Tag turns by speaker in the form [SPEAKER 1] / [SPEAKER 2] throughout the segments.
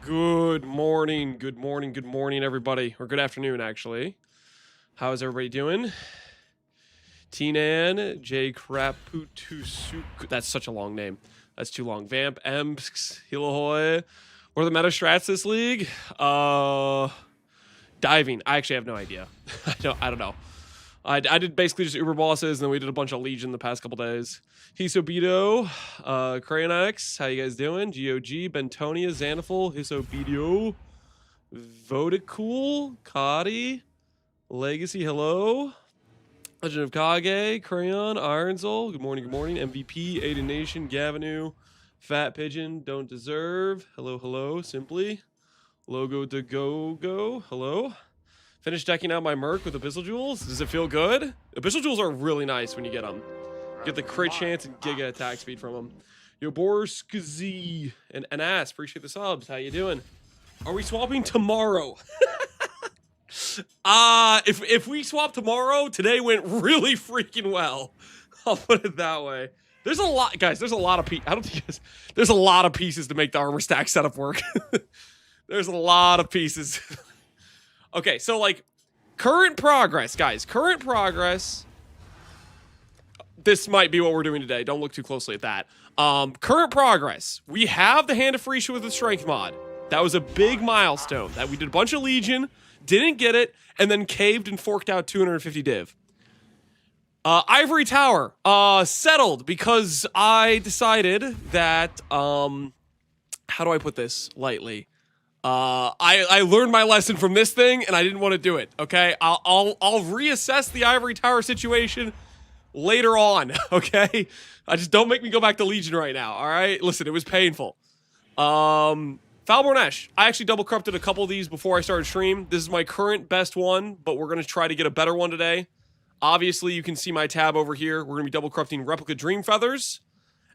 [SPEAKER 1] Good morning, good morning, good morning, everybody. Or good afternoon, actually. How is everybody doing? Tnan, J. Kraputusuk. That's such a long name. That's too long. Vamp, Emps, Hilahoy. What are the meta strats this league? Diving. I actually have no idea. I don't know. I did basically just Uber bosses, and then we did a bunch of Legion the past couple days. Hisobito, Crayonex, how you guys doing? GOG, Bentonia, Xanaful, Hisobito, Vodacool, Kadi, Legacy, hello. Legend of Kage, Crayon, Ironsol, good morning, MVP, Aiden Nation, Gavinu, Fat Pigeon, Don't Deserve, hello, Simply, Logo to Go, hello. Finished decking out my Merc with Abyssal Jewels. Does it feel good? Abyssal Jewels are really nice when you get them. Get the crit chance and giga attack speed from them. Yoborskz and Ass, appreciate the subs. How you doing? Are we swapping tomorrow? If we swap tomorrow, today went really freaking well. I'll put it that way. There's a lot, guys. There's a lot of I don't think there's a lot of pieces to make the armor stack setup work. There's a lot of pieces. Okay, so like current progress, guys. Current progress. This might be what we're doing today. Don't look too closely at that. Current progress. We have the Hand of Freesia with the Strength mod. That was a big milestone. That we did a bunch of Legion, didn't get it, and then caved and forked out 250 div. Ivory Tower. Settled because I decided that, how do I put this lightly? I learned my lesson from this thing, and I didn't want to do it. Okay, I'll reassess the Ivory Tower situation later on. Okay, I just don't make me go back to Legion right now. All right, listen, it was painful. Foulborn Ash. I actually double corrupted a couple of these before I started stream. This is my current best one, but we're gonna try to get a better one today. Obviously, you can see my tab over here. We're gonna be double corrupting Replica Dream Feathers,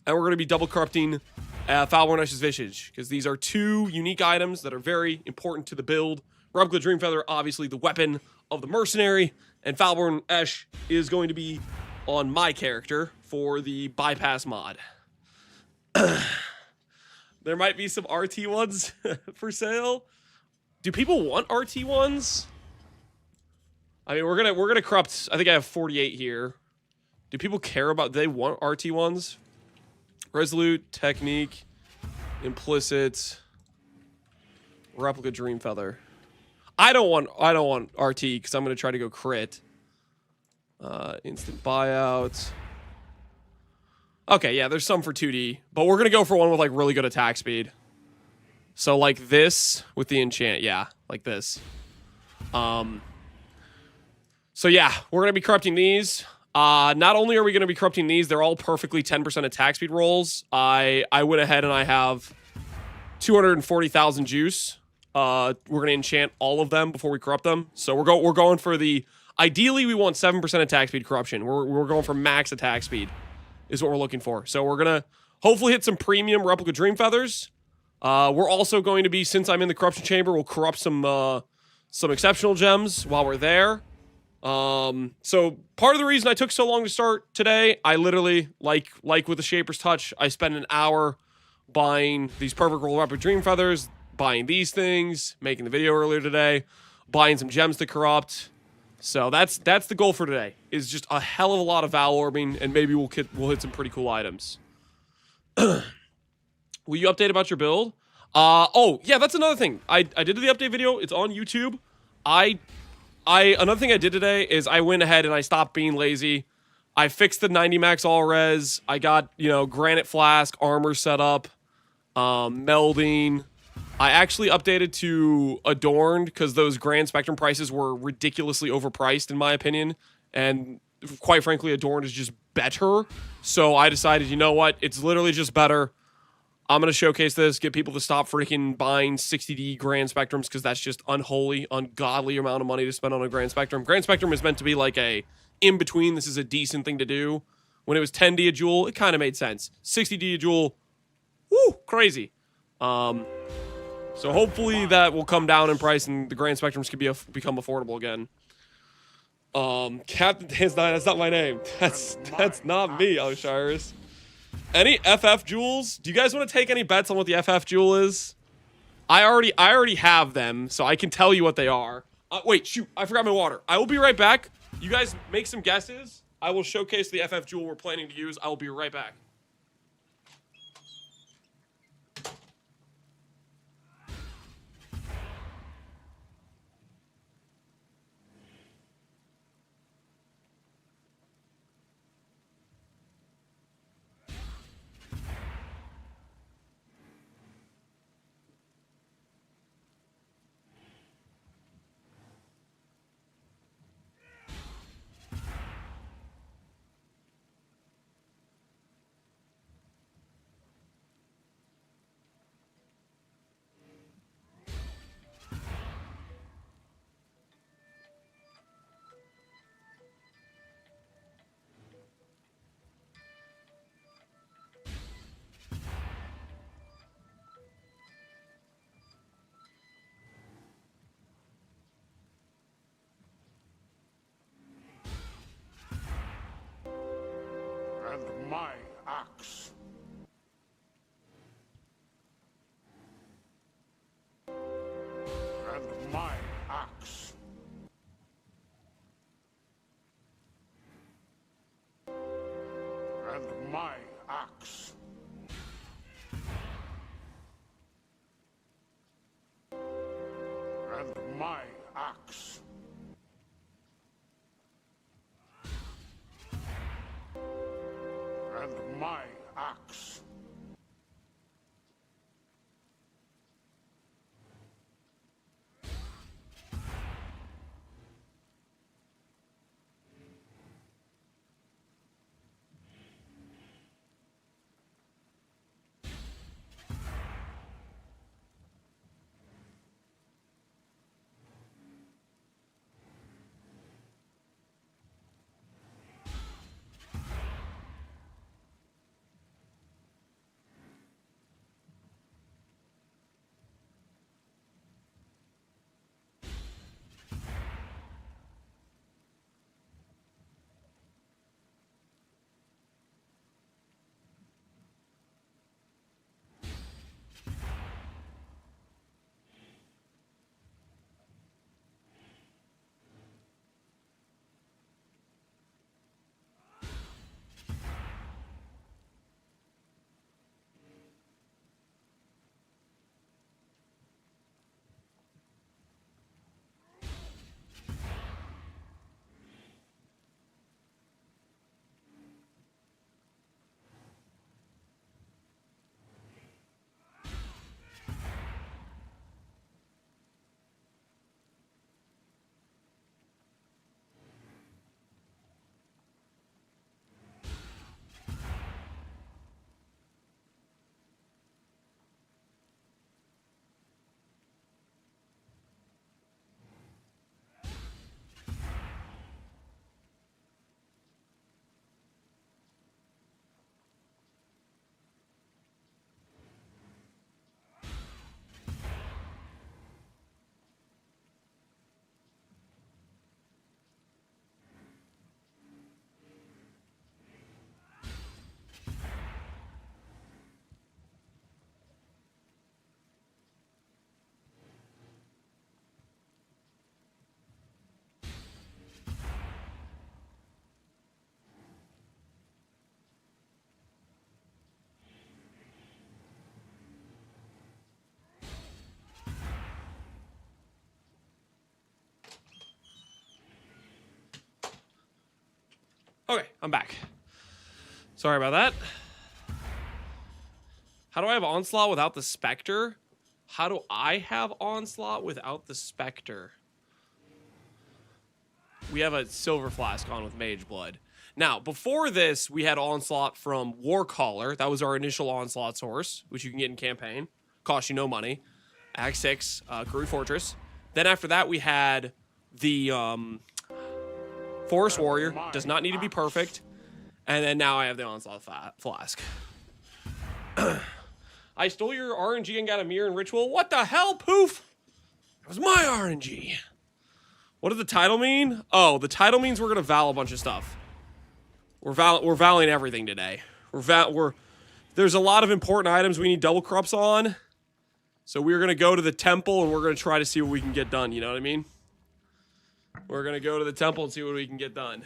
[SPEAKER 1] and we're gonna be double corrupting Foulborn Ash's Visage, because these are two unique items that are very important to the build. Replica Dream Feather, obviously the weapon of the mercenary, and Foulborn Ash is going to be on my character for the bypass mod. There might be some RT ones for sale. Do people want RT ones? I mean, we're gonna corrupt. I think I have 48 here. Do people care about? Do they want RT ones? Resolute, Technique, Implicit, Replica Dream Feather. I don't want RT because I'm gonna try to go crit. Instant buyout. Okay, yeah, there's some for 2D, but we're gonna go for one with like really good attack speed. So like this with the enchant, yeah, like this. So yeah, we're gonna be corrupting these. Not only are we going to be corrupting these, they're all perfectly 10% attack speed rolls. I went ahead and I have 240,000 juice. We're going to enchant all of them before we corrupt them. So we're going for the... Ideally, we want 7% attack speed corruption. We're going for max attack speed is what we're looking for. So we're going to hopefully hit some premium Replica Dream Feathers. We're also going to be, since I'm in the corruption chamber, we'll corrupt some exceptional gems while we're there. So part of the reason I took so long to start today, I literally, like with the Shaper's Touch, I spent an hour buying these perfect roll Replica Dream Feathers, buying these things, making the video earlier today, buying some gems to corrupt. So that's the goal for today, is just a hell of a lot of Vaal Orbing, and maybe we'll hit some pretty cool items. Will you update about your build? Oh, yeah, that's another thing. I did the update video. It's on YouTube. Another thing I did today is I went ahead and I stopped being lazy. I fixed the 90 max all res. I got, Granite Flask, Armour set up, melding. I actually updated to Adorned because those Grand Spectrum prices were ridiculously overpriced in my opinion. And quite frankly, Adorned is just better. So I decided, you know what? It's literally just better. I'm going to showcase this, get people to stop freaking buying 60D Grand Spectrums because that's just unholy, ungodly amount of money to spend on a Grand Spectrum. Grand Spectrum is meant to be like a in-between. This is a decent thing to do. When it was 10D a jewel, it kind of made sense. 60D a jewel, woo, crazy. So hopefully that will come down in price and the Grand Spectrums can become affordable again. Captain Dance 9, that's not my name. That's not me, Osiris. Any FF jewels? Do you guys want to take any bets on what the FF jewel is? I already have them, so I can tell you what they are. Wait, shoot, I forgot my water. I will be right back. You guys make some guesses. I will showcase the FF jewel we're planning to use. I will be right back.
[SPEAKER 2] And my axe. And my axe. And my axe. And my axe. And my axe.
[SPEAKER 1] Okay, I'm back. Sorry about that. How do I have Onslaught without the Spectre? How do I have Onslaught without the Spectre? We have a Silver Flask on with Mage Blood. Now, before this, we had Onslaught from Warcaller. That was our initial Onslaught source, which you can get in campaign. Costs you no money. Act 6, Karoo Fortress. Then after that, we had the Forest Warrior. Does not need to be perfect. And then now I have the Onslaught Flask. I stole your RNG and got a mirror and ritual. What the hell, poof? It was my RNG. What did the title mean? Oh, the title means we're gonna Vaal a bunch of stuff. We're Vaaling everything today. There's a lot of important items we need double corrupts on. So we're going to go to the temple and we're going to try to see what we can get done. You know what I mean? We're going to go to the temple and see what we can get done.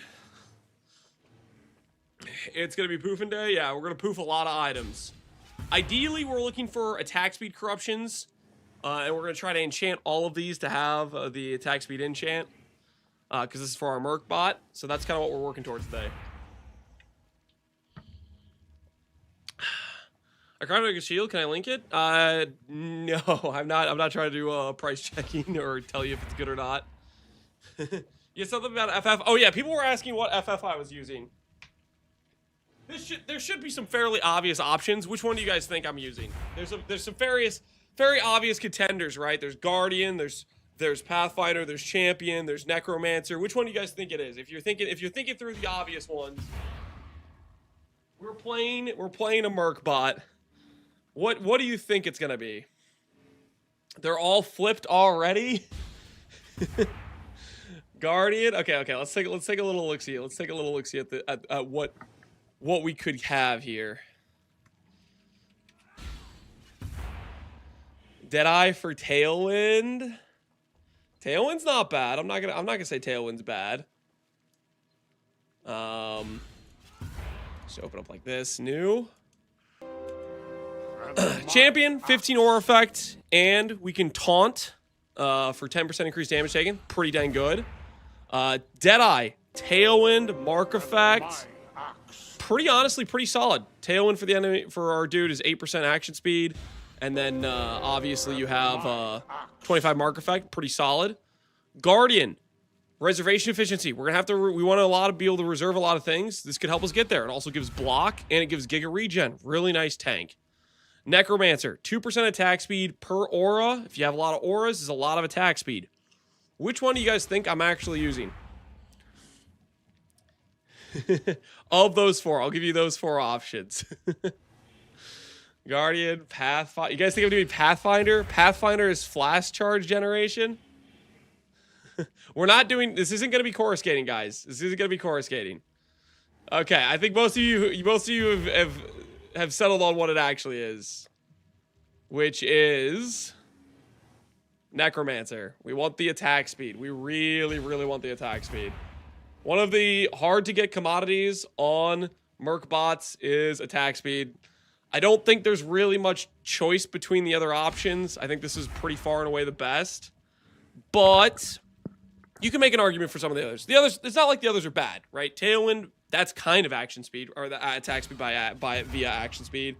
[SPEAKER 1] It's going to be poofing day. Yeah, we're going to poof a lot of items. Ideally, we're looking for attack speed corruptions. And we're going to try to enchant all of these to have the attack speed enchant. Because this is for our Merc bot. So that's kind of what we're working towards today. I can't make a shield. Can I link it? No, I'm not trying to do price checking or tell you if it's good or not. Yeah, something about FF. Oh yeah, people were asking what FF I was using. There should be some fairly obvious options. Which one do you guys think I'm using? There's some very obvious contenders, right? There's Guardian, there's Pathfinder, there's Champion, there's Necromancer. Which one do you guys think it is? If you're thinking through the obvious ones, we're playing a Merc bot. What do you think it's gonna be? They're all flipped already. Guardian. Okay. Let's take a little look-see. Let's take a little look-see at what we could have here. Deadeye for Tailwind. Tailwind's not bad. I'm not gonna say Tailwind's bad. Just open up like this. New. Champion, 15 aura effect, and we can taunt for 10% increased damage taken. Pretty dang good. Deadeye, Tailwind, Mark effect. Honestly, pretty solid. Tailwind for the enemy, for our dude, is 8% action speed. And then, obviously, you have 25 Mark effect. Pretty solid. Guardian, reservation efficiency. We want to be able to reserve a lot of things. This could help us get there. It also gives block, and it gives Giga Regen. Really nice tank. Necromancer, 2% attack speed per aura. If you have a lot of auras, is a lot of attack speed. Which one do you guys think I'm actually using? Of those four, I'll give you those four options. Guardian, Pathfinder. You guys think I'm doing Pathfinder? Pathfinder is flash charge generation. We're not doing. This isn't going to be coruscating, guys. This isn't going to be coruscating. Okay, I think most of you have settled on what it actually is, which is Necromancer. We want the attack speed. We really, really want the attack speed. One of the hard-to-get commodities on Merc bots is attack speed. I don't think there's really much choice between the other options. I think this is pretty far and away the best. But you can make an argument for some of the others. The others, it's not like the others are bad, right? Tailwind, that's kind of action speed, or the attack speed via action speed.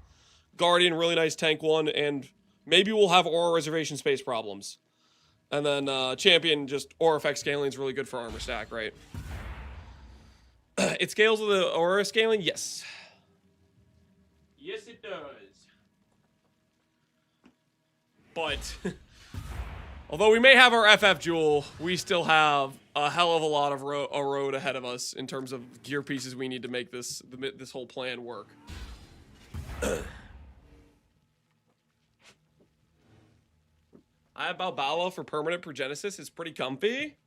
[SPEAKER 1] Guardian, really nice tank one, and maybe we'll have aura reservation space problems. And then Champion, just aura effect scaling is really good for armor stack, right? It scales with the aura scaling? Yes. Yes, it does. But although we may have our FF Jewel, we still have a hell of a lot of a road ahead of us in terms of gear pieces we need to make this whole plan work. I have Balboa for permanent Progenesis. It's pretty comfy.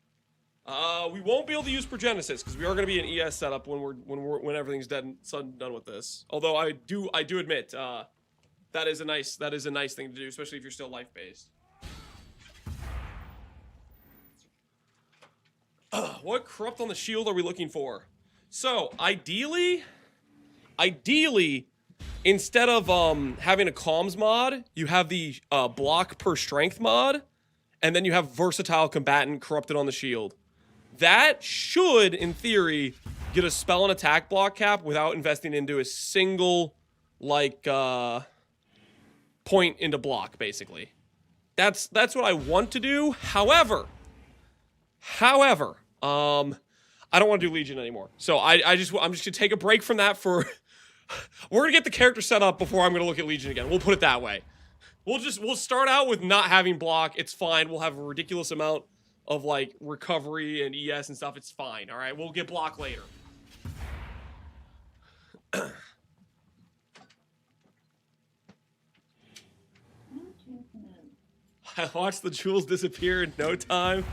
[SPEAKER 1] We won't be able to use Progenesis because we are going to be an ES setup when everything's done with this. Although I do admit that is a nice thing to do, especially if you're still life based. What corrupt on the shield are we looking for? So ideally, instead of having a comms mod, you have the block per strength mod, and then you have versatile combatant corrupted on the shield. That should, in theory, get a spell and attack block cap without investing into a single, point into block, basically. That's what I want to do. However, I don't want to do Legion anymore. So I'm just gonna take a break from that for. We're gonna get the character set up before I'm gonna look at Legion again. We'll put it that way. We'll start out with not having block. It's fine. We'll have a ridiculous amount of recovery and ES and stuff. It's fine. All right. We'll get block later. I watched the jewels disappear in no time.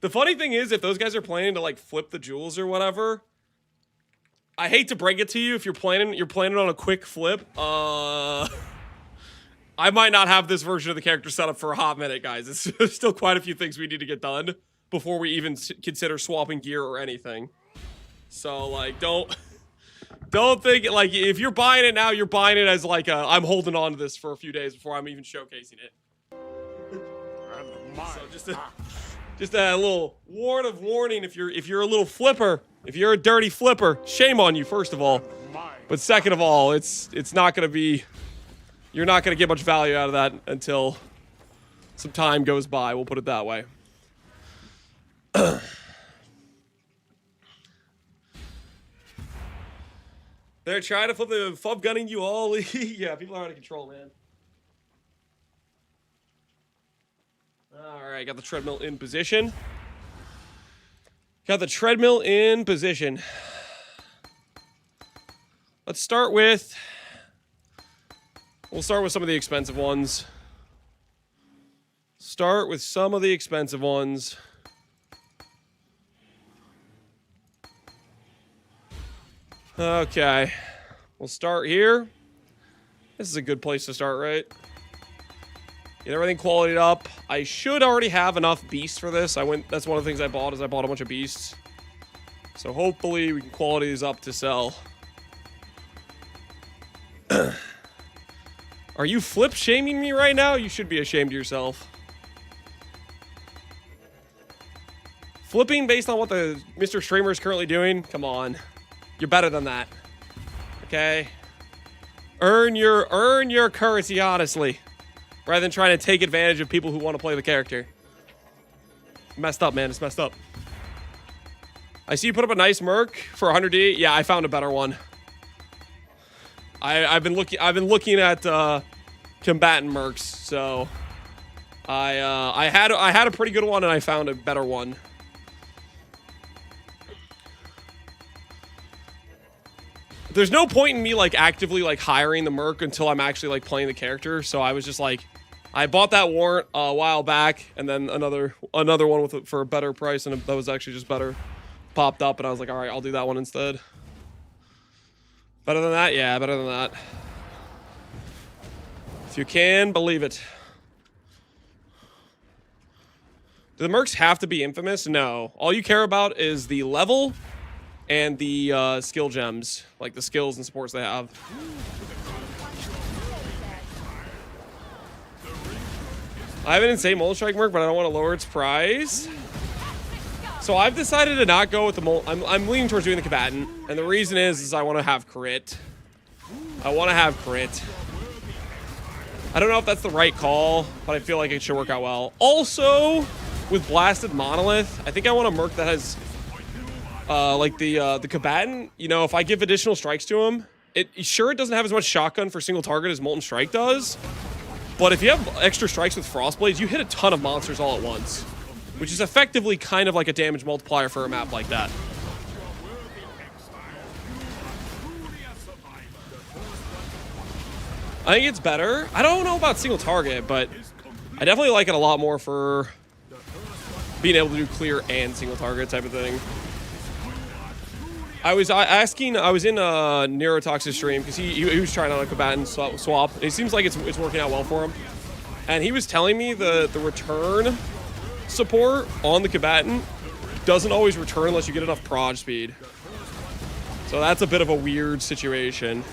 [SPEAKER 1] The funny thing is, if those guys are planning to flip the jewels or whatever, I hate to break it to you, if you're planning on a quick flip, I I might not have this version of the character set up for a hot minute, guys. It's still quite a few things we need to get done before we even consider swapping gear or anything. So, like, don't think, like, if you're buying it now, you're buying it as, like, I'm holding on to this for a few days before I'm even showcasing it. So just a little warning if you're a little flipper, if you're a dirty flipper, shame on you, first of all. But second of all, it's not going to be, you're not going to get much value out of that until some time goes by, we'll put it that way. They're trying to flip the FUB gunning you all. Yeah, people are out of control, man. Alright, got the treadmill in position. Got the treadmill in position. Let's start with... We'll start with some of the expensive ones. Start with some of the expensive ones. Okay. We'll start here. This is a good place to start, right? Get everything qualityed up. I should already have enough beasts for this. That's one of the things I bought, is I bought a bunch of beasts. So hopefully we can quality these up to sell. Are you flip shaming me right now? You should be ashamed of yourself. Flipping based on what the Mr. Streamer is currently doing? Come on. You're better than that. Okay? Earn your currency honestly. Rather than trying to take advantage of people who want to play the character. Messed up, man. It's messed up. I see you put up a nice Merc for 100D. Yeah, I found a better one. I've been looking at combatant Mercs, so I had a pretty good one and I found a better one. There's no point in me like actively like hiring the Merc until I'm actually like playing the character. So I was just like, I bought that warrant a while back, and then another one with for a better price, and that was actually just better. Popped up, and I was like, all right, I'll do that one instead. Better than that? Yeah, better than that. If you can believe it. Do the Mercs have to be infamous? No. All you care about is the level and the skill gems, like the skills and supports they have. I have an insane Molten Strike Merc, but I don't want to lower its price. So I've decided to not go with the I'm leaning towards doing the combatant, and the reason is I want to have crit. I want to have crit. I don't know if that's the right call, but I feel like it should work out well. Also, with Blasted Monolith, I think I want a Merc that has like the combatant. You know, if I give additional strikes to him, it doesn't have as much shotgun for single target as Molten Strike does. But if you have extra strikes with Frostblades, you hit a ton of monsters all at once. Which is effectively kind of like a damage multiplier for a map like that. I think it's better. I don't know about single target, but I definitely like it a lot more for being able to do clear and single target type of thing. I was in Neurotox's stream because he was trying out a combatant swap. It seems like it's working out well for him. And he was telling me the return support on the combatant doesn't always return unless you get enough proj speed. So that's a bit of a weird situation.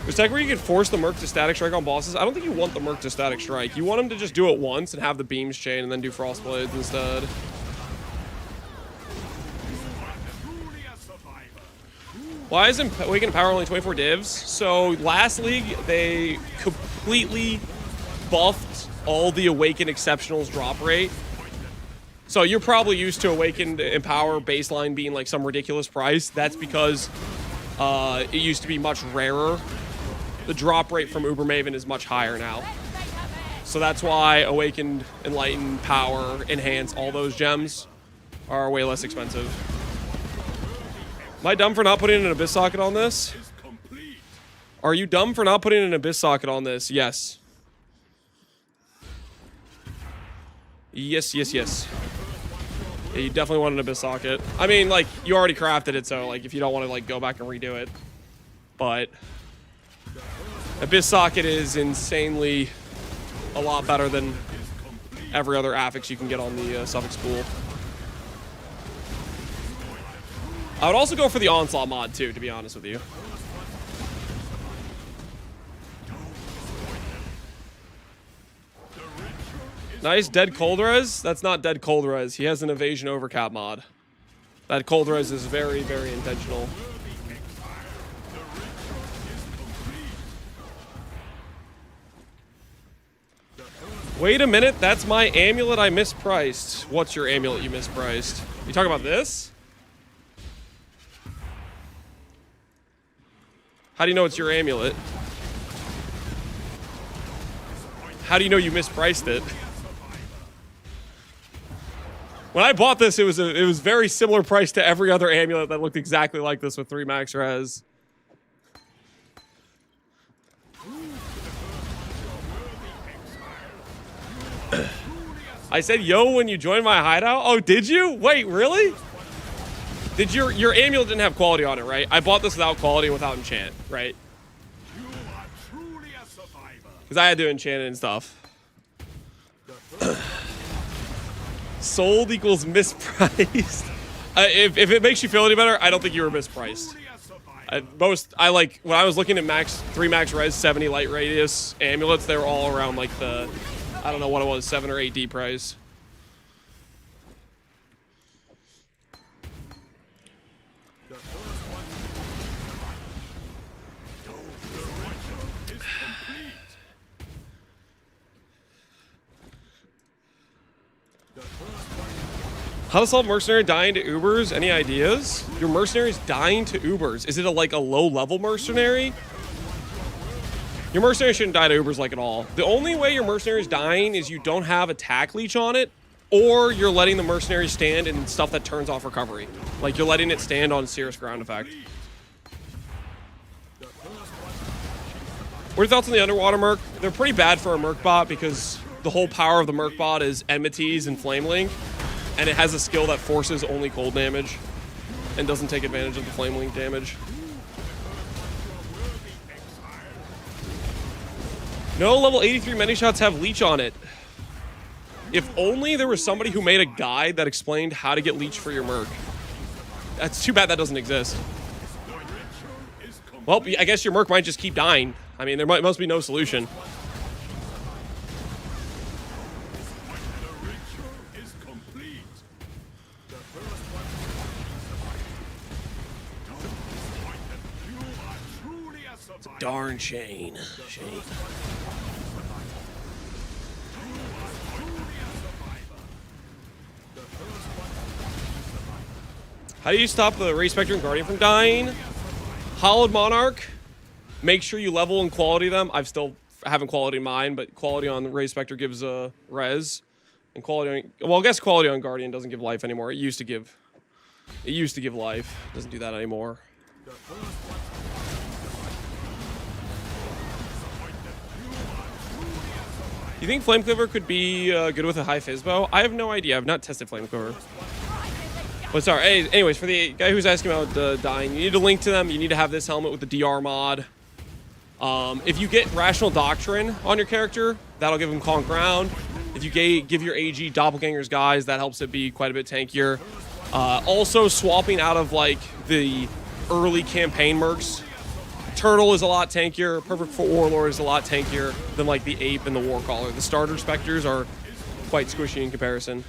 [SPEAKER 1] There's tech where you can force the Merc to static strike on bosses. I don't think you want the Merc to static strike. You want him to just do it once and have the beams chain and then do Frostblades instead. Why isn't Awakened Power only 24 divs? So last league, they completely buffed all the Awakened Exceptionals drop rate. So you're probably used to Awakened Empower baseline being like some ridiculous price. That's because it used to be much rarer. The drop rate from Uber Maven is much higher now. So that's why Awakened, Enlighten, Power, Enhance, all those gems are way less expensive. Am I dumb for not putting an Abyss socket on this? Are you dumb for not putting an Abyss socket on this? Yes. Yes, yes, yes. Yeah, you definitely want an Abyss Socket. I mean, like, you already crafted it, so, like, if you don't want to, like, go back and redo it. But Abyss Socket is insanely a lot better than every other affix you can get on the suffix pool. I would also go for the Onslaught mod, too, to be honest with you. Nice, dead cold res. That's not dead cold res. He has an evasion overcap mod. That cold res is very, very intentional. Wait a minute, that's my amulet I mispriced. What's your amulet you mispriced? You talking about this? How do you know it's your amulet? How do you know you mispriced it? When I bought this, it was very similar price to every other amulet that looked exactly like this with 3 max res. I said, yo, when you joined my hideout? Oh, did you? Wait, really? Did your amulet didn't have quality on it, right? I bought this without quality and without enchant, right? Because I had to enchant it and stuff. Sold equals mispriced. If it makes you feel any better, I don't think you were mispriced. I like when I was looking at 3 max res 70 light radius amulets, they were all around like the, I don't know what it was, 7 or 8 D price. How to solve mercenary dying to Ubers? Any ideas? Your mercenary's dying to Ubers. Is it like a low-level mercenary? Your mercenary shouldn't die to Ubers like at all. The only way your mercenary's dying is you don't have attack leech on it, or you're letting the mercenary stand in stuff that turns off recovery. Like you're letting it stand on Cirrus ground effect. What are your thoughts on the underwater Merc? They're pretty bad for a Merc bot because the whole power of the Merc bot is enmities and flame link. And it has a skill that forces only cold damage and doesn't take advantage of the flame link damage. No, level 83 many shots have leech on it. If only there was somebody who made a guide that explained how to get leech for your Merc. That's too bad that doesn't exist. Well, I guess your Merc might just keep dying. I mean, there must be no solution. Darn Shane. How do you stop the Ray Spectre and Guardian from dying? Hollowed Monarch. Make sure you level and quality them. I haven't quality mine, but quality on the Ray Spectre gives res. And quality on, well, I guess quality on Guardian doesn't give life anymore. It used to give life. Doesn't do that anymore. You think Flamecliver could be good with a high Fizzbow? I have no idea. I've not tested Flamecliver. But sorry. Anyways, for the guy who's asking about dying, you need to link to them. You need to have this helmet with the DR mod. If you get Rational Doctrine on your character, that'll give him Conk Ground. If you give your AG Doppelganger's Guise, that helps it be quite a bit tankier. Also, swapping out of like the early campaign mercs. Turtle is a lot tankier. Perfect for Warlord is a lot tankier than like the Ape and the Warcaller. The starter Spectres are quite squishy in comparison.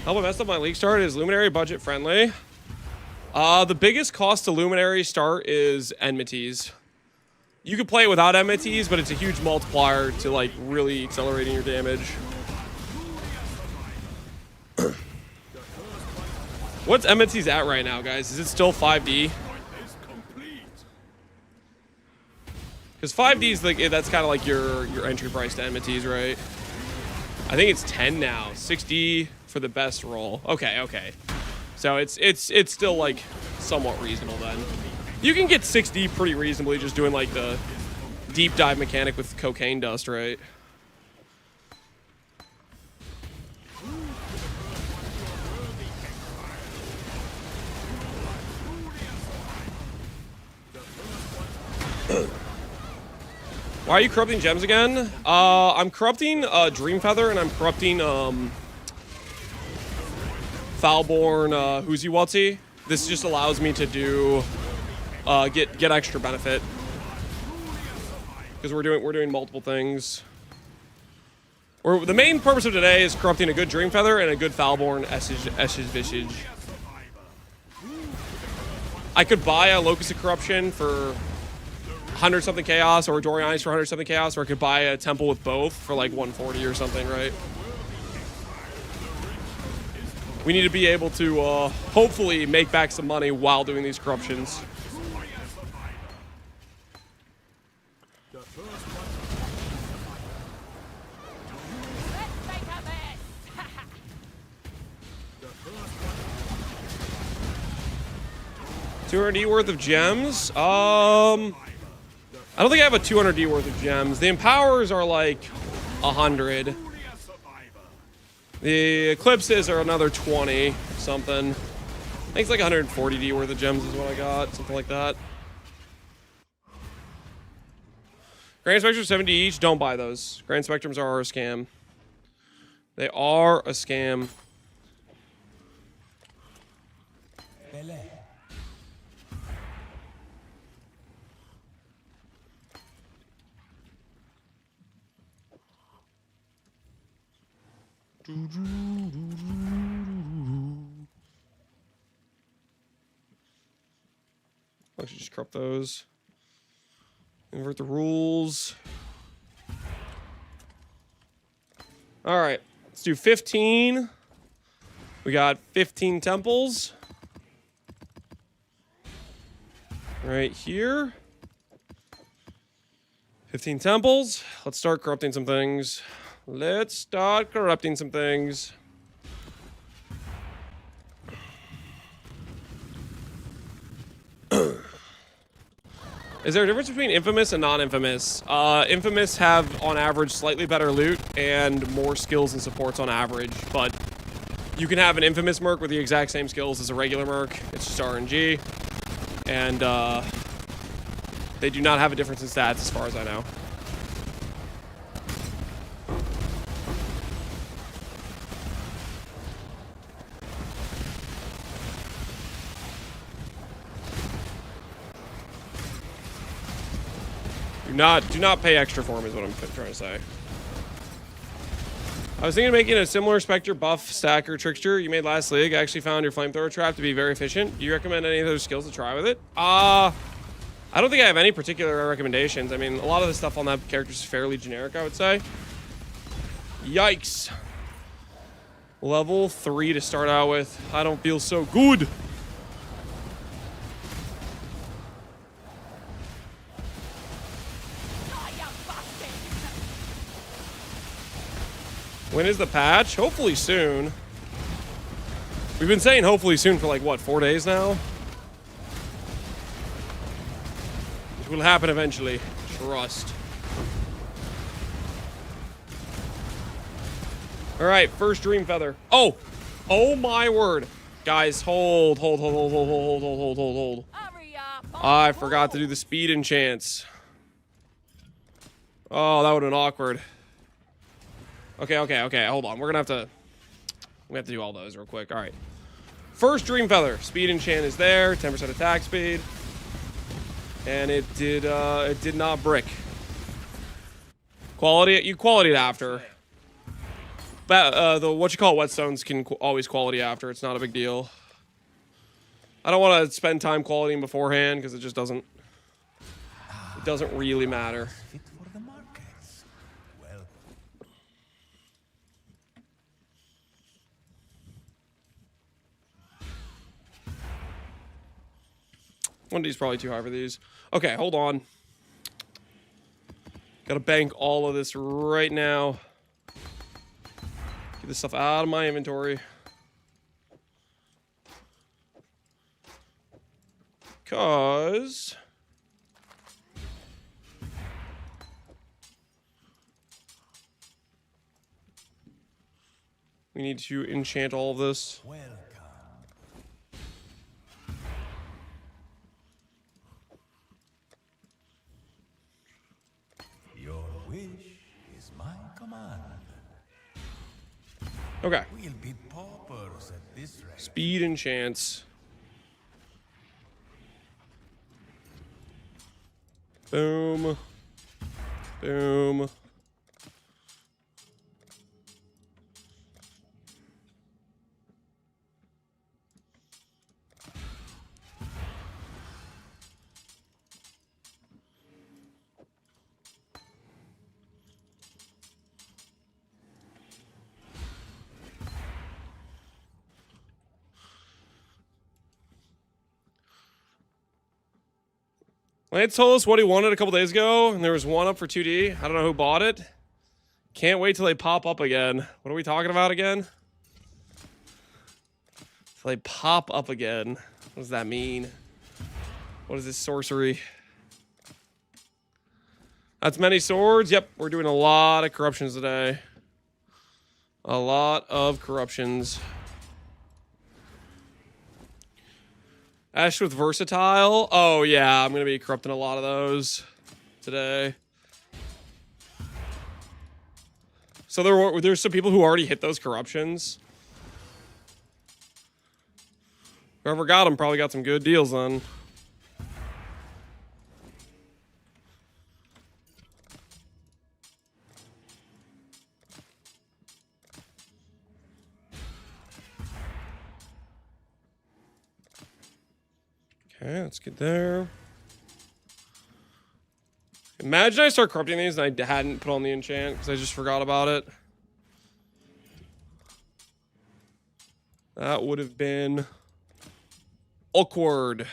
[SPEAKER 1] How I messed up my league start is Luminary budget friendly. The biggest cost to Luminary start is enmities. You could play it without enmities, but it's a huge multiplier to like really accelerating your damage. What's enmities at right now, guys? Is it still 5D? Because 5D is like that's kind of like your entry price to enmities, right? I think it's 10 now. 60 for the best roll. Okay. So it's still like somewhat reasonable then. You can get 6D pretty reasonably just doing like the deep dive mechanic with cocaine dust, right? Why are you corrupting gems again? I'm corrupting Dream Feather, and I'm corrupting Foulborn Whoozy Watsy. This just allows me to do get extra benefit because we're doing multiple things. The main purpose of today is corrupting a good Dream Feather and a good Foulborn Eshi's Visage. I could buy a Locus of Corruption for 100 something chaos, or Dorian Ice for 100 something chaos, or I could buy a temple with both for like 140 or something, right? We need to be able to hopefully make back some money while doing these corruptions. $200 worth of gems. I don't think I have a 200 worth of gems. The empowers are like 100. The eclipses are another 20 something. I think it's like 140 worth of gems is what I got, something like that. Grand Spectrum 70 each. Don't buy those. Grand Spectrums are a scam. They are a scam. I should just corrupt those. Invert the rules. All right, let's do 15. We got 15 temples. Right here. 15 temples. Let's start corrupting some things. Let's start corrupting some things. Is there a difference between Infamous and non-Infamous? Infamous have, on average, slightly better loot and more skills and supports on average, but you can have an Infamous Merc with the exact same skills as a regular Merc. It's just RNG, and they do not have a difference in stats as far as I know. Do not pay extra for them is what I'm trying to say. I was thinking of making a similar Spectre buff stacker trickster you made last league. I actually found your flamethrower trap to be very efficient. Do you recommend any of those skills to try with it? I don't think I have any particular recommendations. I mean, a lot of the stuff on that character is fairly generic, I would say. Yikes. Level 3 to start out with. I don't feel so good. When is the patch? Hopefully soon. We've been saying hopefully soon for like, what, 4 days now? It will happen eventually. Trust. Alright, first Dream Feather. Oh! Oh my word. Guys, hold. I forgot to do the speed enchants. Oh, that would have been awkward. Okay, hold on. We have to do all those real quick. All right. First Dream Feather. Speed enchant is there. 10% attack speed. And it did not brick. Quality, you quality it after. But the what you call whetstones can always quality after. It's not a big deal. I don't want to spend time qualitying beforehand because it just doesn't really matter. One D's probably too high for these. Okay, hold on. Gotta bank all of this right now. Get this stuff out of my inventory. Because We need to enchant all of this.
[SPEAKER 3] Welcome. Your wish is my command.
[SPEAKER 1] Okay.
[SPEAKER 3] We'll be paupers at this rate.
[SPEAKER 1] Speed enchants. Boom. Boom. Lance told us what he wanted a couple days ago, and there was one up for 2D. I don't know who bought it. Can't wait till they pop up again. What are we talking about again? Till they pop up again. What does that mean? What is this sorcery? That's many swords. Yep, we're doing a lot of corruptions today. A lot of corruptions. Ash with versatile. Oh yeah, I'm gonna be corrupting a lot of those today. So there's some people who already hit those corruptions. Whoever got them probably got some good deals on. Okay, let's get there. Imagine I start corrupting these and I hadn't put on the enchant because I just forgot about it. That would have been awkward.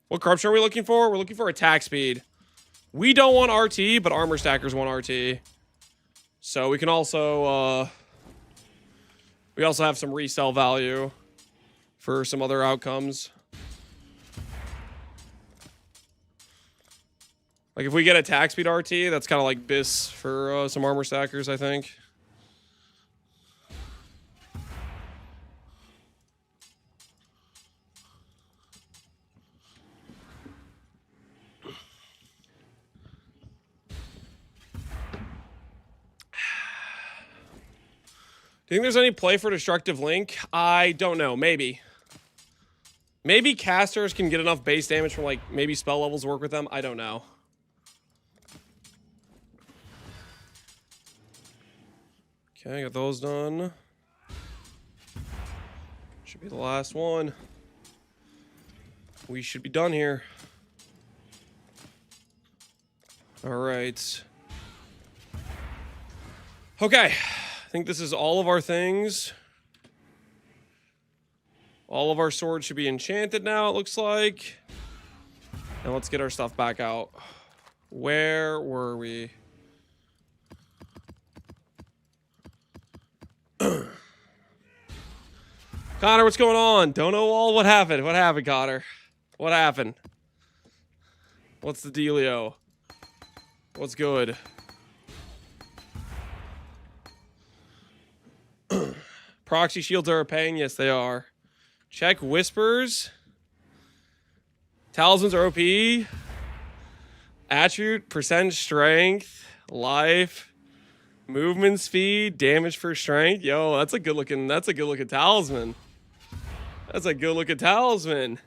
[SPEAKER 1] What corruption are we looking for? We're looking for attack speed. We don't want RT, but armor stackers want RT. So we can also, we also have some resell value for some other outcomes. Like if we get attack speed RT, that's kind of like BIS for some armor stackers, I think. Do you think there's any play for Destructive Link? I don't know. Maybe. Maybe casters can get enough base damage from, like, maybe spell levels work with them. I don't know. Okay, got those done. Should be the last one. We should be done here. All right. Okay. I think this is all of our things. All of our swords should be enchanted now, it looks like. And let's get our stuff back out. Where were we? Connor, what's going on? Don't know all. What happened? What happened, Connor? What happened? What's the dealio? What's good? Proxy shields are a pain. Yes, they are. Check whispers. Talismans are OP. Attribute, percent strength, life, movement speed, damage for strength. Yo, that's a good looking talisman. That's a good looking talisman.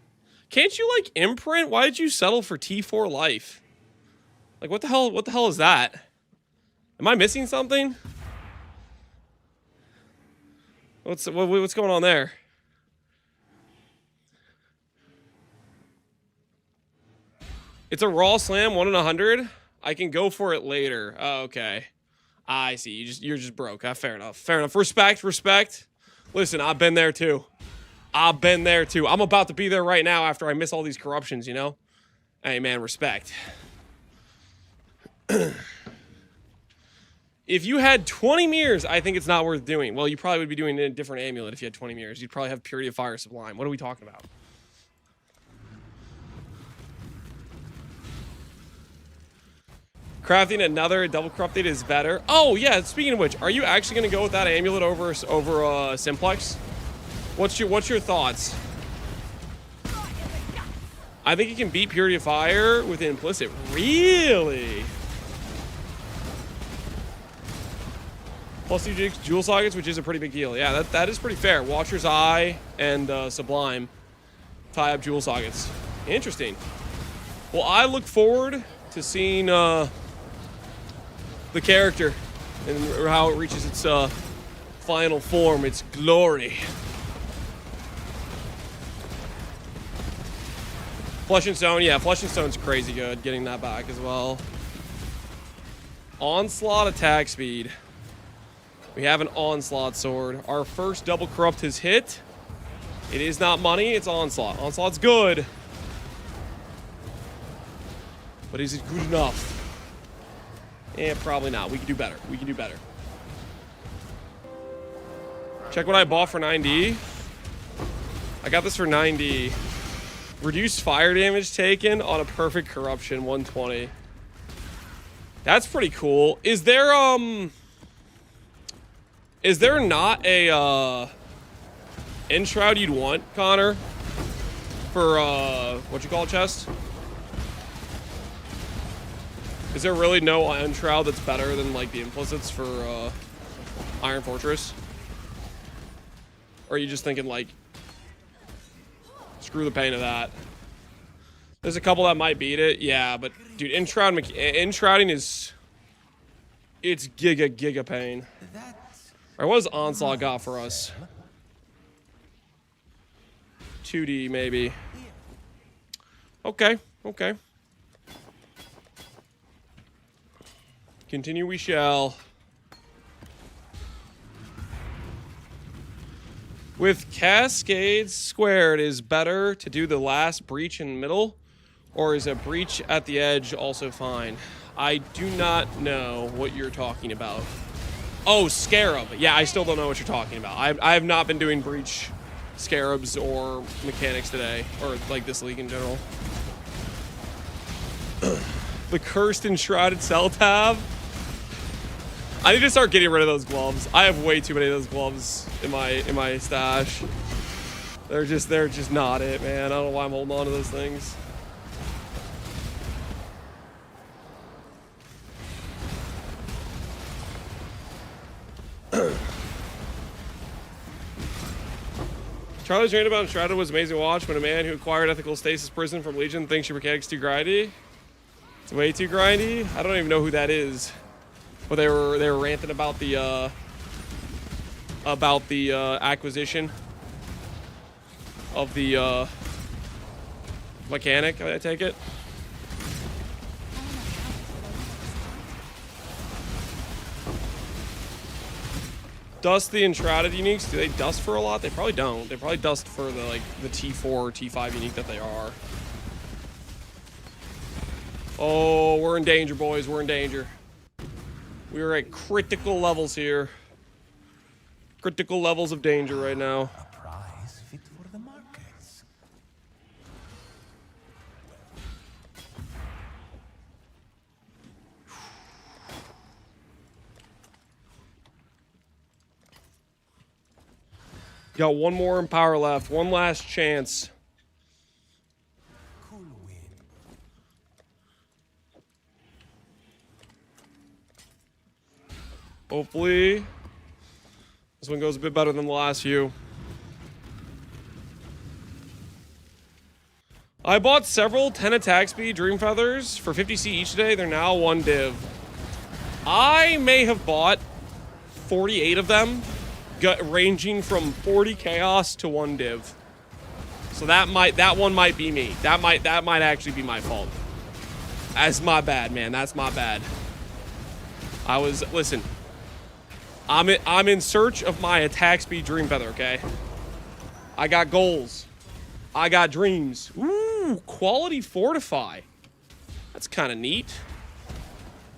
[SPEAKER 1] Can't you like imprint? Why did you settle for T4 life? Like what the hell is that? Am I missing something? What's going on there? It's a raw slam, 1 in 100. I can go for it later. Oh, okay. I see. You're just broke. Fair enough. Fair enough. Respect. Listen, I've been there too. I'm about to be there right now after I miss all these corruptions, you know? Hey man, respect. If you had 20 mirrors, I think it's not worth doing. Well, you probably would be doing a different amulet if you had 20 mirrors. You'd probably have Purity of Fire Sublime. What are we talking about? Crafting another double corrupted is better. Oh yeah, speaking of which, are you actually gonna go with that amulet over Simplex? What's your thoughts? I think you can beat Purity of Fire with Implicit. Really? Plus 2 jewel sockets, which is a pretty big deal. Yeah, that is pretty fair. Watcher's Eye and Sublime tie up jewel sockets. Interesting. Well, I look forward to seeing the character and how it reaches its final form, its glory. Flesh and Stone, yeah, Flesh and Stone's crazy good. Getting that back as well. Onslaught attack speed. We have an Onslaught sword. Our first double corrupt has hit. It is not money, it's Onslaught. Onslaught's good. But is it good enough? Eh, probably not. We can do better. We can do better. Check what I bought for 9D. I got this for 9D. Reduced fire damage taken on a perfect corruption, 120. That's pretty cool. Is there not a Enshroud you'd want, Connor? For what you call it, chest? Is there really no Enshroud that's better than like the implicits for Iron Fortress? Or are you just thinking like screw the pain of that? There's a couple that might beat it, yeah, but dude, enshrouding is it's giga pain. Alright, what does Onslaught got for us? 2D maybe. Okay. Continue we shall. With Cascades Squared, is better to do the last breach in middle, or is a breach at the edge also fine? I do not know what you're talking about. Oh, Scarab. Yeah, I still don't know what you're talking about. I have not been doing breach Scarabs or mechanics today, or like this league in general. The Cursed Enshrouded Cell tab. I need to start getting rid of those gloves. I have way too many of those gloves in my stash. They're just not it, man. I don't know why I'm holding on to those things. Charlie's rant about Enshrouded was amazing to watch when a man who acquired ethical stasis prison from Legion thinks your mechanics too grindy. It's way too grindy. I don't even know who that is. But they were ranting about the acquisition of the mechanic, I take it. Dust the Enshrouded uniques? Do they dust for a lot? They probably don't. They probably dust for the T4 or T5 unique that they are. Oh, we're in danger, boys. We're in danger. We are at critical levels here. Critical levels of danger right now.
[SPEAKER 3] A prize fit for the markets.
[SPEAKER 1] Got one more in power left. One last chance.
[SPEAKER 3] Cool wind.
[SPEAKER 1] Hopefully, this one goes a bit better than the last few. I bought several 10 attack speed Dream Feathers for 50C each today. They're now 1 div. I may have bought 48 of them, ranging from 40 chaos to 1 div. So that one might be me. That might actually be my fault. That's my bad, man. That's my bad. Listen. I'm in search of my attack speed Dream Feather, okay? I got goals. I got dreams. Ooh, quality fortify. That's kind of neat.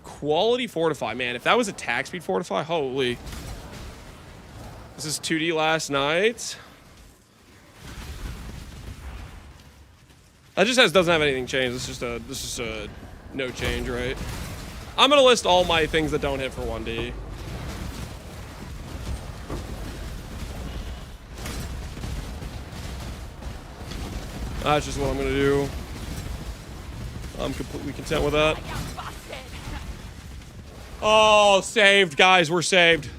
[SPEAKER 1] Quality fortify, man. If that was attack speed fortify, holy. This is 2D last night. That just doesn't have anything changed. This is just a no change, right? I'm gonna list all my things that don't hit for 1D. That's just what I'm gonna do. I'm completely content with that. Oh, saved, guys. We're saved.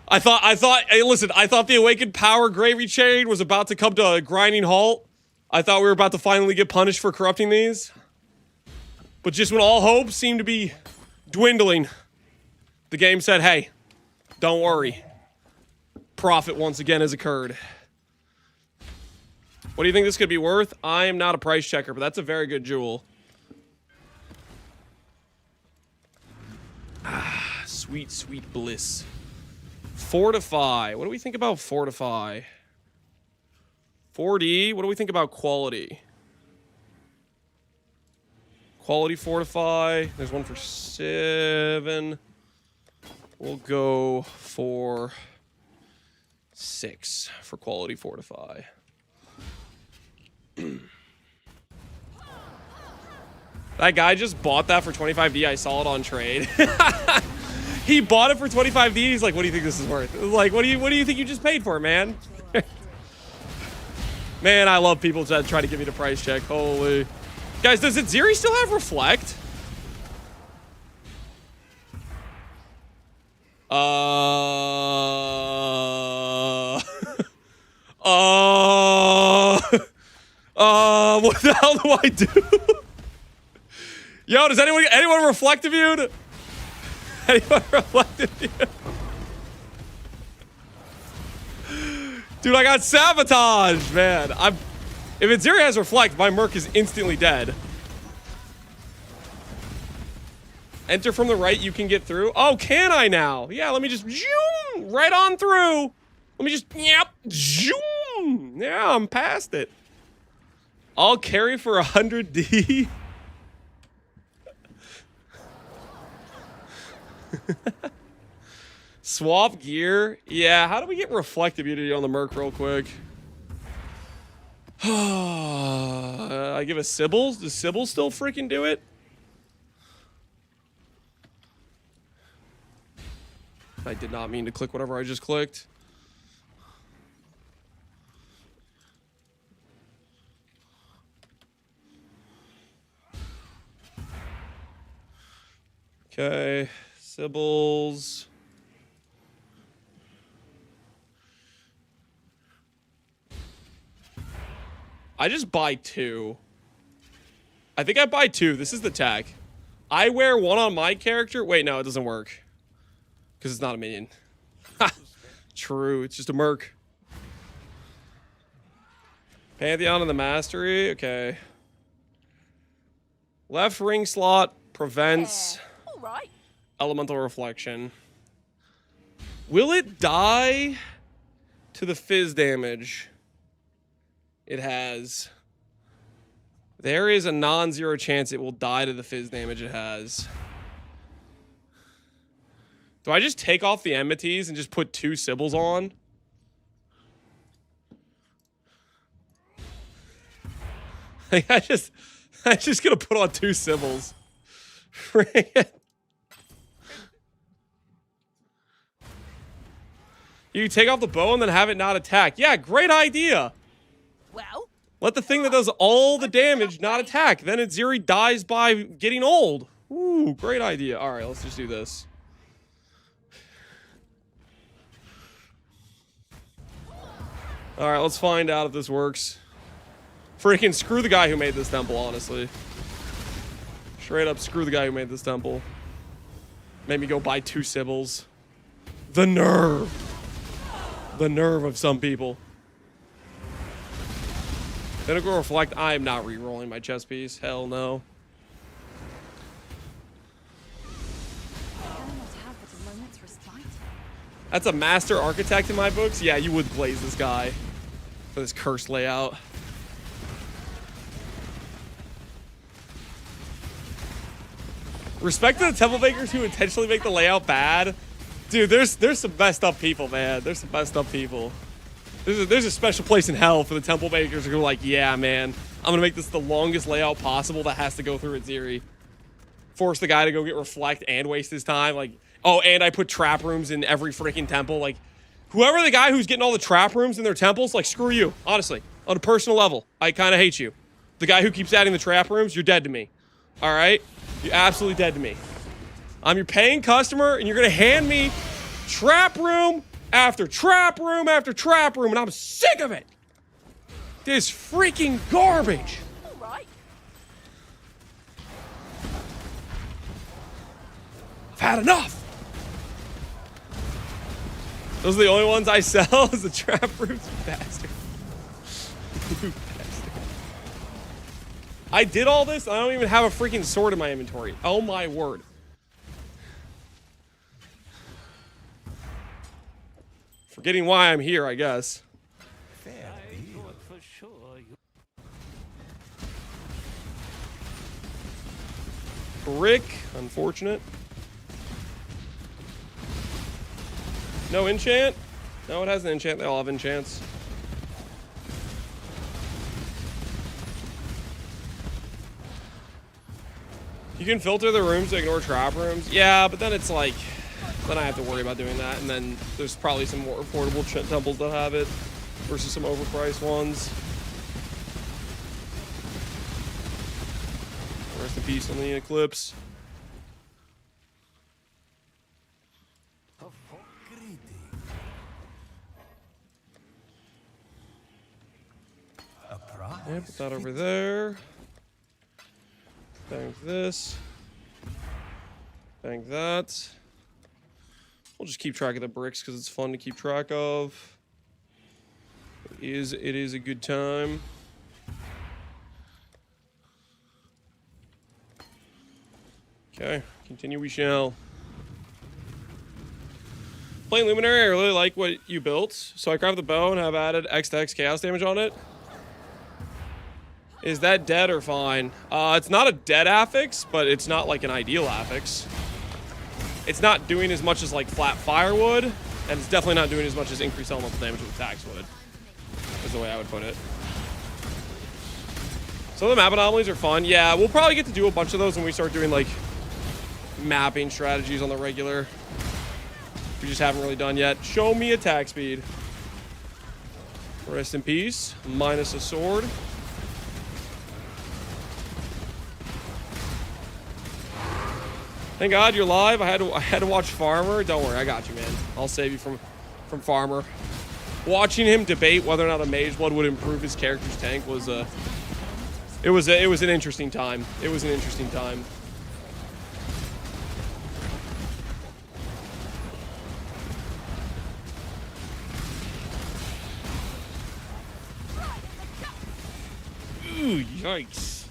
[SPEAKER 1] I thought, hey, listen, I thought the Awakened Power Gravy Chain was about to come to a grinding halt. I thought we were about to finally get punished for corrupting these. But just when all hope seemed to be dwindling, the game said, hey, don't worry. Profit once again has occurred. What do you think this could be worth? I am not a price checker, but that's a very good jewel. Ah, sweet, sweet bliss. Fortify. What do we think about Fortify? 4D. What do we think about quality? Quality Fortify. There's one for 7. We'll go for 6 for quality Fortify. That guy just bought that for 25D. I saw it on trade. He bought it for 25D. He's like, "What do you think this is worth?" Like, what do you think you just paid for, man? Man, I love people that try to give me the price check. Holy, guys, does Ziri still have Reflect? What the hell do I do? Yo, does anyone reflect of you? Anyone reflect of you? Dude, I got sabotaged, man. If Ziri has reflect, my Merc is instantly dead. Enter from the right, you can get through. Oh, can I now? Yeah, let me just zoom right on through. Let me just zoom. Yeah, I'm past it. I'll carry for 100D. Swap gear. Yeah, how do we get reflective immunity on the Merc real quick? I give a Sybil. Does Sybil still freaking do it? I did not mean to click whatever I just clicked. Okay, Sybil's. I just buy 2. I think I buy 2. This is the tag. I wear 1 on my character. Wait, no, it doesn't work. Because it's not a minion. True, it's just a Merc. Pantheon and the Mastery. Okay. Left ring slot prevents elemental reflection. Will it die to the fizz damage? It has. There is a non-zero chance it will die to the fizz damage it has. Do I just take off the enmities and just put 2 Sybil's on? Like, I'm just gonna put on 2 Sybil's. You take off the bow and then have it not attack. Yeah, great idea.
[SPEAKER 4] Well,
[SPEAKER 1] let the thing that does all the damage not attack. Then Ziri dies by getting old. Ooh, great idea. All right, let's just do this. All right, let's find out if this works. Freaking screw the guy who made this temple, honestly. Straight up screw the guy who made this temple. Made me go buy 2 Sybil's. The nerve. The nerve of some people. Pinnacle Reflect. I am not re-rolling my chess piece. Hell no. That's a master architect in my books. Yeah, you would glaze this guy for this cursed layout. Respect to the temple makers who intentionally make the layout bad. Dude, there's some messed up people, man. There's some messed up people. There's a special place in hell for the temple makers who are like, yeah, man, I'm gonna make this the longest layout possible that has to go through at Ziri. force the guy to go get reflect and waste his time. Like, oh, and I put trap rooms in every freaking temple. Like, whoever the guy who's getting all the trap rooms in their temples, like, screw you. Honestly, on a personal level, I kind of hate you. The guy who keeps adding the trap rooms, you're dead to me. All right? You're absolutely dead to me. I'm your paying customer, and you're gonna hand me trap room after trap room after trap room, and I'm sick of it. This freaking garbage.
[SPEAKER 4] All right.
[SPEAKER 1] I've had enough. Those are the only ones I sell is the trap rooms, you bastard. You bastard. I did all this, and I don't even have a freaking sword in my inventory. Oh my word. Forgetting why I'm here, I guess.
[SPEAKER 3] Fair deal.
[SPEAKER 4] For sure.
[SPEAKER 1] Brick, unfortunate. No enchant? No, it has an enchant. They all have enchants. You can filter the rooms to ignore trap rooms. Yeah, but then it's like, then I have to worry about doing that. And then there's probably some more affordable temples that have it versus some overpriced ones. Rest in peace on the eclipse.
[SPEAKER 3] A prize.
[SPEAKER 1] Yeah, put that over there. Bang this. Bang that. We'll just keep track of the bricks because it's fun to keep track of. It is a good time. Okay, continue we shall. Playing Luminary, I really like what you built. So I craft the bow and have added X to X chaos damage on it. Is that dead or fine? It's not a dead affix, but it's not like an ideal affix. It's not doing as much as like flat fire would, and it's definitely not doing as much as increased elemental damage with attacks would. Is the way I would put it. So the map anomalies are fun. Yeah, we'll probably get to do a bunch of those when we start doing like mapping strategies on the regular. We just haven't really done yet. Show me attack speed. Rest in peace. Minus a sword. Thank God you're live. I had to watch Farmer. Don't worry, I got you, man. I'll save you from Farmer. Watching him debate whether or not a Mage Blood would improve his character's tank was it was an interesting time. It was an interesting time. Ooh, yikes.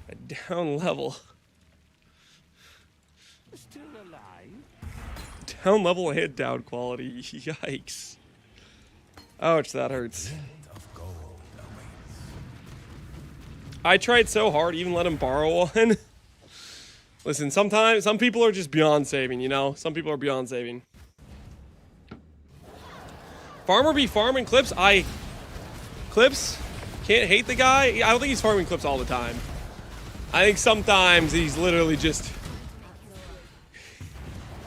[SPEAKER 1] A down level.
[SPEAKER 4] Still alive?
[SPEAKER 1] Down level and down quality. Yikes. Ouch, that hurts.
[SPEAKER 3] Of gold awaits.
[SPEAKER 1] I tried so hard to even let him borrow one. Listen, sometimes some people are just beyond saving, you know? Some people are beyond saving. Farmer be farming clips. Clips? Can't hate the guy. I don't think he's farming clips all the time. I think sometimes he's literally just...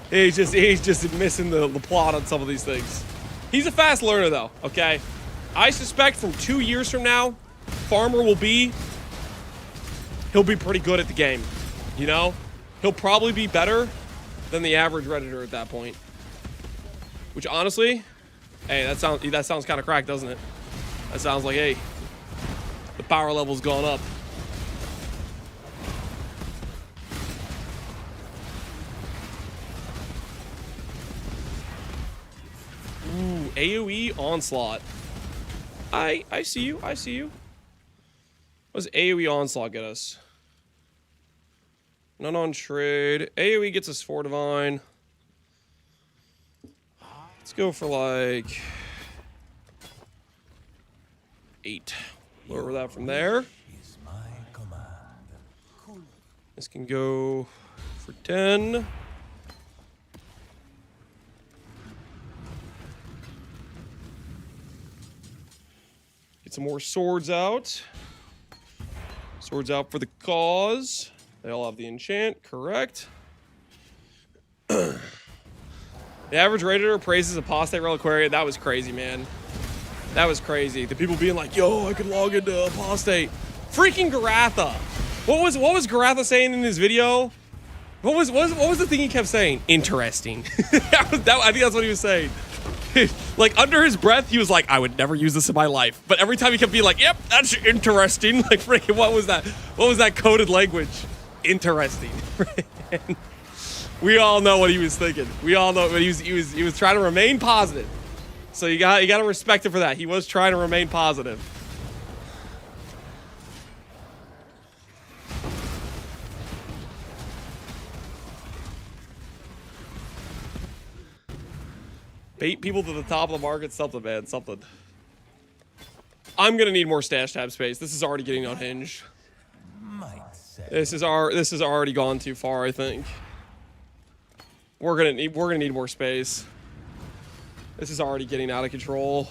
[SPEAKER 1] He's just missing the plot on some of these things. He's a fast learner, though, okay? I suspect from 2 years from now, Farmer he'll be pretty good at the game, you know? He'll probably be better than the average Redditor at that point. Which, honestly, hey, that sounds kind of cracked, doesn't it? That sounds like, hey, the power level's gone up. Ooh, AoE Onslaught. I see you. I see you. What does AoE Onslaught get us? None on trade. AoE gets us 4 divine. Let's go for like 8. Lower that from there.
[SPEAKER 3] Is my command. Cool.
[SPEAKER 1] This can go for 10. Get some more swords out. Swords out for the cause. They all have the enchant, correct. The average Raider praises Apostate Reliquarian. That was crazy, man. That was crazy. The people being like, yo, I could log into Apostate. Freaking Garatha. What was Garatha saying in his video? What was the thing he kept saying? Interesting. I think that's what he was saying. Like, under his breath, he was like, I would never use this in my life. But every time he kept being like, yep, that's interesting. Like, freaking, what was that? What was that coded language? Interesting. We all know what he was thinking. We all know, but he was trying to remain positive. So you got to respect him for that. He was trying to remain positive. Bait people to the top of the market, something, man, something. I'm gonna need more stash tab space. This is already getting unhinged. This is already gone too far, I think. We're gonna need more space. This is already getting out of control.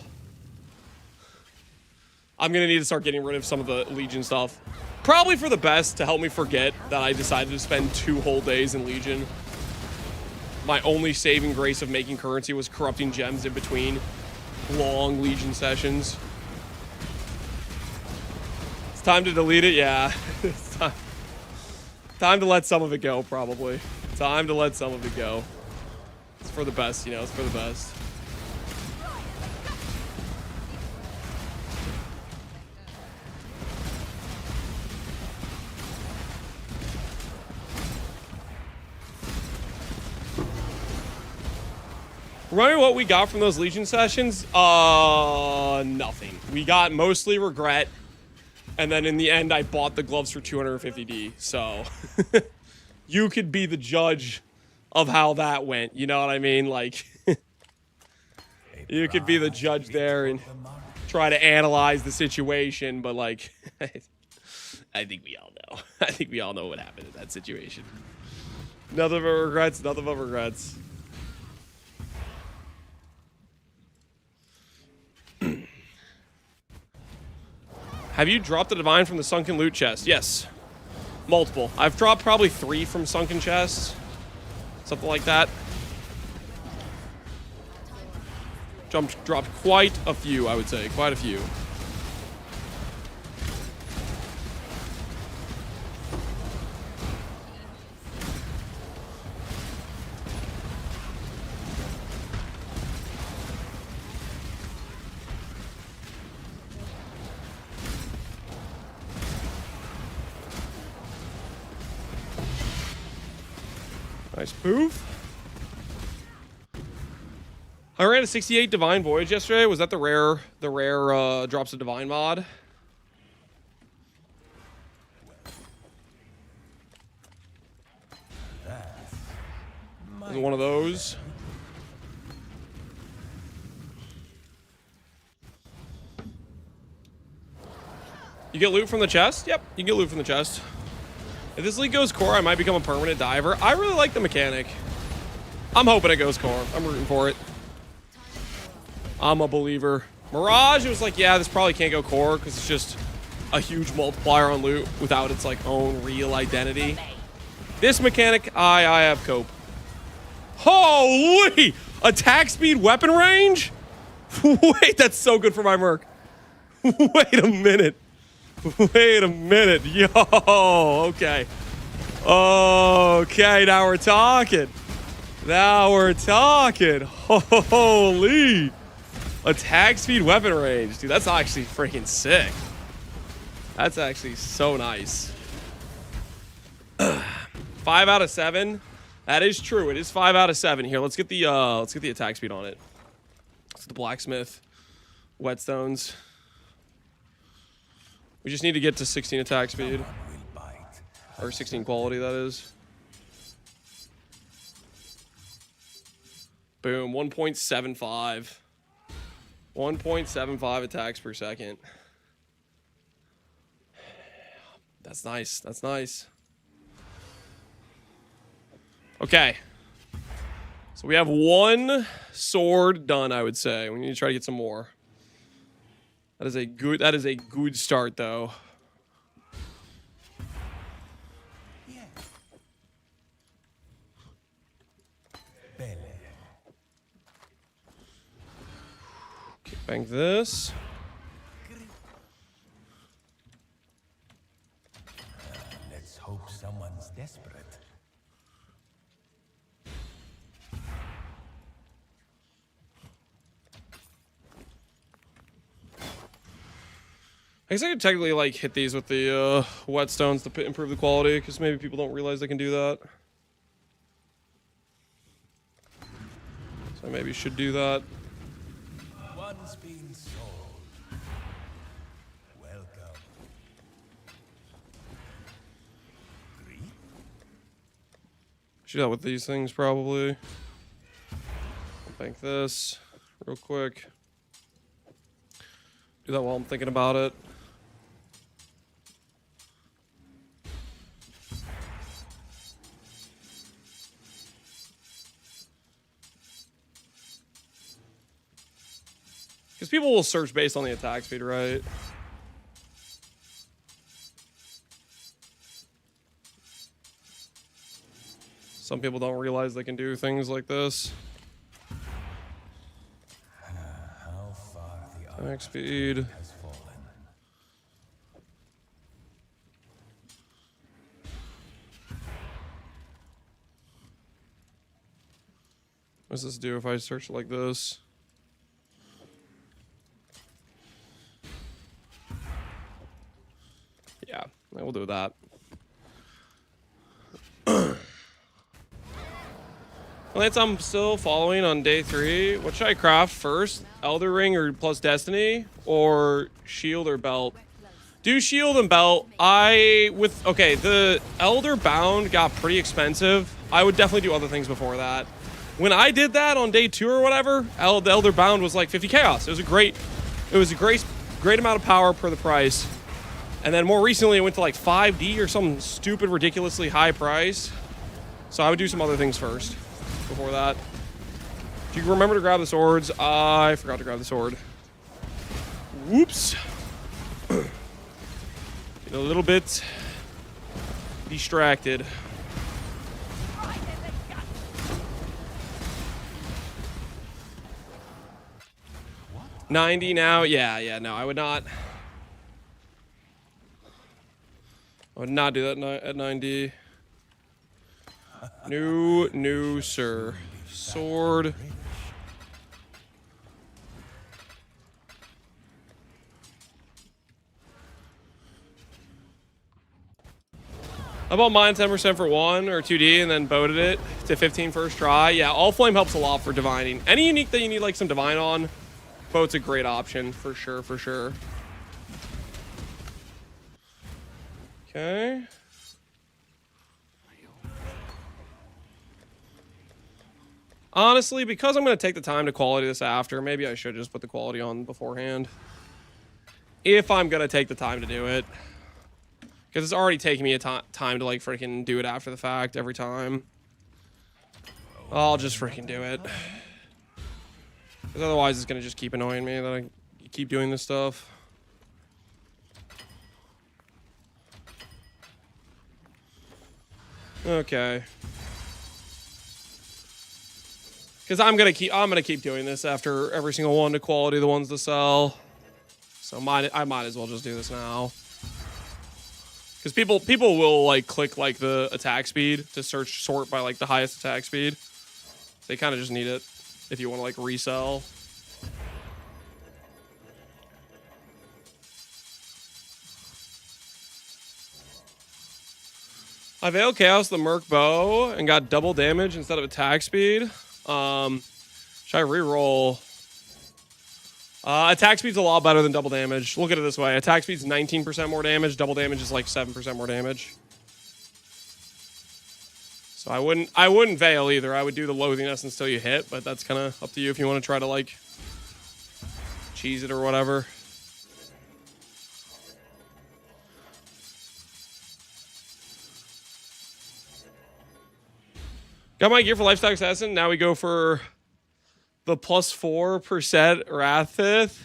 [SPEAKER 1] I'm gonna need to start getting rid of some of the Legion stuff. Probably for the best, to help me forget that I decided to spend 2 whole days in Legion. My only saving grace of making currency was corrupting gems in between long Legion sessions. It's time to delete it, yeah. It's time to let some of it go, probably. Time to let some of it go. It's for the best, you know, it's for the best. Remember what we got from those Legion sessions? Nothing. We got mostly regret. And then in the end, I bought the gloves for 250D. So, you could be the judge of how that went. You know what I mean? Like, you could be the judge there and try to analyze the situation. But, like, I think we all know. I think we all know what happened in that situation. Nothing but regrets. Nothing but regrets. Have you dropped the divine from the sunken loot chest? Yes. Multiple. I've dropped probably 3 from sunken chests. Something like that. Dropped quite a few, I would say. Quite a few. Nice poof. I ran a 68 Divine Voyage yesterday. Was that the rare drops of Divine mod? Was it one of those? You get loot from the chest? Yep, you get loot from the chest. If this league goes core, I might become a permanent diver. I really like the mechanic. I'm hoping it goes core. I'm rooting for it. I'm a believer. Mirage, it was like, yeah, this probably can't go core because it's just a huge multiplier on loot without its like own real identity. This mechanic, I have cope. Holy! Attack speed, weapon range? Wait, that's so good for my Merc. Wait a minute. Wait a minute. Yo, okay. Okay, now we're talking. Now we're talking. Holy. Attack speed, weapon range. Dude, that's actually freaking sick. That's actually so nice. 5 out of 7. That is true. It is 5 out of 7. Here, let's get the attack speed on it. Let's get the blacksmith. Whetstones. We just need to get to 16 attack speed. Or 16 quality, that is. Boom, 1.75. 1.75 attacks per second. That's nice, that's nice. Okay. So we have 1 sword done, I would say. We need to try to get some more. That is a good start though.
[SPEAKER 3] Yes,
[SPEAKER 1] Bank this.
[SPEAKER 3] Let's hope someone's desperate.
[SPEAKER 1] I guess I could technically like hit these with the whetstones to improve the quality, because maybe people don't realize they can do that. So I maybe should do that.
[SPEAKER 3] One's been sold. Welcome. Greet?
[SPEAKER 1] Should do that with these things probably. Bank this real quick. Do that while I'm thinking about it. Because people will search based on the attack speed, right? Some people don't realize they can do things like this.
[SPEAKER 3] How far the
[SPEAKER 1] Attack speed.
[SPEAKER 3] has fallen.
[SPEAKER 1] What does this do if I search like this? Yeah, we'll do that. Lance, I'm still following on day 3. What should I craft first? Elder Ring or plus Destiny? Or Shield or Belt? Do Shield and Belt. Okay, the Elder Bound got pretty expensive. I would definitely do other things before that. When I did that on day 2 or whatever, the Elder Bound was like 50 chaos. It was a great amount of power per the price. And then more recently, it went to like 5D or some stupid, ridiculously high price. So I would do some other things first before that. Do you remember to grab the swords? I forgot to grab the sword. Whoops. Get a little bit distracted. What? 90 now? Yeah, no, I would not. I would not do that at 90. No, sir. Sword. I bought mine 10% for 1 or 2D and then boated it to 15 first try. Yeah, all flame helps a lot for divining. Any unique that you need like some divine on, boat's a great option for sure, for sure. Okay. Honestly, because I'm going to take the time to quality this after, maybe I should just put the quality on beforehand. If I'm going to take the time to do it. Because it's already taking me a time to, like, freaking do it after the fact every time. I'll just freaking do it. Because otherwise it's going to just keep annoying me that I keep doing this stuff. Okay. Because I'm gonna keep doing this after every single one to quality the ones to sell. So I might as well just do this now. Because people will like click like the attack speed to sort by like the highest attack speed. They kind of just need it if you want to like resell. I Vaal Chaos the Merc bow and got double damage instead of attack speed. Should I re-roll? Attack speed's a lot better than double damage. Look at it this way. Attack speed's 19% more damage. Double damage is like 7% more damage. So I wouldn't Vaal either. I would do the Loathing Essence until you hit, but that's kind of up to you if you want to try to like cheese it or whatever. Got my gear for Lifestyle Assassin. Now we go for the +4% Wrathpith.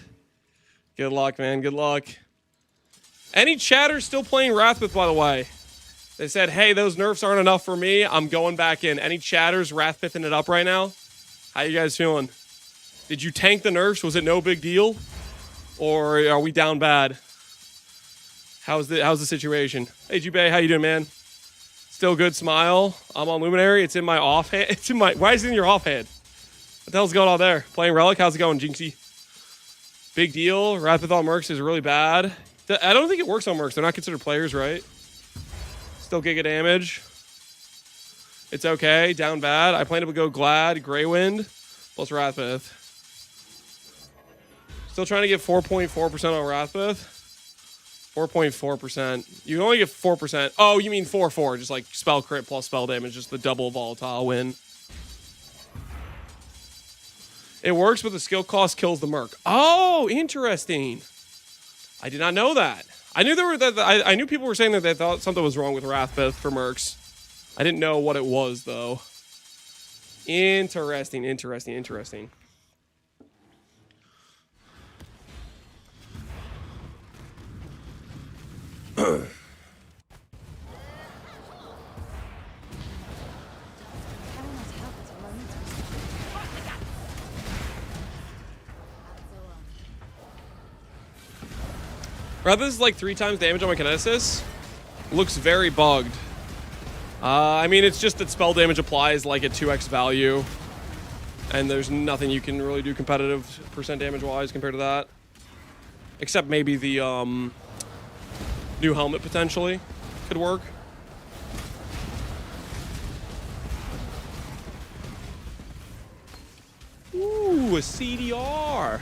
[SPEAKER 1] Good luck, man. Good luck. Any chatter still playing Wrathpith, by the way? They said, hey, those nerfs aren't enough for me. I'm going back in. Any chatters Wrathpithing it up right now? How you guys feeling? Did you tank the nerfs? Was it no big deal? Or are we down bad? How's the situation? Hey, Jubei, how you doing, man? Still good, smile. I'm on Luminary. It's in my offhand. It's in my... Why is it in your offhand? What the hell's going on there? Playing Relic? How's it going, Jinxie? Big deal. Rapid on Mercs is really bad. I don't think it works on Mercs. They're not considered players, right? Still giga damage. It's okay. Down bad. I plan to go Glad, Grey Wind, plus Wrathbith. Still trying to get 4.4% on Wrathbith. 4.4%. You can only get 4%. Oh, you mean 4/4. Just like spell crit plus spell damage. Just the double volatile win. It works, but the skill cost kills the Merc. Oh, interesting. I did not know that. I knew I knew people were saying that they thought something was wrong with Wrathbith for Mercs. I didn't know what it was, though. Interesting. Rather, this is like 3 times damage on my Kinesis. Looks very bugged. I mean, it's just that spell damage applies like a 2x value. And there's nothing you can really do competitive percent damage-wise compared to that. Except maybe the new helmet potentially could work. Ooh, a CDR.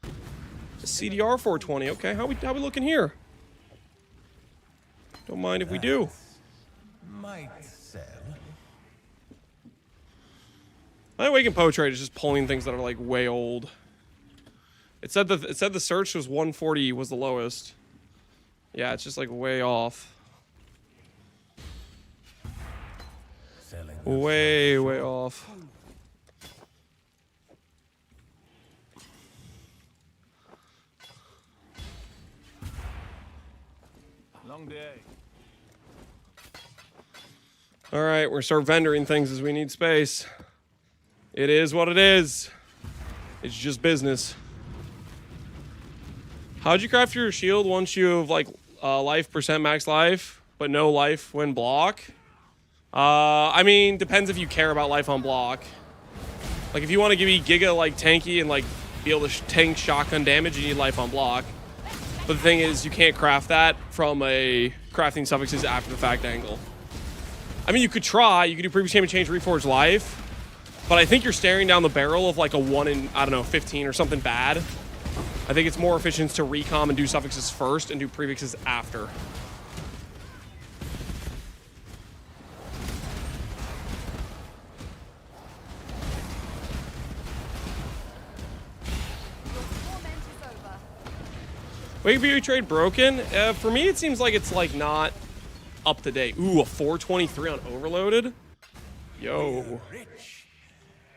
[SPEAKER 1] A CDR 420. Okay, how we looking here? Don't mind if we do.
[SPEAKER 3] Might sell.
[SPEAKER 1] My Awakened Poetry is just pulling things that are like way old. It said the search was 140 was the lowest. Yeah, it's just like way off. Way off.
[SPEAKER 4] Long day.
[SPEAKER 1] All right, we're gonna start vendoring things as we need space. It is what it is. It's just business. How'd you craft your shield once you have like life percent max life, but no life when block? I mean, depends if you care about life on block. Like if you want to be giga like tanky and like be able to tank shotgun damage, you need life on block. But the thing is, you can't craft that from a crafting suffixes after the fact angle. I mean, you could try. You could do previous champion change reforge life, but I think you're staring down the barrel of like a 1 in, I don't know, 15 or something bad. I think it's more efficient to recom and do suffixes first and do prefixes after. Wake BB trade broken? For me, it seems like it's like not up to date. Ooh, a 423 on overloaded? Yo,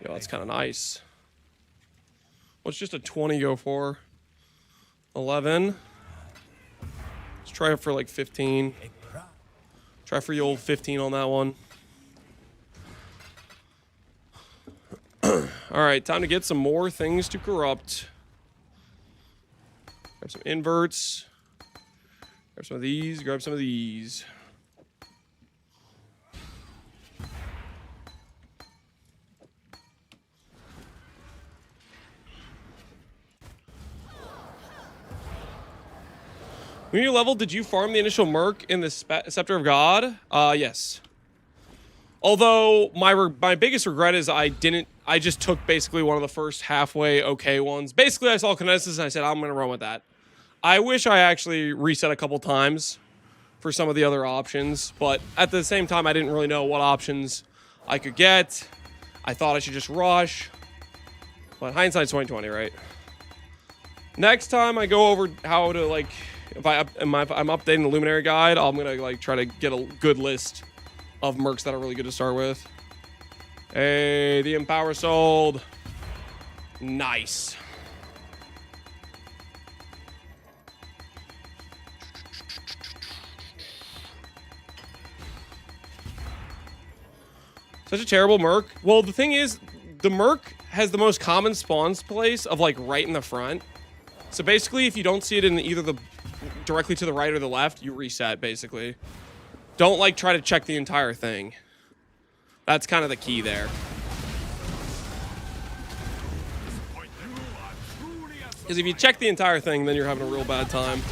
[SPEAKER 1] that's kind of nice. What's just a 20 go for? 11. Let's try it for like 15. Try for the old 15 on that one. All right, time to get some more things to corrupt. Grab some inverts. Grab some of these. Grab some of these. When you level, did you farm the initial Merc in the Scepter of God? Yes. Although my biggest regret is I just took basically one of the first halfway okay ones. Basically, I saw Kinesis and I said, I'm going to run with that. I wish I actually reset a couple times for some of the other options, but at the same time, I didn't really know what options I could get. I thought I should just rush, but hindsight's 2020, right? Next time I go over how to like, if I'm updating the Luminary guide, I'm gonna like try to get a good list of mercs that are really good to start with. Hey, the Empower sold. Nice. Such a terrible Merc. Well, the thing is, the Merc has the most common spawns place of like right in the front. So basically, if you don't see it in either the directly to the right or the left, you reset basically. Don't like try to check the entire thing. That's kind of the key there. Because if you check the entire thing, then you're having a real bad time.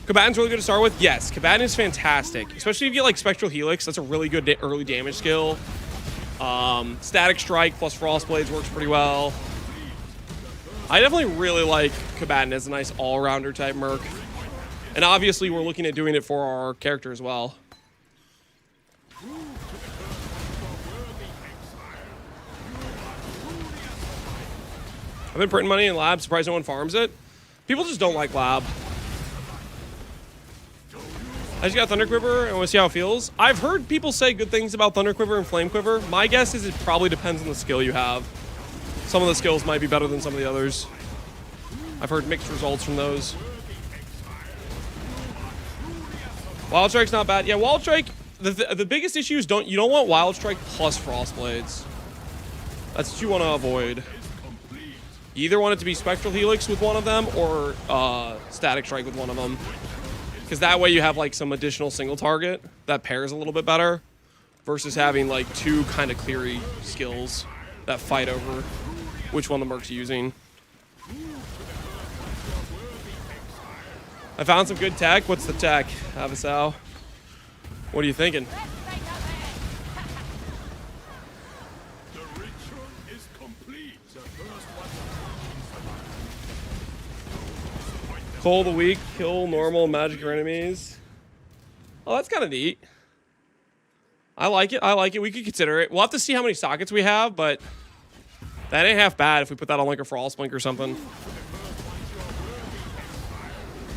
[SPEAKER 1] Combatan's really good to start with. Yes, Combatant is fantastic. Especially if you get like Spectral Helix. That's a really good early damage skill. Static Strike plus Frost Blades works pretty well. I definitely really like Combatant as a nice all-rounder type Merc. And obviously we're looking at doing it for our character as well. I've been printing money in Lab, surprised no one farms it. People just don't like Lab. I just got Thunder Quiver and want to see how it feels. I've heard people say good things about Thunder Quiver and Flame Quiver. My guess is it probably depends on the skill you have. Some of the skills might be better than some of the others. I've heard mixed results from those. Wild Strike's not bad. Yeah, Wild Strike, the biggest issue is you don't want Wild Strike plus Frost Blades. That's what you want to avoid. You either want it to be Spectral Helix with one of them or Static Strike with one of them. Because that way you have like some additional single target that pairs a little bit better versus having like two kind of cleary skills that fight over which one the Merc's using. I found some good tech. What's the tech, Avasau? What are you thinking? Pull the weak, kill normal magic or enemies. Oh, that's kind of neat. I like it. I like it. We could consider it. We'll have to see how many sockets we have, but that ain't half bad if we put that on like a Frost Blink or something.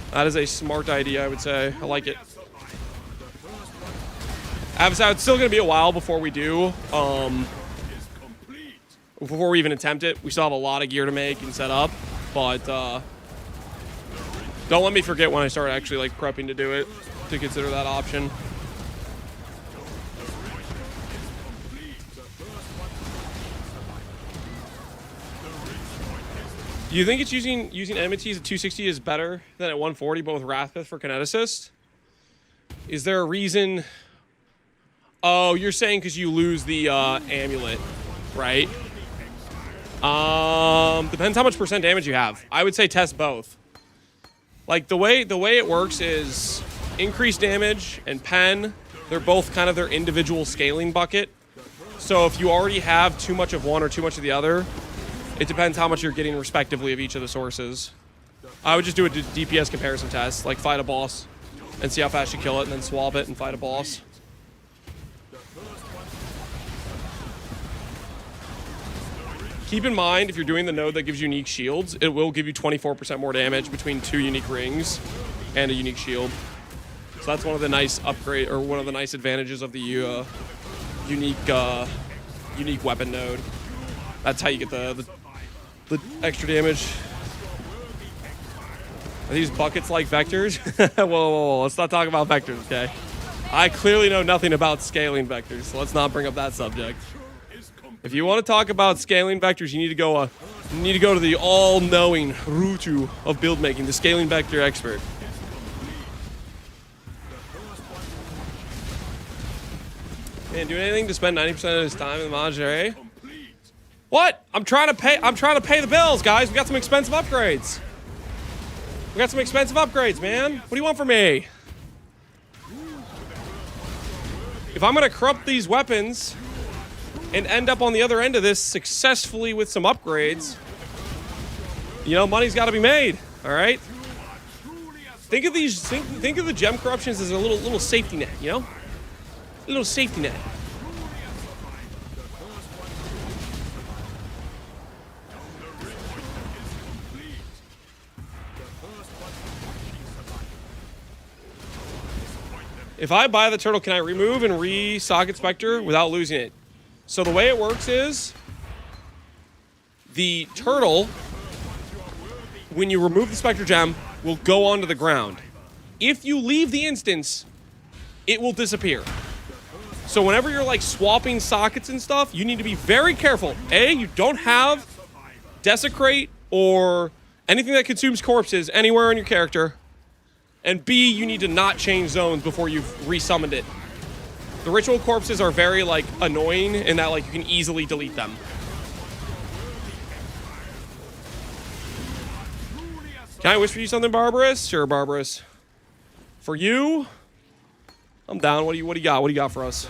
[SPEAKER 1] That is a smart idea, I would say. I like it. Avasau, it's still going to be a while before we do. Before we even attempt it. We still have a lot of gear to make and set up, but don't let me forget when I start actually like prepping to do it, to consider that option. Do you think it's using enmities at 260 is better than at 140, but with Wrathpith for Kineticist? Is there a reason? Oh, you're saying because you lose the amulet, right? Depends how much percent damage you have. I would say test both. Like the way it works is increased damage and pen. They're both kind of their individual scaling bucket. So if you already have too much of one or too much of the other, it depends how much you're getting respectively of each of the sources. I would just do a DPS comparison test, like fight a boss and see how fast you kill it, and then swap it and fight a boss. Keep in mind, if you're doing the node that gives unique shields, it will give you 24% more damage between 2 unique rings and a unique shield. So that's one of the nice upgrade, or one of the nice advantages of the unique weapon node. That's how you get the extra damage. Are these buckets like vectors? whoa, let's not talk about vectors, okay? I clearly know nothing about scaling vectors, so let's not bring up that subject. If you want to talk about scaling vectors, you need to go to the all-knowing Rutu of build making, the scaling vector expert. Man, doing anything to spend 90% of his time in the Majare? What? I'm trying to pay the bills, guys. We got some expensive upgrades. Man. What do you want from me? If I'm gonna corrupt these weapons and end up on the other end of this successfully with some upgrades, you know, money's got to be made. All right. Think of these. Think of the gem corruptions as a little safety net. You know, a little safety net. If I buy the turtle, can I remove and re-socket Spectre without losing it? So the way it works is the turtle, when you remove the Spectre gem, will go onto the ground. If you leave the instance, it will disappear. So whenever you're like swapping sockets and stuff, you need to be very careful. A, you don't have desecrate or anything that consumes corpses anywhere on your character. And B, you need to not change zones before you've resummoned it. The ritual corpses are very like annoying in that like you can easily delete them. Can I whisper you something, Barbarous? Sure, Barbarous. For you, I'm down. What do you got? What do you got for us?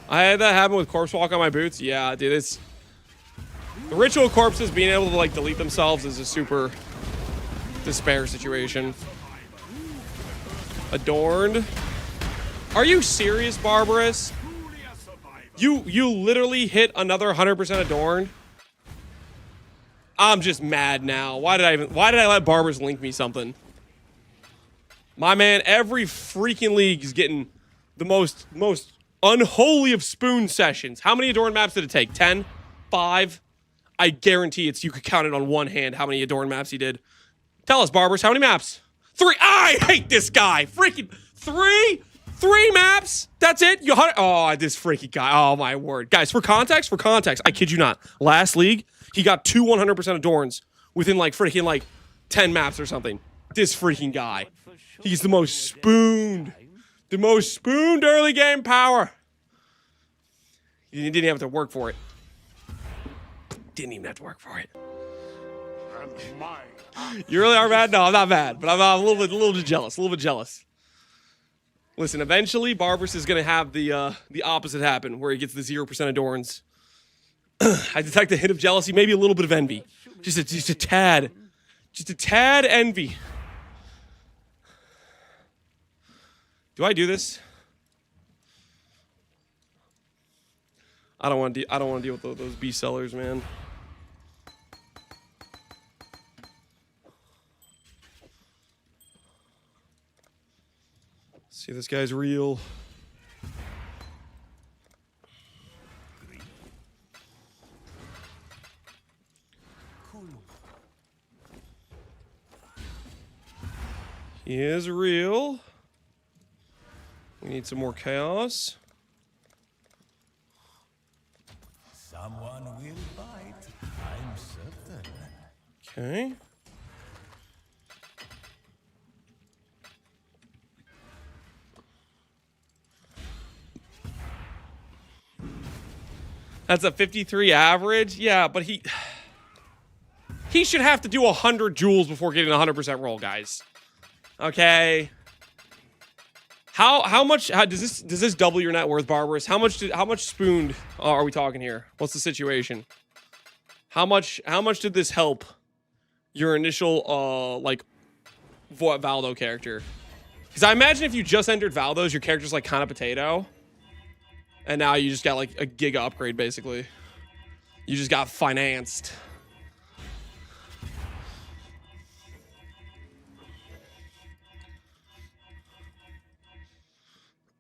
[SPEAKER 1] I had that happen with Corpse Walk on my boots. Yeah, dude, it's... The ritual corpses being able to, like, delete themselves is a super despair situation. Adorned. Are you serious, Barbarous? You literally hit another 100% adorned? I'm just mad now. Why did I let Barbarous link me something? My man, every freaking league is getting the most unholy of spoon sessions. How many adorned maps did it take? 10? 5? I guarantee you could count it on one hand how many adorned maps he did. Tell us, Barbarous, how many maps? 3. I hate this guy. Freaking 3? 3 maps? That's it? Oh, this freaking guy. Oh, my word. Guys, for context, I kid you not. Last league, he got 2 100% adorns within like freaking like 10 maps or something. This freaking guy. He's the most spooned. The most spooned early game power. You didn't have to work for it. Didn't even have to work for it.
[SPEAKER 2] And my
[SPEAKER 1] You really are mad? No, I'm not mad, but I'm a little bit jealous. Listen, eventually, Barbarous is gonna have the opposite happen, where he gets the 0% adorns. I detect a hint of jealousy, maybe a little bit of envy, just a tad envy. Do I do this? I don't want to deal with those B sellers, man. See, this guy's real. He is real. We need some more chaos.
[SPEAKER 3] Someone will bite, I'm certain.
[SPEAKER 1] Okay. That's a 53 average? Yeah, but he should have to do 100 jewels before getting a 100% roll, guys. Okay. How much does this double your net worth, Barbarous? How much spooned are we talking here? What's the situation? How much did this help your initial like Valdo character? Because I imagine if you just entered Valdo's, your character's like kind of potato. And now you just got like a giga upgrade, basically. You just got financed.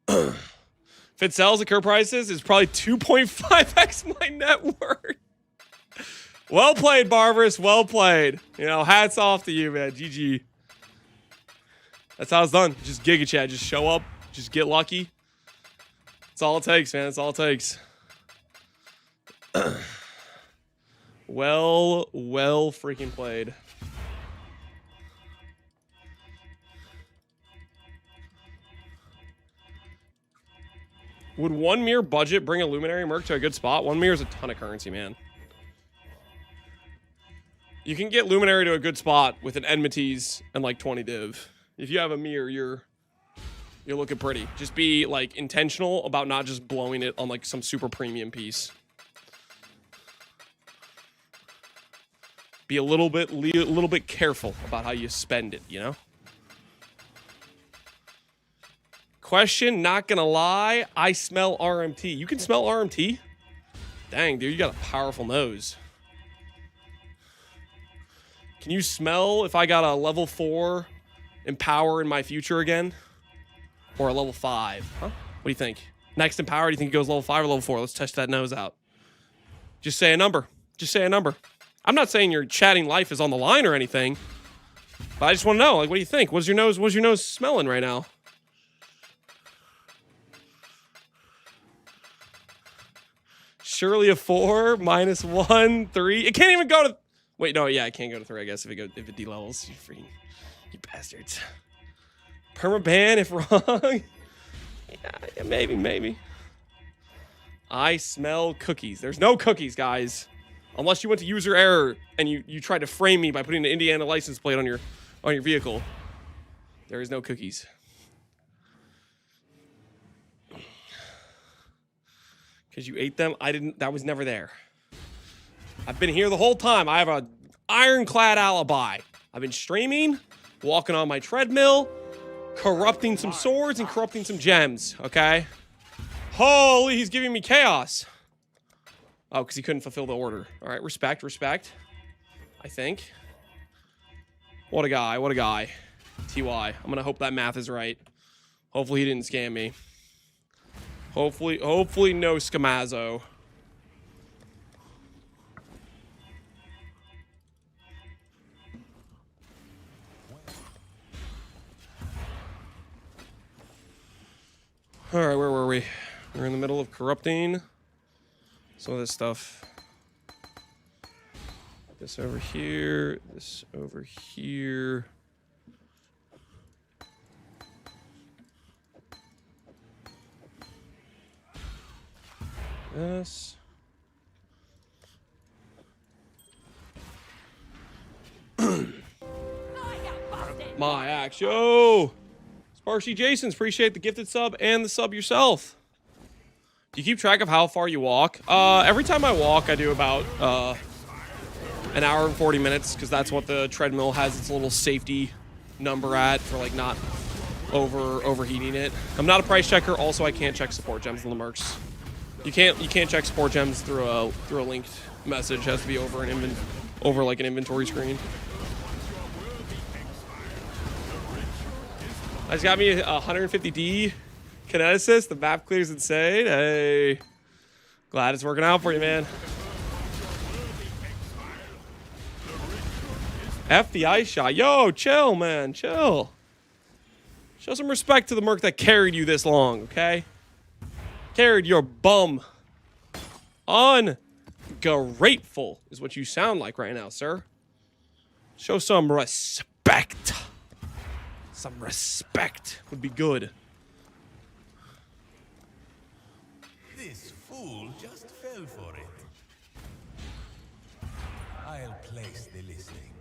[SPEAKER 1] If it sells at current prices, it's probably 2.5x my net worth. Well played, Barbarous. Well played. You know, hats off to you, man. GG. That's how it's done. Just Giga Chat. Just show up. Just get lucky. That's all it takes, man. That's all it takes. Well freaking played. Would 1 mirror budget bring a Luminary Merc to a good spot? 1 mirror is a ton of currency, man. You can get Luminary to a good spot with an Enmities and like 20 div. If you have a mirror, you're looking pretty. Just be like intentional about not just blowing it on like some super premium piece. Be a little bit careful about how you spend it, you know? Question, not gonna lie, I smell RMT. You can smell RMT? Dang, dude, you got a powerful nose. Can you smell if I got a level 4 Empower in my future again? Or a level 5? Huh? What do you think? Next Empower, do you think it goes level 5 or level 4? Let's test that nose out. Just say a number. Just say a number. I'm not saying your chatting life is on the line or anything. But I just want to know, like, what do you think? What's your nose smelling right now? Surely a 4, -1, 3. It can't even go to. Wait, no, yeah, it can't go to 3. I guess if it de-levels, you bastards. Permaban if wrong. yeah, maybe. I smell cookies. There's no cookies, guys. Unless you went to user error and you tried to frame me by putting an Indiana license plate on your vehicle. There is no cookies. Because you ate them? I didn't. That was never there. I've been here the whole time. I have an ironclad alibi. I've been streaming, walking on my treadmill, corrupting some swords and corrupting some gems, okay? Holy, he's giving me chaos. Oh, because he couldn't fulfill the order. All right, respect. I think. What a guy. TY. I'm going to hope that math is right. Hopefully he didn't scam me. Hopefully no scamazzo. All right, where were we? We're in the middle of corrupting some of this stuff. This over here. This over here. Yes. My axe. Yo! Sparshy Jason's, appreciate the gifted sub and the sub yourself. Do you keep track of how far you walk? Every time I walk, I do about an hour and 40 minutes, because that's what the treadmill has its little safety number at for like not overheating it. I'm not a price checker. Also, I can't check support gems in the Mercs. You can't check support gems through a linked message. It has to be over like an inventory screen. I just got me a 150D kineticist. The map clears insane. Hey, glad it's working out for you, man. F the ice shot. Yo, chill, man, chill. Show some respect to the Merc that carried you this long, okay? Carried your bum. Ungrateful is what you sound like right now, sir. Show some respect. Some respect would be good.
[SPEAKER 3] This fool just fell for it. I'll place the listing.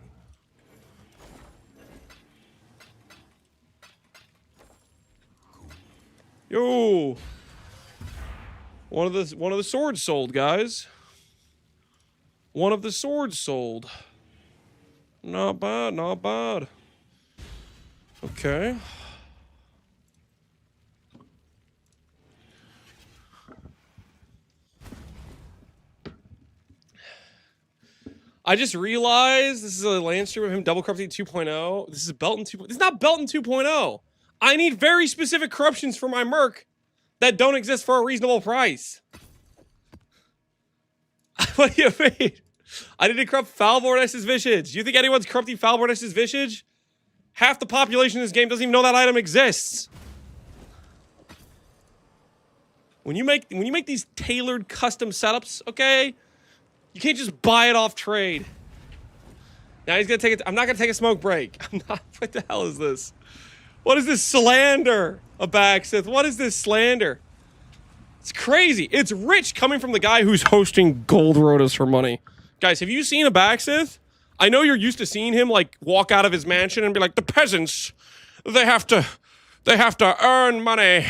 [SPEAKER 1] Yo. One of the swords sold, guys. One of the swords sold. Not bad, not bad. Okay. I just realized this is a land stream of him double corrupting 2.0. This is Belton 2.0. This is not Belton 2.0. I need very specific corruptions for my Merc that don't exist for a reasonable price. What do you mean? I need to corrupt Falvorness's Visage. Do you think anyone's corrupting Falvorness's Visage? Half the population in this game doesn't even know that item exists. When you make these tailored custom setups, okay, you can't just buy it off trade. Now he's gonna take it. I'm not gonna take a smoke break. I'm not. What the hell is this? What is this slander of Baxith? What is this slander? It's crazy. It's rich coming from the guy who's hosting gold rotas for money. Guys, have you seen a Baxith? I know you're used to seeing him like walk out of his mansion and be like, the peasants, they have to earn money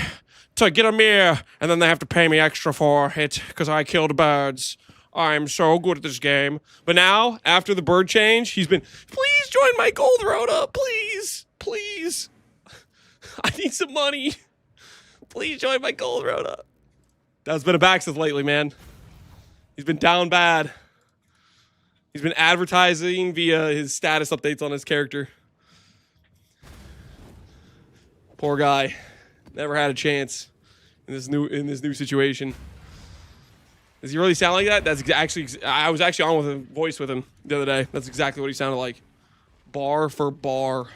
[SPEAKER 1] to get a mirror, and then they have to pay me extra for it because I killed birds. I'm so good at this game. But now, after the bird change, he's been, please join my gold rota, please, please. I need some money. Please join my gold rota. That's been a Baxith lately, man. He's been down bad. He's been advertising via his status updates on his character. Poor guy. Never had a chance in this new situation. Does he really sound like that? That's actually, I was actually on with a voice with him the other day. That's exactly what he sounded like. Bar for bar.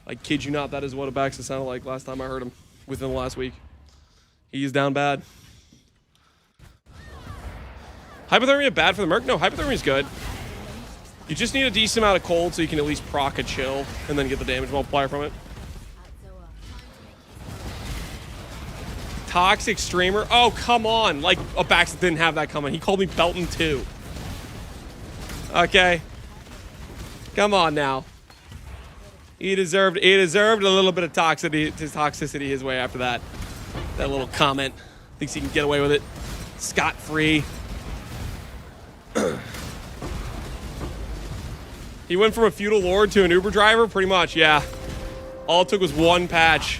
[SPEAKER 1] I kid you not, that is what Abaxis sounded like last time I heard him within the last week. He's down bad. Hypothermia bad for the Merc? No, hypothermia is good. You just need a decent amount of cold so you can at least proc a chill and then get the damage multiplier from it. Toxic streamer? Oh, come on. Like, Abaxis didn't have that coming. He called me Belton too. Okay. Come on now. He deserved a little bit of toxicity his way after that. That little comment. Thinks he can get away with it. Scot-free. He went from a feudal lord to an Uber driver? Pretty much, yeah. All it took was one patch.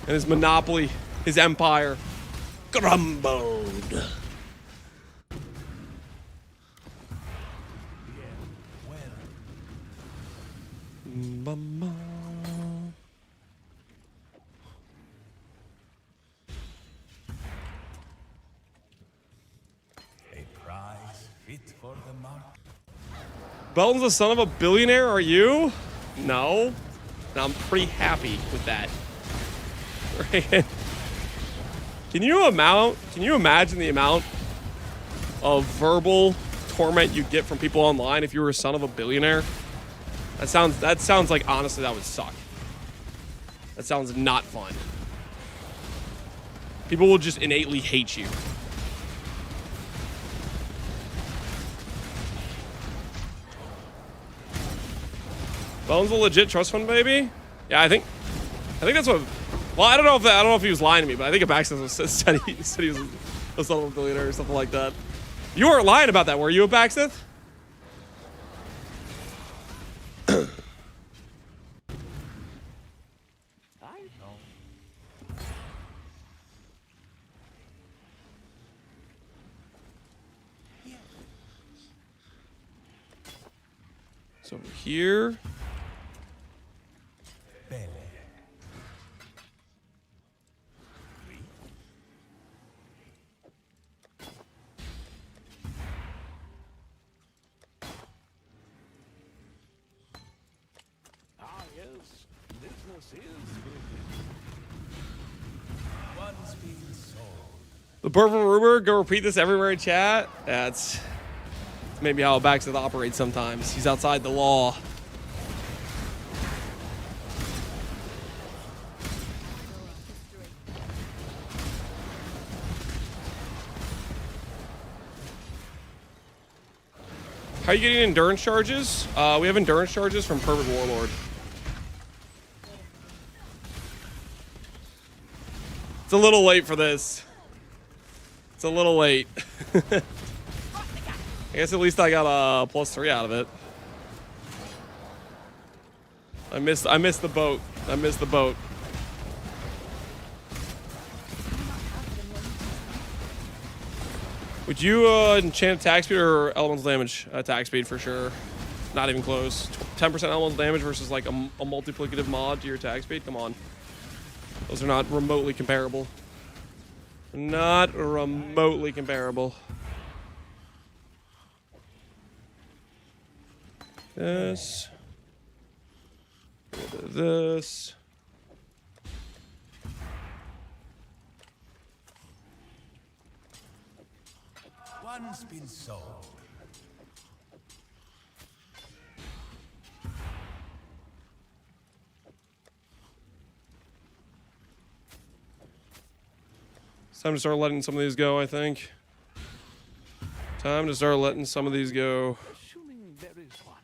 [SPEAKER 1] And his monopoly, his empire, crumbled.
[SPEAKER 3] A prize fit for the mark.
[SPEAKER 1] Belton's the son of a billionaire, are you? No. And I'm pretty happy with that. Can you imagine the amount of verbal torment you get from people online if you were a son of a billionaire? That sounds like, honestly, that would suck. That sounds not fun. People will just innately hate you. Bones a legit trust fund baby? Yeah, I think that's what. Well, I don't know if he was lying to me, but I think Abaxis said he was a son of a billionaire or something like that. You weren't lying about that, were you, Abaxis? So over here. The Bourbon Rumor, go repeat this everywhere in chat. That's maybe how Abaxis operates sometimes. He's outside the law. How are you getting endurance charges? We have endurance charges from Perfect Warlord. It's a little late for this. It's a little late. I guess at least I got a +3 out of it. I missed the boat. I missed the boat. Would you enchant attack speed or elemental damage? Attack speed for sure. Not even close. 10% elemental damage versus like a multiplicative mod to your attack speed? Come on. Those are not remotely comparable. Not remotely comparable. This. This.
[SPEAKER 3] One's been sold.
[SPEAKER 1] It's time to start letting some of these go, I think. Time to start letting some of these go.
[SPEAKER 4] Assuming there is one.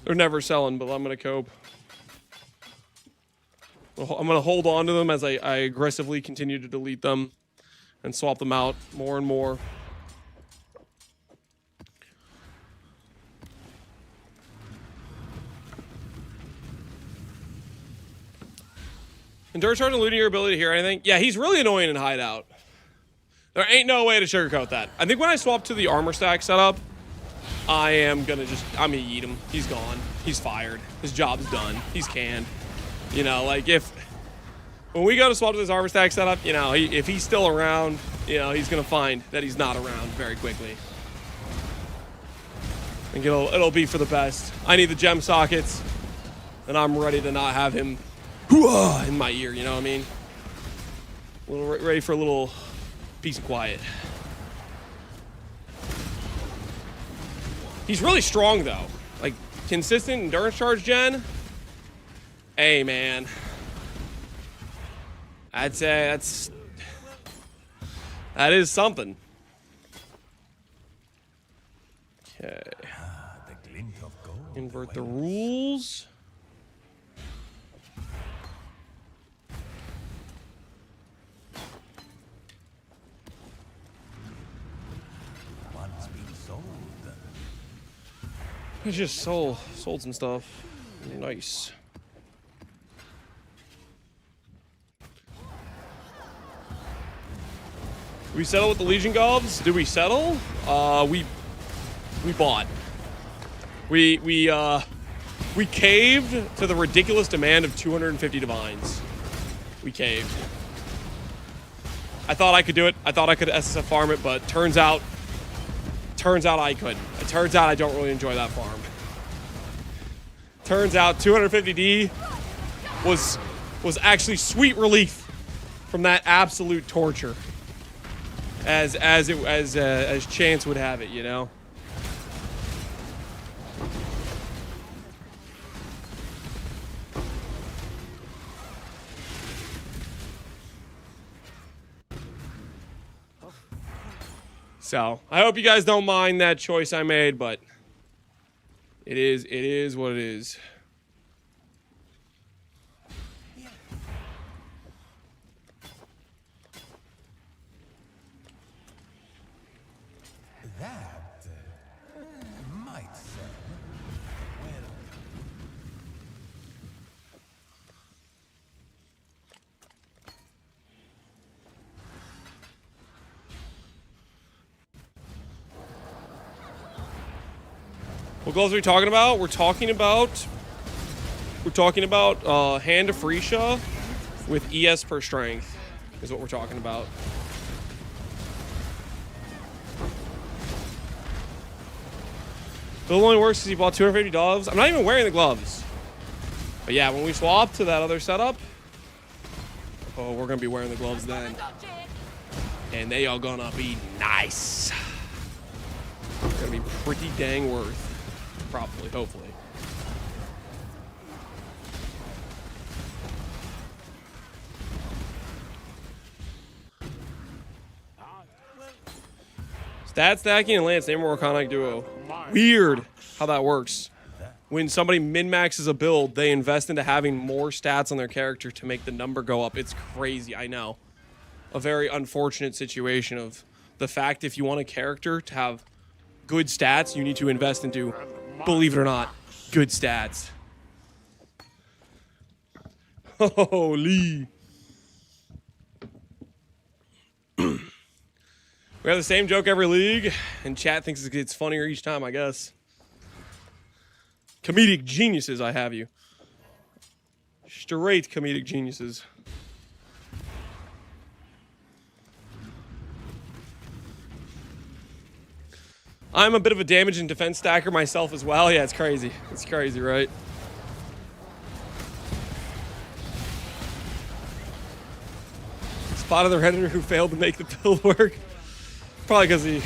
[SPEAKER 1] They're never selling, but I'm going to cope. I'm going to hold on to them as I aggressively continue to delete them and swap them out more and more. Endurance charge and looting your ability to hear anything? Yeah, he's really annoying in hideout. There ain't no way to sugarcoat that. I think when I swap to the armor stack setup, I'm gonna eat him. He's gone. He's fired. His job's done. He's canned. You know, like if when we go to swap to this Armor stack setup, you know, if he's still around, you know, he's gonna find that he's not around very quickly. I think it'll be for the best. I need the gem sockets, and I'm ready to not have him in my ear. You know what I mean? A little ready for a little peace and quiet. He's really strong though. Like consistent endurance charge gen. Hey man. I'd say that is something. Okay.
[SPEAKER 3] The glint of gold.
[SPEAKER 1] Invert the rules.
[SPEAKER 3] Once been sold.
[SPEAKER 1] I just sold some stuff. Nice. Did we settle with the Legion Govs? Did we settle? We bought. We caved to the ridiculous demand of 250 divines. We caved. I thought I could do it. I thought I could SSF farm it, but turns out I couldn't. It turns out I don't really enjoy that farm. Turns out 250D was actually sweet relief from that absolute torture. As chance would have it, you know. So I hope you guys don't mind that choice I made, but it is what it is.
[SPEAKER 3] That might sell. Well,
[SPEAKER 1] What gloves are we talking about? We're talking about Hand of Freesia with ES per strength is what we're talking about. Bill only works because he bought 250 gloves. I'm not even wearing the gloves. But yeah, when we swap to that other setup, oh, we're gonna be wearing the gloves then. And they are gonna be nice. They're gonna be pretty dang worth. Probably, hopefully. Stat stacking and Lance, Namor Arcanic duo. Weird how that works. When somebody min-maxes a build, they invest into having more stats on their character to make the number go up. It's crazy, I know. A very unfortunate situation of the fact if you want a character to have good stats, you need to invest into, believe it or not, good stats. Holy. We have the same joke every league, and chat thinks it gets funnier each time, I guess. Comedic geniuses, I have you. Straight comedic geniuses. I'm a bit of a damage and defense stacker myself as well. Yeah, it's crazy. It's crazy, right? Spotted the Redditor who failed to make the build work. Probably because it's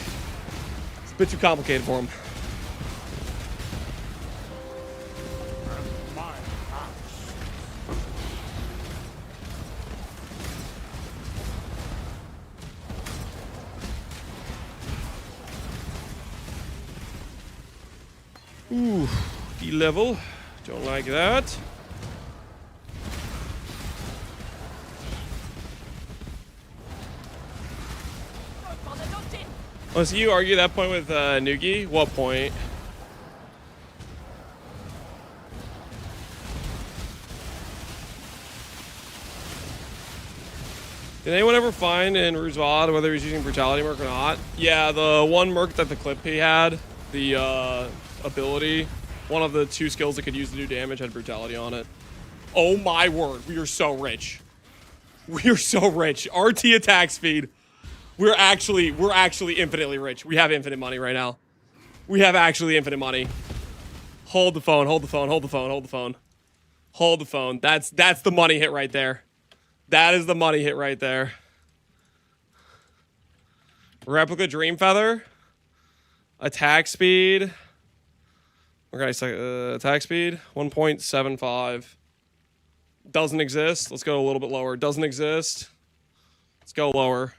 [SPEAKER 1] a bit too complicated for him. Ooh, D-level. Don't like that. Oh, so you argue that point with Nugi? What point? Did anyone ever find in Vaal whether he's using Brutality Merc or not? Yeah, the one Merc that the clip he had, the ability, one of the 2 skills that could use to do damage had Brutality on it. Oh my word, we are so rich. We are so rich. RT attack speed. We're actually infinitely rich. We have infinite money right now. We have actually infinite money. Hold the phone, hold the phone, hold the phone, hold the phone. Hold the phone. That's the money hit right there. That is the money hit right there. Replica Dream Feather. Attack speed. Okay, attack speed 1.75. Doesn't exist. Let's go a little bit lower. Doesn't exist. Let's go lower.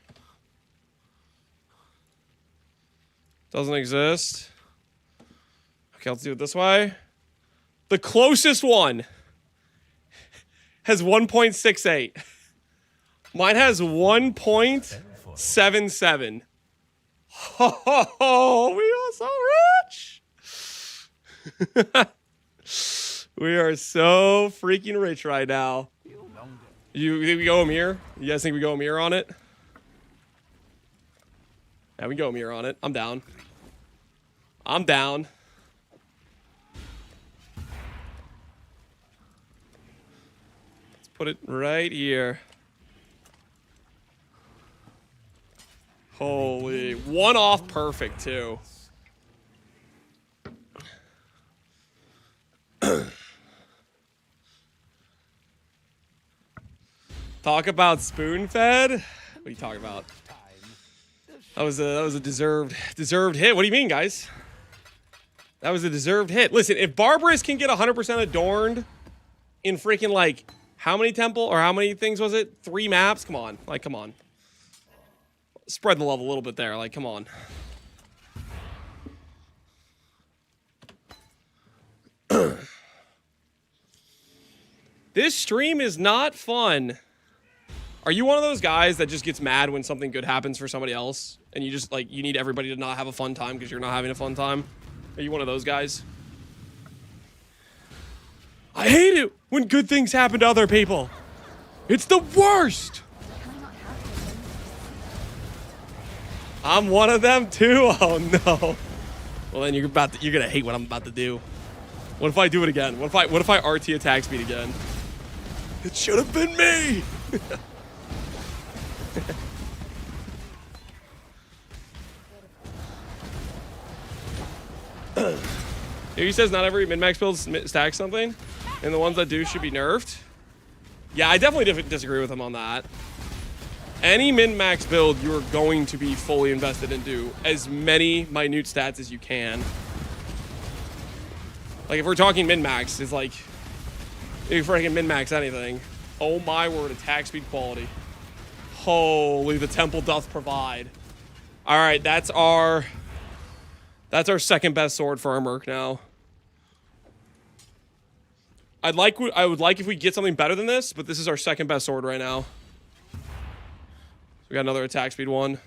[SPEAKER 1] Doesn't exist. Okay, let's do it this way. The closest one has 1.68. Mine has 1.77. Oh, we are so rich. We are so freaking rich right now. You think we go Amir? You guys think we go Amir on it? Yeah, we go Amir on it. I'm down. I'm down. Let's put it right here. Holy, one off perfect too. Talk about spoon fed? What are you talking about? That was a deserved hit. What do you mean, guys? That was a deserved hit. Listen, if Barbarous can get 100% adorned in freaking like how many temple or how many things was it? 3 maps? Come on. Like, come on. Spread the love a little bit there. Like, come on. This stream is not fun. Are you one of those guys that just gets mad when something good happens for somebody else? And you just, like, you need everybody to not have a fun time because you're not having a fun time? Are you one of those guys? I hate it when good things happen to other people. It's the worst. I'm one of them too? Oh no. Well then you're gonna hate what I'm about to do. What if I do it again? What if I RT attack speed again? It should have been me. He says not every min-max build stacks something, and the ones that do should be nerfed. Yeah, I definitely disagree with him on that. Any min-max build, you are going to be fully invested into as many minute stats as you can. Like, if we're talking min-max, it's like, if you freaking min-max anything, oh my word, attack speed quality. Holy, the temple doth provide. All right, that's our second best sword for our Merc now. I would like if we get something better than this, but this is our second best sword right now. We got another attack speed one.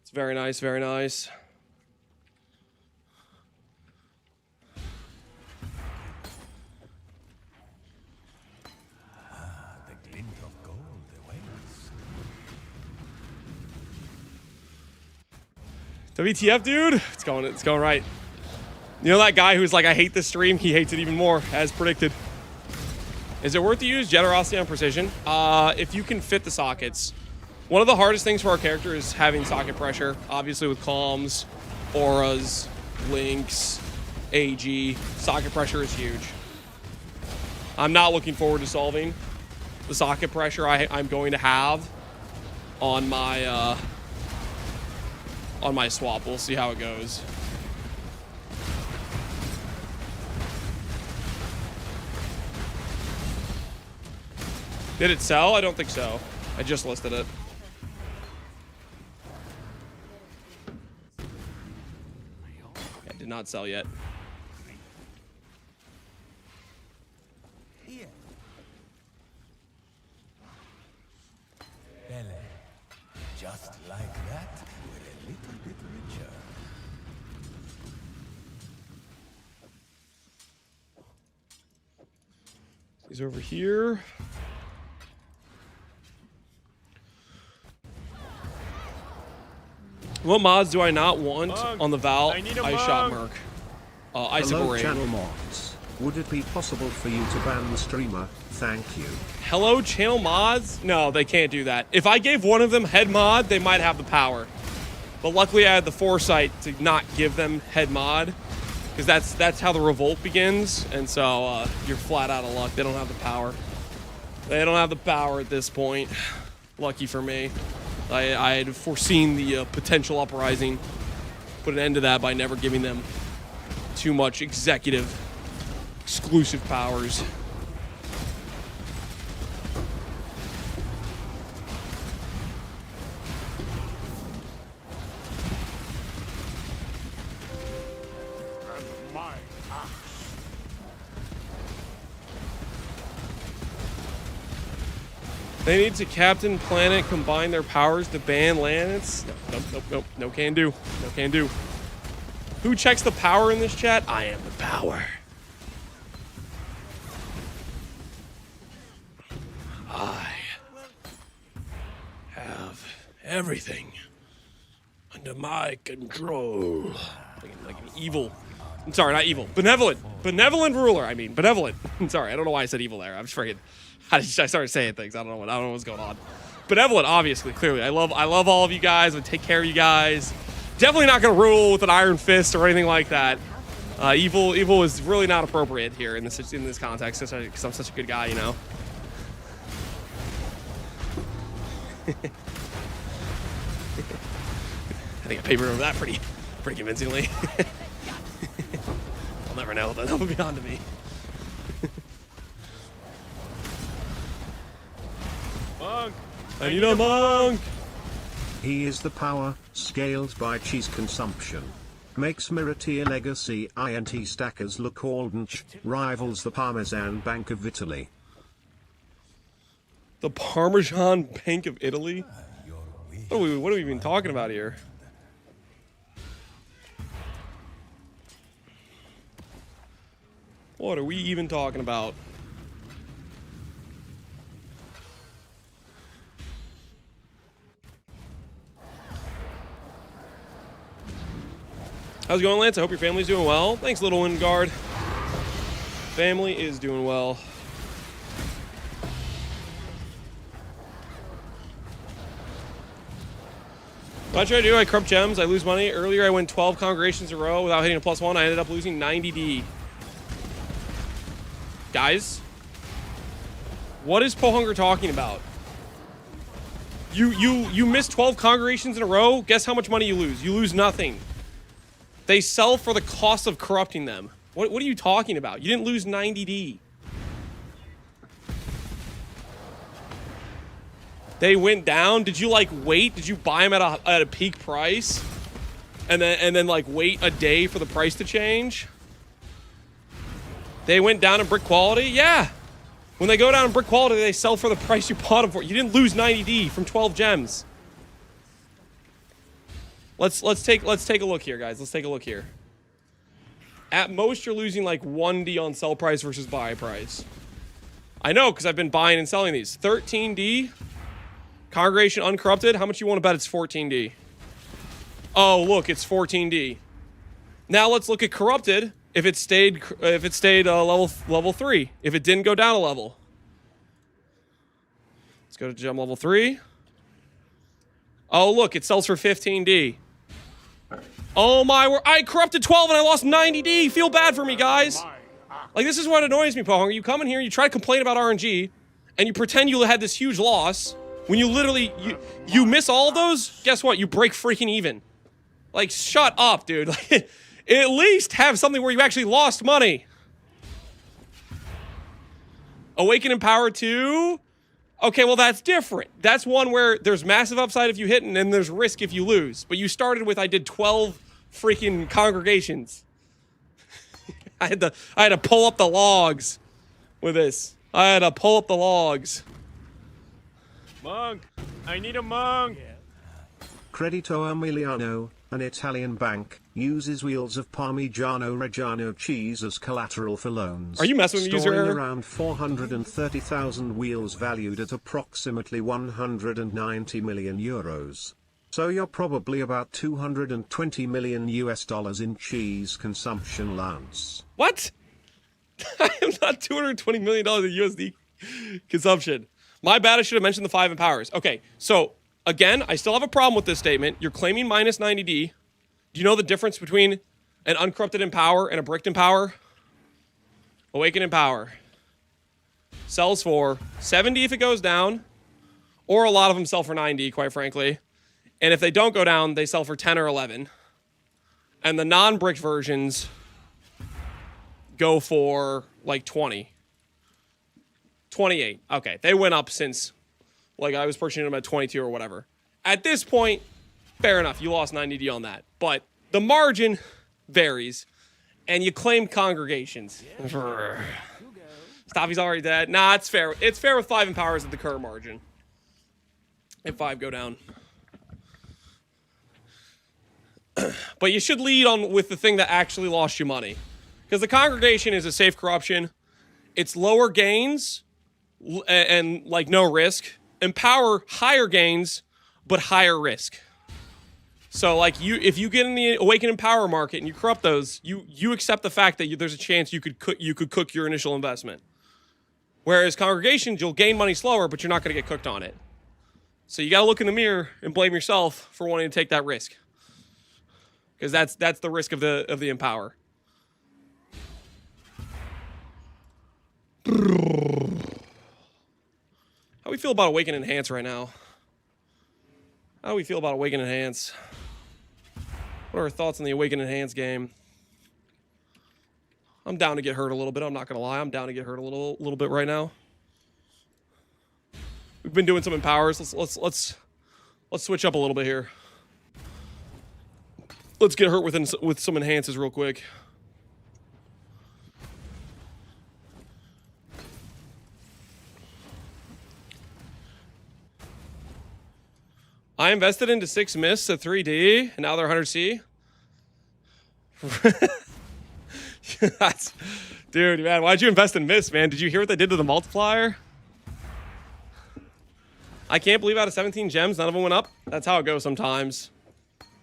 [SPEAKER 1] It's very nice, very nice.
[SPEAKER 3] The glint of gold awaits.
[SPEAKER 1] WTF, dude? It's going right. You know that guy who's like, I hate this stream? He hates it even more, as predicted. Is it worth to use Generosity on Precision? If you can fit the sockets. One of the hardest things for our character is having socket pressure. Obviously with comms, auras, links, AG, socket pressure is huge. I'm not looking forward to solving the socket pressure I'm going to have on my swap. We'll see how it goes. Did it sell? I don't think so. I just listed it. It did not sell yet.
[SPEAKER 3] Here. Belle. Just like that, we're a little bit richer.
[SPEAKER 1] He's over here. What mods do I not want on the Vaal? I shot Merc. Icicle Rain.
[SPEAKER 5] Channel mods. Would it be possible for you to ban the streamer? Thank you.
[SPEAKER 1] Hello, channel mods? No, they can't do that. If I gave one of them head mod, they might have the power. But luckily I had the foresight to not give them head mod. Because that's how the revolt begins. And so you're flat out of luck. They don't have the power. They don't have the power at this point. Lucky for me. I had foreseen the potential uprising. Put an end to that by never giving them too much executive exclusive powers.
[SPEAKER 2] And my axe.
[SPEAKER 1] They need to Captain Planet combine their powers to ban planets. Nope. No can do. No can do. Who checks the power in this chat? I am the power. I have everything under my control. Like an evil. I'm sorry, not evil. Benevolent ruler. I mean, benevolent. I'm sorry. I don't know why I said evil there. I'm just freaking. I started saying things. I don't know what's going on. Benevolent, obviously, clearly. I love all of you guys. I take care of you guys. Definitely not gonna rule with an iron fist or anything like that. Evil is really not appropriate here in this context because I'm such a good guy, you know. I think I papered over that pretty convincingly. I'll never know. That'll be beyond me.
[SPEAKER 4] Monk!
[SPEAKER 1] I need a monk!
[SPEAKER 5] He is the power, scaled by cheese consumption. Makes Miratier Legacy INT stackers look old rivals the Parmesan Bank of Italy.
[SPEAKER 1] The Parmesan Bank of Italy? What are we even talking about here? What are we even talking about? How's it going, Lance? I hope your family's doing well. Thanks, Little Wingard. Family is doing well. What I try to do, I corrupt gems, I lose money. Earlier I went 12 congregations in a row without hitting a +1. I ended up losing 90D. Guys, what is Pohunger talking about? You miss 12 congregations in a row, guess how much money you lose? You lose nothing. They sell for the cost of corrupting them. What are you talking about? You didn't lose 90D. They went down. Did you like wait? Did you buy them at a peak price, and then like wait a day for the price to change? They went down in brick quality. Yeah, when they go down in brick quality, they sell for the price you bought them for. You didn't lose 90D from 12 gems. Let's take a look here, guys. Let's take a look here. At most, you're losing like 1D on sell price versus buy price. I know, because I've been buying and selling these. 13D. Congregation uncorrupted. How much you want to bet it's 14D? Oh, look, it's 14D. Now let's look at corrupted. If it stayed level 3. If it didn't go down a level. Let's go to gem level 3. Oh, look, it sells for 15D. Oh my word! I corrupted 12 and I lost 90D. Feel bad for me, guys. Like, this is what annoys me, Pohunger. You come in here, you try to complain about RNG, and you pretend you had this huge loss. When you literally, you miss all of those, guess what? You break freaking even. Like, shut up, dude. Like, at least have something where you actually lost money. Awaken and Power 2? Okay, well, that's different. That's one where there's massive upside if you hit, and then there's risk if you lose. But you started with, I did 12 freaking congregations. I had to pull up the logs with this. I had to pull up the logs.
[SPEAKER 4] Monk! I need a monk!
[SPEAKER 5] Credito Emiliano, an Italian bank, uses wheels of Parmigiano Reggiano cheese as collateral for loans.
[SPEAKER 1] Are you messing with the user
[SPEAKER 5] storing
[SPEAKER 1] error?
[SPEAKER 5] around 430,000 wheels valued at approximately 190 million euros. So you're probably about 220 million US dollars in cheese consumption, Lance.
[SPEAKER 1] What? I am not $220 million in USD consumption. My bad, I should have mentioned the 5 in powers. Okay, so again, I still have a problem with this statement. You're claiming minus 90D. Do you know the difference between an uncorrupted in power and a bricked in power? Awakened in power. Sells for 70 if it goes down, or a lot of them sell for 90, quite frankly. And if they don't go down, they sell for 10 or 11. And the non-bricked versions go for like 20. 28. Okay, they went up since, like, I was purchasing them at 22 or whatever. At this point, fair enough, you lost 90D on that. But the margin varies, and you claim congregations. Stop, he's already dead. Nah, it's fair. It's fair with 5 in powers at the current margin. If 5 go down. But you should lead on with the thing that actually lost you money. Because the congregation is a safe corruption. It's lower gains and like no risk. Empower higher gains, but higher risk. So like if you get in the awaken and power market and you corrupt those, you accept the fact that there's a chance you could cook your initial investment. Whereas congregations, you'll gain money slower, but you're not going to get cooked on it. So you got to look in the mirror and blame yourself for wanting to take that risk. Because that's the risk of the empower. How do we feel about Awaken and Enhance right now? How do we feel about Awaken and Enhance? What are our thoughts on the Awaken and Enhance game? I'm down to get hurt a little bit. I'm not gonna lie. I'm down to get hurt a little bit right now. We've been doing some empowers. Let's switch up a little bit here. Let's get hurt with some enhances real quick. I invested into 6 mists at 3D, and now they're 100C. Dude, man, why'd you invest in mists, man? Did you hear what they did to the multiplier? I can't believe out of 17 gems, none of them went up. That's how it goes sometimes.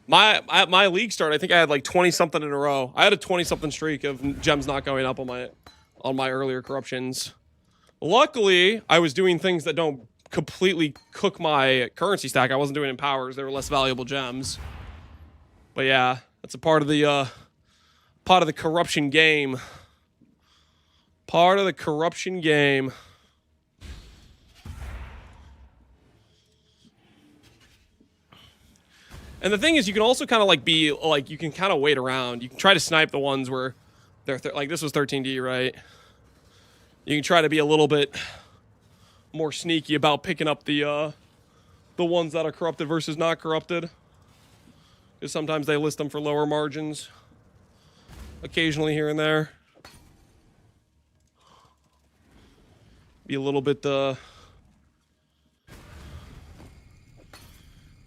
[SPEAKER 1] At my league start, I think I had like 20-something in a row. I had a 20-something streak of gems not going up on my earlier corruptions. Luckily, I was doing things that don't completely cook my currency stack. I wasn't doing empowers. They were less valuable gems. But yeah, that's a part of the corruption game. Part of the corruption game. And the thing is, you can also kind of like you can kind of wait around. You can try to snipe the ones where they're like this was 13D, right? You can try to be a little bit more sneaky about picking up the ones that are corrupted versus not corrupted. Because sometimes they list them for lower margins. Occasionally here and there. Be a little bit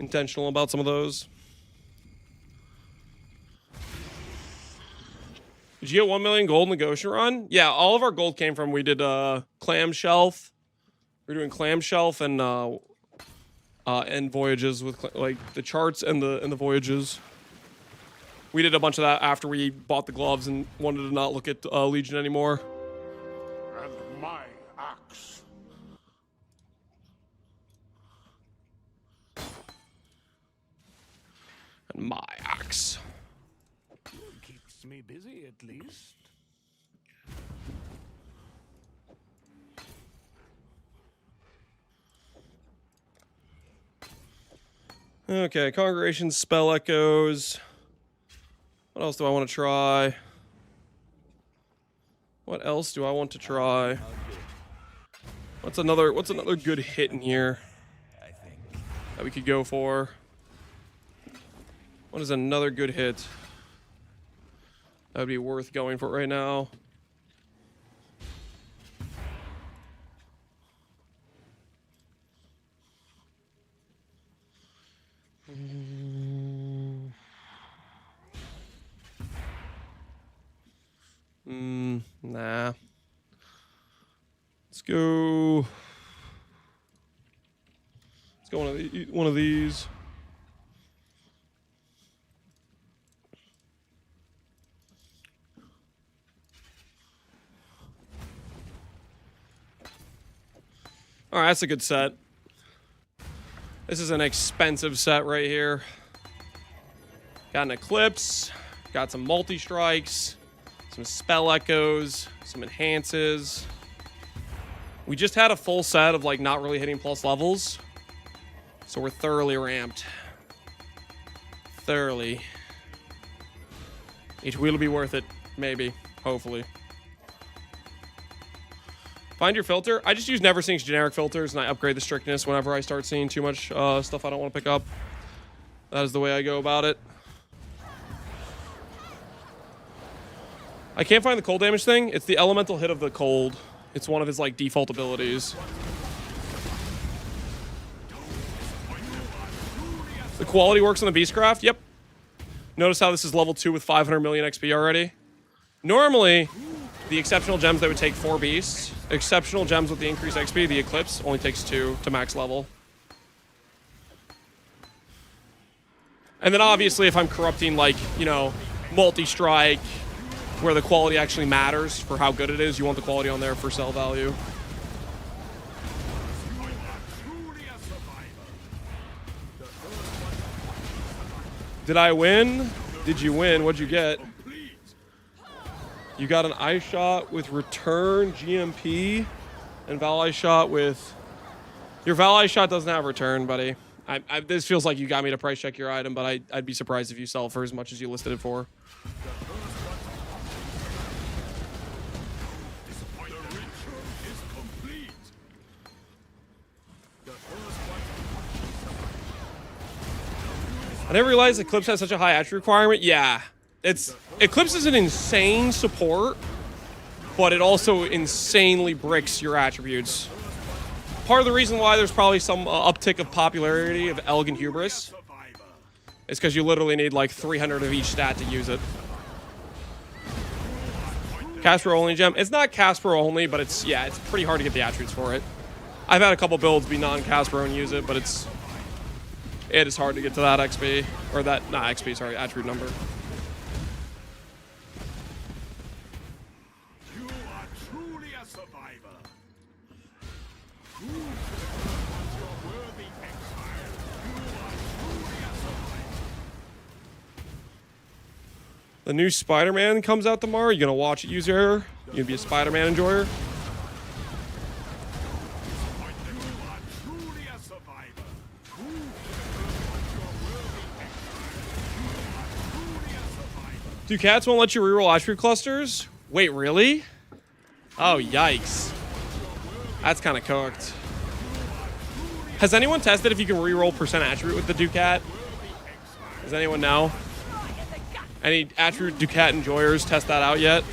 [SPEAKER 1] intentional about some of those. Did you get 1 million gold in the Goshen run? Yeah, all of our gold came from, we did Clamshelf. We're doing Clamshelf and voyages with like the charts and the voyages. We did a bunch of that after we bought the gloves and wanted to not look at Legion anymore.
[SPEAKER 2] And my axe.
[SPEAKER 1] And my axe.
[SPEAKER 2] Keeps me busy at least.
[SPEAKER 1] Okay, Congregation, Spell Echoes. What else do I want to try? What else do I want to try? What's another good hit in here that we could go for? What is another good hit that would be worth going for right now? Nah. Let's go one of these. All right, that's a good set. This is an expensive set right here. Got an Eclipse. Got some multi-strikes. Some spell echoes. Some enhances. We just had a full set of like not really hitting plus levels. So we're thoroughly ramped. Thoroughly. Each wheel will be worth it. Maybe. Hopefully. Find your filter. I just use NeverSync's generic filters and I upgrade the strictness whenever I start seeing too much stuff I don't want to pick up. That is the way I go about it. I can't find the cold damage thing. It's the elemental hit of the cold. It's one of his like default abilities. The quality works on the Beastcraft. Yep. Notice how this is level 2 with 500 million XP already. Normally, the exceptional gems that would take 4 beasts. Exceptional gems with the increased XP, the Eclipse, only takes 2 to max level. And then obviously if I'm corrupting like, you know, multi-strike, where the quality actually matters for how good it is, you want the quality on there for sell value. Did I win? Did you win? What'd you get? You got an ice shot with return GMP and Vaal ice shot with... Your Vaal ice shot doesn't have return, buddy. This feels like you got me to price check your item, but I'd be surprised if you sell for as much as you listed it for. I never realized Eclipse has such a high attribute requirement. Yeah, Eclipse is an insane support, but it also insanely bricks your attributes. Part of the reason why there's probably some uptick of popularity of Elegant Hubris is because you literally need like 300 of each stat to use it. Casper only gem. It's not Casper only, but it's pretty hard to get the attributes for it. I've had a couple builds be non-Casper and use it, but it is hard to get to that XP, or that, not XP, sorry, attribute number.
[SPEAKER 2] You are truly a survivor.
[SPEAKER 1] The new Spider-Man comes out tomorrow. You gonna watch it, user? You gonna be a Spider-Man enjoyer? Ducats won't let you reroll attribute clusters? Wait, really? Oh, yikes. That's kind of cooked. Has anyone tested if you can reroll percent attribute with the Ducat? Does anyone know? Any attribute Ducat enjoyers test that out yet?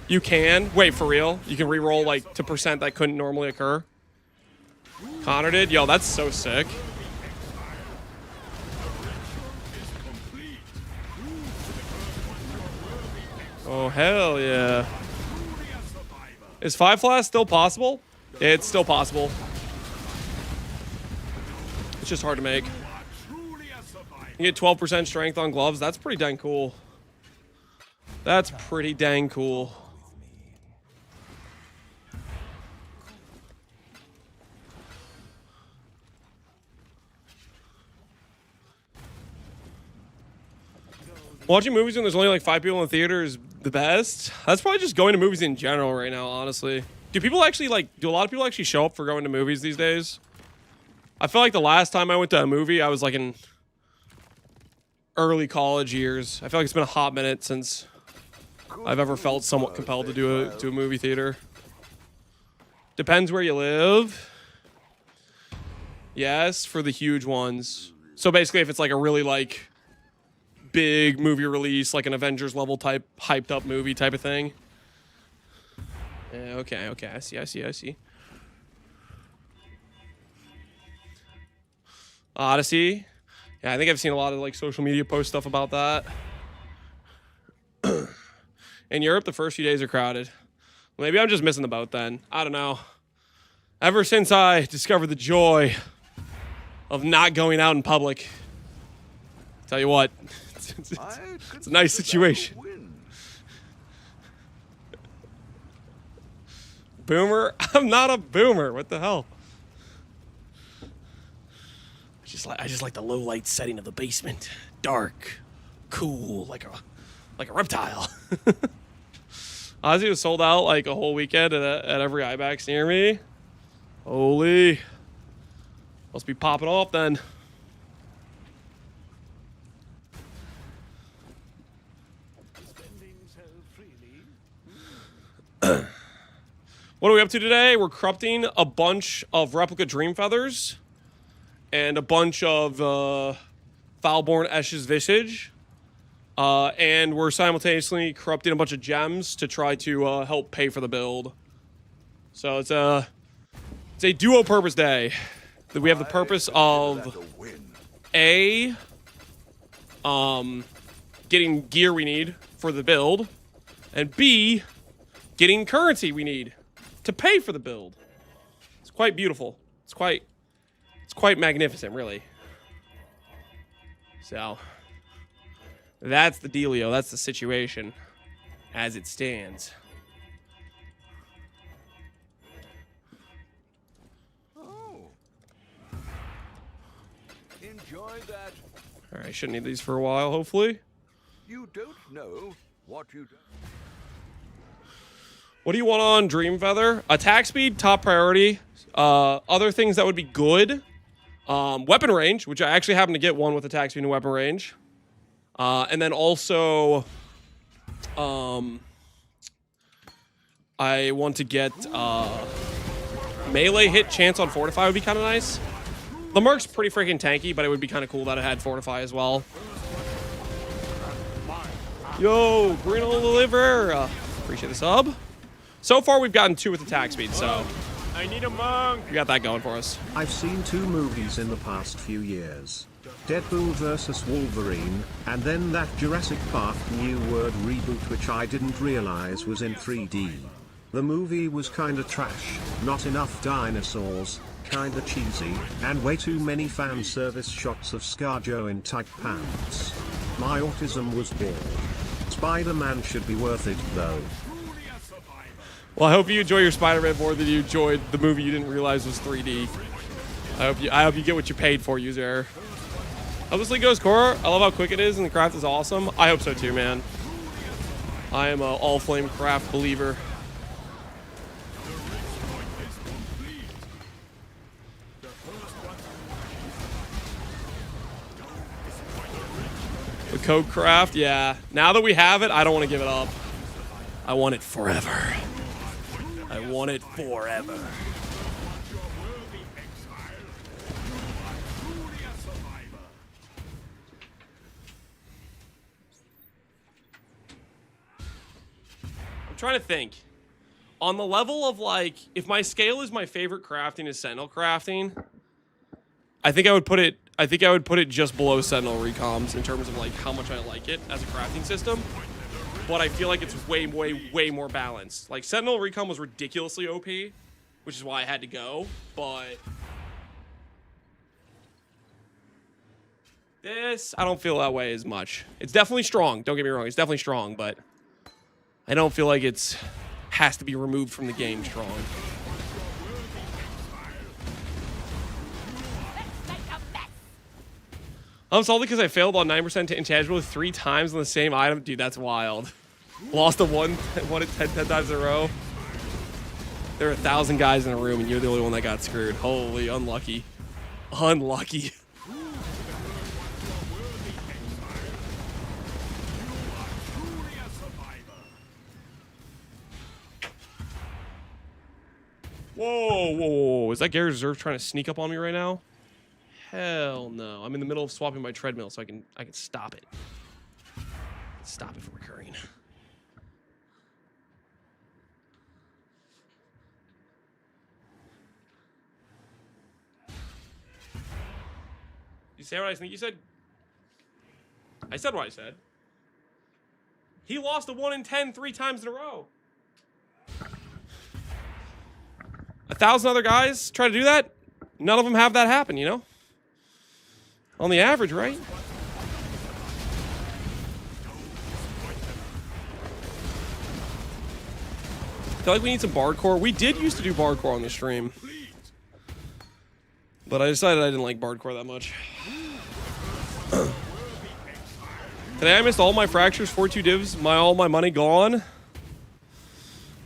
[SPEAKER 1] You can? Wait, for real? You can reroll like to percent that couldn't normally occur? Connor did? Yo, that's so sick. Oh, hell yeah. Is 5 flash still possible? It's still possible. It's just hard to make. You get 12% strength on gloves. That's pretty dang cool. That's pretty dang cool. Watching movies when there's only like 5 people in the theater is the best. That's probably just going to movies in general right now, honestly. Do a lot of people actually show up for going to movies these days? I feel like the last time I went to a movie, I was like in early college years. I feel like it's been a hot minute since I've ever felt somewhat compelled to do a movie theater. Depends where you live. Yes, for the huge ones. So basically, if it's like a really like big movie release, like an Avengers level type hyped up movie type of thing. Yeah, okay, I see. Odyssey. Yeah, I think I've seen a lot of like social media post stuff about that. In Europe, the first few days are crowded. Maybe I'm just missing the boat then. I don't know. Ever since I discovered the joy of not going out in public, tell you what, it's a nice situation. boomer? I'm not a boomer. What the hell? I just like the low light setting of the basement. Dark, cool, like a reptile. Ozzy was sold out like a whole weekend at every IMAX near me. Holy. Must be popping off then.
[SPEAKER 2] Spending so freely.
[SPEAKER 1] What are we up to today? We're corrupting a bunch of replica dream feathers and a bunch of Foulborn Esh's Visage. And we're simultaneously corrupting a bunch of gems to try to help pay for the build. So it's a duo purpose day. We have the purpose of getting gear we need for the build, and B, getting currency we need to pay for the build. It's quite beautiful. It's quite magnificent, really. So that's the dealio. That's the situation as it stands.
[SPEAKER 3] Enjoy that.
[SPEAKER 1] All right, shouldn't need these for a while, hopefully.
[SPEAKER 3] You don't know what you do.
[SPEAKER 1] What do you want on Dream Feather? Attack speed, top priority. Other things that would be good. Weapon range, which I actually happen to get one with attack speed and weapon range. And then also, I want to get melee hit chance on Fortify would be kind of nice. The Merc's pretty freaking tanky, but it would be kind of cool that it had Fortify as well. Yo, green on the liver. Appreciate the sub. So far, we've gotten 2 with attack speed, so
[SPEAKER 4] I need a monk.
[SPEAKER 1] we got that going for us.
[SPEAKER 5] I've seen 2 movies in the past few years. Deadpool vs. Wolverine, and then that Jurassic Park New World reboot which I didn't realize was in 3D. The movie was kinda trash, not enough dinosaurs, kinda cheesy, and way too many fan service shots of ScarJo in tight pants. My autism was bored. Spider-Man should be worth it though.
[SPEAKER 1] Well, I hope you enjoy your Spider-Man more than you enjoyed the movie you didn't realize was 3D. I hope you get what you paid for, user. Obviously goes Core. I love how quick it is and the craft is awesome. I hope so too, man. I am a all flame craft believer. The code craft, yeah. Now that we have it, I don't want to give it up. I want it forever. I want it forever. I'm trying to think. On the level of like, if my scale is my favorite crafting is Sentinel crafting, I think I would put it just below Sentinel recoms in terms of like how much I like it as a crafting system. But I feel like it's way more balanced. Like Sentinel recom was ridiculously OP, which is why I had to go. But this, I don't feel that way as much. It's definitely strong. Don't get me wrong. It's definitely strong, but I don't feel like it's has to be removed from the game strong. I'm salty because I failed on 9% to intangible 3 times on the same item. Dude, that's wild. Lost a one at 10 times in a row. There are 1,000 guys in a room and you're the only one that got screwed. Holy, unlucky. Unlucky. Whoa. Is that Gary's Reserve trying to sneak up on me right now? Hell no. I'm in the middle of swapping my treadmill so I can stop it. Stop it from recurring. You say what I think you said? I said what I said. He lost a 1 in 10 3 times in a row. 1,000 other guys try to do that. None of them have that happen, you know? On the average, right? feel like we need some Bardcore. We did used to do Bardcore on the stream. But I decided I didn't like Bardcore that much. Today I missed all my fractures, 42 divs, all my money gone.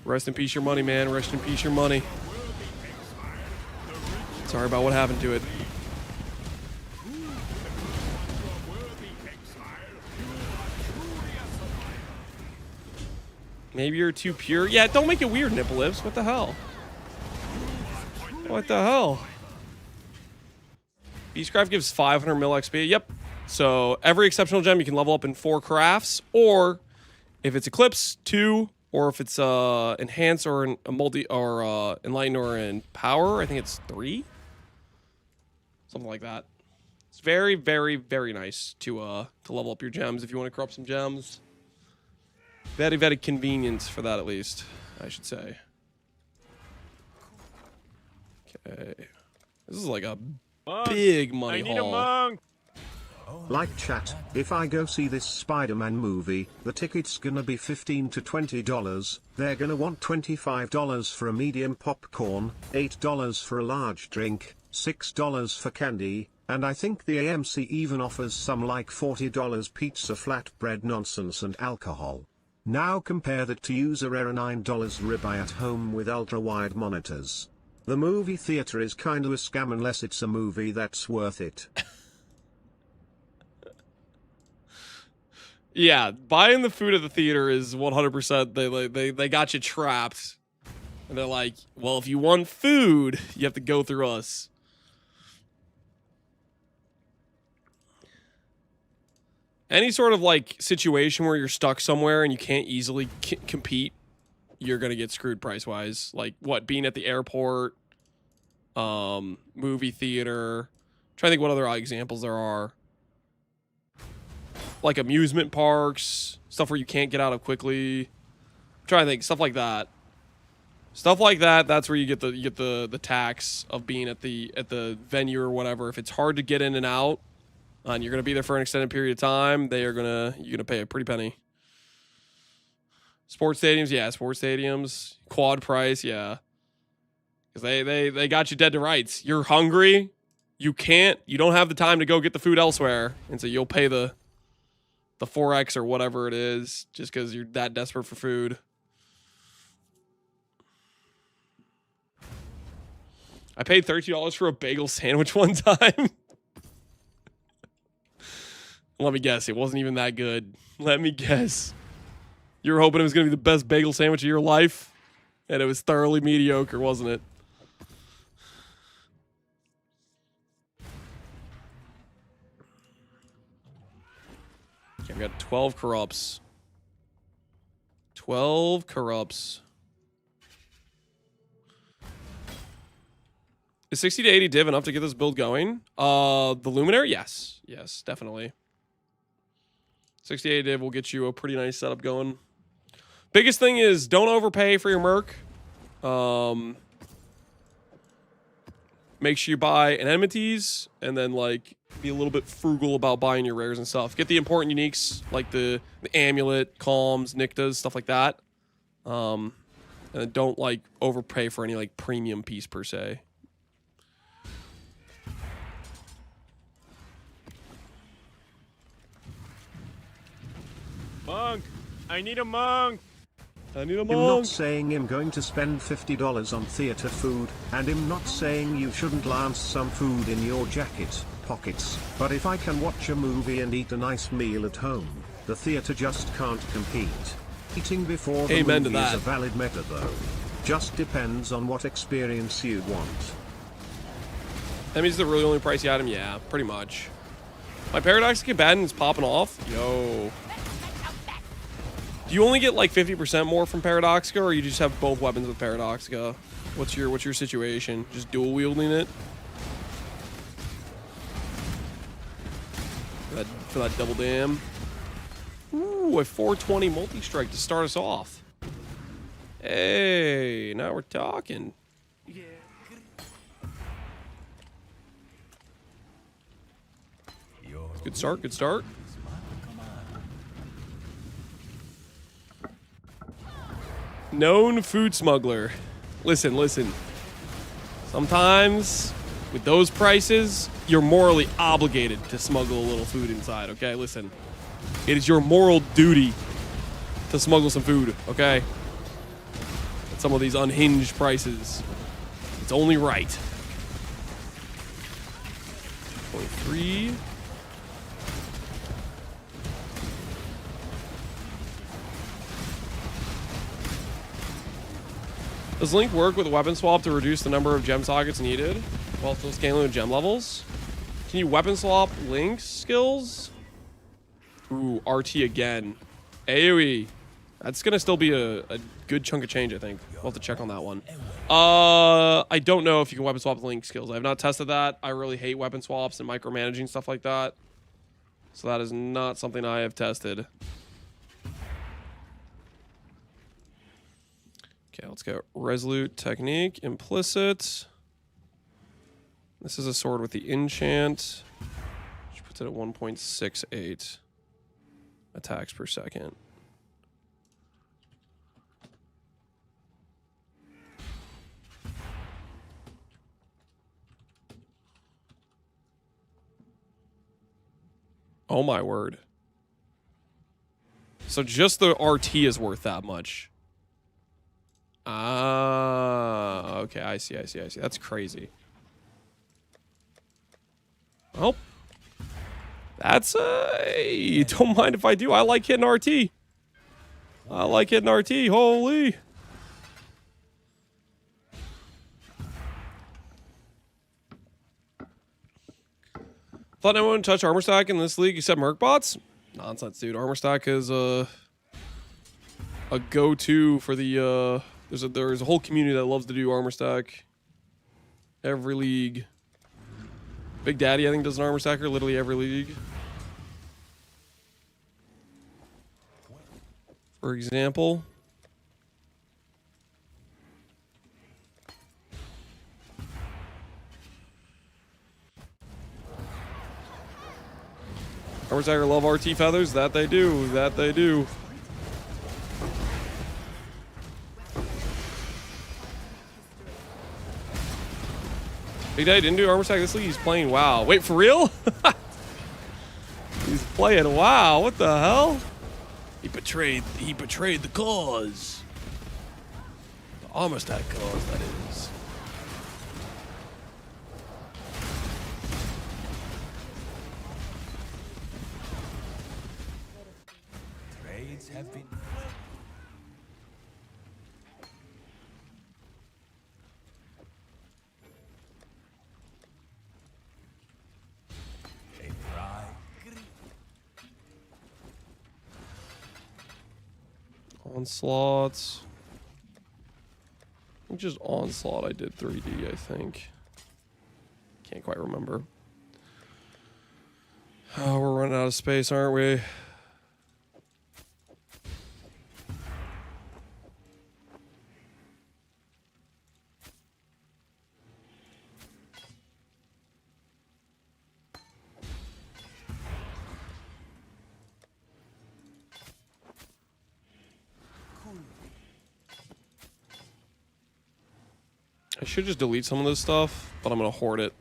[SPEAKER 1] Rest in peace your money, man. Rest in peace your money. Sorry about what happened to it. Maybe you're too pure. Yeah, don't make it weird, Nipple Lips. What the hell? What the hell? Beastcraft gives 500 mil XP. Yep. So every exceptional gem you can level up in 4 crafts, or if it's Eclipse, 2, or if it's Enhance or a multi or Enlighten or in Power, I think it's 3. Something like that. It's very, very, very nice to level up your gems if you want to corrupt some gems. Very, very convenient for that, at least, I should say. Okay. This is like a big money
[SPEAKER 4] I need
[SPEAKER 1] haul.
[SPEAKER 4] a monk.
[SPEAKER 5] Like chat, if I go see this Spider-Man movie, the ticket's gonna be $15 to $20. They're gonna want $25 for a medium popcorn, $8 for a large drink, $6 for candy, and I think the AMC even offers some like $40 pizza, flatbread nonsense and alcohol. Now compare that to use a rare $9 ribeye at home with ultra-wide monitors. The movie theater is kinda a scam unless it's a movie that's worth it.
[SPEAKER 1] Yeah, buying the food at the theater is 100%. They got you trapped. And they're like, well, if you want food, you have to go through us. Any sort of like situation where you're stuck somewhere and you can't easily compete, you're gonna get screwed price wise. Like what, being at the airport, movie theater. I'm trying to think what other examples there are. Like amusement parks, stuff where you can't get out of quickly. I'm trying to think, stuff like that. Stuff like that. That's where you get the tax of being at the venue or whatever. If it's hard to get in and out, and you're gonna be there for an extended period of time, you're gonna pay a pretty penny. Sports stadiums, yeah, sports stadiums, quad price, yeah, because they got you dead to rights. You're hungry, you don't have the time to go get the food elsewhere, and so you'll pay the 4x or whatever it is just because you're that desperate for food. I paid $30 for a bagel sandwich one time. Let me guess, it wasn't even that good. Let me guess. You were hoping it was going to be the best bagel sandwich of your life, and it was thoroughly mediocre, wasn't it? Okay, we got 12 corrupts. 12 corrupts. Is 60 to 80 div enough to get this build going? The Luminary? Yes. Yes, definitely. 68 div will get you a pretty nice setup going. Biggest thing is don't overpay for your Merc. Make sure you buy an enmities and then like be a little bit frugal about buying your rares and stuff. Get the important uniques like the amulet, calms, Nictas, stuff like that. And then don't like overpay for any like premium piece per se.
[SPEAKER 4] Monk, I need a monk.
[SPEAKER 1] I need a
[SPEAKER 5] I'm
[SPEAKER 1] monk.
[SPEAKER 5] not saying I'm going to spend $50 on theater food, and I'm not saying you shouldn't lance some food in your jacket pockets, but if I can watch a movie and eat a nice meal at home, the theater just can't compete. Eating before the
[SPEAKER 1] Amen to
[SPEAKER 5] movie is
[SPEAKER 1] that.
[SPEAKER 5] a valid meta though. Just depends on what experience you want.
[SPEAKER 1] That means the really only pricey item? Yeah, pretty much. My Paradoxic Combatant is popping off. Yo. Do you only get like 50% more from Paradoxica, or you just have both weapons with Paradoxica? What's your situation? Just dual wielding it? For that double dam. Ooh, a 420 multi-strike to start us off. Hey, now we're talking. Good start, good start. Known food smuggler. Listen, listen. Sometimes, with those prices, you're morally obligated to smuggle a little food inside, okay? Listen. It is your moral duty to smuggle some food, okay? At some of these unhinged prices. It's only right. 23. Does Link work with a weapon swap to reduce the number of gem sockets needed while still scaling with gem levels? Can you weapon swap Link's skills? Ooh, RT again. AoE. That's gonna still be a good chunk of change, I think. We'll have to check on that one. I don't know if you can weapon swap Link skills. I have not tested that. I really hate weapon swaps and micromanaging stuff like that. So that is not something I have tested. Okay, let's go. Resolute technique, implicit. This is a sword with the enchant, which puts it at 1.68 attacks per second. Oh my word. So just the RT is worth that much. Ah, okay, I see. That's crazy. Well, that's don't mind if I do. I like hitting RT. I like hitting RT. Holy. Thought no one would touch Armour Stack in this league except Merc bots? Nonsense, dude. Armour Stack is a go-to for the there's a whole community that loves to do Armour Stack. Every league. Big Daddy, I think, does an Armour Stacker literally every league. For example. Armour Stacker love RT feathers? That they do. That they do. Big Daddy didn't do Armour Stack this league. He's playing WoW. Wait, for real? He's playing WoW. What the hell? He betrayed the cause. The Armour Stack cause, that is.
[SPEAKER 3] Trades have been.
[SPEAKER 1] Onslaughts. I think just Onslaught I did 3D, I think. Can't quite remember. Oh, we're running out of space, aren't we? I should just delete some of this stuff, but I'm going to hoard it.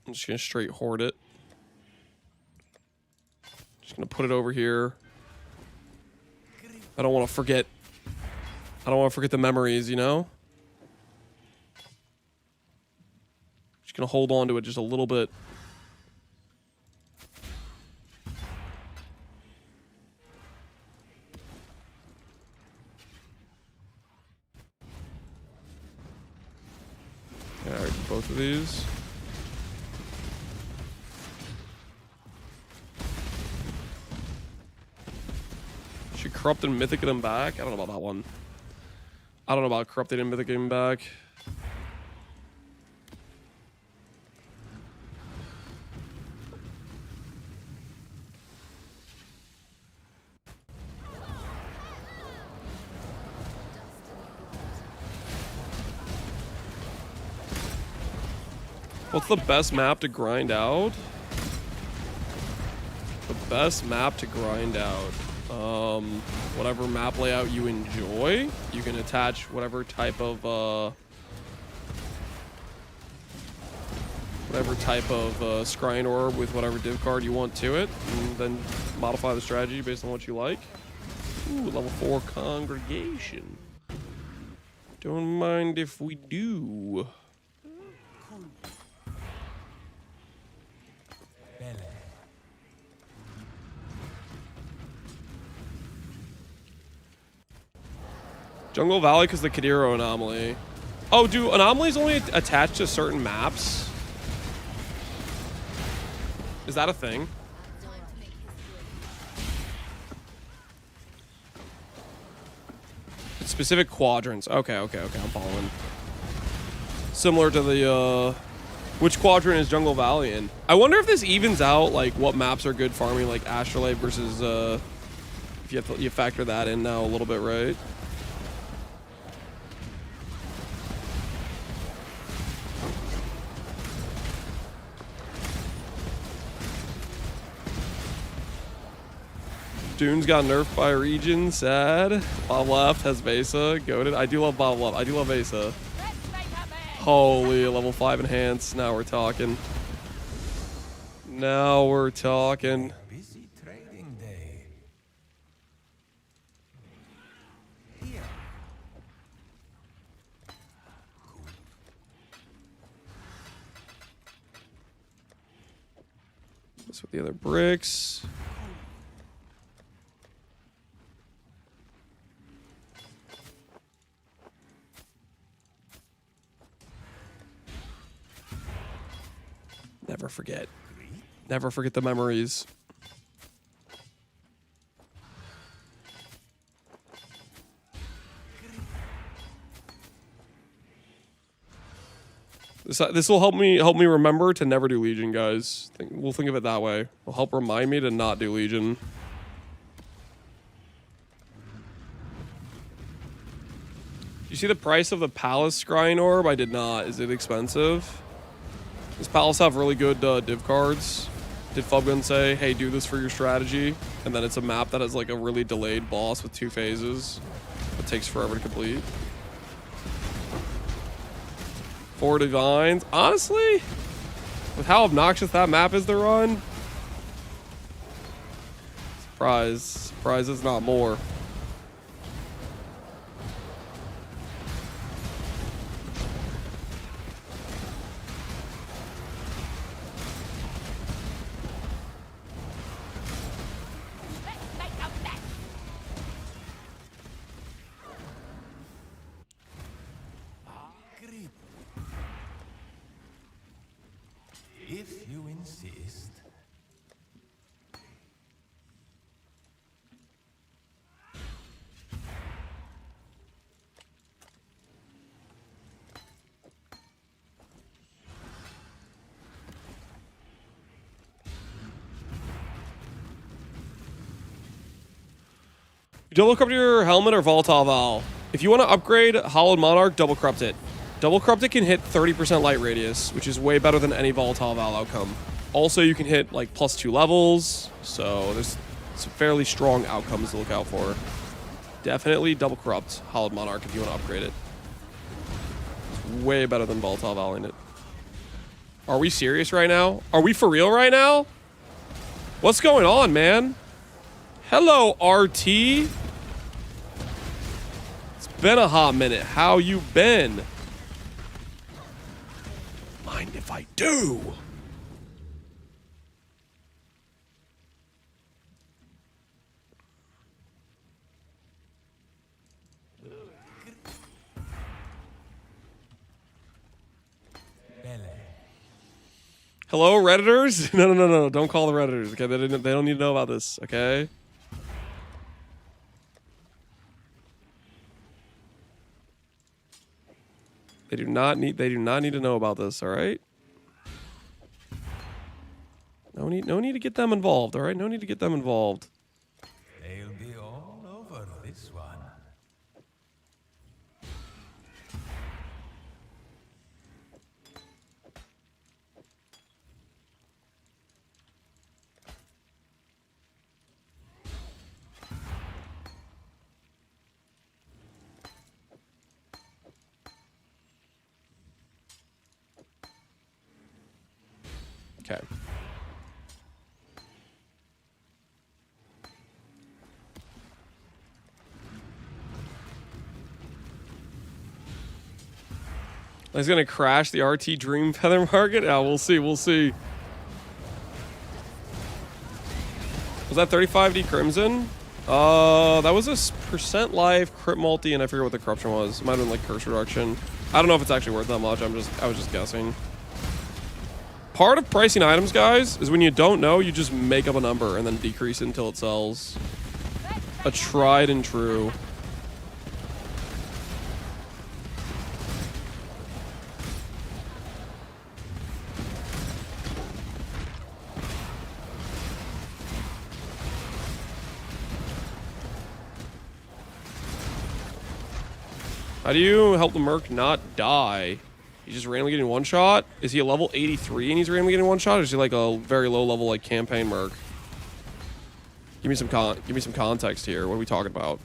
[SPEAKER 1] I'm just going to straight hoard it. Just going to put it over here. I don't want to forget. I don't want to forget the memories, you know? Just going to hold on to it just a little bit. Alright, both of these. Should Corrupted Mythic get him back? I don't know about that one. I don't know about Corrupted and Mythic getting him back. What's the best map to grind out? The best map to grind out. Whatever map layout you enjoy, you can attach whatever type of scrying orb with whatever div card you want to it, and then modify the strategy based on what you like. Ooh, level 4 congregation. Don't mind if we do. Jungle Valley because the Kadiro anomaly. Oh, do anomalies only attach to certain maps? Is that a thing? Specific quadrants. Okay, I'm following. Similar to the, which quadrant is Jungle Valley in? I wonder if this evens out, like, what maps are good farming, like Astrolabe versus, if you factor that in now a little bit, right? Dune's got nerfed by region, sad. Bob left has Vesa, goated. I do love Bob left. I do love Vesa. Holy, level 5 enhance. Now we're talking. Now we're talking.
[SPEAKER 3] Busy trading day.
[SPEAKER 1] This with the other bricks. Never forget. Never forget the memories. This will help me remember to never do Legion, guys. We'll think of it that way. It'll help remind me to not do Legion. You see the price of the Palace Scrying Orb? I did not. Is it expensive? Does Palace have really good div cards? Did Fubgun say, hey, do this for your strategy? And then it's a map that has like a really delayed boss with 2 phases. It takes forever to complete. 4 Divines. Honestly, with how obnoxious that map is to run, surprise is not more.
[SPEAKER 3] If you insist.
[SPEAKER 1] You double corrupt your helmet or volatile Vaal. If you want to upgrade Hollowed Monarch, double corrupt it. Double corrupt it can hit 30% light radius, which is way better than any volatile Vaal outcome. Also, you can hit like +2 levels, so there's some fairly strong outcomes to look out for. Definitely double corrupt Hollowed Monarch if you want to upgrade it. It's way better than volatile Vaal in it. Are we serious right now? Are we for real right now? What's going on, man? Hello, RT. It's been a hot minute. How you been? Mind if I do? Hello, Redditors? No. Don't call the Redditors, okay? They don't need to know about this, okay? They do not need to know about this, all right? No need to get them involved, all right? No need to get them involved.
[SPEAKER 3] They'll be all over this one.
[SPEAKER 1] Okay. He's gonna crash the RT Dream Feather Market? Yeah, we'll see, we'll see. Was that 35D Crimson? That was a percent life, crit multi, and I forget what the corruption was. It might have been like curse reduction. I don't know if it's actually worth that much. I was just guessing. Part of pricing items, guys, is when you don't know, you just make up a number and then decrease it until it sells. A tried and true. How do you help the Merc not die? He's just randomly getting one shot? Is he a level 83 and he's randomly getting one shot? Or is he like a very low level like campaign Merc? Give me some context here. What are we talking about?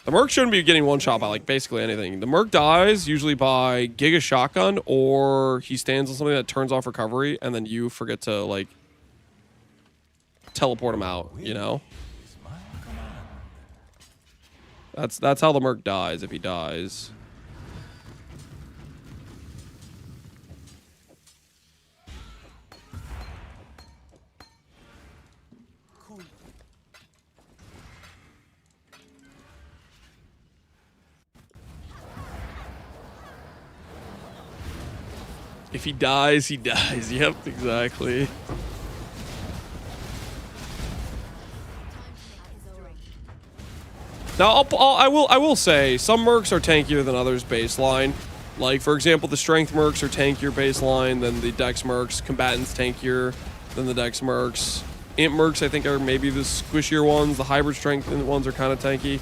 [SPEAKER 1] The Merc shouldn't be getting one shot by like basically anything. The Merc dies usually by Giga Shotgun, or he stands on something that turns off recovery and then you forget to like teleport him out, you know? That's how the Merc dies, if he dies.
[SPEAKER 3] Cool.
[SPEAKER 1] If he dies, he dies. Yep, exactly. Now, I will say some Mercs are tankier than others baseline. Like, for example, the Strength Mercs are tankier baseline than the Dex Mercs. Combatants tankier than the Dex Mercs. Imp Mercs, I think, are maybe the squishier ones. The Hybrid Strength ones are kind of tanky.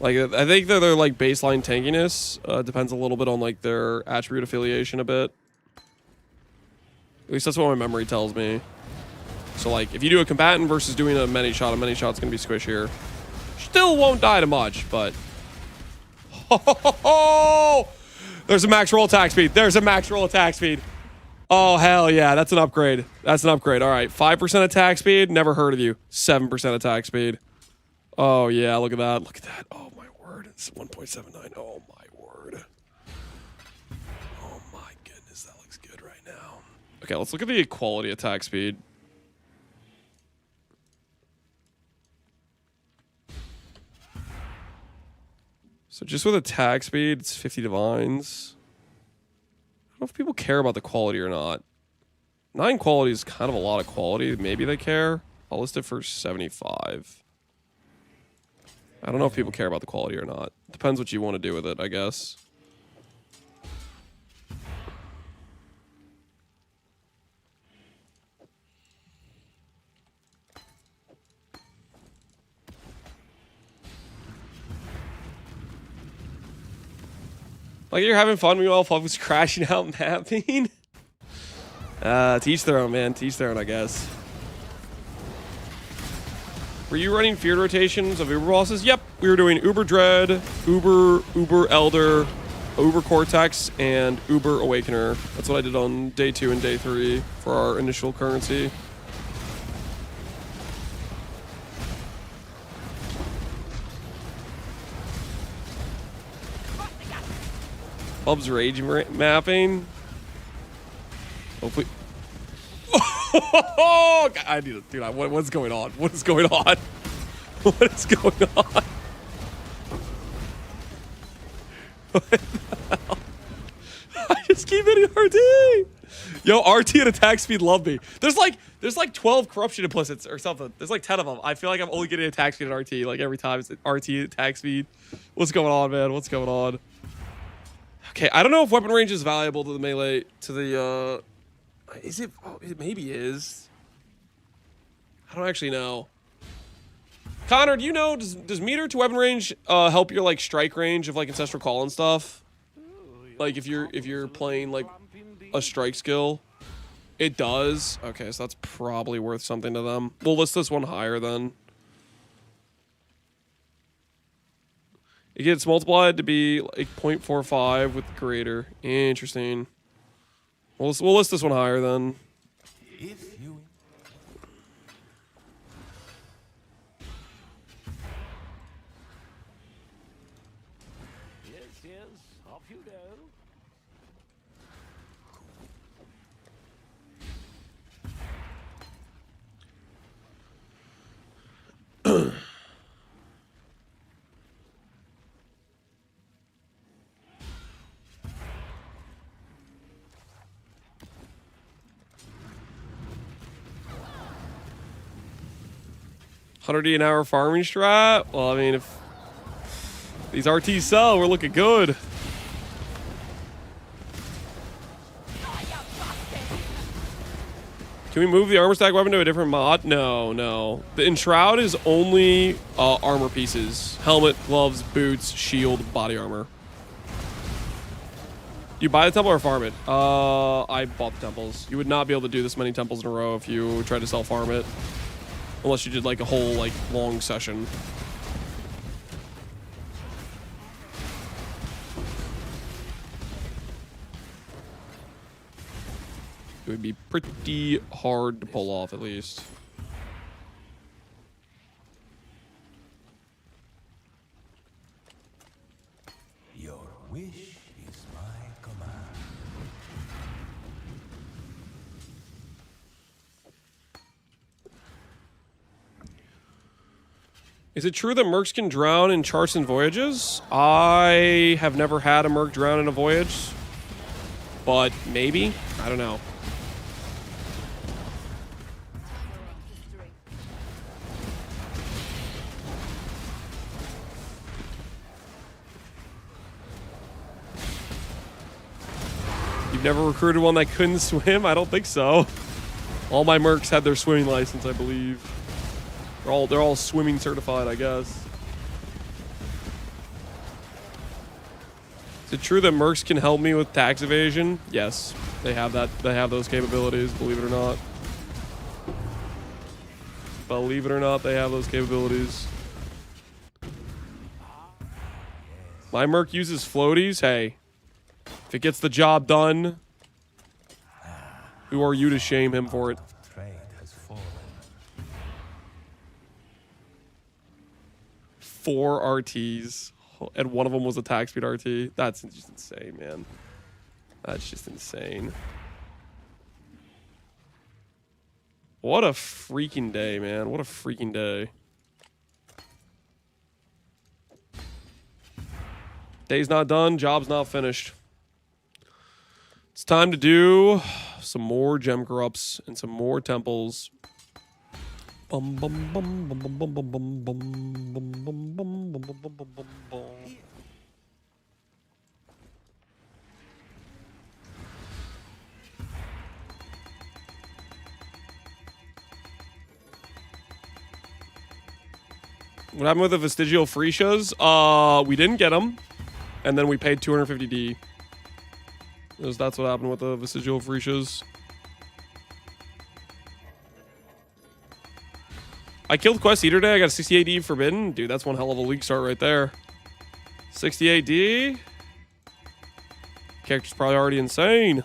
[SPEAKER 1] Like, I think that they're, like, baseline tankiness. Depends a little bit on, like, their attribute affiliation a bit. At least that's what my memory tells me. So, like, if you do a combatant versus doing a many shot's going to be squishier. Still won't die to much, but... Oh, there's a max roll attack speed. There's a max roll attack speed. Oh, hell yeah. That's an upgrade. That's an upgrade. All right. 5% attack speed. Never heard of you. 7% attack speed. Oh, yeah. Look at that. Look at that. Oh, my word. It's 1.79. Oh, my word. Oh, my goodness. That looks good right now. Okay, let's look at the equality attack speed. So just with attack speed, it's 50 divines. I don't know if people care about the quality or not. 9 quality is kind of a lot of quality. Maybe they care. I'll list it for 75. I don't know if people care about the quality or not. Depends what you want to do with it, I guess. Like, you're having fun meanwhile Fluff was crashing out mapping? Teach their own, man. Teach their own, I guess. Were you running feared rotations of Uber bosses? Yep. We were doing Uber Dread, Uber Elder, Uber Cortex, and Uber Awakener. That's what I did on day 2 and day 3 for our initial currency. Bub's rage mapping. Hopefully. Oh, God, I need to, dude. What's going on? What is going on? What is going on? What the hell? I just keep hitting RT. Yo, RT and attack speed love me. There's like 12 corruption implicits or something. There's like 10 of them. I feel like I'm only getting attack speed at RT. Like every time it's RT attack speed. What's going on, man? What's going on? Okay, I don't know if weapon range is valuable to the melee, to the, is it? Oh, it maybe is. I don't actually know. Connor, do you know, does meter to weapon range help your, like, strike range of, like, Ancestral Call and stuff? Like, if you're playing, like, a strike skill? It does. Okay, so that's probably worth something to them. We'll list this one higher, then. It gets multiplied to be like 0.45 with the creator. Interesting. We'll list this one higher then.
[SPEAKER 3] If you
[SPEAKER 2] Yes, yes, off you go.
[SPEAKER 1] $100 an hour farming strat. Well, I mean, if these RTs sell, we're looking good. Can we move the armor stack weapon to a different mod? No, no. The Enshroud is only armor pieces. Helmet, gloves, boots, shield, body armor. You buy the temple or farm it? I bought the temples. You would not be able to do this many temples in a row if you tried to self-farm it. Unless you did like a whole like long session. It would be pretty hard to pull off, at least.
[SPEAKER 3] your wish is my command.
[SPEAKER 1] Is it true that Mercs can drown in charts and voyages? I have never had a Merc drown in a voyage. But maybe? I don't know. You've never recruited one that couldn't swim? I don't think so. All my Mercs had their swimming license, I believe. They're all swimming certified, I guess. Is it true that Mercs can help me with tax evasion? Yes, they have that. They have those capabilities, believe it or not. Believe it or not, they have those capabilities. My Merc uses floaties. Hey, if it gets the job done, who are you to shame him for it?
[SPEAKER 3] Trade has fallen.
[SPEAKER 1] 4 RTs, and one of them was a tax speed RT. That's just insane, man. That's just insane. What a freaking day, man. What a freaking day. Day's not done, job's not finished. It's time to do some more gem corrupts and some more temples. Bum bum bum bum bum bum bum bum bum bum bum bum bum bum bum bum. What happened with the vestigial Freshas? We didn't get them, and then we paid 250D. That's what happened with the vestigial Freshas. I killed Quest Eater today. I got a 68D Forbidden. Dude, that's one hell of a league start right there. 68D. Character's probably already insane.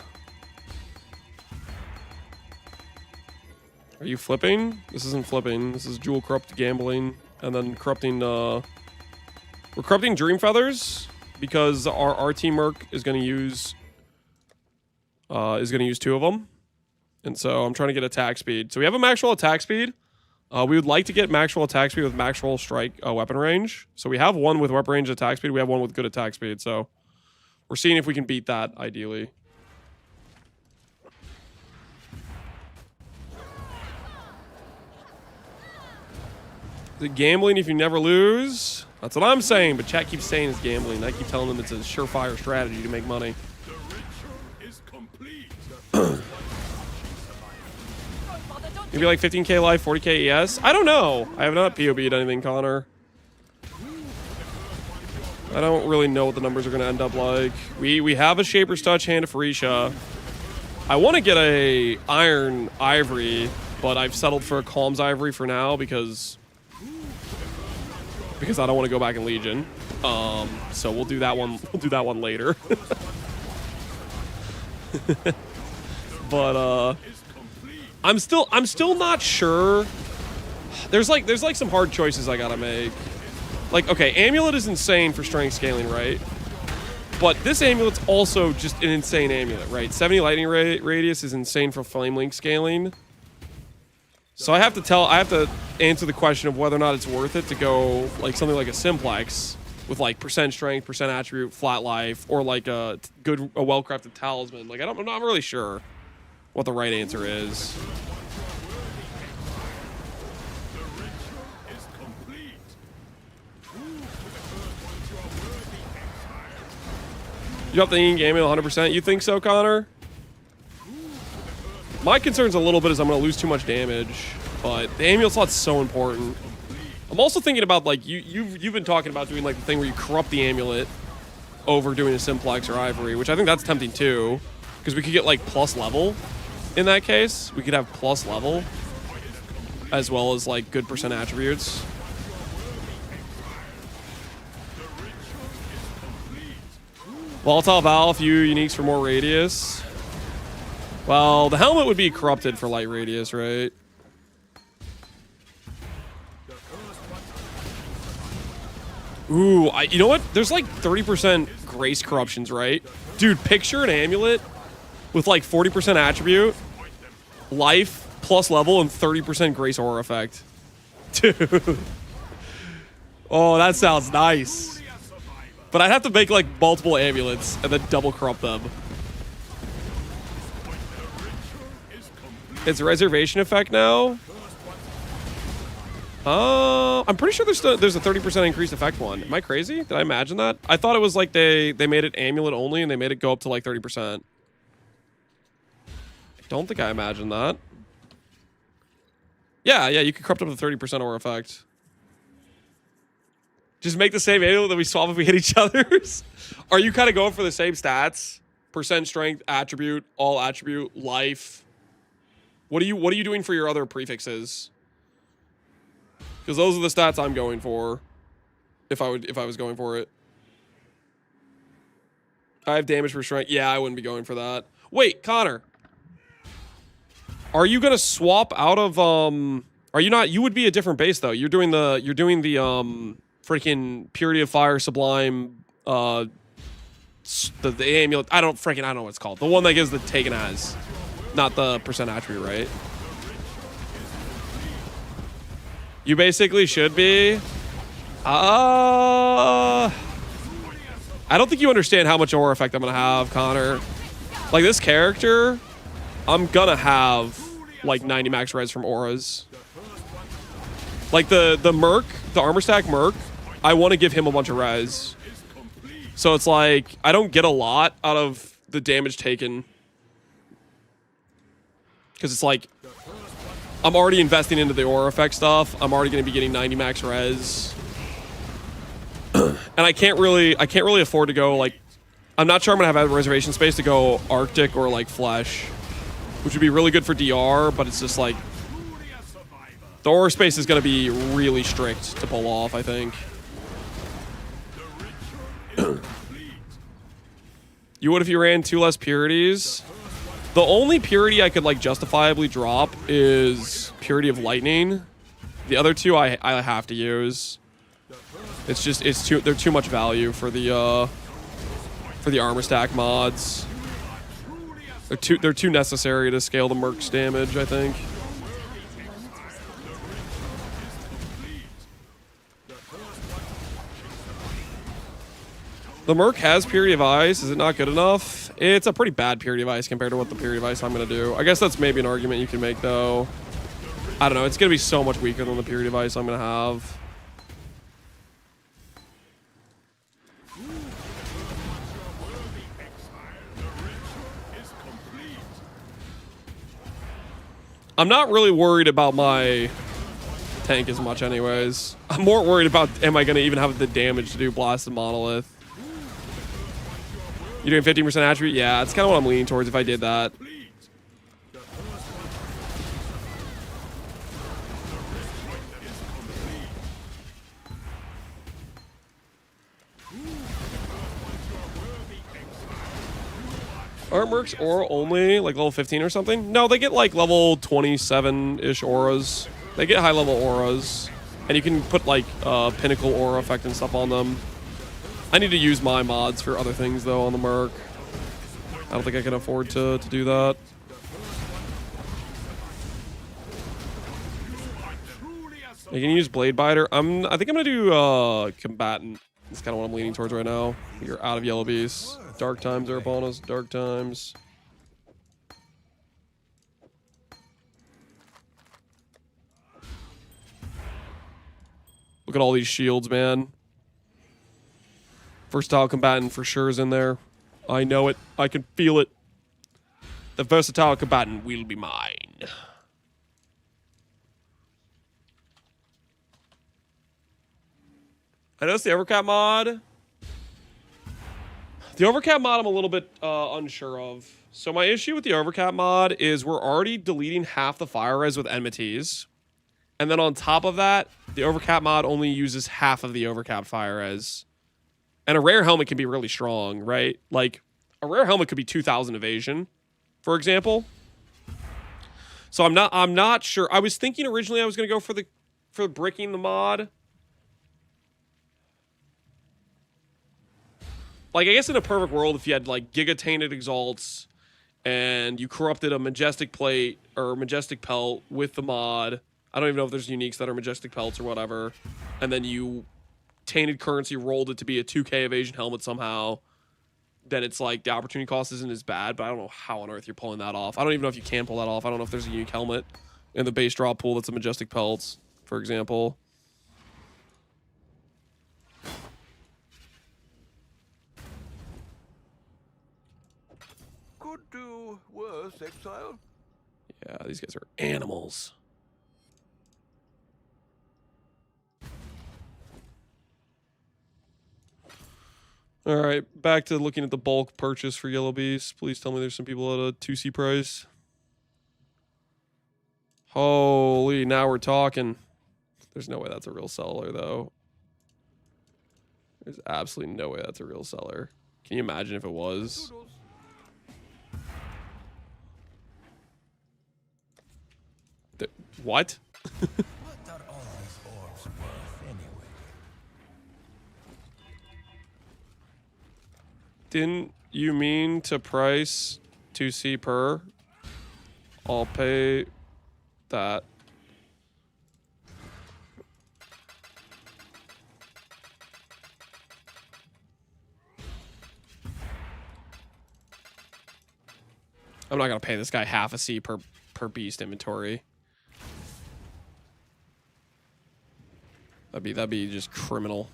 [SPEAKER 1] Are you flipping? This isn't flipping. This is Jewel Corrupt gambling. And then corrupting, we're corrupting Dream Feathers because our RT Merc is going to use 2 of them. And so I'm trying to get attack speed. So we have a maximum attack speed. We would like to get maximum attack speed with maximum strike weapon range. So we have one with weapon range attack speed. We have one with good attack speed. So we're seeing if we can beat that, ideally. Is it gambling if you never lose? That's what I'm saying, but chat keeps saying it's gambling. I keep telling them it's a surefire strategy to make money.
[SPEAKER 2] The ritual is complete.
[SPEAKER 1] Maybe like 15k life, 40k ES? I don't know. I have not POB'd anything, Connor. I don't really know what the numbers are going to end up like. We have a Shaper's Touch Hand of Pharisha. I want to get a Iron Ivory, but I've settled for a Calm's Ivory for now because I don't want to go back in Legion. So we'll do that one. We'll do that one later. But I'm still not sure. There's like some hard choices I gotta make. Like, okay, amulet is insane for strength scaling, right? But this amulet's also just an insane amulet, right? 70 lightning radius is insane for flame link scaling. So I have to answer the question of whether or not it's worth it to go like something like a simplex with like percent strength, percent attribute, flat life, or like a well-crafted talisman. Like I'm not really sure what the right answer is. You dropped the in-game 100%? You think so, Connor? My concern's a little bit is I'm going to lose too much damage, but the amulet slot's so important. I'm also thinking about, like, you've been talking about doing, like, the thing where you corrupt the amulet over doing a simplex or ivory, which I think that's tempting, too, because we could get, like, plus level in that case. We could have plus level as well as, like, good percent attributes. Volatile Vaal, a few uniques for more radius. Well, the helmet would be corrupted for light radius, right? Ooh, you know what? There's like 30% grace corruptions, right? Dude, picture an amulet with like 40% attribute, life, plus level, and 30% grace aura effect. Dude. Oh, that sounds nice. But I'd have to make, like, multiple amulets and then double corrupt them. It's a reservation effect now? I'm pretty sure there's a 30% increased effect one. Am I crazy? Did I imagine that? I thought it was like they made it amulet only and they made it go up to, like, 30%. I don't think I imagined that. Yeah, you could corrupt up to 30% aura effect. Just make the same amulet that we swap if we hit each other's. Are you kind of going for the same stats? Percent strength, attribute, all attribute, life. What are you doing for your other prefixes? Because those are the stats I'm going for. If I was going for it. I have damage for strength. Yeah, I wouldn't be going for that. Wait, Connor. Are you gonna swap out of are you not? You would be a different base though. You're doing the freaking Purity of Fire Sublime, the amulet. I don't know what it's called. The one that gives the taken as, not the percent attribute, right? You basically should be. I don't think you understand how much aura effect I'm gonna have, Connor. Like this character, I'm gonna have like 90 max res from auras. Like the Merc, the armor stack Merc, I want to give him a bunch of res. So it's like, I don't get a lot out of the damage taken. Because it's like, I'm already investing into the aura effect stuff. I'm already going to be getting 90 max res. And I can't really afford to go like, I'm not sure I'm going to have reservation space to go Arctic or like Flesh. Which would be really good for DR, but it's just like, the aura space is going to be really strict to pull off, I think. You would if you ran 2 less purities. The only purity I could like justifiably drop is Purity of Lightning. The other 2 I have to use. It's just they're too much value for the armor stack mods. They're too necessary to scale the Merc's damage, I think. The Merc has Purity of Ice. Is it not good enough? It's a pretty bad Purity of Ice compared to what the Purity of Ice I'm going to do. I guess that's maybe an argument you can make, though. I don't know. It's going to be so much weaker than the Purity of Ice I'm going to have. I'm not really worried about my tank as much anyways. I'm more worried about, am I going to even have the damage to do Blasted Monolith? You're doing 15% attribute? Yeah, that's kind of what I'm leaning towards if I did that. Aren't Mercs aura only like level 15 or something? No, they get like level 27-ish auras. They get high level auras. And you can put like pinnacle aura effect and stuff on them. I need to use my mods for other things though on the Merc. I don't think I can afford to do that. You can use Blade Biter. I think I'm gonna do Combatant. That's kind of what I'm leaning towards right now. You're out of Yellow Beast. Dark times are upon us. Dark times. Look at all these shields, man. Versatile Combatant for sure is in there. I know it. I can feel it. The Versatile Combatant will be mine. I noticed the Overcap mod. The Overcap mod I'm a little bit unsure of. So my issue with the Overcap mod is we're already deleting half the fire res with enmities. And then on top of that, the Overcap mod only uses half of the Overcap fire res. And a rare helmet can be really strong, right? Like, a rare helmet could be 2,000 evasion, for example. So I'm not sure. I was thinking originally I was going to go for breaking the mod. Like, I guess in a perfect world, if you had, like, Giga Tainted Exalts and you corrupted a Majestic Plate or Majestic Pelt with the mod. I don't even know if there's uniques that are Majestic Pelts or whatever. And then you Tainted Currency rolled it to be a 2k evasion helmet somehow. Then it's like the opportunity cost isn't as bad, but I don't know how on earth you're pulling that off. I don't even know if you can pull that off. I don't know if there's a unique helmet in the base drop pool that's a Majestic Pelts, for example.
[SPEAKER 3] Could do worse, exile.
[SPEAKER 1] Yeah, these guys are animals. All right, back to looking at the bulk purchase for Yellow Beast. Please tell me there's some people at a 2C price. Holy, now we're talking. There's no way that's a real seller, though. There's absolutely no way that's a real seller. Can you imagine if it was? What?
[SPEAKER 3] What are all these orbs worth anyway?
[SPEAKER 1] Didn't you mean to price 2C per? I'll pay that. I'm not gonna pay this guy half a C per beast inventory. That'd be just criminal.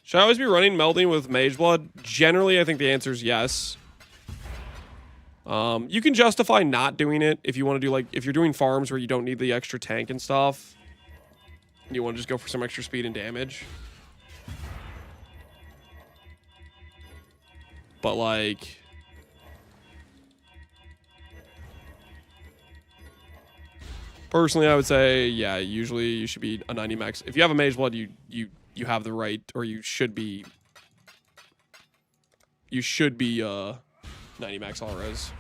[SPEAKER 1] Should I always be running Melding with Mage Blood? Generally, I think the answer is yes. You can justify not doing it if you want to do, like, if you're doing farms where you don't need the extra tank and stuff. And you want to just go for some extra speed and damage. But, like... personally, I would say, yeah, usually you should be a 90 max. If you have a Mage Blood, you have the right, or you should be 90 max all res.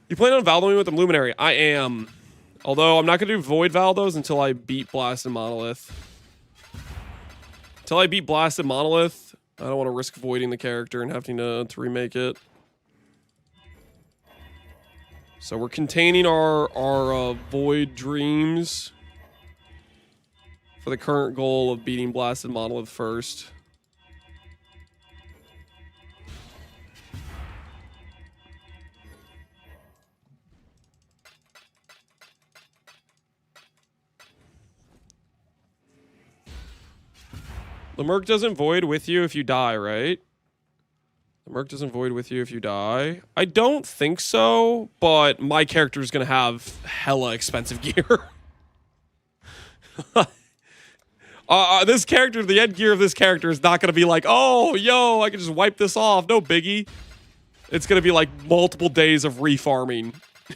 [SPEAKER 1] You plan on Valdoing with the Luminary? I am. Although I'm not going to do Void Valdos until I beat Blasted Monolith. Until I beat Blasted Monolith, I don't want to risk voiding the character and having to remake it. So we're containing our Void Dreams for the current goal of beating Blasted Monolith first. The Merc doesn't void with you if you die, right? The Merc doesn't void with you if you die. I don't think so, but my character is going to have hella expensive gear. This character, the end gear of this character is not going to be like, oh, yo, I can just wipe this off. No biggie. It's going to be like multiple days of refarming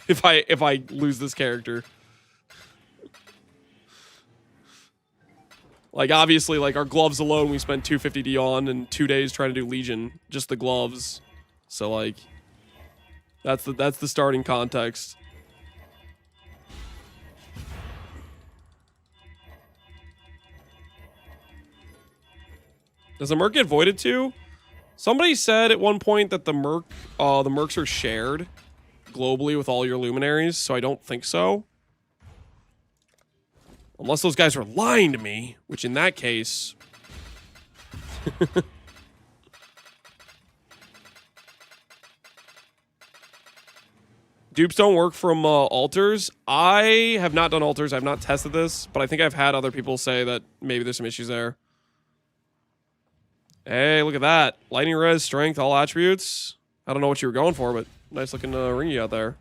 [SPEAKER 1] if I lose this character. Like, obviously, like, our gloves alone, we spent 250D on and 2 days trying to do Legion. Just the gloves. So, like, that's the starting context. Does the Merc get voided too? Somebody said at one point that the Mercs are shared globally with all your luminaries, so I don't think so. Unless those guys were lying to me, which in that case... Dupes don't work from altars. I have not done altars. I've not tested this, but I think I've had other people say that maybe there's some issues there. Hey, look at that. Lightning res, strength, all attributes. I don't know what you were going for, but nice looking ringy out there.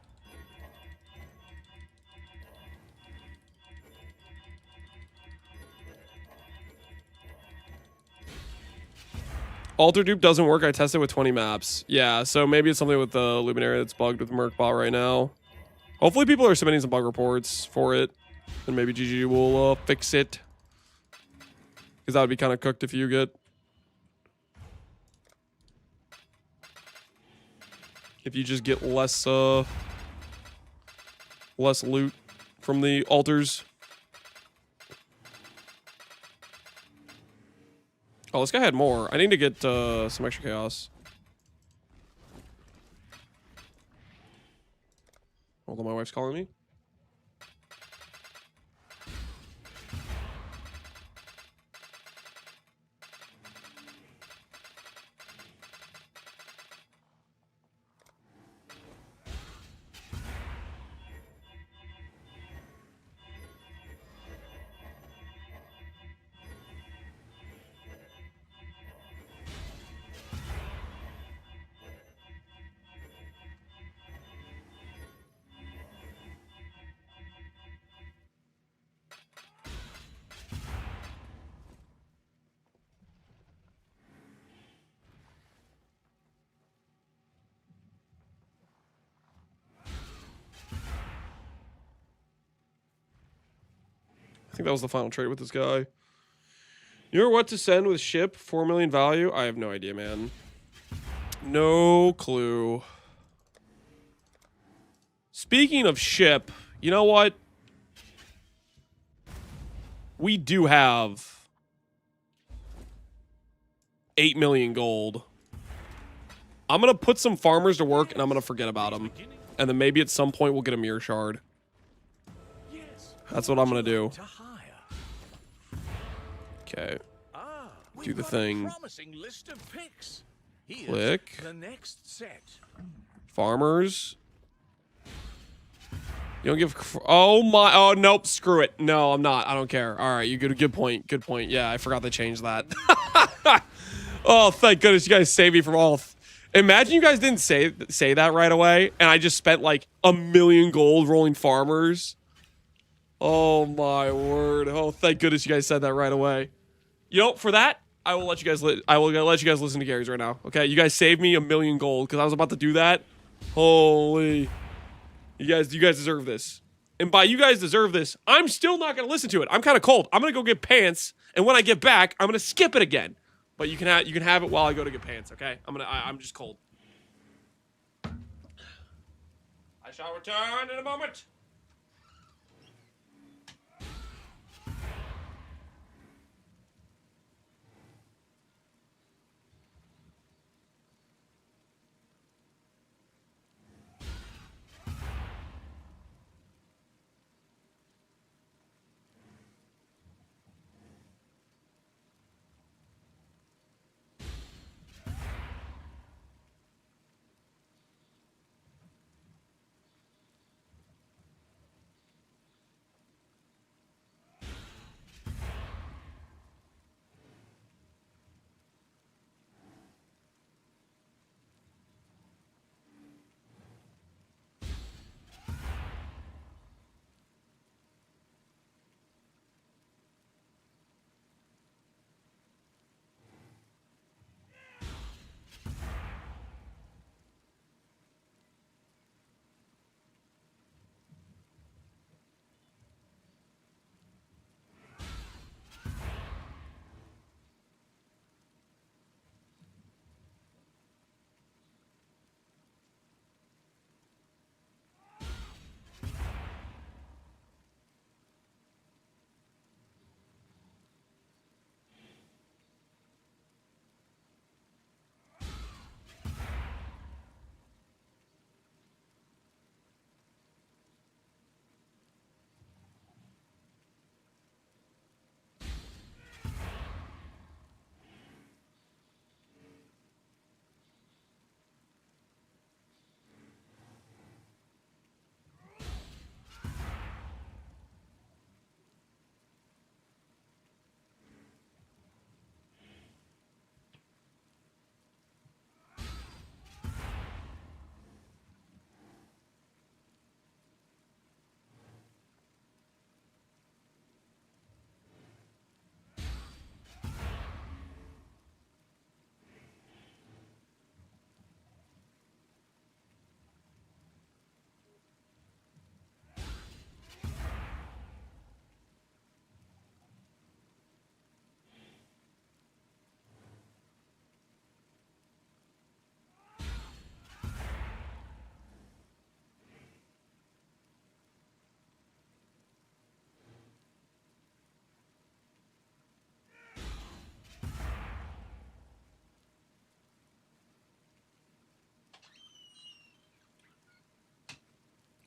[SPEAKER 1] Altar dupe doesn't work. I tested with 20 maps. Yeah, so maybe it's something with the Luminary that's bugged with Merc bot right now. Hopefully people are submitting some bug reports for it. And maybe GG will fix it. Because that would be kind of cooked if you get... If you just get less loot from the altars. Oh, this guy had more. I need to get some extra chaos. Hold on, my wife's calling me. I think that was the final trade with this guy. You know what to send with ship? 4 million value? I have no idea, man. No clue. Speaking of ship, you know what? We do have 8 million gold. I'm going to put some farmers to work and I'm going to forget about them. And then maybe at some point we'll get a mirror shard. That's what I'm going to do. Okay. Do the thing. Click.
[SPEAKER 2] The next set.
[SPEAKER 1] Farmers. You don't give... Oh, my... Oh, nope. Screw it. No, I'm not. I don't care. All right. You good point. Good point. Yeah, I forgot they changed that. Oh, thank goodness you guys saved me from all... Imagine you guys didn't say that right away, and I just spent like 1 million gold rolling farmers. Oh, my word. Oh, thank goodness you guys said that right away. You know, for that, I will let you guys listen to Gary's right now. Okay, you guys saved me 1 million gold because I was about to do that. Holy, you guys deserve this. And by you guys deserve this, I'm still not gonna listen to it. I'm kind of cold. I'm gonna go get pants, and when I get back, I'm gonna skip it again. But you can have it while I go to get pants. Okay, I'm just cold. I shall return in a moment.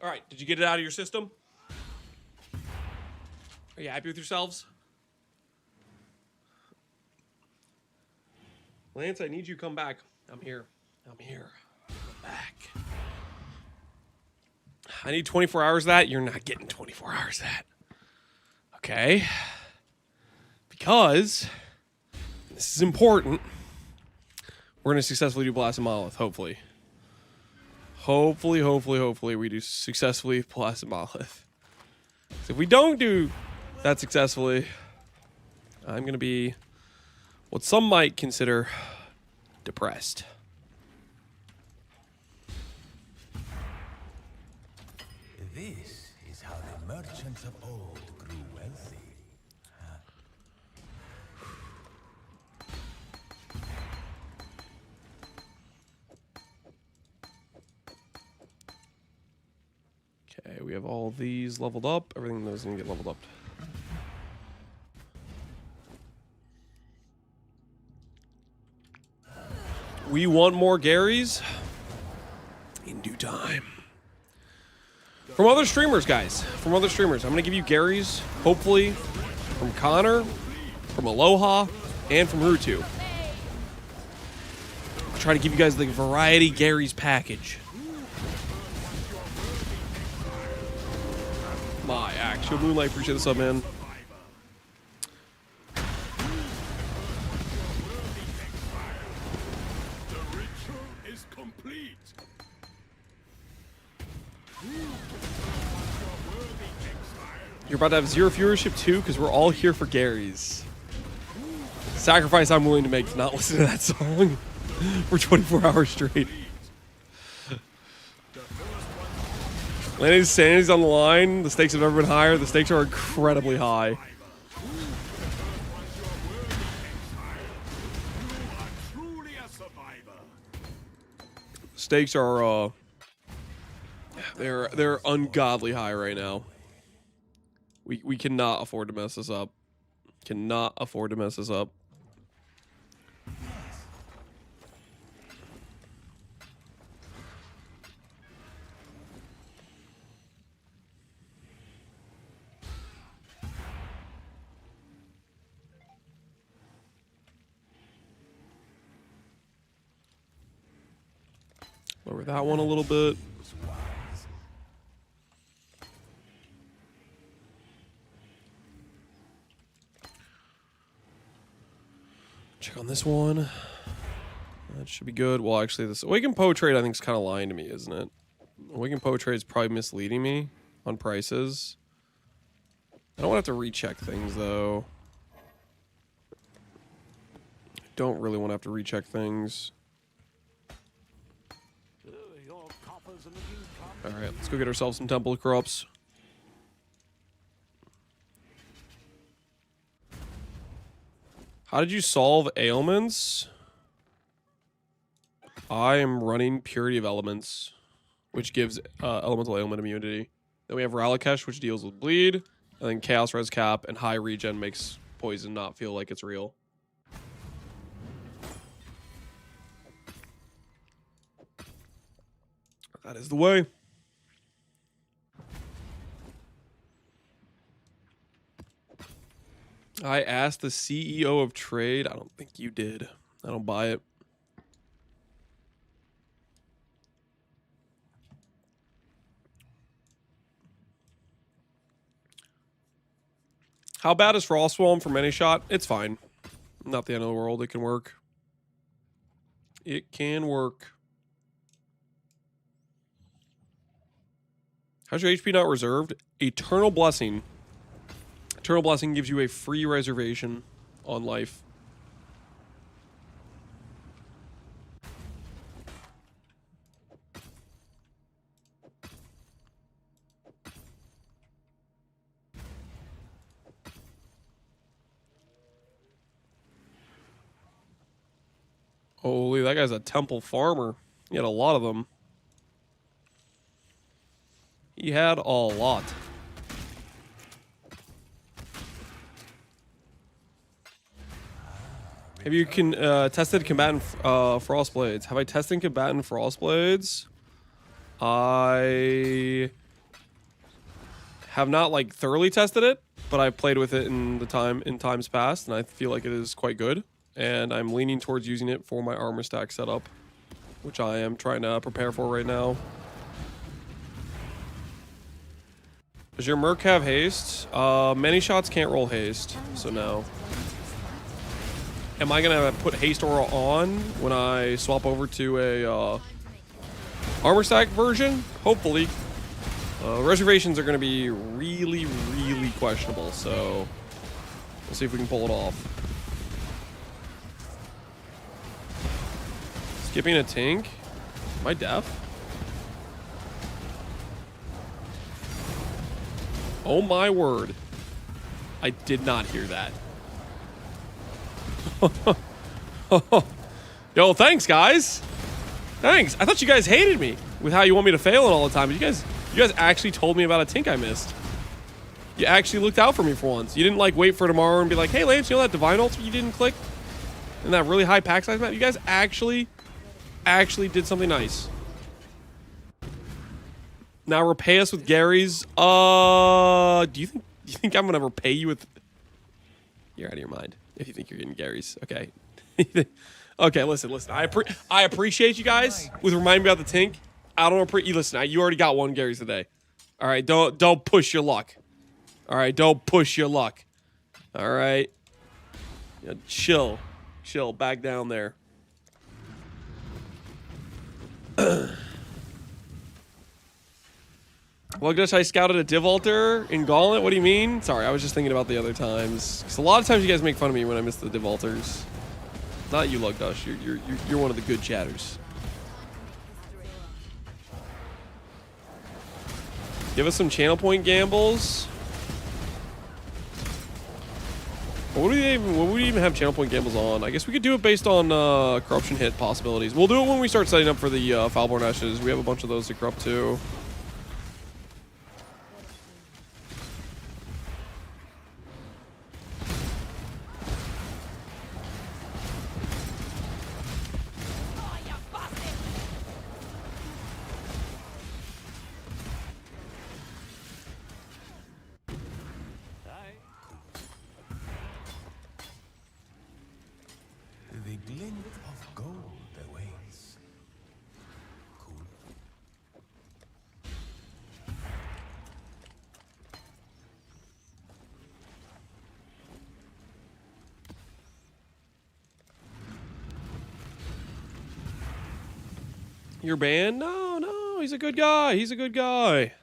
[SPEAKER 1] All right, did you get it out of your system? Are you happy with yourselves? Lance, I need you to come back. I'm here. I'm here. I'm back. I need 24 hours of that. You're not getting 24 hours of that. Okay. Because this is important. We're going to successfully do Blast and Monolith, hopefully. Hopefully we do successfully Blast and Monolith. So if we don't do that successfully, I'm going to be what some might consider depressed.
[SPEAKER 3] This is how the merchants of old grew wealthy.
[SPEAKER 1] Okay, we have all these leveled up. Everything that's going to get leveled up. We want more Garys in due time. From other streamers, guys. From other streamers. I'm going to give you Garys, hopefully, from Connor, from Aloha, and from Rutu. I'll try to give you guys the variety Garys package. My actual Moonlight, appreciate the sub, man. You're about to have 0 viewership too, because we're all here for Gary's. Sacrifice I'm willing to make to not listen to that song for 24 hours straight. Landon's sanity's on the line. The stakes have never been higher. The stakes are incredibly high. Stakes are they're ungodly high right now. We cannot afford to mess this up. Cannot afford to mess this up. Lower that one a little bit. Check on this one. That should be good. Well, actually, this Awaken Poe trade I think is kind of lying to me, isn't it? Awaken Poe trade is probably misleading me on prices. I don't want to have to recheck things, though. I don't really want to have to recheck things. Alright, let's go get ourselves some Temple of Corrupts. How did you solve ailments? I am running Purity of Elements, which gives elemental ailment immunity. Then we have Ralakesh, which deals with bleed. And then Chaos Res Cap and High Regen makes poison not feel like it's real. That is the way. I asked the CEO of Trade. I don't think you did. I don't buy it. How bad is Frostwhelm from any shot? It's fine. Not the end of the world. It can work. It can work. How's your HP not reserved? Eternal Blessing. Eternal Blessing gives you a free reservation on life. Holy, that guy's a temple farmer. He had a lot of them. He had a lot. Have you tested combatant Frostblades? Have I tested combatant Frostblades? I have not like thoroughly tested it, but I've played with it in times past, and I feel like it is quite good. And I'm leaning towards using it for my armor stack setup, which I am trying to prepare for right now. Does your Merc have haste? Many shots can't roll haste, so no. Am I gonna put haste aura on when I swap over to a armor stack version? Hopefully. Reservations are gonna be really, really questionable, so we'll see if we can pull it off. Skipping a tink? Am I deaf? Oh my word. I did not hear that. Yo, thanks guys. Thanks. I thought you guys hated me with how you want me to fail it all the time. But you guys actually told me about a tink I missed. You actually looked out for me for once. You didn't like wait for tomorrow and be like, hey Lance, you know that divine ult you didn't click? And that really high pack size map? You guys actually did something nice. Now repay us with Gary's. Do you think I'm gonna repay you with? You're out of your mind if you think you're getting Gary's. Okay. Okay. Listen. I appreciate you guys with reminding me about the tink. I don't appreciate you. Listen. You already got one Gary's today. All right. Don't push your luck. All right. Don't push your luck. All right. Yeah, chill. Back down there. Well, I guess I scouted a Div Altar in Gauntlet. What do you mean? Sorry, I was just thinking about the other times. Because a lot of times you guys make fun of me when I miss the Div Altars. Not you, Lugdush. You're one of the good chatters. Give us some channel point gambles. What would we even have channel point gambles on? I guess we could do it based on corruption hit possibilities. We'll do it when we start setting up for the Foulborn Ashes. We have a bunch of those to corrupt too.
[SPEAKER 3] The glint of gold awaits. Cool.
[SPEAKER 1] You're banned? No, he's a good guy. He's a good guy.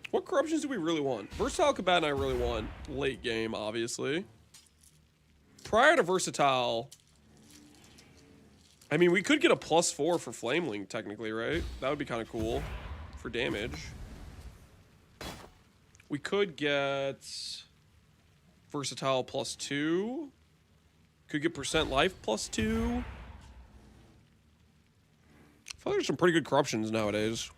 [SPEAKER 1] What corruptions do we really want? Versatile Combatant I really want. Late game, obviously. Prior to Versatile, I mean, we could get a +4 for Flamelink, technically, right? That would be kind of cool for damage. We could get Versatile +2. Could get percent life +2. I feel like there's some pretty good corruptions nowadays.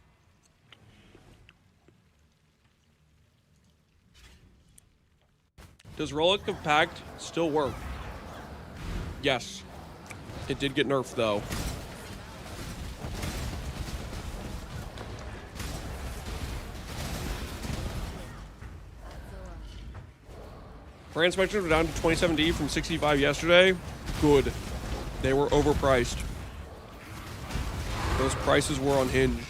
[SPEAKER 1] Does Relic of Pact still work? Yes. It did get nerfed, though. Brand specters were down to 27D from 65 yesterday. Good. They were overpriced. Those prices were unhinged.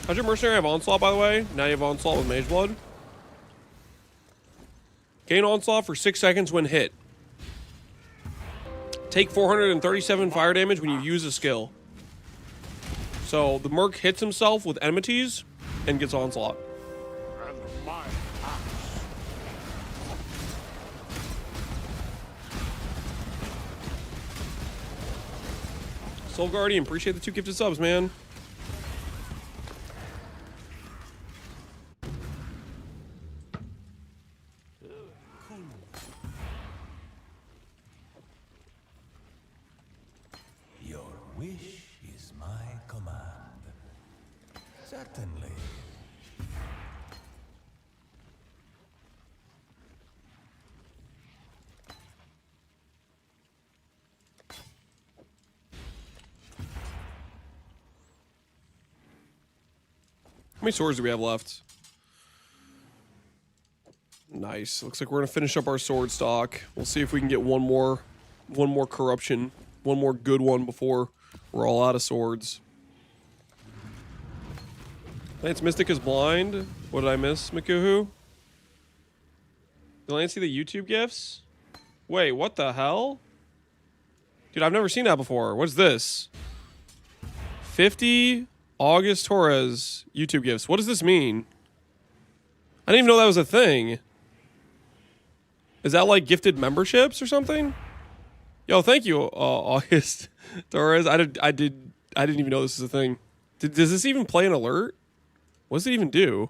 [SPEAKER 1] How'd your Mercenary have Onslaught, by the way? Now you have Onslaught with Mage Blood. Gain Onslaught for 6 seconds when hit. Take 437 fire damage when you use a skill. So the Merc hits himself with enmities and gets Onslaught.
[SPEAKER 2] And my axe.
[SPEAKER 1] Soul Guardian, appreciate the 2 gifted subs, man.
[SPEAKER 3] Your wish Certainly.
[SPEAKER 1] How many swords do we have left? Nice. Looks like we're gonna finish up our sword stock. We'll see if we can get one more corruption, one more good one before we're all out of swords. Lance Mystic is blind. What did I miss, Mikuhu? Did Lance see the YouTube gifts? Wait, what the hell? Dude, I've never seen that before. What's this? 50 August Torres YouTube gifts. What does this mean? I didn't even know that was a thing. Is that like gifted memberships or something? Yo, thank you, August Torres. I didn't even know this is a thing. Does this even play an alert? What does it even do?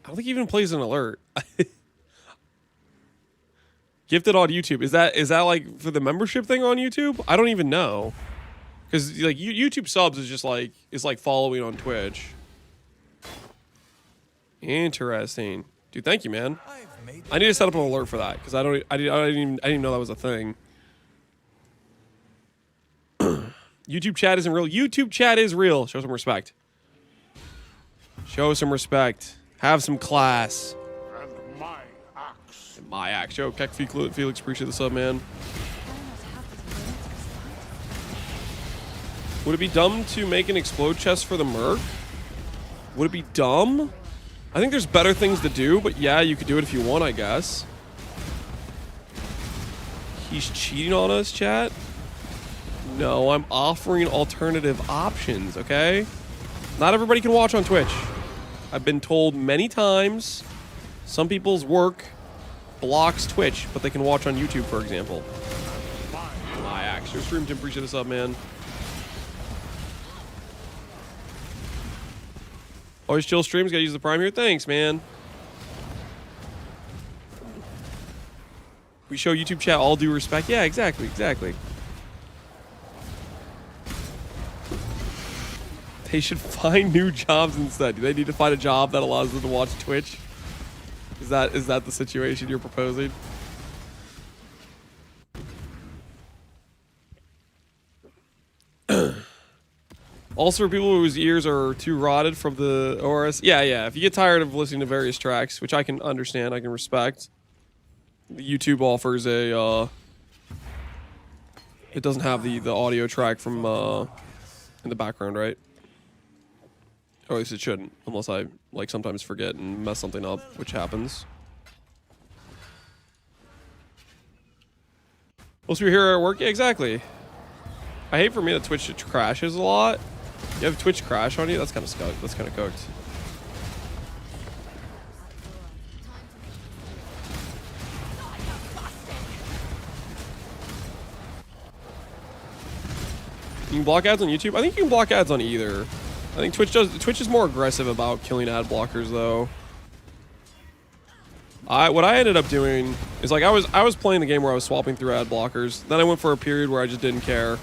[SPEAKER 1] I don't think it even plays an alert. Gifted on YouTube. Is that like for the membership thing on YouTube? I don't even know. Because like YouTube subs is just like following on Twitch. Interesting, dude. Thank you, man. I need to set up an alert for that because I didn't even know that was a thing. YouTube chat isn't real. YouTube chat is real. Show some respect. Show some respect. Have some class.
[SPEAKER 2] And my axe.
[SPEAKER 1] My axe. Yo, Keck Felix, appreciate the sub, man. Would it be dumb to make an explode chest for the Merc? Would it be dumb? I think there's better things to do, but yeah, you could do it if you want, I guess. He's cheating on us, chat? No, I'm offering alternative options, okay? Not everybody can watch on Twitch. I've been told many times some people's work blocks Twitch, but they can watch on YouTube, for example. My axe. Your stream, Tim, appreciate this up, man. Always chill streams, gotta use the Prime here. Thanks, man. We show YouTube chat all due respect. Yeah, exactly. They should find new jobs instead. Do they need to find a job that allows them to watch Twitch? Is that the situation you're proposing? Also, for people whose ears are too rotted from the ORS. Yeah. If you get tired of listening to various tracks, which I can understand, I can respect. YouTube offers a, it doesn't have the audio track from, in the background, right? Or at least it shouldn't, unless I, like, sometimes forget and mess something up, which happens. Most of you here at work? Yeah, exactly. I hate for me that Twitch crashes a lot. You have Twitch crash on you? That's kind of scuffed. That's kind of cooked. You can block ads on YouTube? I think you can block ads on either. I think Twitch is more aggressive about killing ad blockers though. What I ended up doing is like I was playing the game where I was swapping through ad blockers. Then I went for a period where I just didn't care.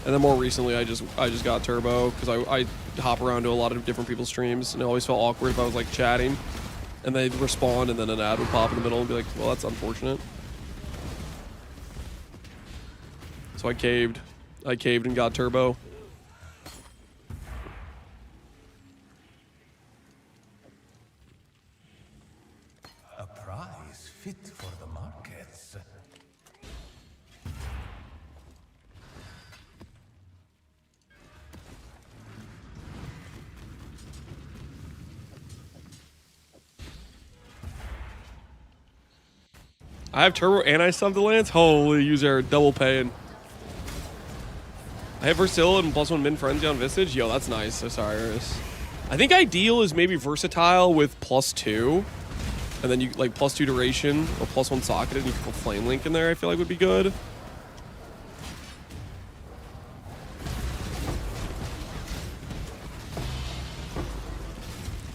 [SPEAKER 1] And then more recently I just got turbo because I hop around to a lot of different people's streams and it always felt awkward if I was like chatting and they'd respond and then an ad would pop in the middle and be like, well, that's unfortunate. So I caved and got turbo.
[SPEAKER 3] A prize fit for the markets.
[SPEAKER 1] I have turbo and I subbed the Lance. Holy user, double paying. I have versatility and +1 min frenzy on Visage. Yo, that's nice, Osiris. I think ideal is maybe versatile with +2. And then you like +2 duration or +1 socket and you can put flame link in there, I feel like would be good.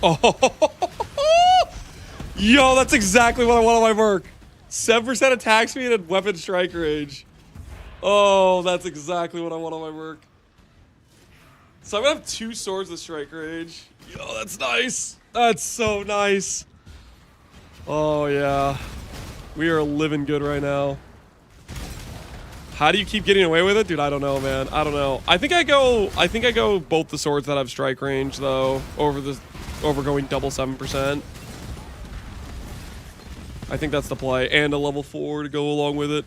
[SPEAKER 1] Oh, yo, that's exactly what I want on my Merc. 7% attack speed and weapon strike range. Oh, that's exactly what I want on my Merc. So I'm gonna have 2 swords with strike range. Yo, that's nice. That's so nice. Oh yeah. We are living good right now. How do you keep getting away with it? Dude, I don't know, man. I don't know. I think I go both the swords that have strike range though, over going double 7%. I think that's the play, and a level 4 to go along with it.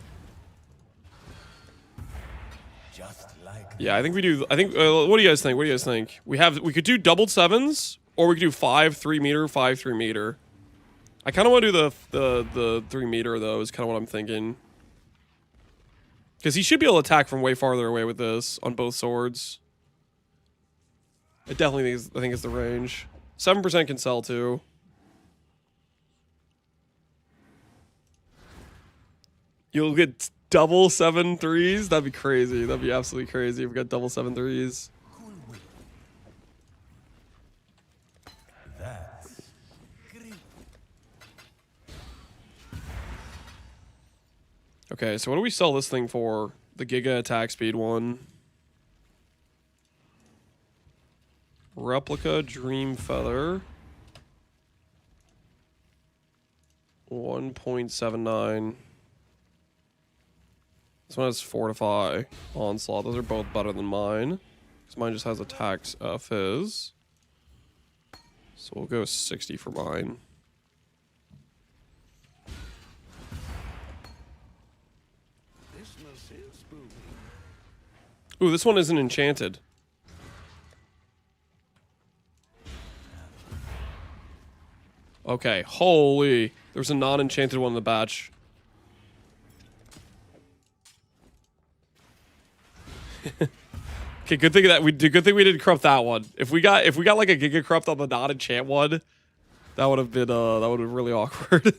[SPEAKER 3] Just like
[SPEAKER 1] Yeah, I think we do. I think. What do you guys think? What do you guys think? We could do doubled 7s, or we could do 5 3-meter, 5 3-meter. I kind of want to do the 3-meter though. Is kind of what I'm thinking. Because he should be able to attack from way farther away with this on both swords. I definitely think it's the range. 7% can sell too. You'll get double 7 3s. That'd be crazy. That'd be absolutely crazy if we got double 7 3s.
[SPEAKER 3] that's great.
[SPEAKER 1] Okay, so what do we sell this thing for? The Giga attack speed one. Replica Dream Feather. 1.79. This one has Fortify, Onslaught. Those are both better than mine. Because mine just has attacks fizz. So we'll go 60 for mine.
[SPEAKER 2] Business is booming.
[SPEAKER 1] Ooh, this one isn't enchanted. Okay, holy. There's a non-enchanted one in the batch. Okay, good thing we didn't corrupt that one. If we got like a Giga corrupt on the non-enchant one, that would have been really awkward.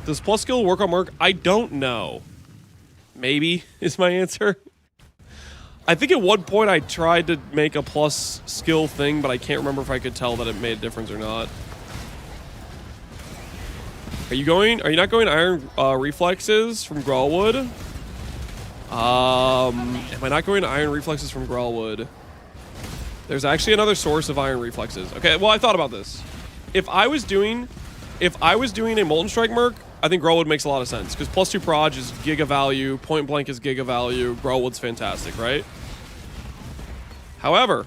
[SPEAKER 1] Does plus skill work on Merc? I don't know. Maybe is my answer. I think at one point I tried to make a plus skill thing, but I can't remember if I could tell that it made a difference or not. Are you not going Iron Reflexes from Growlwood? Am I not going to Iron Reflexes from Growlwood? There's actually another source of Iron Reflexes. Okay, well I thought about this. If I was doing a Molten Strike Merc, I think Growlwood makes a lot of sense because +2 proj is Giga value, Point Blank is Giga value, Growlwood's fantastic, right? However,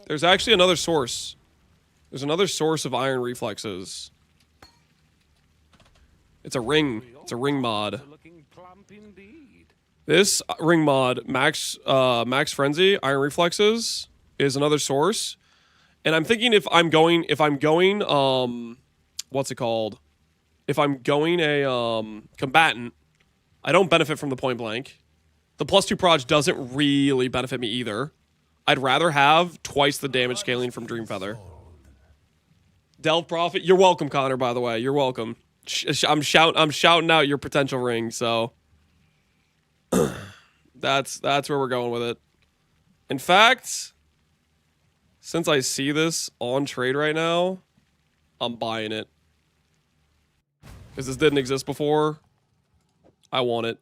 [SPEAKER 1] there's actually another source. There's another source of Iron Reflexes. It's a ring. It's a ring mod.
[SPEAKER 2] Looking plump indeed.
[SPEAKER 1] This ring mod, Max Frenzy, Iron Reflexes, is another source. And I'm thinking if I'm going, what's it called? If I'm going a combatant, I don't benefit from the Point Blank. The +2 proj doesn't really benefit me either. I'd rather have twice the damage scaling from Dream Feather. Delve Prophet, you're welcome, Connor. By the way, you're welcome. I'm shouting out your potential ring. So that's where we're going with it. In fact, since I see this on trade right now, I'm buying it. Because this didn't exist before. I want it.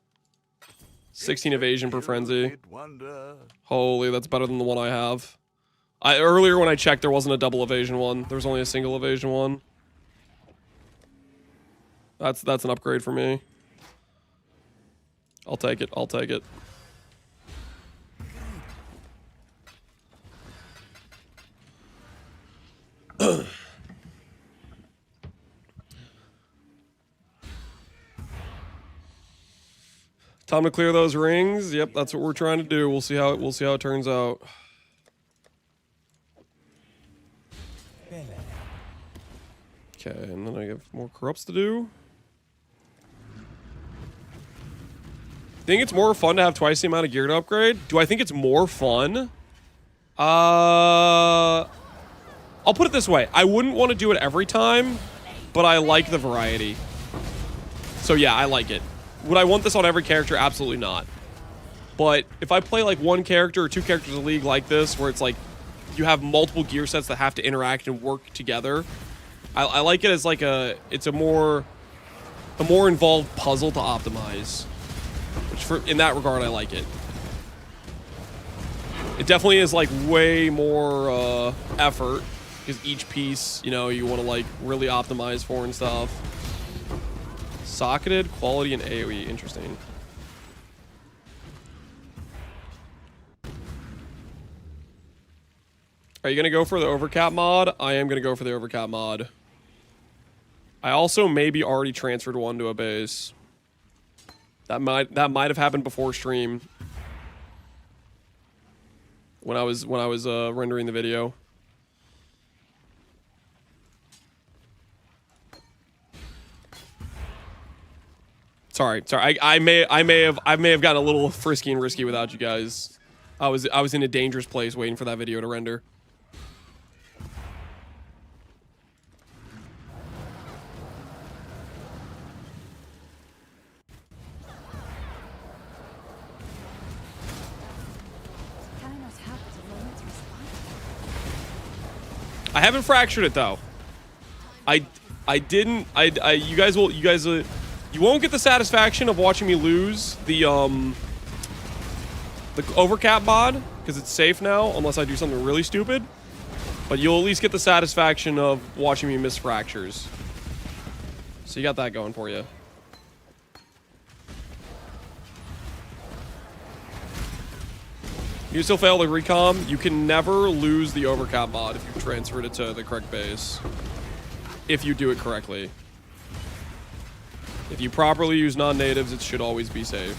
[SPEAKER 1] 16 evasion per frenzy. Holy, that's better than the one I have. Earlier when I checked, there wasn't a double evasion one. There was only a single evasion one. That's an upgrade for me. I'll take it. I'll take it. Time to clear those rings. Yep, that's what we're trying to do. We'll see how it turns out. Okay, and then I have more corrupts to do. Think it's more fun to have twice the amount of gear to upgrade? Do I think it's more fun? I'll put it this way. I wouldn't want to do it every time, but I like the variety. So yeah, I like it. Would I want this on every character? Absolutely not. But if I play like one character or two characters in a league like this, where it's like you have multiple gear sets that have to interact and work together, I like it as like a more involved puzzle to optimize. Which in that regard, I like it. It definitely is like way more effort because each piece, you know, you want to like really optimize for and stuff. Socketed, quality, and AoE. Interesting. Are you going to go for the overcap mod? I am going to go for the overcap mod. I also maybe already transferred one to a base. That might have happened before stream. When I was rendering the video. Sorry. I may have gotten a little frisky and risky without you guys. I was in a dangerous place waiting for that video to render. I haven't fractured it though. I didn't. You guys you won't get the satisfaction of watching me lose the overcap mod because it's safe now unless I do something really stupid. But you'll at least get the satisfaction of watching me miss fractures. So you got that going for you. You still fail the recom. You can never lose the overcap mod if you transferred it to the correct base. If you do it correctly. If you properly use non-natives, it should always be safe.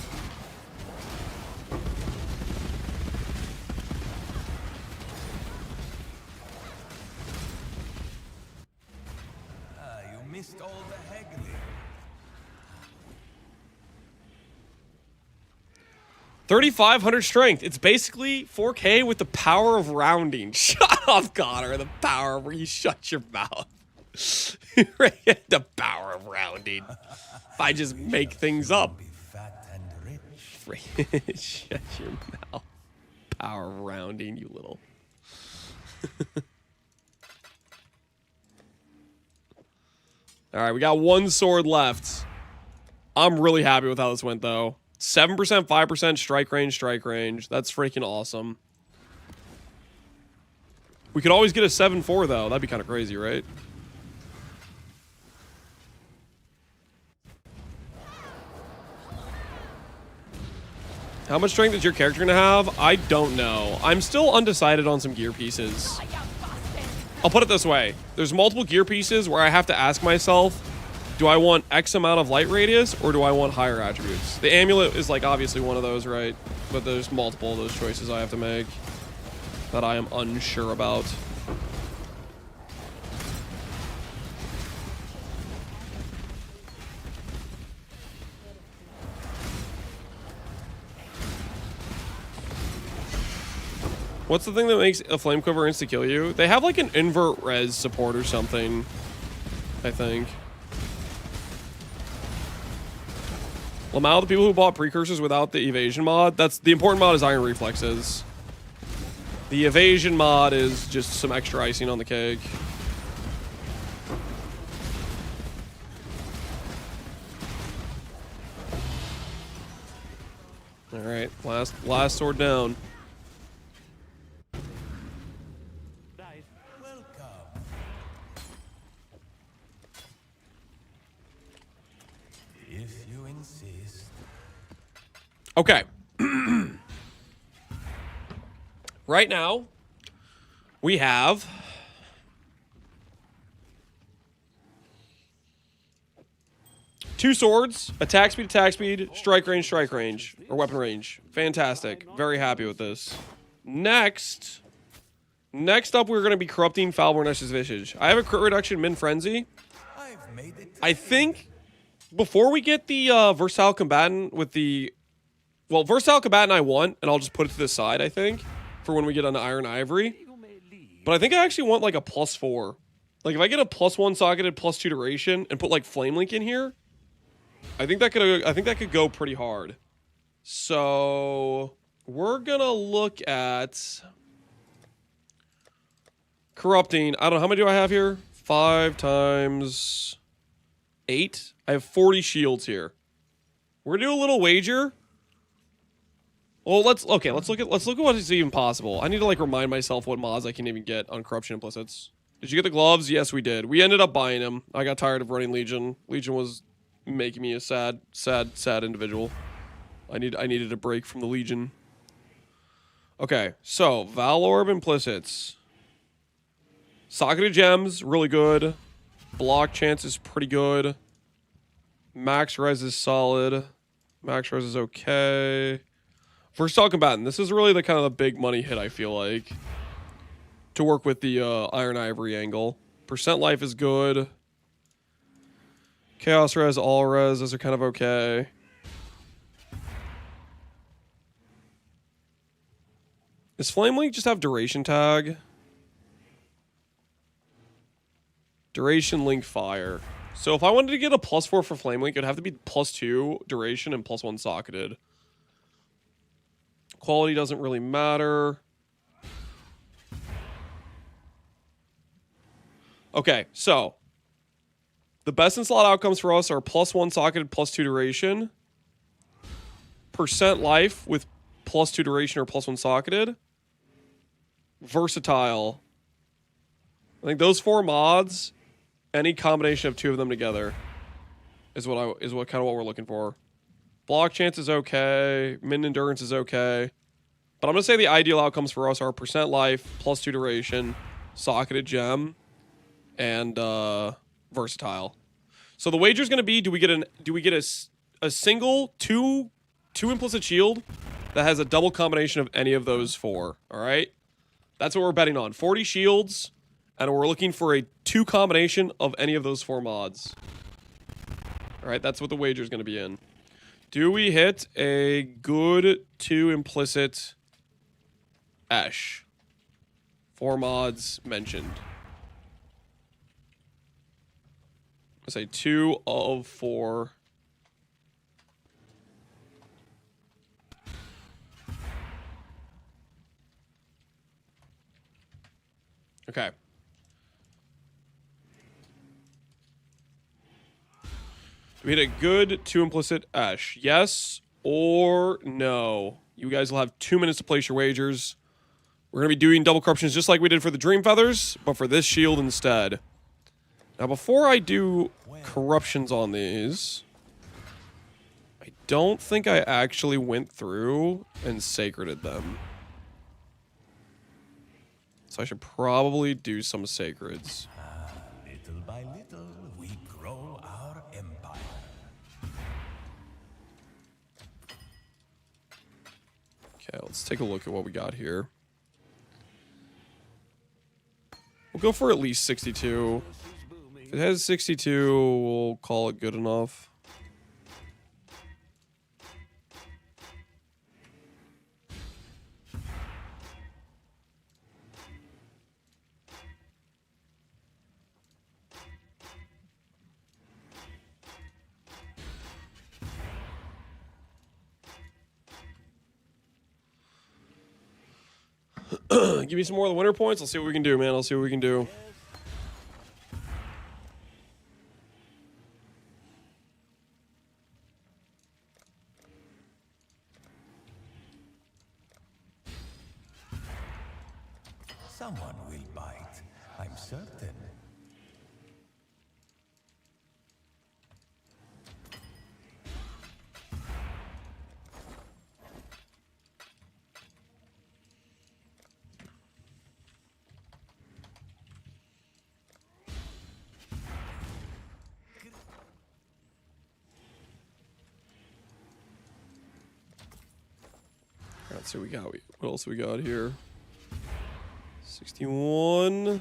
[SPEAKER 3] You missed all the haggling.
[SPEAKER 1] 3,500 strength. It's basically 4K with the power of rounding. Shut up, Connor. The power of... You shut your mouth. The power of rounding. If I just make things up.
[SPEAKER 3] Be fat and rich.
[SPEAKER 1] Shut your mouth. Power of rounding, you little... Alright, we got one sword left. I'm really happy with how this went, though. 7%, 5% strike range. That's freaking awesome. We could always get a 7-4, though. That'd be kind of crazy, right? How much strength is your character going to have? I don't know. I'm still undecided on some gear pieces. I'll put it this way. There's multiple gear pieces where I have to ask myself, do I want X amount of light radius or do I want higher attributes? The amulet is like obviously one of those, right? But there's multiple of those choices I have to make that I am unsure about. What's the thing that makes a flame quiver insta-kill you? They have like an invert res support or something, I think. Lamau, the people who bought precursors without the evasion mod, that's the important mod is iron reflexes. The evasion mod is just some extra icing on the cake. All right, last sword down. Okay. Right now, we have two swords, attack speed, strike range, or weapon range. Fantastic. Very happy with this. Next up, we're going to be corrupting Foulborn Nesh's Visage. I have a crit reduction min frenzy. I think before we get the versatile combatant with the... Well, versatile combatant I want, and I'll just put it to the side, I think, for when we get on the Iron Ivory. But I think I actually want like a +4. Like if I get a +1 socketed, +2 duration, and put like Flame Link in here, I think that could go pretty hard. So we're gonna look at corrupting. I don't know, how many do I have here? 5 times 8. I have 40 shields here. We're gonna do a little wager. Well, let's look at what is even possible. I need to like remind myself what mods I can even get on corruption implicits. Did you get the gloves? Yes, we did. We ended up buying them. I got tired of running Legion. Legion was making me a sad individual. I needed a break from the Legion. Okay, so Vaal Orb implicits. Socketed gems, really good. Block chance is pretty good. Max res is solid. Max res is okay. Versatile combatant. This is really the kind of the big money hit, I feel like, to work with the Iron Ivory angle. Percent life is good. Chaos res, all res, those are kind of okay. Does Flame Link just have duration tag? Duration link fire. So if I wanted to get a +4 for Flame Link, it'd have to be +2 duration and +1 socketed. Quality doesn't really matter. Okay, so the best in slot outcomes for us are +1 socketed, +2 duration. Percent life with +2 duration or +1 socketed. Versatile. I think those 4 mods, any combination of 2 of them together, is what kind of what we're looking for. Block chance is okay. Min endurance is okay. But I'm gonna say the ideal outcomes for us are percent life, +2 duration, socketed gem, and versatile. So the wager's gonna be: do we get a single two implicit shield that has a double combination of any of those 4? All right, that's what we're betting on. 40 shields, and we're looking for a 2 combination of any of those 4 mods. All right, that's what the wager's gonna be in. Do we hit a good 2 implicit Esh? 4 mods mentioned. I say 2 of 4. Okay. We hit a good 2 implicit Esh. Yes or no? You guys will have 2 minutes to place your wagers. We're going to be doing double corruptions just like we did for the Dream Feathers, but for this shield instead. Now, before I do corruptions on these, I don't think I actually went through and sacreded them. So I should probably do some sacreds.
[SPEAKER 3] Little by little, we grow our empire.
[SPEAKER 1] Okay, let's take a look at what we got here. We'll go for at least 62. If it has 62, we'll call it good enough. Give me some more of the winter points. I'll see what we can do, man. I'll see what we can do.
[SPEAKER 3] Someone will bite, I'm certain.
[SPEAKER 1] Let's see what we got. What else we got here? 61.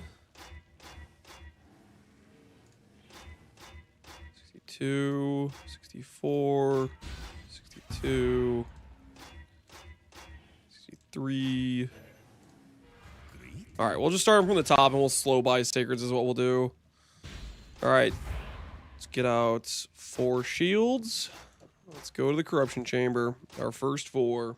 [SPEAKER 1] 62. 64. 62. 63. Alright, we'll just start from the top and we'll slow buy sacreds is what we'll do. Alright. Let's get out 4 shields. Let's go to the corruption chamber. Our first 4.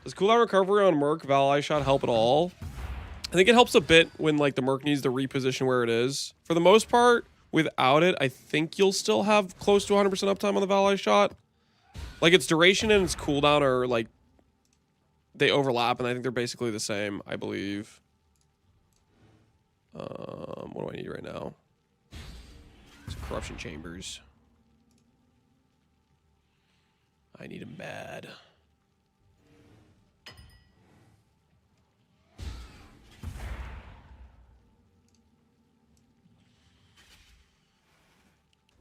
[SPEAKER 1] Does cooldown recovery on Merc Vaal Eye Shot help at all? I think it helps a bit when like the Merc needs to reposition where it is. For the most part, without it, I think you'll still have close to 100% uptime on the Vaal Eye Shot. Like its duration and its cooldown are like they overlap, and I think they're basically the same, I believe. What do I need right now? Some corruption chambers. I need them bad.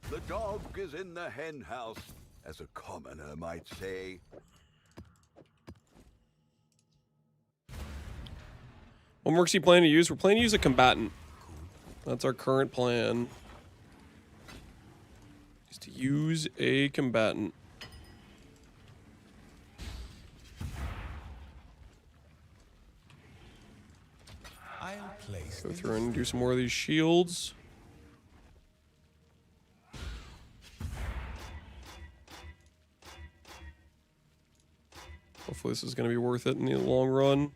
[SPEAKER 3] The dog is in the hen house, as a commoner might say.
[SPEAKER 1] What mercs you plan to use? We're planning to use a combatant. That's our current plan. Is to use a combatant.
[SPEAKER 3] I'll place
[SPEAKER 1] Go through and do some more of these shields. Hopefully this is going to be worth it in the long run.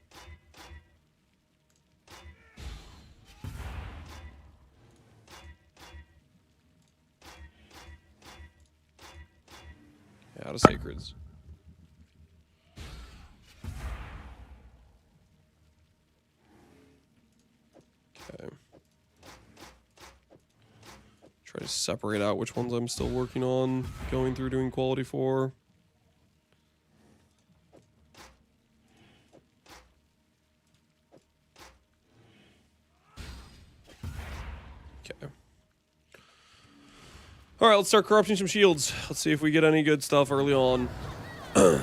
[SPEAKER 1] Yeah, out of sacreds. Okay. Try to separate out which ones I'm still working on, going through doing quality for. Okay. Alright, let's start corrupting some shields. Let's see if we get any good stuff early on. Do you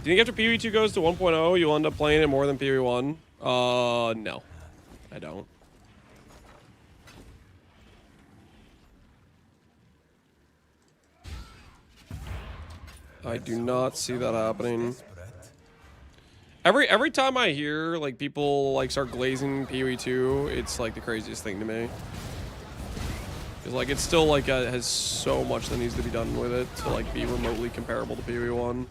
[SPEAKER 1] think after PoE2 goes to 1.0, you'll end up playing it more than PoE1? No. I don't. I do not see that happening. Every time I hear like people like start glazing PoE2, it's like the craziest thing to me. Cause like it's still like has so much that needs to be done with it to like be remotely comparable to PoE1.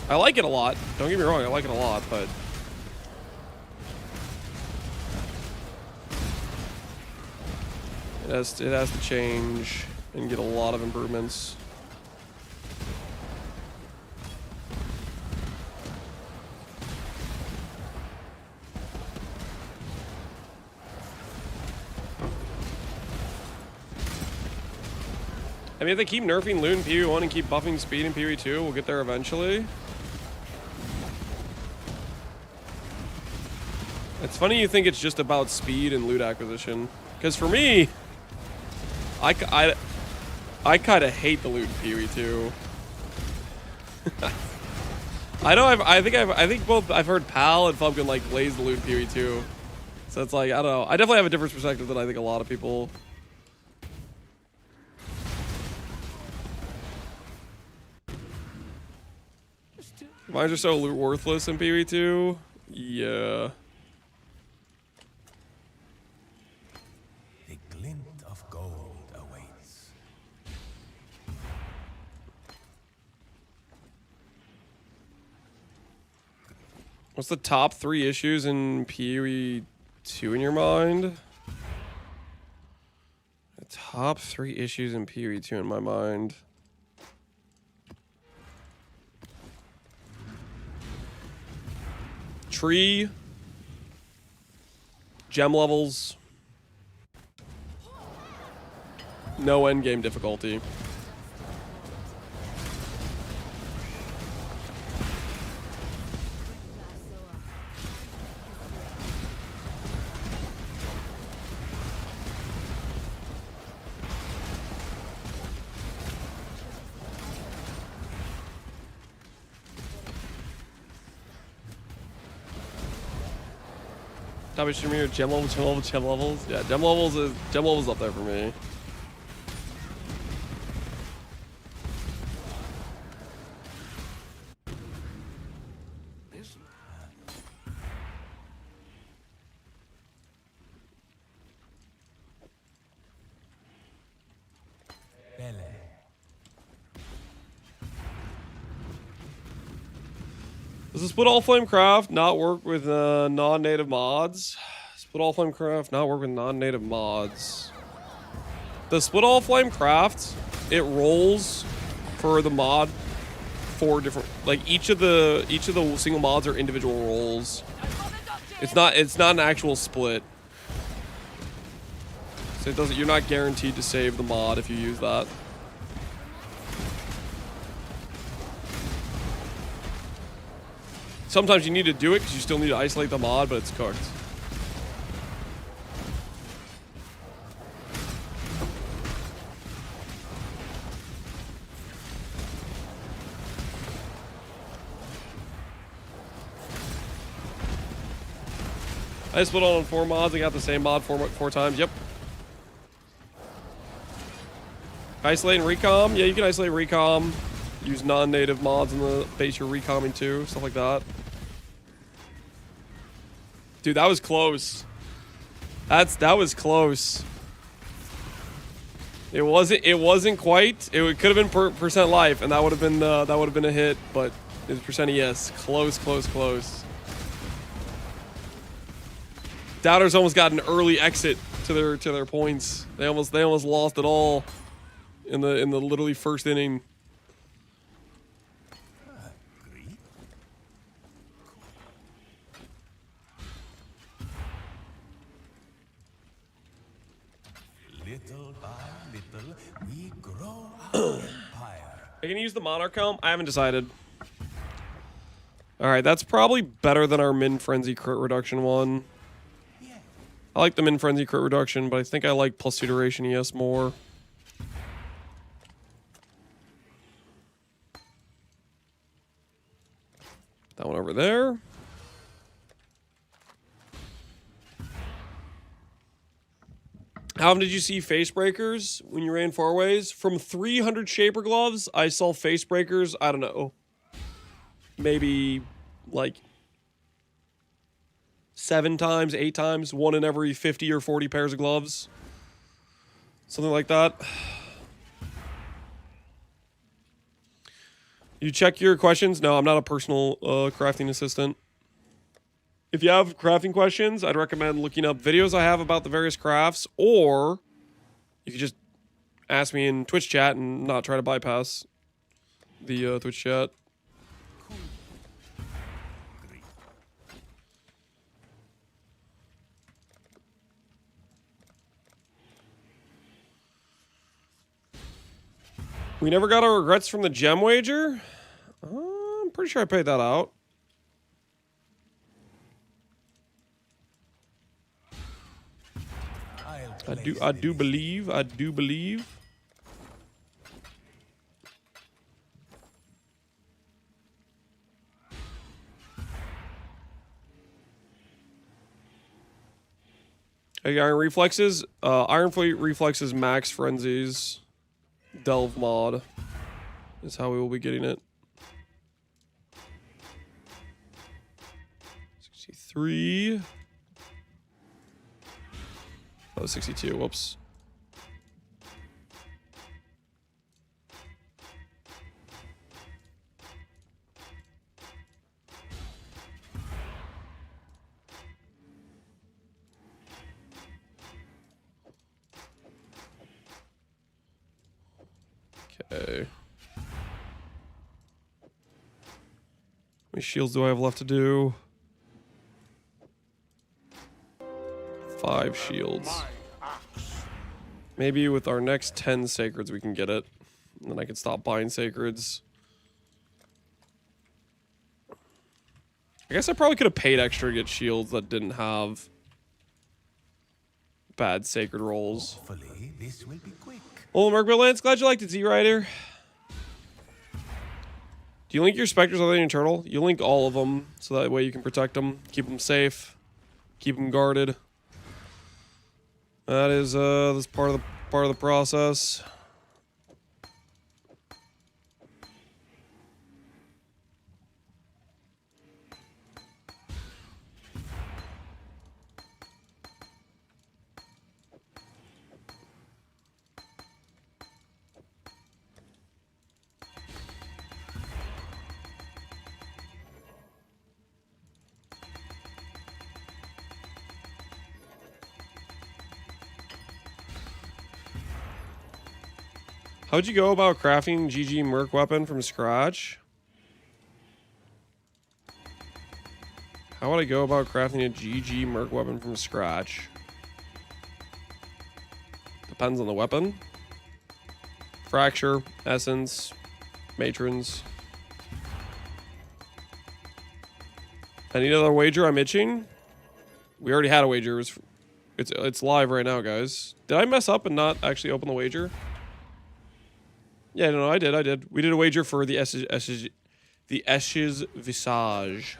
[SPEAKER 1] I like it a lot. Don't get me wrong, I like it a lot, but it has to change and get a lot of improvements. I mean, if they keep nerfing loot in PoE1 and keep buffing speed in PoE2, we'll get there eventually. It's funny you think it's just about speed and loot acquisition. Because for me, I kind of hate the loot in PoE2. I think both I've heard Pal and Pumpkin like glaze the loot in PoE2. So it's like, I don't know. I definitely have a different perspective than I think a lot of people. Mines are so loot worthless in PoE2. Yeah.
[SPEAKER 3] A glint of gold awaits.
[SPEAKER 1] What's the top 3 issues in PoE2 in your mind? The top 3 issues in PoE2 in my mind. Tree, gem levels, no endgame difficulty. Top issue here, gem levels. Yeah, gem levels up there for me. Does the split all flame craft not work with non-native mods? Split all flame craft not work with non-native mods. The split all flame craft, it rolls for the mod 4 different, like each of the single mods are individual roles. It's not an actual split. So it doesn't, you're not guaranteed to save the mod if you use that. Sometimes you need to do it because you still need to isolate the mod, but it's cooked. I split on 4 mods. I got the same mod 4 times. Yep. Isolate and recom. Yeah, you can isolate recom. Use non-native mods in the base you're recomming to. Stuff like that. Dude, that was close. That was close. It wasn't quite. It could have been percent life, and that would have been a hit. But it was percent yes. Close. Doubters almost got an early exit to their points. They almost lost it all in the literally first inning.
[SPEAKER 3] Little by little, we grow our empire.
[SPEAKER 1] Are you gonna use the Monarch Helm? I haven't decided. Alright, that's probably better than our Min Frenzy crit reduction one. I like the Min Frenzy crit reduction, but I think I like +2 duration ES more. That one over there. How did you see face breakers when you ran 4-ways? From 300 Shaper Gloves, I saw face breakers, I don't know, maybe like 7 times, 8 times, 1 in every 50 or 40 pairs of gloves. Something like that. You check your questions? No, I'm not a personal crafting assistant. If you have crafting questions, I'd recommend looking up videos I have about the various crafts, or you could just ask me in Twitch chat and not try to bypass the Twitch chat. We never got our regrets from the gem wager. I'm pretty sure I paid that out. I do believe. Hey, Iron Reflexes. Iron Fleet Reflexes Max Frenzies. Delve mod is how we will be getting it. 63. Oh, 62. Whoops. Okay. How many shields do I have left to do? 5 shields. Maybe with our next 10 sacreds we can get it. And then I can stop buying sacreds. I guess I probably could have paid extra to get shields that didn't have bad sacred rolls.
[SPEAKER 3] Hopefully, this will be quick.
[SPEAKER 1] Well, Merc Lance, glad you liked it, Z-Rider. Do you link your specters other than your turtle? You link all of them, so that way you can protect them, keep them safe, keep them guarded. That is that's part of the process. How'd you go about crafting GG Merc weapon from scratch? How would I go about crafting a GG Merc weapon from scratch? Depends on the weapon. Fracture, Essence, Matrons. Any other wager? I'm itching. We already had a wager. It's live right now, guys. Did I mess up and not actually open the wager? Yeah, no, I did. We did a wager for the Esches Visage.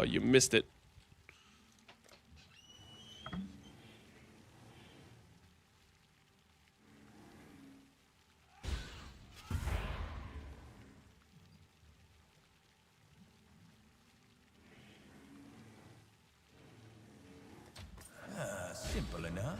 [SPEAKER 1] You missed it.
[SPEAKER 3] Simple enough.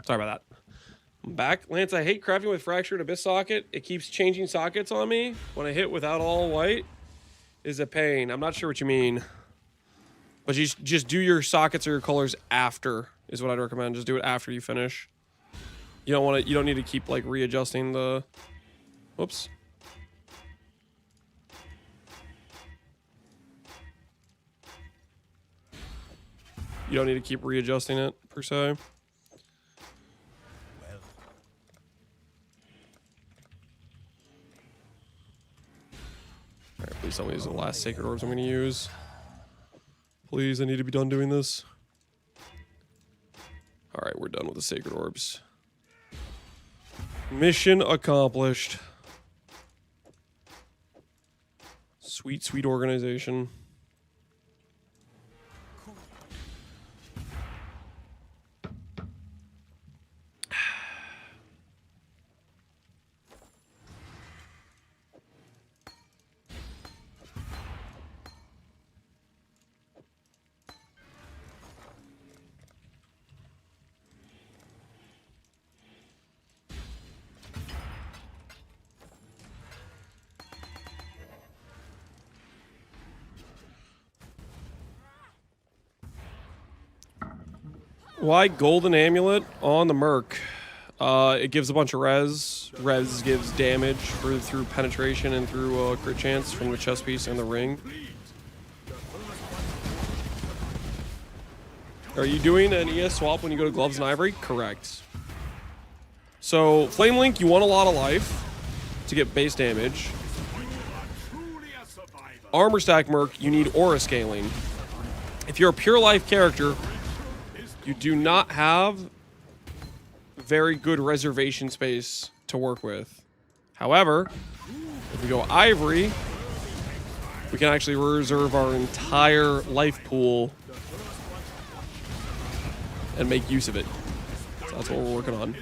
[SPEAKER 1] Sorry about that. I'm back. Lance, I hate crafting with fractured abyss socket. It keeps changing sockets on me. When I hit without all white, is a pain. I'm not sure what you mean. But you just do your sockets or your colors after is what I'd recommend. Just do it after you finish. You don't want to. You don't need to keep like readjusting the. Whoops. You don't need to keep readjusting it per se. Alright, please tell me these are the last sacred orbs I'm going to use. Please, I need to be done doing this. Alright, we're done with the sacred orbs. Mission accomplished. Sweet, sweet organization. Why golden amulet on the Merc? It gives a bunch of res. Res gives damage through penetration and through crit chance from the chest piece and the ring. Are you doing an ES swap when you go to gloves and ivory? Correct. So Flame Link, you want a lot of life to get base damage. Armor stack Merc, you aura aura scaling. If you're a pure life character, you do not have very good reservation space to work with. However, if we go ivory, we can actually reserve our entire life pool and make use of it. So that's what we're working on.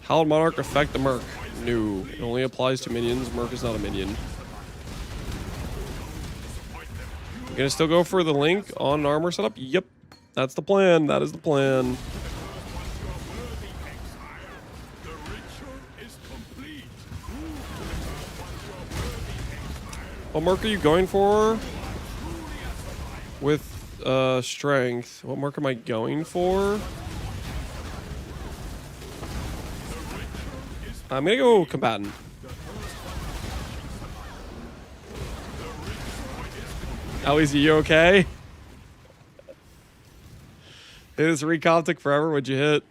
[SPEAKER 1] How would Monarch affect the Merc? No, it only applies to minions. Merc is not a minion. You gonna still go for the link on an armor setup? Yep. That's the plan. That is the plan. What Merc are you going for? With strength. What Merc am I going for? I'm gonna go combatant. Ellie's, are you okay? Hit this recoptic forever, what'd you hit?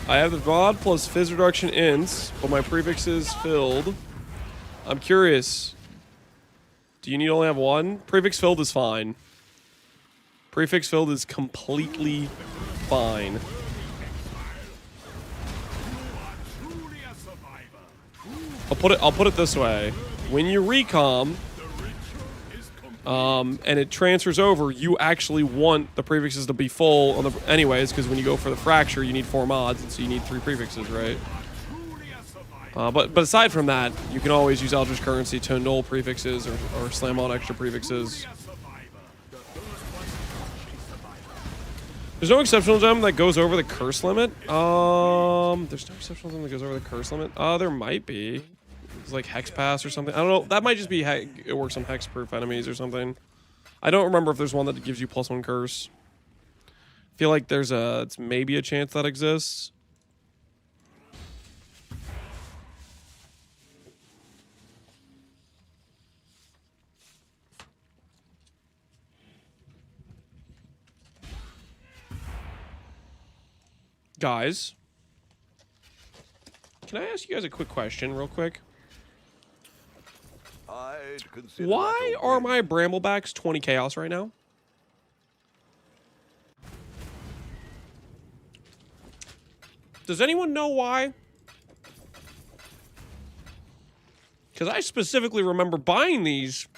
[SPEAKER 1] I have the VOD plus fizz reduction ints, but my prefix is filled. I'm curious. Do you need to only have one? Prefix filled is fine. Prefix filled is completely fine. I'll put it this way. When you recom, and it transfers over, you actually want the prefixes to be full on the anyways, because when you go for the fracture, you need 4 mods, and so you need 3 prefixes, right? But aside from that, you can always use Eldritch Currency to null prefixes or slam on extra prefixes. There's no exceptional gem that goes over the curse limit. There's no exceptional gem that goes over the curse limit. There might be. It's like Hex Pass or something. I don't know. That might just be it works on Hexproof enemies or something. I don't remember if there's one that gives you +1 curse. I feel like it's maybe a chance that exists. Guys, can I ask you guys a quick question real quick? Why are my Bramblebacks 20 chaos right now? Does anyone know why? Because I specifically remember buying these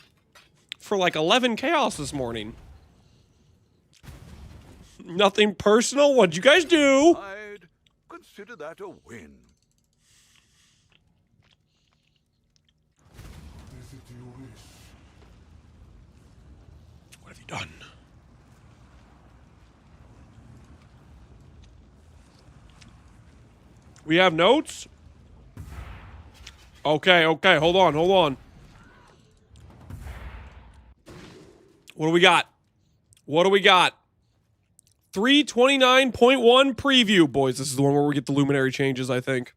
[SPEAKER 1] for like 11 chaos this morning. Nothing personal. What'd you guys do?
[SPEAKER 3] I'd consider that a win.
[SPEAKER 1] What have you done? We have notes? Okay, hold on. What do we got? 329.1 preview. Boys, this is the one where we get the Luminary changes, I think.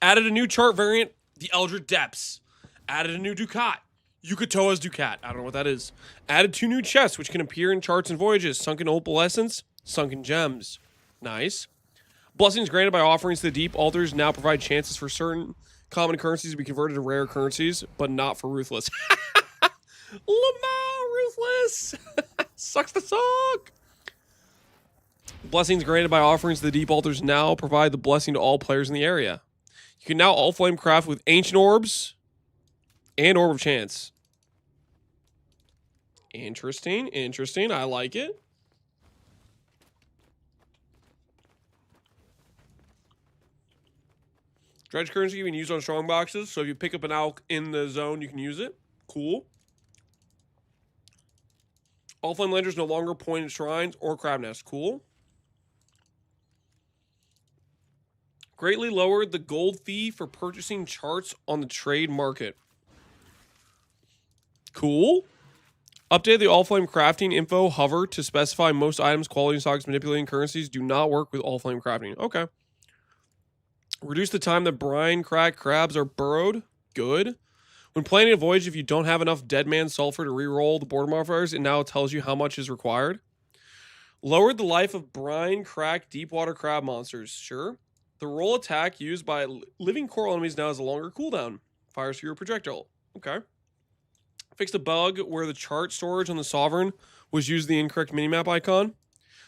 [SPEAKER 1] Added a new chart variant, the Eldritch Depths. Added a new Ducat, Yucatoa's Ducat. I don't know what that is. Added 2 new chests, which can appear in charts and voyages. Sunken Opalescence, Sunken Gems. Nice. Blessings granted by offerings to the deep altars now provide chances for certain common currencies to be converted to rare currencies, but not for Ruthless. Lamau Ruthless! Sucks to suck! Blessings granted by offerings to the deep altars now provide the blessing to all players in the area. You can now all flame craft with ancient orbs and Orb of Chance. Interesting. I like it. Dredge currency you can use on strong boxes. So if you pick up an alk in the zone, you can use it. Cool. All flame landers no longer point at shrines or crab nests. Cool. Greatly lowered the gold fee for purchasing charts on the trade market. Cool. Updated the all flame crafting info hover to specify most items, quality stocks, manipulating currencies do not work with all flame crafting. Okay. Reduce the time that brine crack crabs are burrowed. Good. When planning a voyage, if you don't have enough dead man sulfur to reroll the border modifiers, it now tells you how much is required. Lowered the life of brine crack deep water crab monsters. Sure. The roll attack used by living coral enemies now has a longer cooldown. Fires fewer projectile. Okay. Fixed a bug where the chart storage on the Sovereign was used the incorrect minimap icon.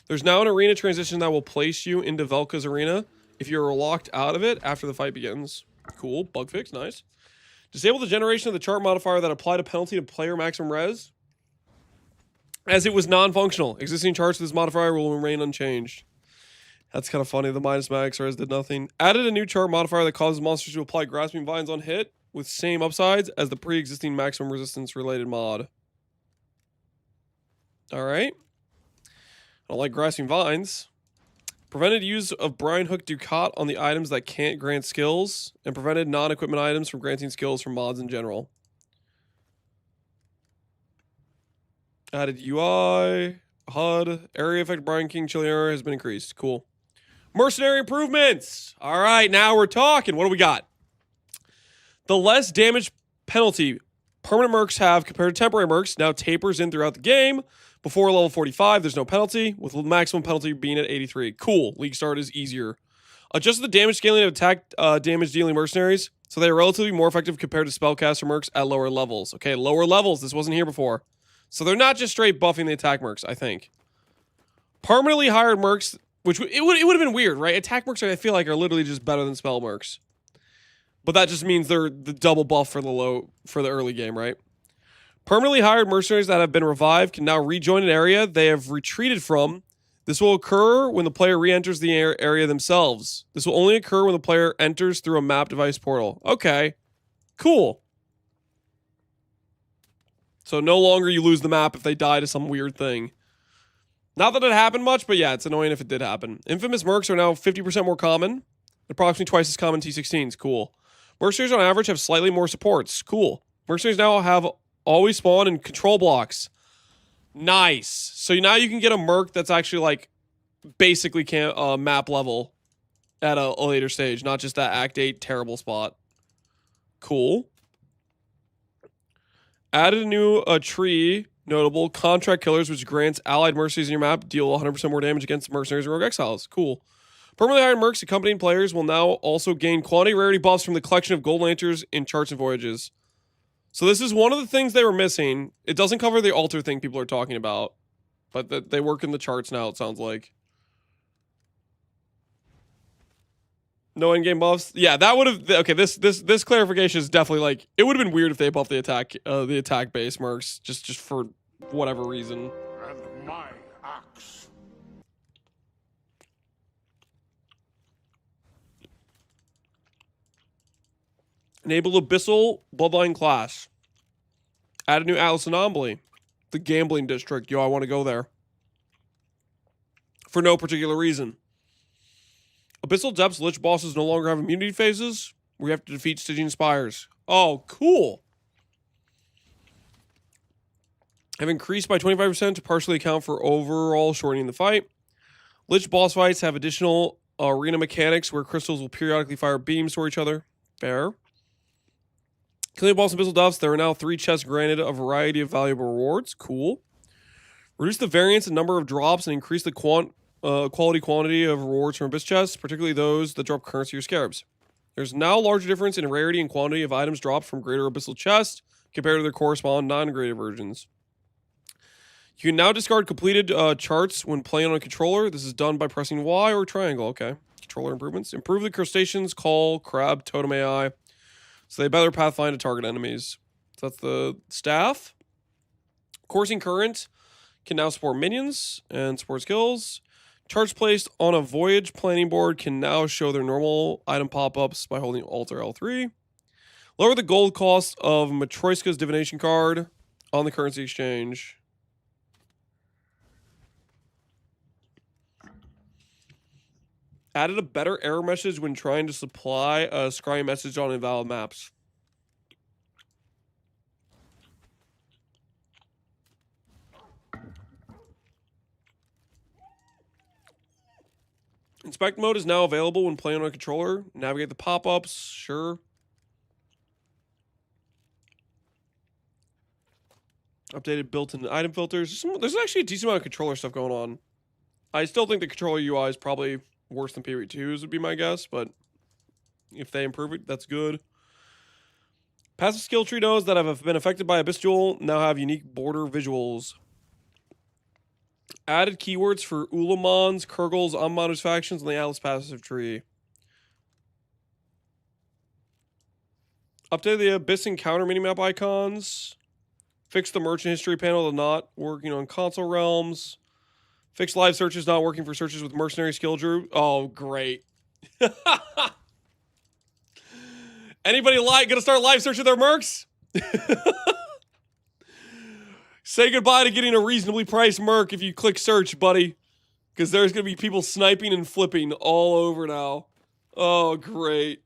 [SPEAKER 1] There's now an arena transition that will place you into Velka's arena if you're locked out of it after the fight begins. Cool. Bug fix. Nice. Disable the generation of the chart modifier that applied a penalty to player maximum res, as it was non-functional. Existing charts with this modifier will remain unchanged. That's kind of funny. The minus max res did nothing. Added a new chart modifier that causes monsters to apply grasping vines on hit with same upsides as the pre-existing maximum resistance related mod. All right. I don't like grasping vines. Prevented use of Brine Hook Ducat on the items that can't grant skills, and prevented non-equipment items from granting skills from mods in general. Added UI, HUD, area effect Brine King Chili area has been increased. Cool. Mercenary improvements. All right, now we're talking. What do we got? The less damage penalty permanent mercs have compared to temporary mercs now tapers in throughout the game. Before level 45, there's no penalty, with the maximum penalty being at 83. Cool. League start is easier. Adjusted the damage scaling of attack damage dealing mercenaries, so they are relatively more effective compared to spellcaster mercs at lower levels. Okay, lower levels. This wasn't here before. So they're not just straight buffing the attack mercs, I think. Permanently hired mercs, which it would have been weird, right? Attack mercs, I feel like, are literally just better than spell mercs. But that just means they're the double buff for the early game, right? Permanently hired mercenaries that have been revived can now rejoin an area they have retreated from. This will occur when the player re-enters the area themselves. This will only occur when the player enters through a map device portal. Okay, cool. So no longer you lose the map if they die to some weird thing. Not that it happened much, but yeah, it's annoying if it did happen. Infamous mercs are now 50% more common. Approximately twice as common T16s. Cool. Mercenaries on average have slightly more supports. Cool. Mercenaries now have always spawn in control blocks. Nice. So now you can get a merc that's actually like basically map level at a later stage, not just that Act 8 terrible spot. Cool. Added a new tree, notable contract killers, which grants allied mercenaries in your map deal 100% more damage against mercenaries and rogue exiles. Cool. Permanently hired mercs accompanying players will now also gain quantity rarity buffs from the collection of gold lanterns in charts and voyages. So this is one of the things they were missing. It doesn't cover the altar thing people are talking about, but they work in the charts now, it sounds like. No in-game buffs? Yeah, that would have... Okay, this clarification is definitely like... It would have been weird if they buffed the attack base mercs, just for whatever reason.
[SPEAKER 2] And my axe.
[SPEAKER 1] Enable Abyssal Bloodline class. Add a new Atlas Anomaly. The Gambling District. Yo, I want to go there. For no particular reason. Abyssal Depths Lich bosses no longer have immunity phases. We have to defeat Stygian Spires. Oh, cool. Have increased by 25% to partially account for overall shortening the fight. Lich boss fights have additional arena mechanics where crystals will periodically fire beams toward each other. Fair. Killing boss and Abyssal Depths, there are now 3 chests granted a variety of valuable rewards. Cool. Reduce the variance and number of drops and increase the quantity of rewards from Abyss chests, particularly those that drop currency or scarabs. There's now a larger difference in rarity and quantity of items dropped from greater Abyssal chests compared to their corresponding non-graded versions. You can now discard completed charts when playing on a controller. This is done by pressing Y or triangle. Okay. Controller improvements. Improve the crustaceans, call, crab, totem AI. So they better pathfind to target enemies. So that's the staff. Coursing Current can now support minions and support skills. Charts placed on a voyage planning board can now show their normal item pop-ups by holding Alt or L3. Lower the gold cost of Matroyska's divination card on the currency exchange. Added a better error message when trying to supply a scrying message on invalid maps. Inspect mode is now available when playing on a controller. Navigate the pop-ups, sure. Updated built-in item filters. There's actually a decent amount of controller stuff going on. I still think the controller UI is probably worse than PvE2's would be my guess, but if they improve it, that's good. Passive skill tree nodes that have been affected by Abyss Duel now have unique border visuals. Added keywords for Ulamans, Kurgles, Unmonitors factions, and the Atlas passive tree. Updated the Abyss Encounter minimap icons. Fixed the merchant history panel to not working on console realms. Fixed live searches not working for searches with mercenary skill drew. Oh, great. Anybody gonna start live searching their mercs? Say goodbye to getting a reasonably priced merc if you click search, buddy. Because there's gonna be people sniping and flipping all over now. Oh, great.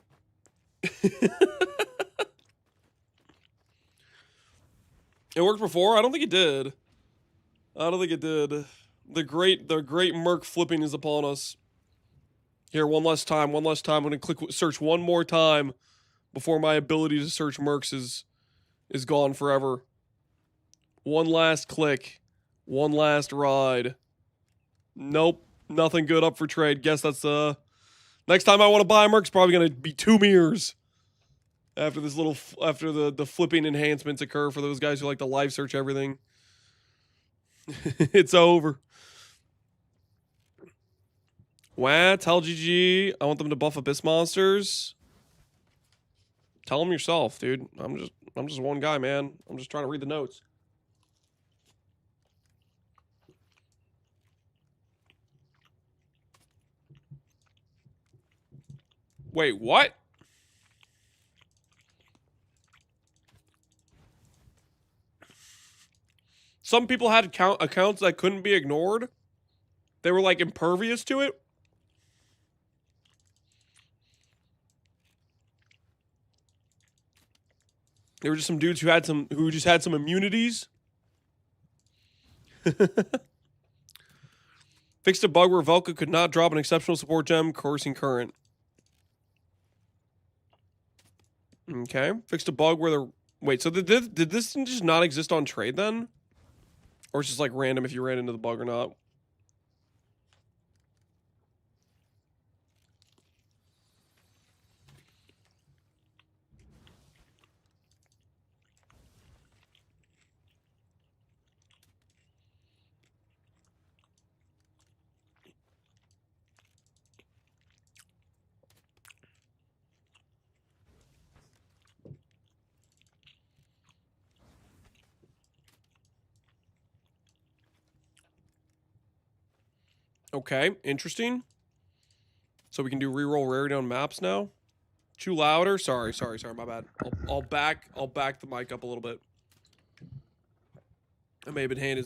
[SPEAKER 1] It worked before? I don't think it did. I don't think it did. The great merc flipping is upon us. Here, one last time. I'm gonna click search one more time before my ability to search mercs is gone forever. One last click. One last ride. Nope. Nothing good up for trade. Guess that's next time I want to buy a merc's probably gonna be 2 mirrors. After this little, after the flipping enhancements occur for those guys who like to live search everything. It's over. Wah, tell GG I want them to buff Abyss monsters. Tell them yourself, dude. I'm just one guy, man. I'm just trying to read the notes. Wait, what? Some people had accounts that couldn't be ignored. They were like impervious to it. There were just some dudes who just had some immunities. Fixed a bug where Velka could not drop an exceptional support gem, coursing current. Okay. Fixed a bug where the... Wait, so did this just not exist on trade then? Or it's just like random if you ran into the bug or not? Okay, interesting. So we can do reroll rarity on maps now. Too louder. Sorry, my bad. I'll back the mic up a little bit. I may have been handing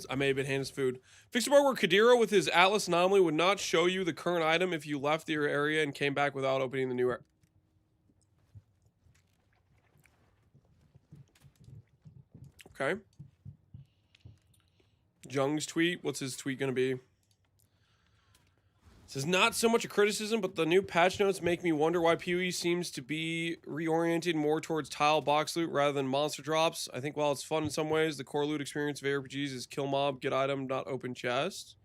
[SPEAKER 1] his food. Fixed a bug where Kadira with his Atlas anomaly would not show you the current item if you left your area and came back without opening the new area. Okay. Jung's tweet. What's his tweet gonna be? This is not so much a criticism, but the new patch notes make me wonder why PoE seems to be reoriented more towards tile box loot rather than monster drops. I think while it's fun in some ways, the core loot experience of ARPGs is kill mob, get item, not open chest.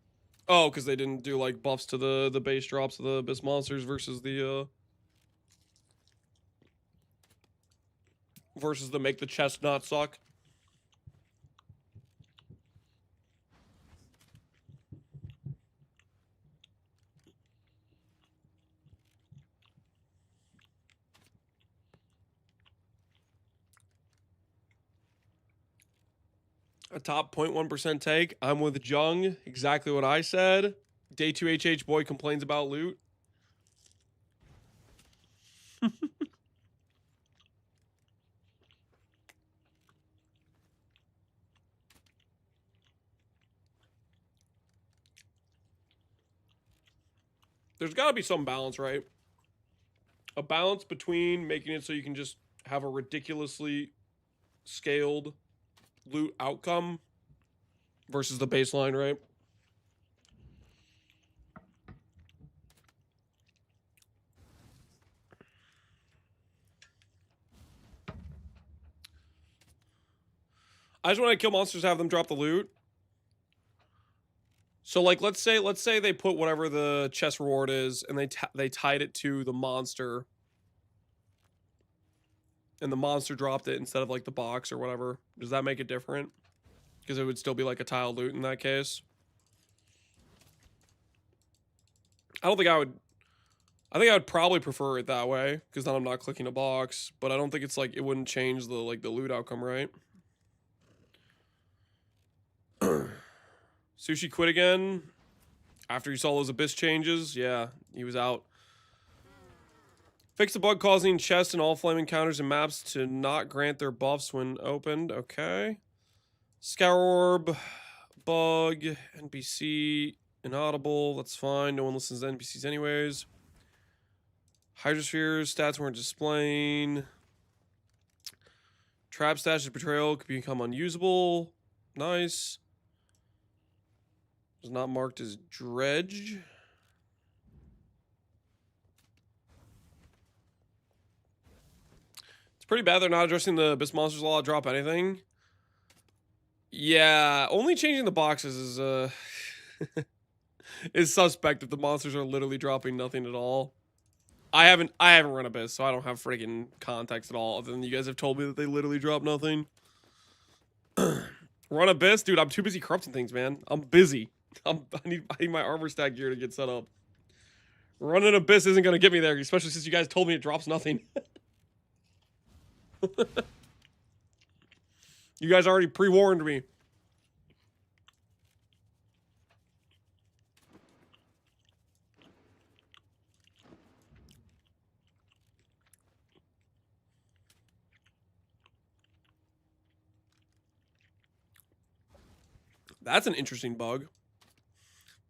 [SPEAKER 1] Oh, because they didn't do like buffs to the base drops of the Abyss monsters versus the make the chest not suck. A top 0.1% take. I'm with Jung. Exactly what I said. Day 2 HH boy complains about loot. There's got to be some balance, right? A balance between making it so you can just have a ridiculously scaled loot outcome versus the baseline, right? I just want to kill monsters, have them drop the loot. So like let's say they put whatever the chest reward is and they tied it to the monster. And the monster dropped it instead of like the box or whatever. Does that make it different? Because it would still be like a tile loot in that case. I think I would probably prefer it that way because then I'm not clicking a box. But I don't think it's like it wouldn't change the the loot outcome, right? Sushi quit again after he saw those Abyss changes. Yeah, he was out. Fix the bug causing chests and all flame encounters and maps to not grant their buffs when opened. Okay. Scour Orb, bug, NPC, inaudible. That's fine. No one listens to NPCs anyways. Hydrospheres, stats weren't displaying. Trap Stash's Betrayal could become unusable. Nice. Was not marked as dredge. It's pretty bad they're not addressing the Abyss Monsters Law to drop anything. Yeah, only changing the boxes is is suspect if the monsters are literally dropping nothing at all. I haven't run Abyss, so I don't have freaking context at all, other than you guys have told me that they literally drop nothing. Run Abyss? Dude, I'm too busy corrupting things, man. I'm busy. I need my armor stack gear to get set up. Running Abyss isn't going to get me there, especially since you guys told me it drops nothing. You guys already pre-warned me. That's an interesting bug.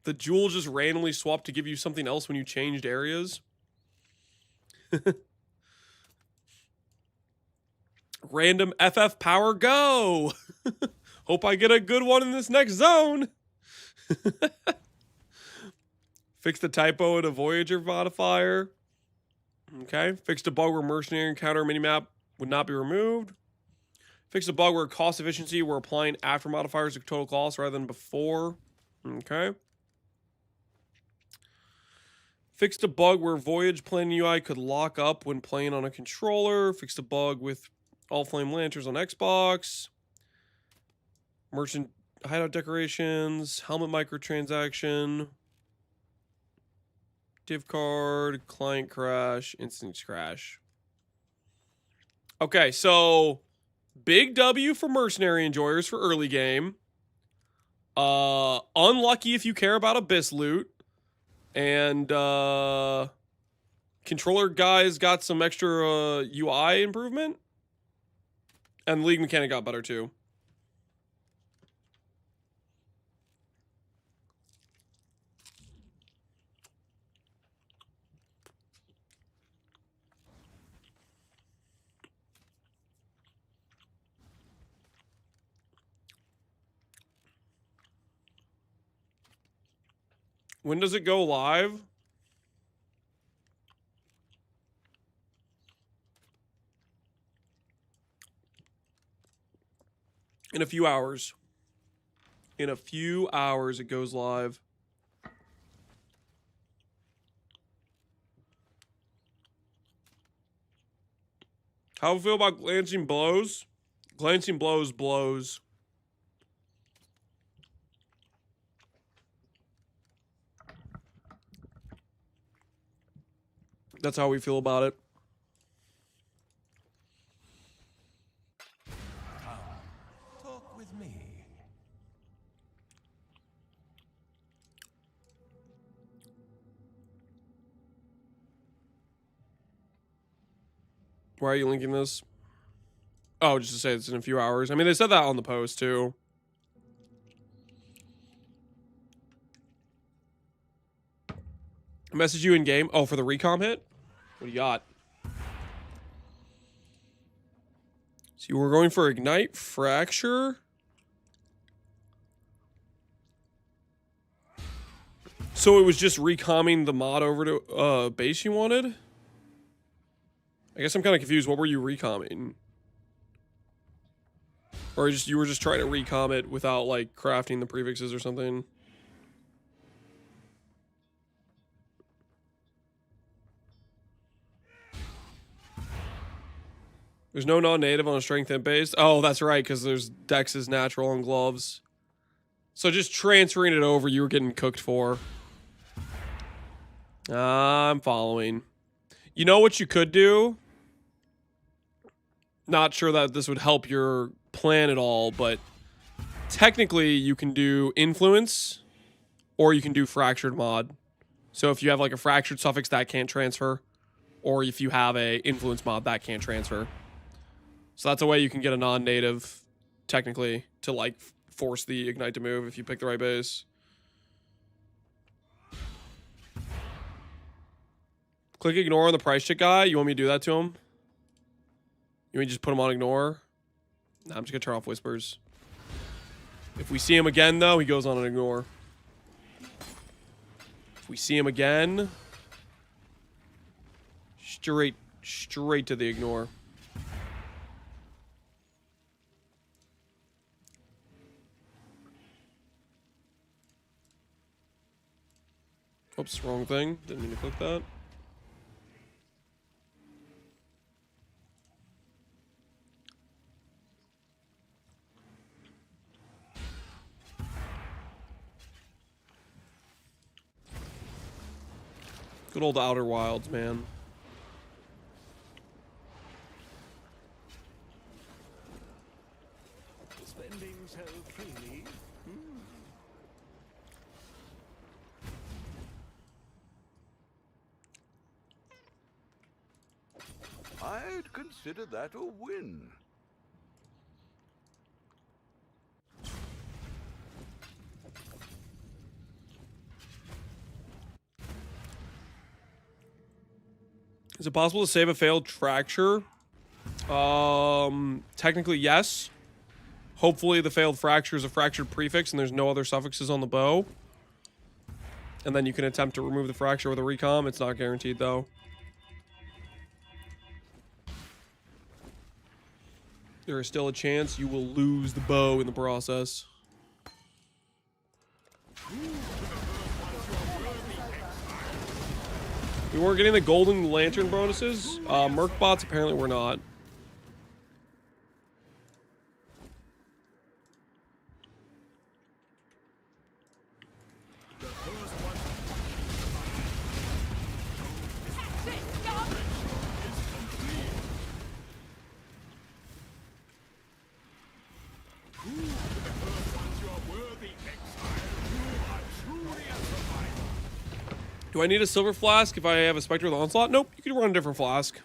[SPEAKER 1] The jewel just randomly swapped to give you something else when you changed areas. Random FF power go. Hope I get a good one in this next zone. Fix the typo in a Voyager modifier. Okay. Fixed a bug where mercenary encounter minimap would not be removed. Fixed a bug where cost efficiency we're applying after modifiers to total cost rather than before. Okay. Fixed a bug where Voyage Plan UI could lock up when playing on a controller. Fixed a bug with all flame lanterns on Xbox. Merchant hideout decorations. Helmet microtransaction. Div card. Client crash. Instance crash. Okay, so big W for mercenary enjoyers for early game. Unlucky if you care about Abyss loot. And controller guys got some extra UI improvement. And the league mechanic got better too. When does it go live? In a few hours. In a few hours it goes live. How do you feel about glancing blows? Glancing blows blows. That's how we feel about it.
[SPEAKER 3] Talk with me.
[SPEAKER 1] Why are you linking this? Oh, just to say it's in a few hours. I mean, they said that on the post, too. Message you in game. Oh, for the recom hit? What do you got? So we're going for Ignite, Fracture. So it was just recomming the mod over to base you wanted? I guess I'm kind of confused. What were you recomming? Or you were just trying to recom it without like crafting the prefixes or something? There's no non-native on a strength and base. Oh, that's right, because there's Dex is natural on gloves. So just transferring it over, you were getting cooked for. I'm following. You know what you could do? Not sure that this would help your plan at all, but technically you can do influence or you can do fractured mod. So if you have like a fractured suffix, that can't transfer. Or if you have a influence mod, that can't transfer. So that's a way you can get a non-native, technically, to like force the Ignite to move if you pick the right base. Click ignore on the price check guy. You want me to do that to him? You want me to just put him on ignore? Nah, I'm just going to turn off whispers. If we see him again, though, he goes on an ignore. If we see him again, straight to the ignore. Oops, wrong thing. Didn't mean to click that. Good old Outer Wilds, man.
[SPEAKER 2] Spending so freely.
[SPEAKER 3] I'd consider that a win.
[SPEAKER 1] Is it possible to save a failed fracture? Technically, yes. Hopefully the failed fracture is a fractured prefix and there's no other suffixes on the bow. And then you can attempt to remove the fracture with a recom. It's not guaranteed, though. There is still a chance you will lose the bow in the process. We weren't getting the golden lantern bonuses. Merc bots apparently were not. Do I need a silver flask if I have a Spectre with Onslaught? Nope, you can run a different flask.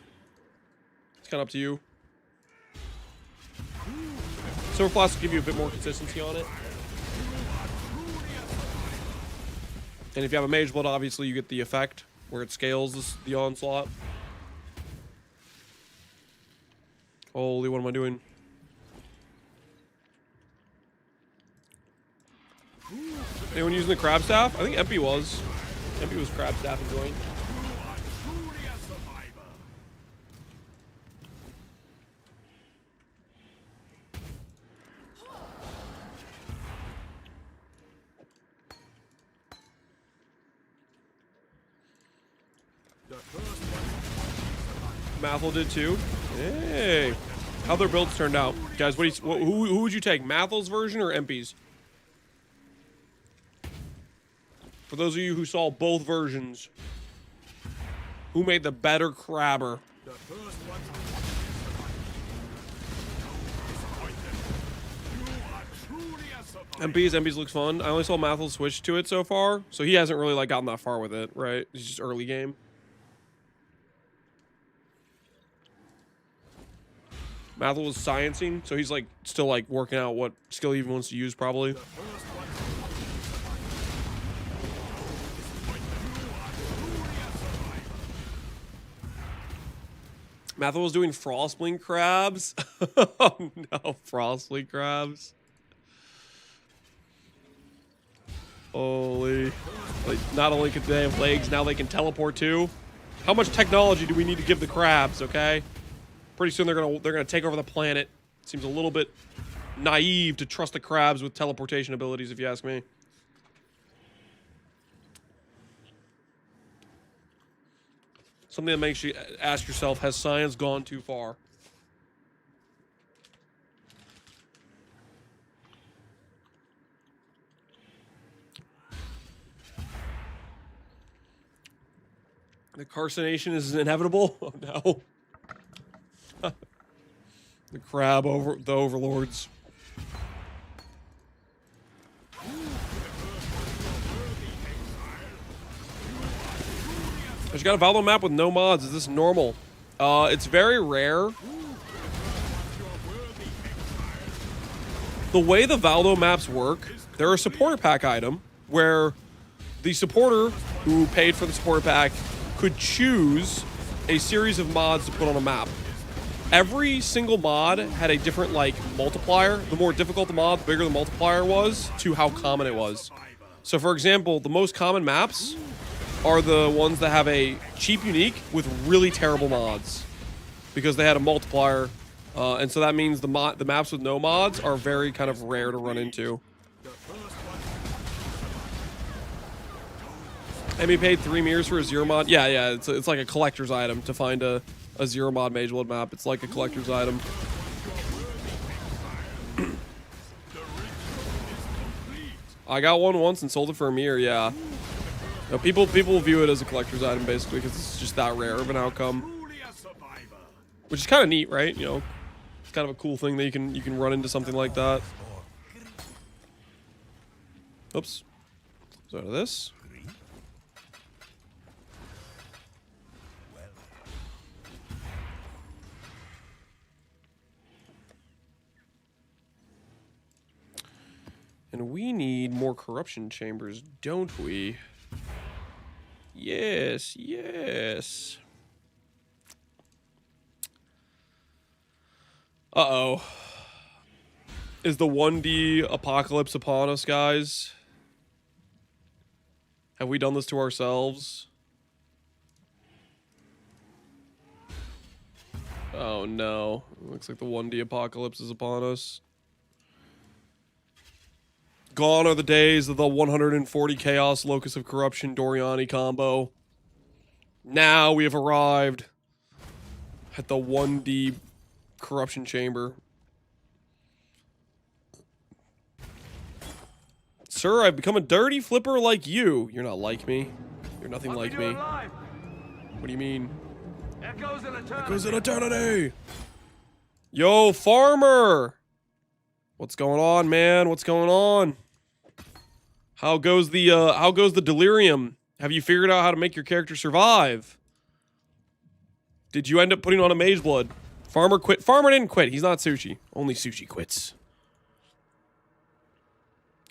[SPEAKER 1] It's kind of up to you. Silver flask will give you a bit more consistency on it. And if you have a Mage Blood, obviously you get the effect where it scales the Onslaught. Holy, what am I doing? Anyone using the crab staff? I think MP was. MP was crab staff and joint. Mathel did too. Hey, how their builds turned out, guys. Who would you take, Mathel's version or MP's? For those of you who saw both versions, who made the better crabber? MP's looks fun. I only saw Mathel switch to it so far, so he hasn't really like gotten that far with it, right? It's just early game. Mathel was sciencing, so he's like still like working out what skill he even wants to use probably. Mathel was doing Frostling crabs. Oh no, Frostling crabs. Holy. Like, not only can they have legs, now they can teleport too. How much technology do we need to give the crabs, okay? Pretty soon they're gonna take over the planet. Seems a little bit naive to trust the crabs with teleportation abilities, if you ask me. Something that makes you ask yourself, has science gone too far? The carcination is inevitable? Oh no. The crab over the overlords. I just got a Vaal map with no mods. Is this normal? It's very rare. The way the Vaal maps work, they're a supporter pack item where the supporter who paid for the supporter pack could choose a series of mods to put on a map. Every single mod had a different like multiplier. The more difficult the mod, the bigger the multiplier was to how common it was. So for example, the most common maps are the ones that have a cheap unique with really terrible mods because they had a multiplier, and so that means the maps with no mods are very kind of rare to run into. And we paid 3 mirrors for a 0 mod. Yeah, it's like a collector's item to find a 0 mod Mage Blood map. It's like a collector's item. I got one once and sold it for a mirror, yeah. No, people view it as a collector's item basically because it's just that rare of an outcome,
[SPEAKER 2] Truly a survivor.
[SPEAKER 1] which is kind of neat, right? You know, it's kind of a cool thing that you can run into something like that. Oops. So out of this. And we need more corruption chambers, don't we? Yes, yes. Uh-oh. Is the 1D apocalypse upon us, guys? Have we done this to ourselves? Oh no. Looks like the 1D apocalypse is upon us. Gone are the days of the 140 Chaos Locus of Corruption Doriani combo. Now we have arrived at the 1D Corruption Chamber. Sir, I've become a dirty flipper like you. You're not like me. You're nothing like me. What do you mean?
[SPEAKER 2] Echoes in eternity.
[SPEAKER 1] Echoes in eternity. Yo, farmer. What's going on, man? What's going on? How goes the delirium? Have you figured out how to make your character survive? Did you end up putting on a mage blood? Farmer quit. Farmer didn't quit. He's not sushi. Only sushi quits.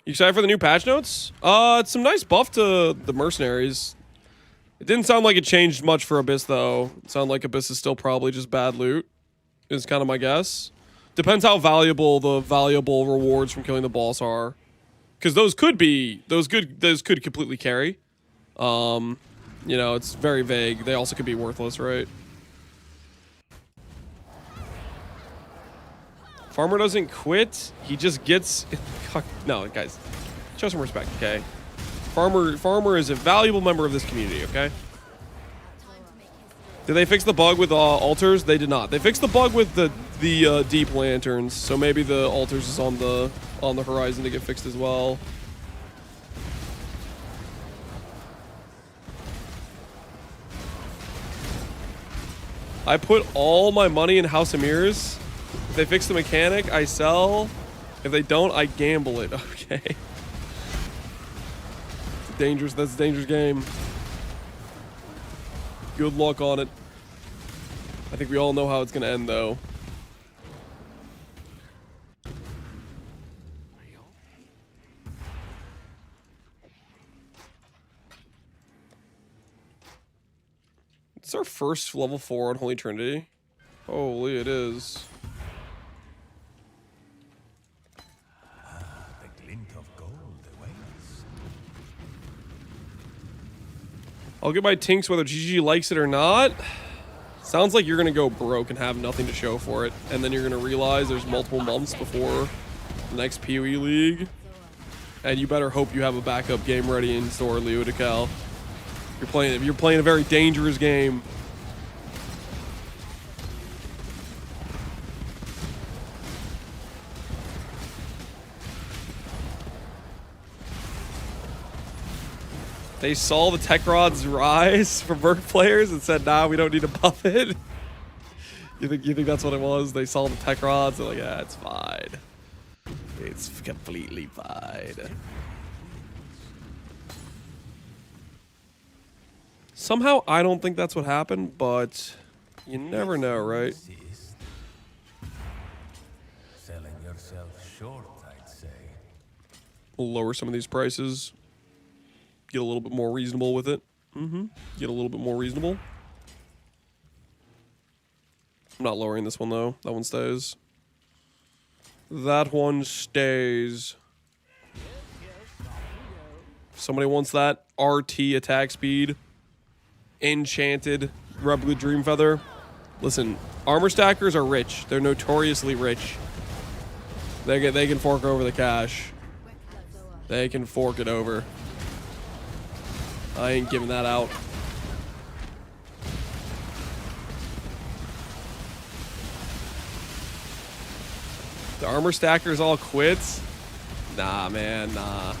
[SPEAKER 1] You excited for the new patch notes? It's some nice buff to the mercenaries. It didn't sound like it changed much for Abyss, though. It sounded like Abyss is still probably just bad loot, is kind of my guess. Depends how valuable the rewards from killing the boss are. Because those could completely carry. You know, it's very vague. They also could be worthless, right? Farmer doesn't quit. He just gets... No, guys. Show some respect, okay? Farmer is a valuable member of this community, okay? Did they fix the bug with altars? They did not. They fixed the bug with the deep lanterns, so maybe the altars is on the horizon to get fixed as well. I put all my money in House of Mirrors. If they fix the mechanic, I sell. If they don't, I gamble it. Okay. That's a dangerous game. Good luck on it. I think we all know how it's gonna end, though. It's our first level 4 on Holy Trinity. Holy, it is.
[SPEAKER 3] The glint of gold awaits.
[SPEAKER 1] I'll get my tinks whether GG likes it or not. Sounds like you're gonna go broke and have nothing to show for it, and then you're gonna realize there's multiple months before the next PoE league, and you better hope you have a backup game ready in store, Leo DeCal. You're playing a very dangerous game. They saw the tech rods rise for Merc players and said, "Nah, we don't need to buff it." You think that's what it was? They saw the tech rods. They're like, "Yeah, it's fine. It's completely fine." Somehow, I don't think that's what happened, but you never know, right?
[SPEAKER 3] Insist. Selling yourself short, I'd say.
[SPEAKER 1] We'll lower some of these prices. Get a little bit more reasonable with it. Get a little bit more reasonable. I'm not lowering this one, though. That one stays. That one stays. If somebody wants that RT attack speed, enchanted Red Blue Dream Feather. Listen, armor stackers are rich. They're notoriously rich. They can fork over the cash. They can fork it over. I ain't giving that out. The armor stackers all quits? Nah, man, nah.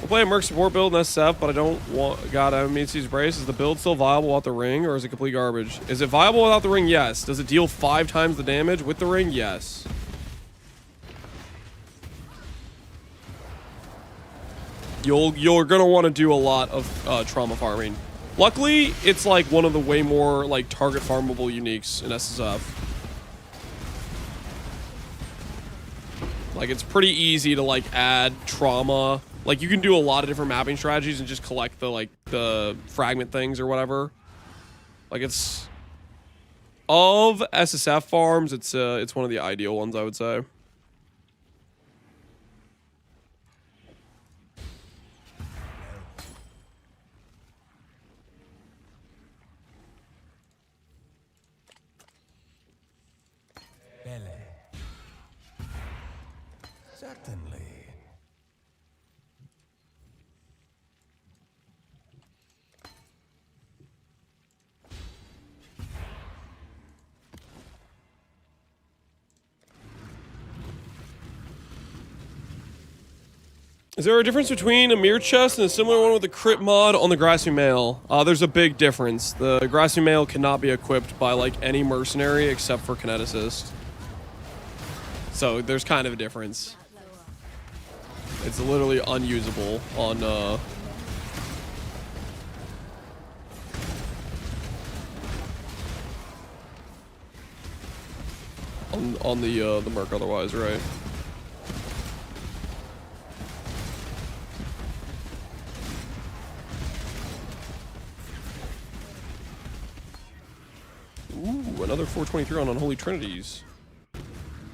[SPEAKER 1] play a Merc support build in SF, but I don't want God MC's brace. Is the build still viable without the ring, or is it complete garbage? Is it viable without the ring? Yes. Does it deal 5 times the damage with the ring? Yes. You're gonna want to do a lot of trauma farming. Luckily, it's like one of the way more like target farmable uniques in SSF. Like it's pretty easy to like add trauma. Like you can do a lot of different mapping strategies and just collect the fragment things or whatever. Like it's of SSF farms, it's one of the ideal ones, I would say.
[SPEAKER 3] Certainly.
[SPEAKER 1] Is there a difference between a mirror chest and a similar one with a crit mod on the Grassy Mail? There's a big difference. The Grassy Mail cannot be equipped by like any mercenary except for Kineticist. So there's kind of a difference. It's literally unusable on the Merc otherwise, right? Ooh, another 423 on Unholy Trinities.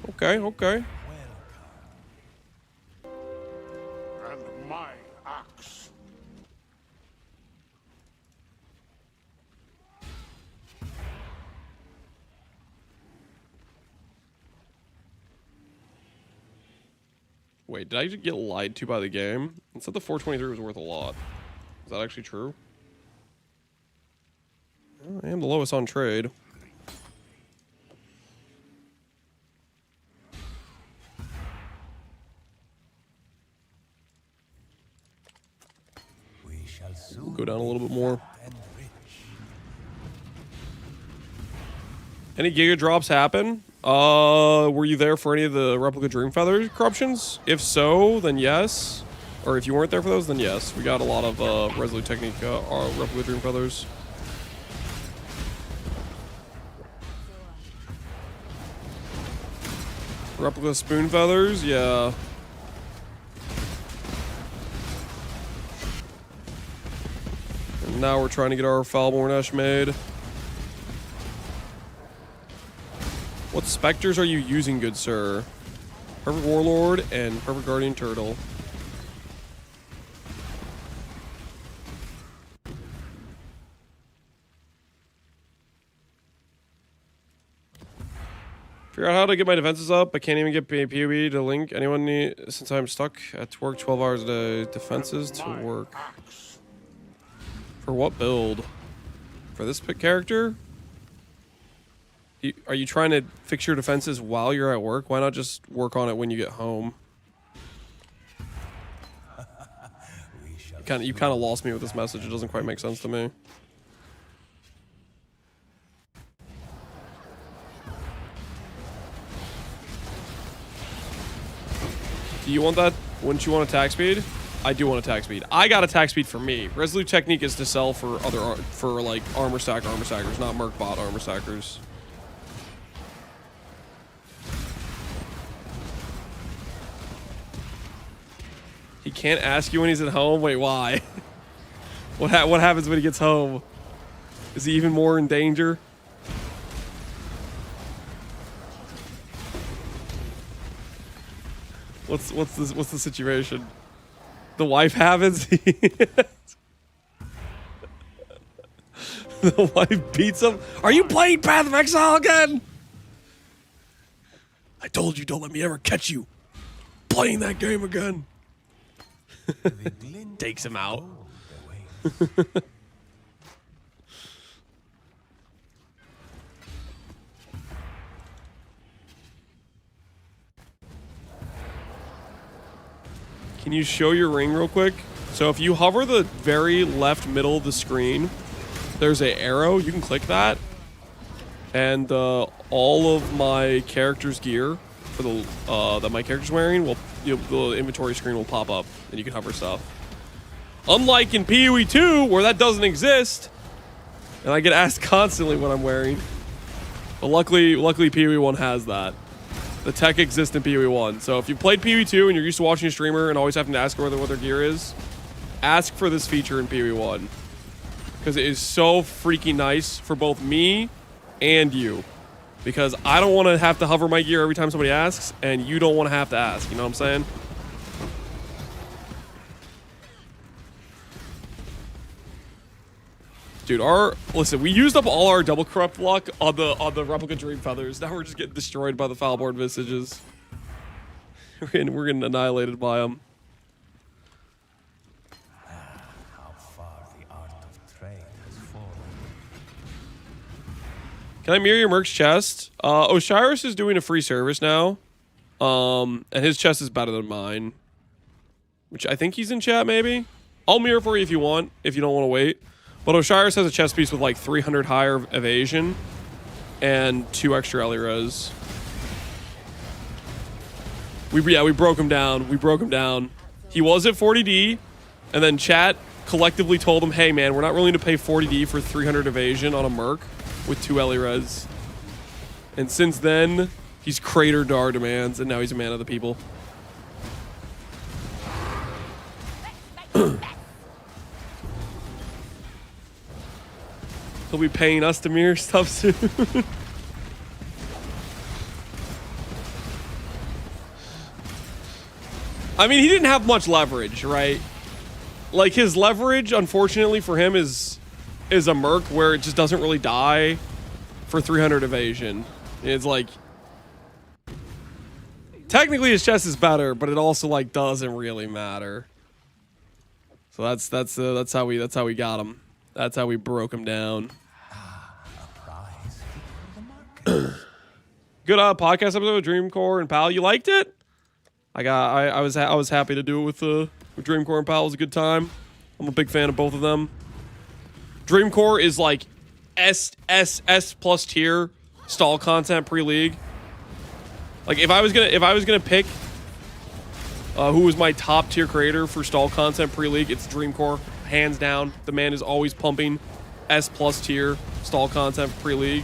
[SPEAKER 1] Okay, okay.
[SPEAKER 2] And my axe.
[SPEAKER 1] Wait, did I just get lied to by the game? It said the 423 was worth a lot. Is that actually true? Well, I am the lowest on trade. We'll go down a little bit more. Any Giga drops happen? Were you there for any of the replica Dream Feather corruptions? If so, then yes. Or if you weren't there for those, then yes. We got a lot of Resolute Technique replica Dream Feathers. Replica Spoon Feathers, yeah. And now we're trying to get our Falbornesh made. What specters are you using, good sir? Perfect Warlord and Perfect Guardian Turtle. Figure out how to get my defenses up. I can't even get PoE to link. Anyone need, since I'm stuck at work 12 hours a day. Defenses to work. For what build? For this character? Are you trying to fix your defenses while you're at work? Why not just work on it when you get home? You kind of lost me with this message. It doesn't quite make sense to me. Do you want that? Wouldn't you want attack speed? I do want attack speed. I got attack speed for me. Resolute Technique is to sell for like armor stackers, not Merc bot armor stackers. He can't ask you when he's at home? Wait, why? What happens when he gets home? Is he even more in danger? What's the situation? The wife happens? The wife beats him? Are you playing Path of Exile again? I told you, don't let me ever catch you playing that game again. Takes him out. Can you show your ring real quick? So if you hover the very left middle of the screen, there's an arrow. You can click that, and all of my character's gear for the that my character's wearing will the inventory screen will pop up, and you can hover stuff. Unlike in PoE 2, where that doesn't exist, and I get asked constantly what I'm wearing. But luckily PoE 1 has that. The tech exists in PoE 1. So if you played PoE 2 and you're used to watching a streamer and always having to ask what their gear is, ask for this feature in PoE 1. Because it is so freaking nice for both me and you. Because I don't want to have to hover my gear every time somebody asks, and you don't want to have to ask. You know what I'm saying? Dude, listen, we used up all our double corrupt luck on the replica dream feathers. Now we're just getting destroyed by the foulboard visages. We're getting annihilated by them.
[SPEAKER 3] How far the art of trade has fallen.
[SPEAKER 1] Can I mirror your Merc's chest? Osiris is doing a free service now. And his chest is better than mine. Which I think he's in chat, maybe? I'll mirror for you if you want, if you don't want to wait. But Osiris has a chest piece with like 300 higher evasion and 2 extra Ellie-res. We broke him down. We broke him down. He was at 40D, and then chat collectively told him, hey man, we're not willing to pay 40D for 300 evasion on a Merc with 2 Ellie-res. And since then, he's cratered to our demands, and now he's a man of the people. He'll be paying us to mirror stuff soon. I mean, he didn't have much leverage, right? Like, his leverage, unfortunately for him, is a Merc where it just doesn't really die for 300 evasion. It's like... Technically, his chest is better, but it also, like, doesn't really matter. So that's how we got him. That's how we broke him down. Good podcast episode of Dreamcore and Pal. You liked it? I was happy to do it with Dreamcore and Pal. It was a good time. I'm a big fan of both of them. Dreamcore is like S plus tier stall content pre-league. Like if I was gonna pick who was my top tier creator for stall content pre-league, it's Dreamcore, hands down. The man is always pumping S plus tier stall content pre-league.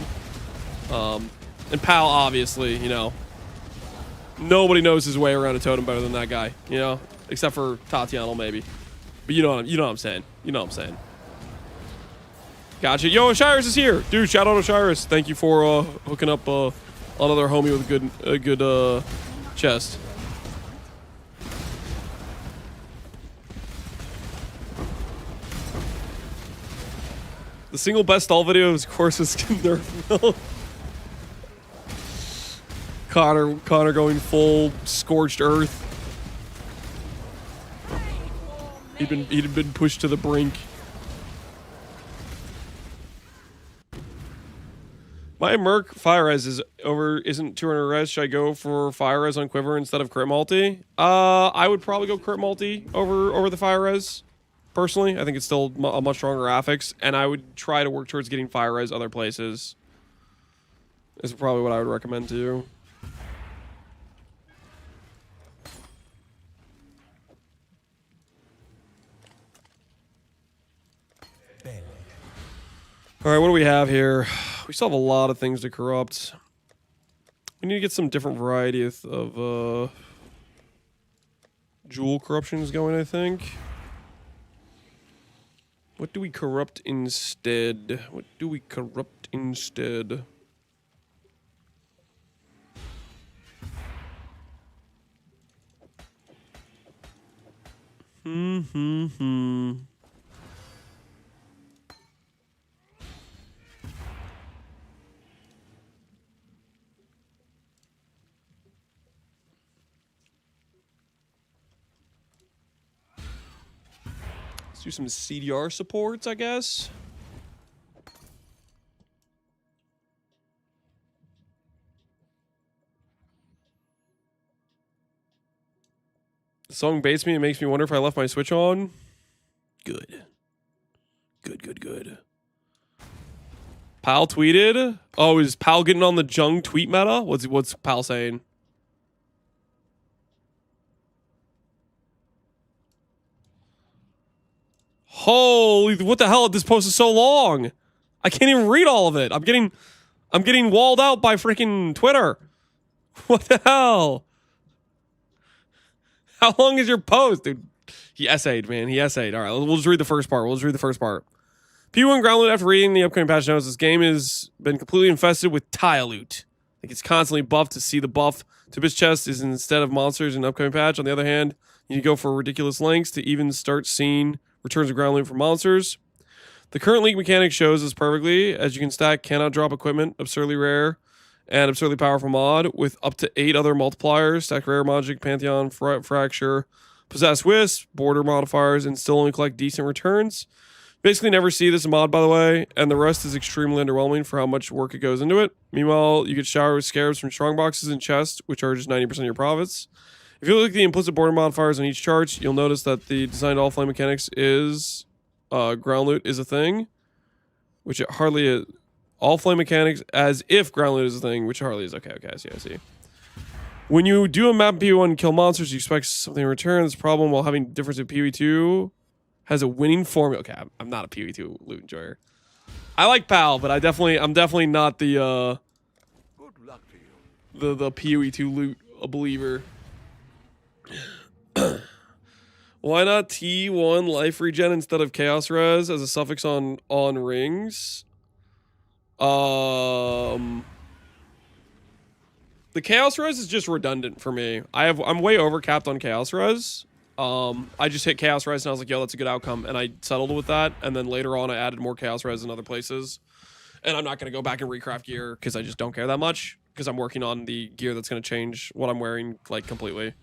[SPEAKER 1] And Pal, obviously, you know, nobody knows his way around a totem better than that guy, you know, except for Tatiana maybe. But you know what I'm saying. You know what I'm saying. Gotcha. Yo, Osiris is here, dude. Shout out Osiris. Thank you for hooking up another homie with a good chest. The single best stall video, of course, was Nerf Mill. Connor going full scorched earth. He'd been pushed to the brink. My Merc fire res isn't 200 res. Should I go for fire res on Quiver instead of crit multi? I would probably go crit multi over the fire res. Personally, I think it's still a much stronger affix, and I would try to work towards getting fire res other places. Is probably what I would recommend to you. All right, what do we have here? We still have a lot of things to corrupt. We need to get some different variety of jewel corruptions going, I think. What do we corrupt instead? What do we corrupt instead? Let's do some CDR supports, I guess. The song baits me. It makes me wonder if I left my Switch on. Good. Good. Pal tweeted. Oh, is Pal getting on the Jung tweet meta? What's Pal saying? Holy, what the hell? This post is so long. I can't even read all of it. I'm getting walled out by freaking Twitter. What the hell? How long is your post, dude? He essayed, man. He essayed. All right, we'll just read the first part. P1 ground loot after reading the upcoming patch notes. This game has been completely infested with tile loot. Like it's constantly buffed to see the buff to this chest is instead of monsters in the upcoming patch. On the other hand, you need to go for ridiculous lengths to even start seeing returns of ground loot from monsters. The current league mechanic shows this perfectly, as you can stack cannot drop equipment, absurdly rare, and absurdly powerful mod with up to 8 other multipliers, stack rare, magic, pantheon, fracture, possess wisp, border modifiers, and still only collect decent returns. Basically never see this mod, by the way, and the rest is extremely underwhelming for how much work it goes into it. Meanwhile, you get showered with scarabs from strong boxes and chests, which are just 90% of your profits. If you look at the implicit border modifiers on each chart, you'll notice that the designed all flame mechanics is ground loot is a thing, which it hardly is. All flame mechanics as if ground loot is a thing, which hardly is. Okay, I see. When you do a map PvE1 and kill monsters, you expect something in return. This problem while having difference in PvE2 has a winning formula. Okay, I'm not a PvE2 loot enjoyer. I like PAL, but I'm definitely not the
[SPEAKER 2] Good luck to you.
[SPEAKER 1] the PvE2 loot believer. Why not T1 life regen instead of chaos res as a suffix on rings? The chaos res is just redundant for me. I'm way overcapped on chaos res. I just hit chaos res and I was like, yo, that's a good outcome, and I settled with that. And then later on, I added more chaos res in other places. And I'm not gonna go back and recraft gear because I just don't care that much because I'm working on the gear that's gonna change what I'm wearing like completely.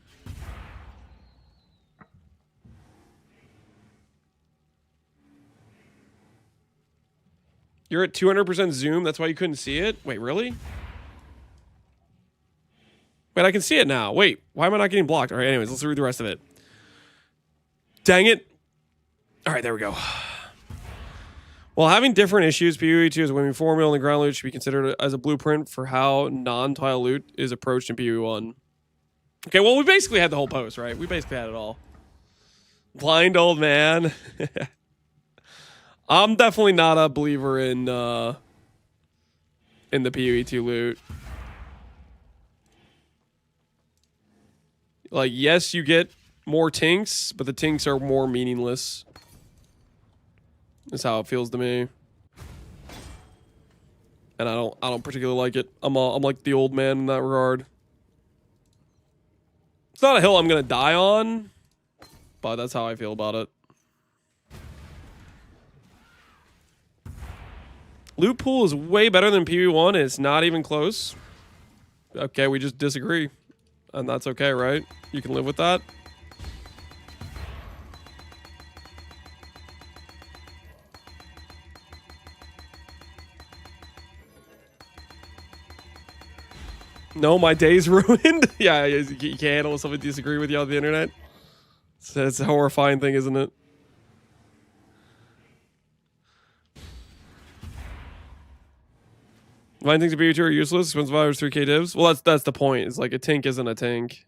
[SPEAKER 1] You're at 200% zoom. That's why you couldn't see it. Wait, really? Wait, I can see it now. Wait, why am I not getting blocked? All right, anyways, let's read the rest of it. Dang it. All right, there we go. While having different issues, PvE2 is a winning formula, and the ground loot should be considered as a blueprint for how non-tile loot is approached in PvE1. Okay, well, we basically had the whole post, right? We basically had it all. Blind old man. I'm definitely not a believer in the PvE2 loot. Like, yes, you get more tinks, but the tinks are more meaningless. That's how it feels to me. And I don't particularly like it. I'm like the old man in that regard. It's not a hill I'm gonna die on, but that's how I feel about it. Loot pool is way better than PvE1. It's not even close. Okay, we just disagree. And that's okay, right? You can live with that. No, my day's ruined. Yeah, you can't handle someone disagree with you on the internet. It's a horrifying thing, isn't it? Mine things to PvE2 are useless. Expensive items, 3k divs. Well, that's the point. It's like a tank isn't a tank.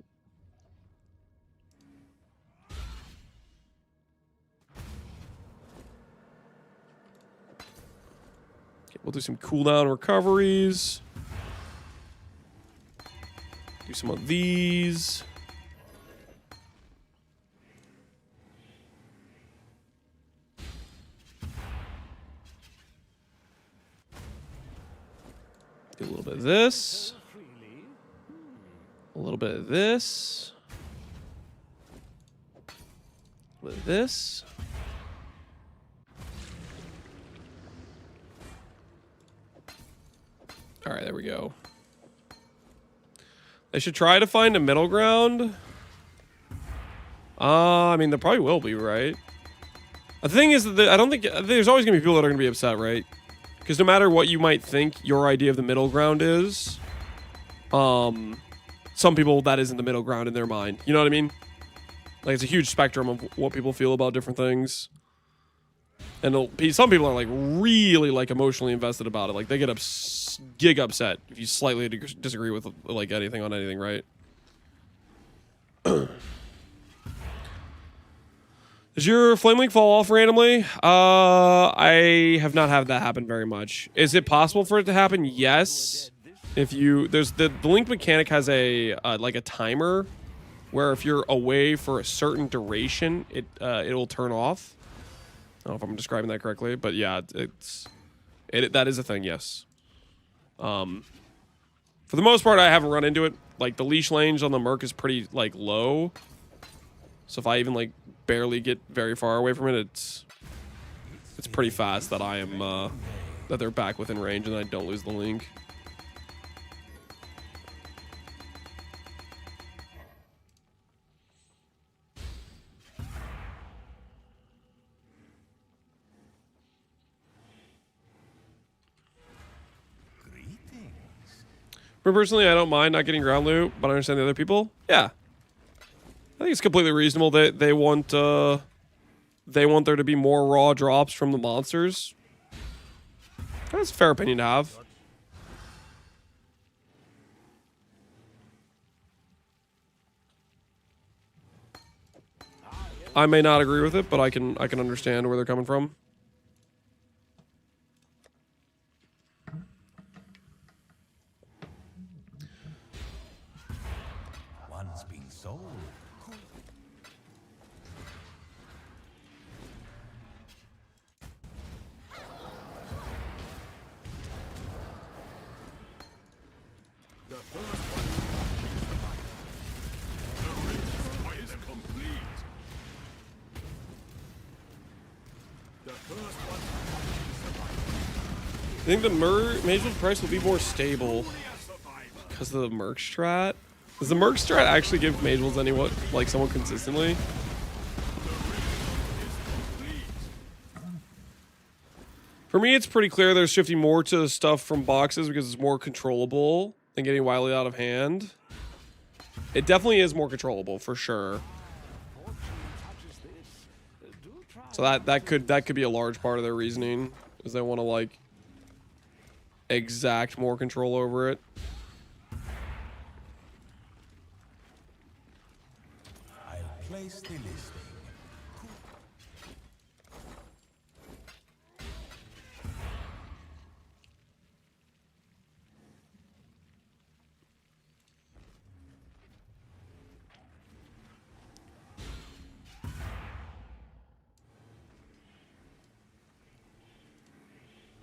[SPEAKER 1] Okay, we'll do some cooldown recoveries. Do some of these. Do a little bit of this. A little bit of this. A little bit of this. All right, there we go. They should try to find a middle ground. I mean, there probably will be, right? The thing is that I don't think there's always gonna be people that are gonna be upset, right? Because no matter what you might think your idea of the middle ground is, some people that isn't the middle ground in their mind. You know what I mean? Like, it's a huge spectrum of what people feel about different things. And some people are like really like emotionally invested about it. Like they get gig upset if you slightly disagree with like anything on anything, right? Does your Flame Link fall off randomly? I have not had that happen very much. Is it possible for it to happen? Yes. If you there's the link mechanic has a like a timer where if you're away for a certain duration, it'll turn off. I don't know if I'm describing that correctly, but yeah, that is a thing, yes. For the most part, I haven't run into it. Like the leash range on the Merc is pretty like low, so if I even like barely get very far away from it, it's pretty fast that I am that they're back within range and I don't lose the link. For personally, I don't mind not getting ground loot, but I understand the other people. Yeah, I think it's completely reasonable that they want there to be more raw drops from the monsters. That's a fair opinion to have. I may not agree with it, but I can understand where they're coming from.
[SPEAKER 3] One's being sold.
[SPEAKER 1] I think the Magewood price will be more stable because of the Merc strat. Does the Merc strat actually give Magewolds anyone like someone consistently? For me, it's pretty clear they're shifting more to stuff from boxes because it's more controllable than getting wildly out of hand. It definitely is more controllable for sure. So that could be a large part of their reasoning, is they want to like exact more control over it.
[SPEAKER 3] I'll place the listing.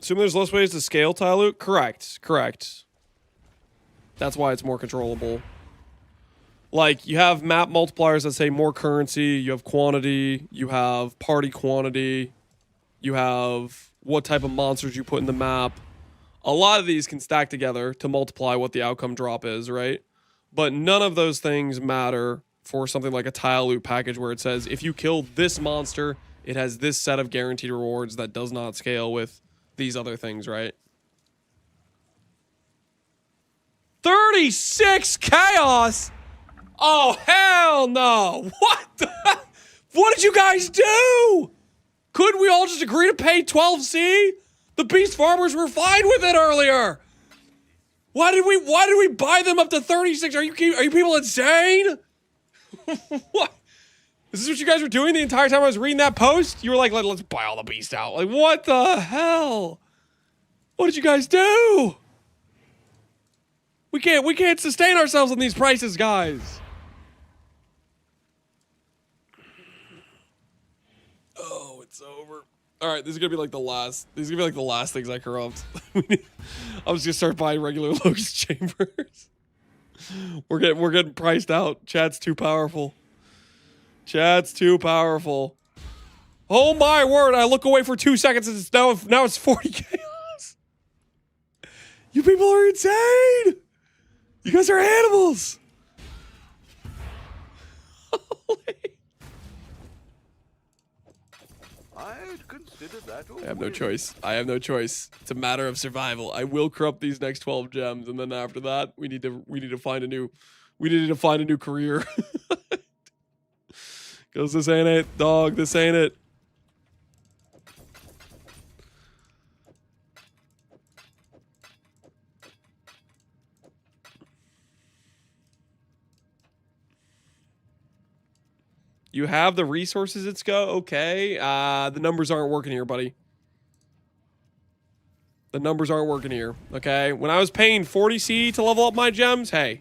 [SPEAKER 1] Assume there's less ways to scale tile loot? Correct. That's why it's more controllable. Like, you have map multipliers that say more currency, you have quantity, you have party quantity, you have what type of monsters you put in the map. A lot of these can stack together to multiply what the outcome drop is, right? But none of those things matter for something like a tile loot package where it says, if you kill this monster, it has this set of guaranteed rewards that does not scale with these other things, right? 36 chaos. Oh hell no! What the? What did you guys do? Couldn't we all just agree to pay 12C? The beast farmers were fine with it earlier. Why did we buy them up to 36? Are you people insane? What? Is this what you guys were doing the entire time I was reading that post? You were like, let's buy all the beast out. Like, what the hell? What did you guys do? We can't sustain ourselves on these prices, guys. Oh, it's over. All right, this is gonna be like the last. These are gonna be like the last things I corrupt. I'm just gonna start buying regular Locust Chambers. We're getting priced out. Chat's too powerful. Chat's too powerful. Oh my word! I look away for 2 seconds and it's now it's 40 chaos. You people are insane. You guys are animals. Holy.
[SPEAKER 2] I'd consider that.
[SPEAKER 1] I have no choice. I have no choice. It's a matter of survival. I will corrupt these next 12 gems, and then after that, we need to find a new career. Because this ain't it, dog. This ain't it. You have the resources, it's go. Okay. The numbers aren't working here, buddy. The numbers aren't working here. Okay. When I was paying 40C to level up my gems, hey,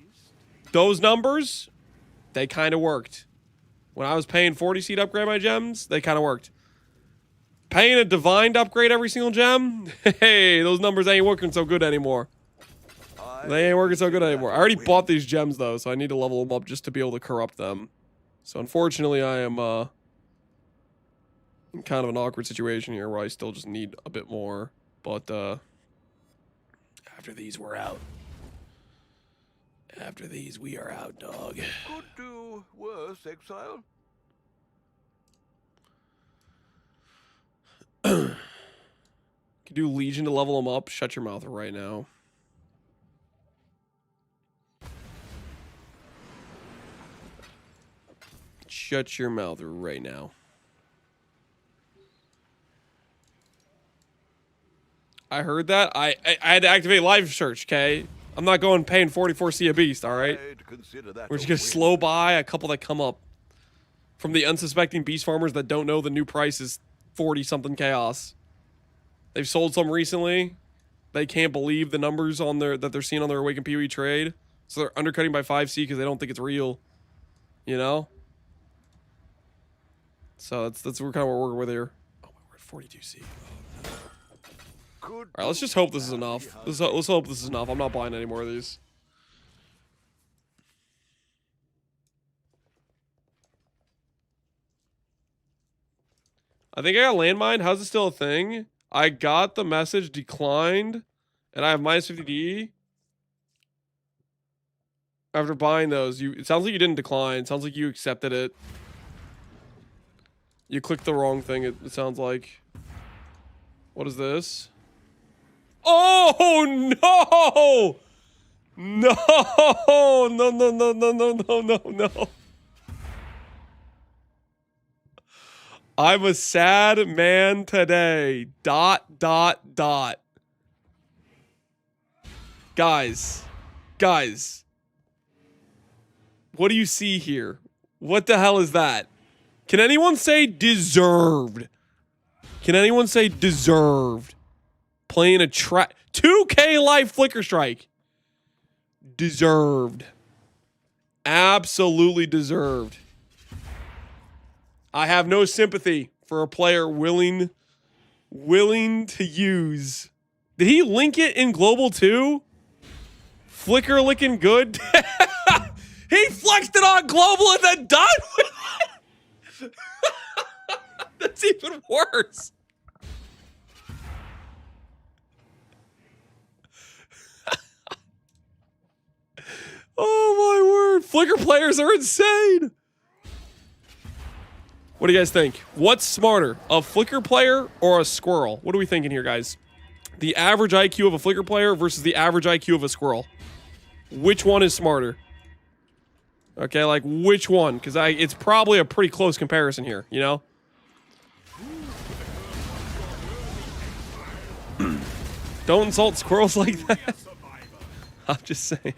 [SPEAKER 1] those numbers, they kind of worked. When I was paying 40C to upgrade my gems, they kind of worked. Paying a divine to upgrade every single gem, hey, those numbers ain't working so good anymore. They ain't working so good anymore. I already bought these gems, though, so I need to level them up just to be able to corrupt them. So, unfortunately, I am in kind of an awkward situation here where I still just need a bit more. But, after these, we're out. After these, we are out, dog.
[SPEAKER 3] Could do worse, exile.
[SPEAKER 1] Could do Legion to level them up. Shut your mouth right now. Shut your mouth right now. I heard that. I had to activate live search, okay? I'm not going paying 44C a beast, all right? We're just going to slow by a couple that come up from the unsuspecting beast farmers that don't know the new price is 40-something chaos. They've sold some recently. They can't believe the numbers on their that they're seeing on their Awakened PoE trade. So they're undercutting by 5C because they don't think it's real. You know? So that's kind of what we're working with here. Oh, we're at 42C. All right, let's just hope this is enough. Let's hope this is enough. I'm not buying any more of these. I think I got landmine. How's it still a thing? I got the message declined, and I have minus 50D. After buying those, it sounds like you didn't decline. It sounds like you accepted it. You clicked the wrong thing, it sounds like. What is this? Oh, no! No! No, no, no, no, no, no, no, no. I'm a sad man today. ... Guys. What do you see here? What the hell is that? Can anyone say deserved? Can anyone say deserved? Playing a 2K life flicker strike. Deserved. Absolutely deserved. I have no sympathy for a player willing to use. Did he link it in global too? Flicker looking good. He flexed it on global and then died with it. That's even worse. Oh my word. Flicker players are insane. What do you guys think? What's smarter, a Flicker player or a squirrel? What are we thinking here, guys? The average IQ of a Flicker player versus the average IQ of a squirrel. Which one is smarter? Okay, like which one? Because it's probably a pretty close comparison here, you know? Don't insult squirrels like that. I'm just saying.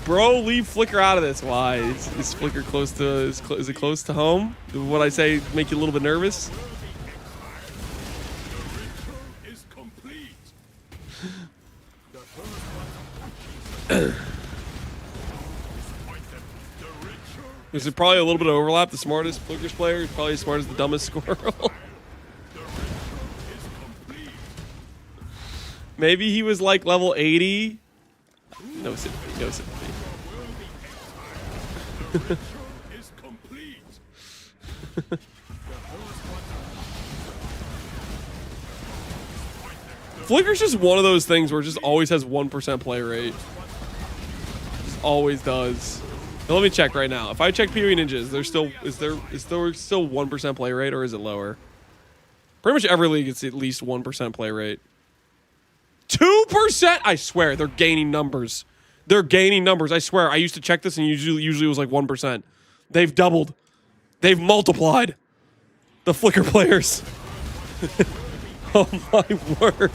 [SPEAKER 1] Bro, leave Flicker out of this. Why? Is Flicker close to... Is it close to home? What I say make you a little bit nervous? There's probably a little bit of overlap. The smartest Flickers player is probably as smart as the dumbest squirrel. Maybe he was like level 80. No sympathy. No sympathy. Flicker's just one of those things where it just always has 1% play rate. Just always does. Now, let me check right now. If I check PoE Ninja, is there still 1% play rate or is it lower? Pretty much every league gets at least 1% play rate. 2%? I swear, they're gaining numbers. They're gaining numbers. I swear. I used to check this and usually it was like 1%. They've doubled. They've multiplied. The Flicker players. Oh my word.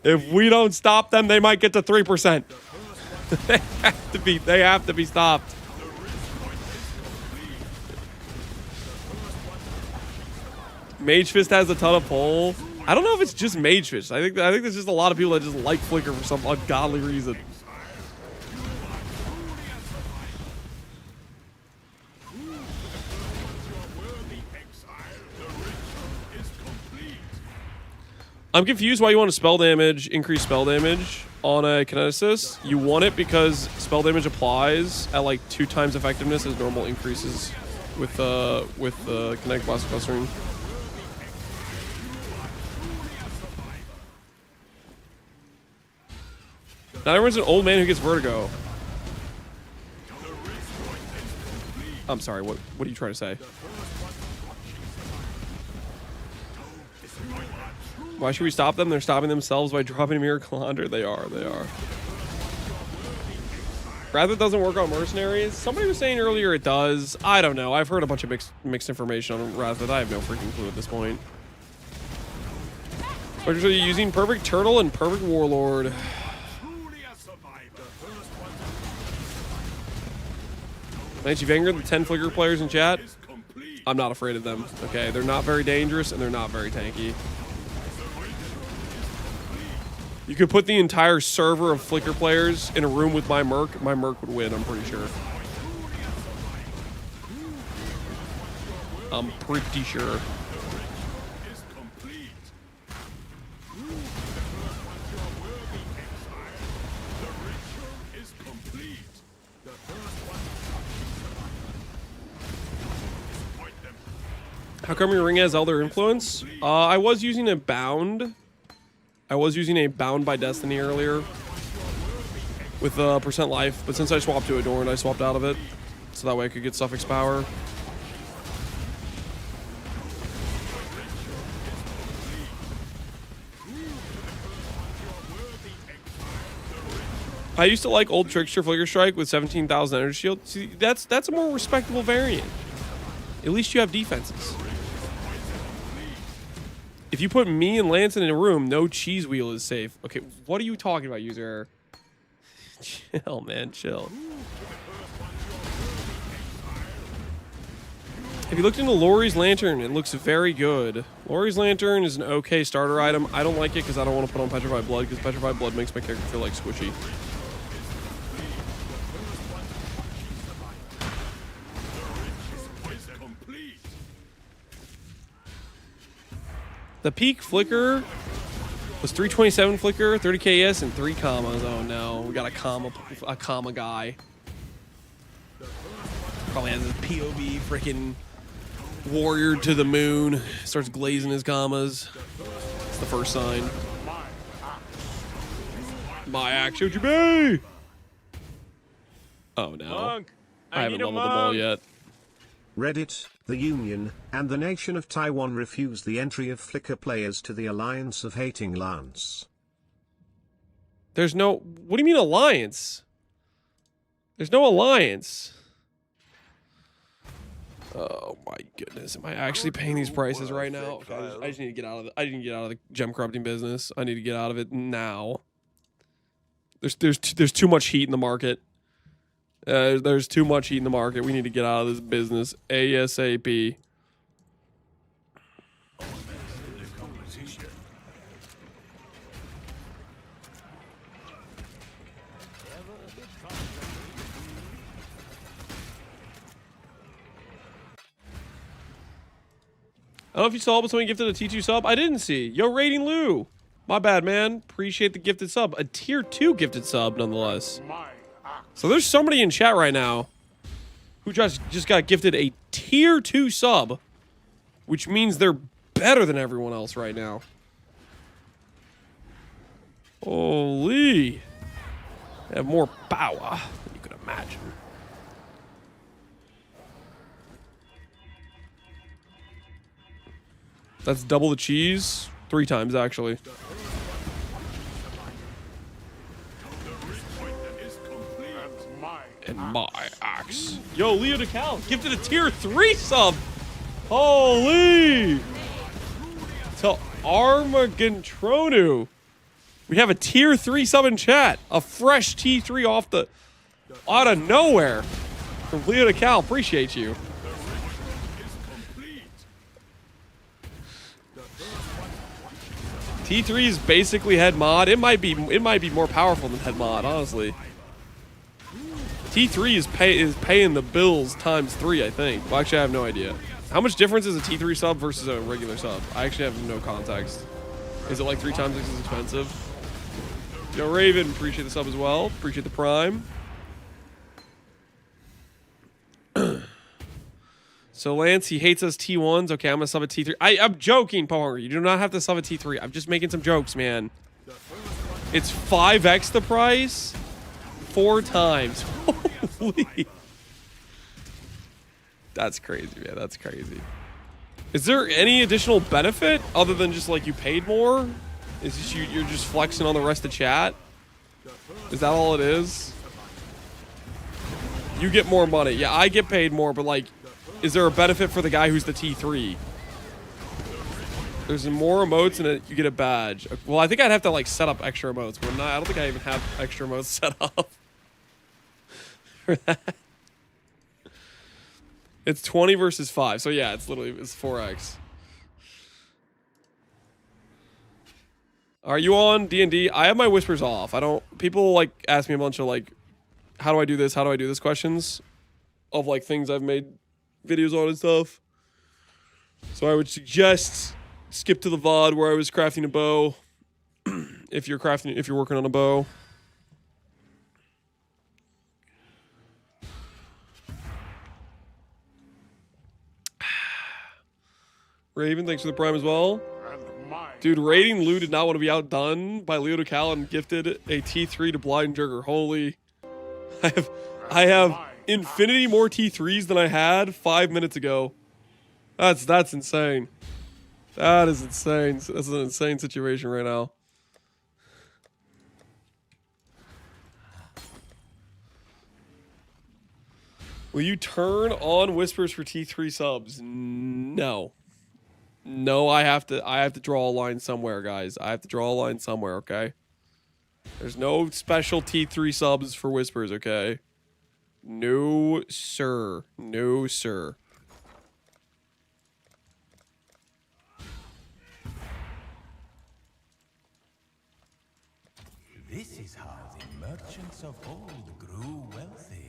[SPEAKER 1] If we don't stop them, they might get to 3%. They have to be stopped. Mage Fist has a ton of pull. I don't know if it's just Mage Fist. I think there's just a lot of people that just like Flicker for some ungodly reason. I'm confused why you want to spell damage, increase spell damage on a Kineticist. You want it because spell damage applies at like 2 times effectiveness as normal increases with Kinetic Blast Clustering. Not everyone's an old man who gets vertigo. I'm sorry, what are you trying to say? Why should we stop them? They're stopping themselves by dropping Miracle Hunter. They are. Rather doesn't work on mercenaries. Somebody was saying earlier it does. I don't know. I've heard a bunch of mixed information on Rather. I have no freaking clue at this point. What are you using? Perfect Turtle and Perfect Warlord. Nancy Vanguard, the 10 Flicker players in chat. I'm not afraid of them. Okay, they're not very dangerous and they're not very tanky. You could put the entire server of Flicker players in a room with my Merc. My Merc would win, I'm pretty sure. I'm pretty sure. How come your ring has Elder Influence? I was using a Bound. I was using a Bound by Destiny earlier with percent life, but since I swapped to Adorned, I swapped out of it so that way I could get Suffix power. I used to like old Trickster Flicker Strike with 17,000 energy shield. See, that's a more respectable variant. At least you have defenses. If you put me and Lance in a room, no cheese wheel is safe. Okay, what are you talking about, user error? Chill, man, chill. If you looked into Lori's Lantern, it looks very good. Lori's Lantern is an okay starter item. I don't like it because I don't want to put on Petrified Blood, because Petrified Blood makes my character feel like squishy. The peak Flicker was 327 Flicker, 30 KS, and 3 commas. Oh no, we got a comma guy. Probably has his POV freaking warrior to the moon. Starts glazing his commas. It's the first sign. My axe, should you be? Oh no.
[SPEAKER 4] Monk,
[SPEAKER 1] I haven't leveled them all yet.
[SPEAKER 5] Reddit, the Union, and the nation of Taiwan refuse the entry of Flicker players to the Alliance of Hating Lance.
[SPEAKER 1] There's no... What do you mean alliance? There's no alliance. Oh my goodness. Am I actually paying these prices right now? Okay, I just need to get out of the... I need to get out of the gem corrupting business. I need to get out of it now. There's too much heat in the market. There's too much heat in the market. We need to get out of this business ASAP. I don't know if you saw, but somebody gifted a T2 sub. I didn't see. Yo, Rating Lou. My bad, man. Appreciate the gifted sub. A tier 2 gifted sub, nonetheless. So there's somebody in chat right now who just got gifted a tier 2 sub, which means they're better than everyone else right now. Holy. They have more power than you could imagine. That's double the cheese. 3 times, actually. And my axe. Yo, Leo DeCal gifted a tier 3 sub. Holy. To Armagantronu. We have a tier 3 sub in chat. A fresh T3 out of nowhere. From Leo DeCal. Appreciate you. T3 is basically head mod. It might be more powerful than head mod, honestly. T3 is paying the bills times 3, I think. Well, actually, I have no idea. How much difference is a T3 sub versus a regular sub? I actually have no context. Is it like 3 times as expensive? Yo, Raven, appreciate the sub as well. Appreciate the prime. So Lance, he hates us T1s. Okay, I'm gonna sub a T3. I'm joking, Power. You do not have to sub a T3. I'm just making some jokes, man. It's 5x the price, 4 times. Holy. That's crazy, man. That's crazy. Is there any additional benefit other than just like you paid more? Is this you're just flexing on the rest of chat? Is that all it is? You get more money. Yeah, I get paid more, but like, is there a benefit for the guy who's the T3? There's more emotes and you get a badge. Well, I think I'd have to like set up extra emotes, but I don't think I even have extra emotes set up for that. It's 20 versus 5. So yeah, it's 4x. Are you on D&D? I have my whispers off. People like ask me a bunch of like, how do I do this? How do I do this questions of like things I've made videos on and stuff. So I would suggest skip to the VOD where I was crafting a bow. if you're working on a bow. Raven, thanks for the prime as well. Dude, rating Lou did not want to be outdone by Leo DeCal and gifted a T3 to Blind Jurger. Holy. I have infinity more T3s than I had 5 minutes ago. That's insane. That is insane. That's an insane situation right now. Will you turn on whispers for T3 subs? No. No, I have to draw a line somewhere, guys. I have to draw a line somewhere, okay? There's no special T3 subs for whispers, okay? No, sir. No, sir.
[SPEAKER 3] This is how the merchants of old grew wealthy.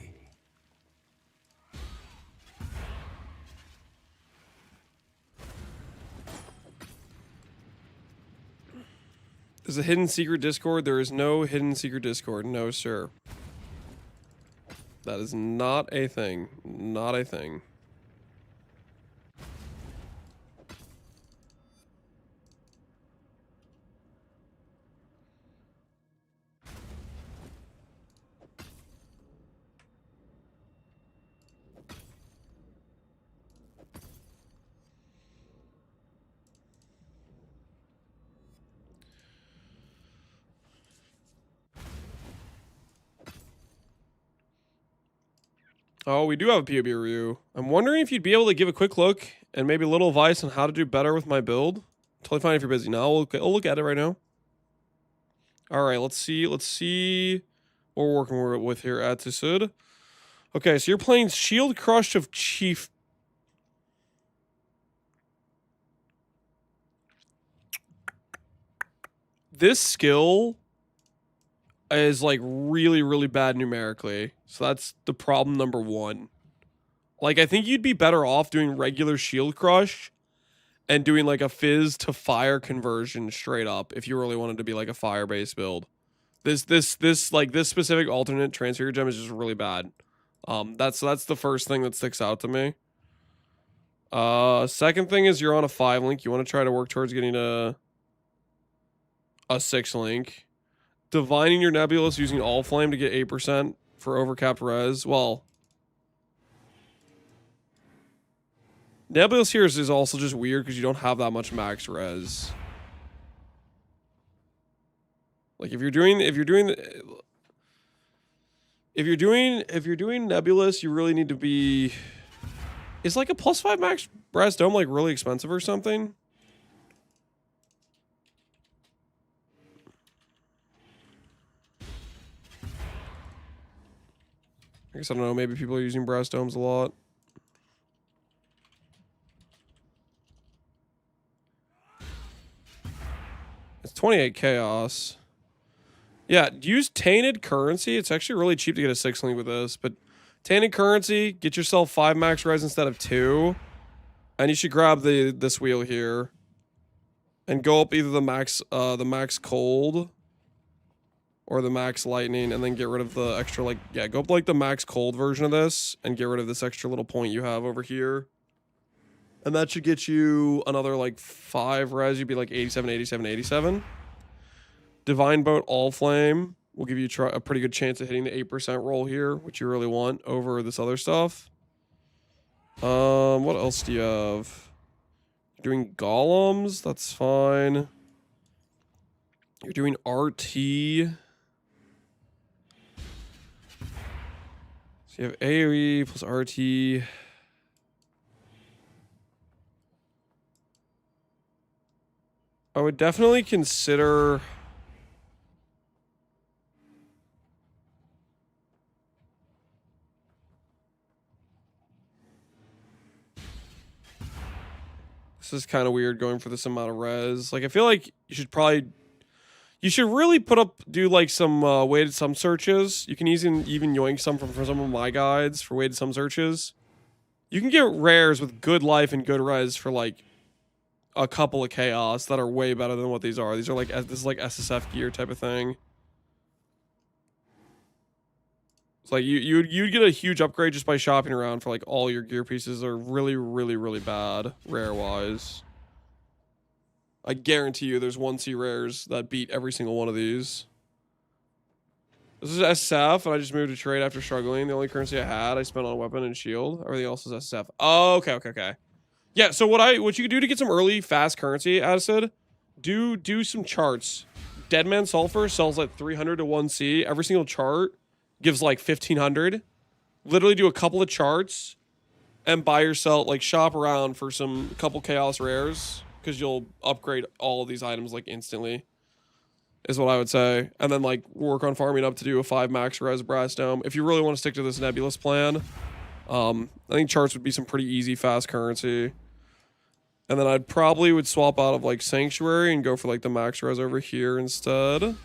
[SPEAKER 1] There's a hidden secret Discord. There is no hidden secret Discord. No, sir. That is not a thing. Not a thing. Oh, we do have a POB review. I'm wondering if you'd be able to give a quick look and maybe a little advice on how to do better with my build. Totally fine if you're busy now. I'll look at it right now. All right, let's see what we're working with here at Tisud. Okay, so you're playing Shield Crush of Chief. This skill is like really, really bad numerically. So that's the problem number 1. Like, I think you'd be better off doing regular Shield Crush and doing like a fizz to fire conversion straight up if you really wanted to be like a fire-based build. This specific alternate transfer gem is just really bad. That's the first thing that sticks out to me. Second thing is you're on a 5 link. You want to try to work towards getting a 6 link. Divining your Nebulous using All Flame to get 8% for overcapped res. Well, Nebulous here is also just weird because you don't have that much max res. Like if you're doing Nebulous, you really need to be. Is like a +5 max res dome like really expensive or something? I guess I don't know. Maybe people are using brass domes a lot. It's 28 chaos. Yeah, use tainted currency. It's actually really cheap to get a 6 link with this, but tainted currency, get yourself 5 max res instead of 2. And you should grab this wheel here. And go up either the max cold or the max lightning, and then get rid of the extra, like, yeah, go up like the max cold version of this and get rid of this extra little point you have over here. And that should get you another like 5 res. You'd be like 87, 87, 87. Divine Boat All Flame will give you a pretty good chance of hitting the 8% roll here, which you really want over this other stuff. What else do you have? You're doing golems, that's fine. You're doing RT. So you have AoE plus RT. I would definitely consider... This is kind of weird going for this amount of res. Like, I feel like you should really do like some weighted sum searches. You can even yoink some from some of my guides for weighted sum searches. You can get rares with good life and good res for like a couple of chaos that are way better than what these are. These are like, this is like SSF gear type of thing. It's like you'd get a huge upgrade just by shopping around for like all your gear pieces are really, really, really bad rare wise. I guarantee you there's 1C rares that beat every single one of these. This is SF, and I just moved to trade after struggling. The only currency I had, I spent on a weapon and shield. Everything else is SF. Oh, okay. Yeah, so what you could do to get some early fast currency, Acid, do some charts. Deadman Sulfur sells at 300 to 1C. Every single chart gives like 1500. Literally do a couple of charts and buy yourself, like, shop around for some couple chaos rares, because you'll upgrade all of these items like instantly, is what I would say. And then like work on farming up to do a 5 max res brass dome if you really want to stick to this nebulous plan. I think charts would be some pretty easy fast currency. And then I'd probably would swap out of like Sanctuary and go for like the max res over here instead.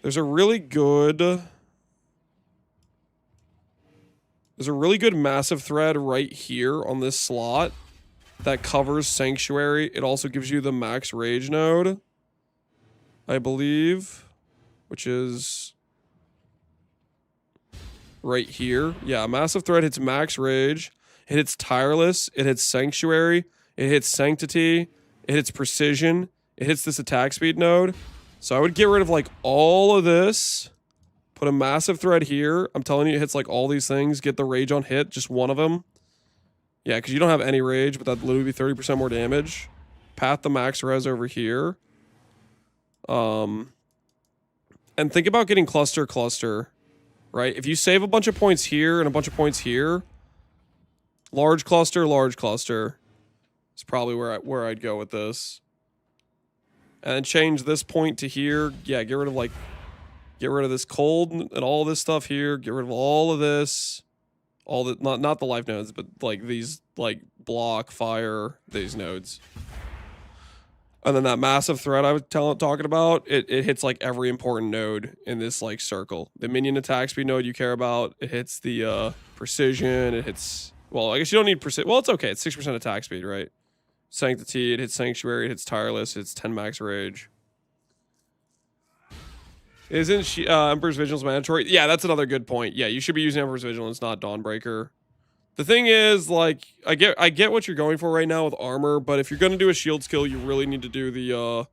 [SPEAKER 1] There's a really good massive thread right here on this slot that covers Sanctuary. It also gives you the max rage node, I believe, which is right here. Yeah, massive thread hits max rage. It hits tireless. It hits Sanctuary. It hits Sanctity. It hits precision. It hits this attack speed node. So I would get rid of like all of this. Put a massive thread here. I'm telling you, it hits like all these things. Get the rage on hit, just one of them. Yeah, because you don't have any rage, but that'd literally be 30% more damage. Path the max res over here. And think about getting cluster, right? If you save a bunch of points here and a bunch of points here, large cluster is probably where I'd go with this. And then change this point to here. Yeah, get rid of this cold and all this stuff here. Get rid of all of this. All the not the life nodes, but like these like block, fire, these nodes. And then that massive thread I was talking about, it hits like every important node in this like circle. The minion attack speed node you care about, it hits the precision, it hits, well, I guess you don't need precision. Well, it's okay. It's 6% attack speed, right? Sanctity, it hits Sanctuary, it hits Tireless, it's 10 max rage. Isn't she, Emperor's Vigilance mandatory? Yeah, that's another good point. Yeah, you should be using Emperor's Vigilance, not Dawnbreaker. The thing is, like, I get what you're going for right now with Armour, but if you're going to do a shield skill, you really need to do the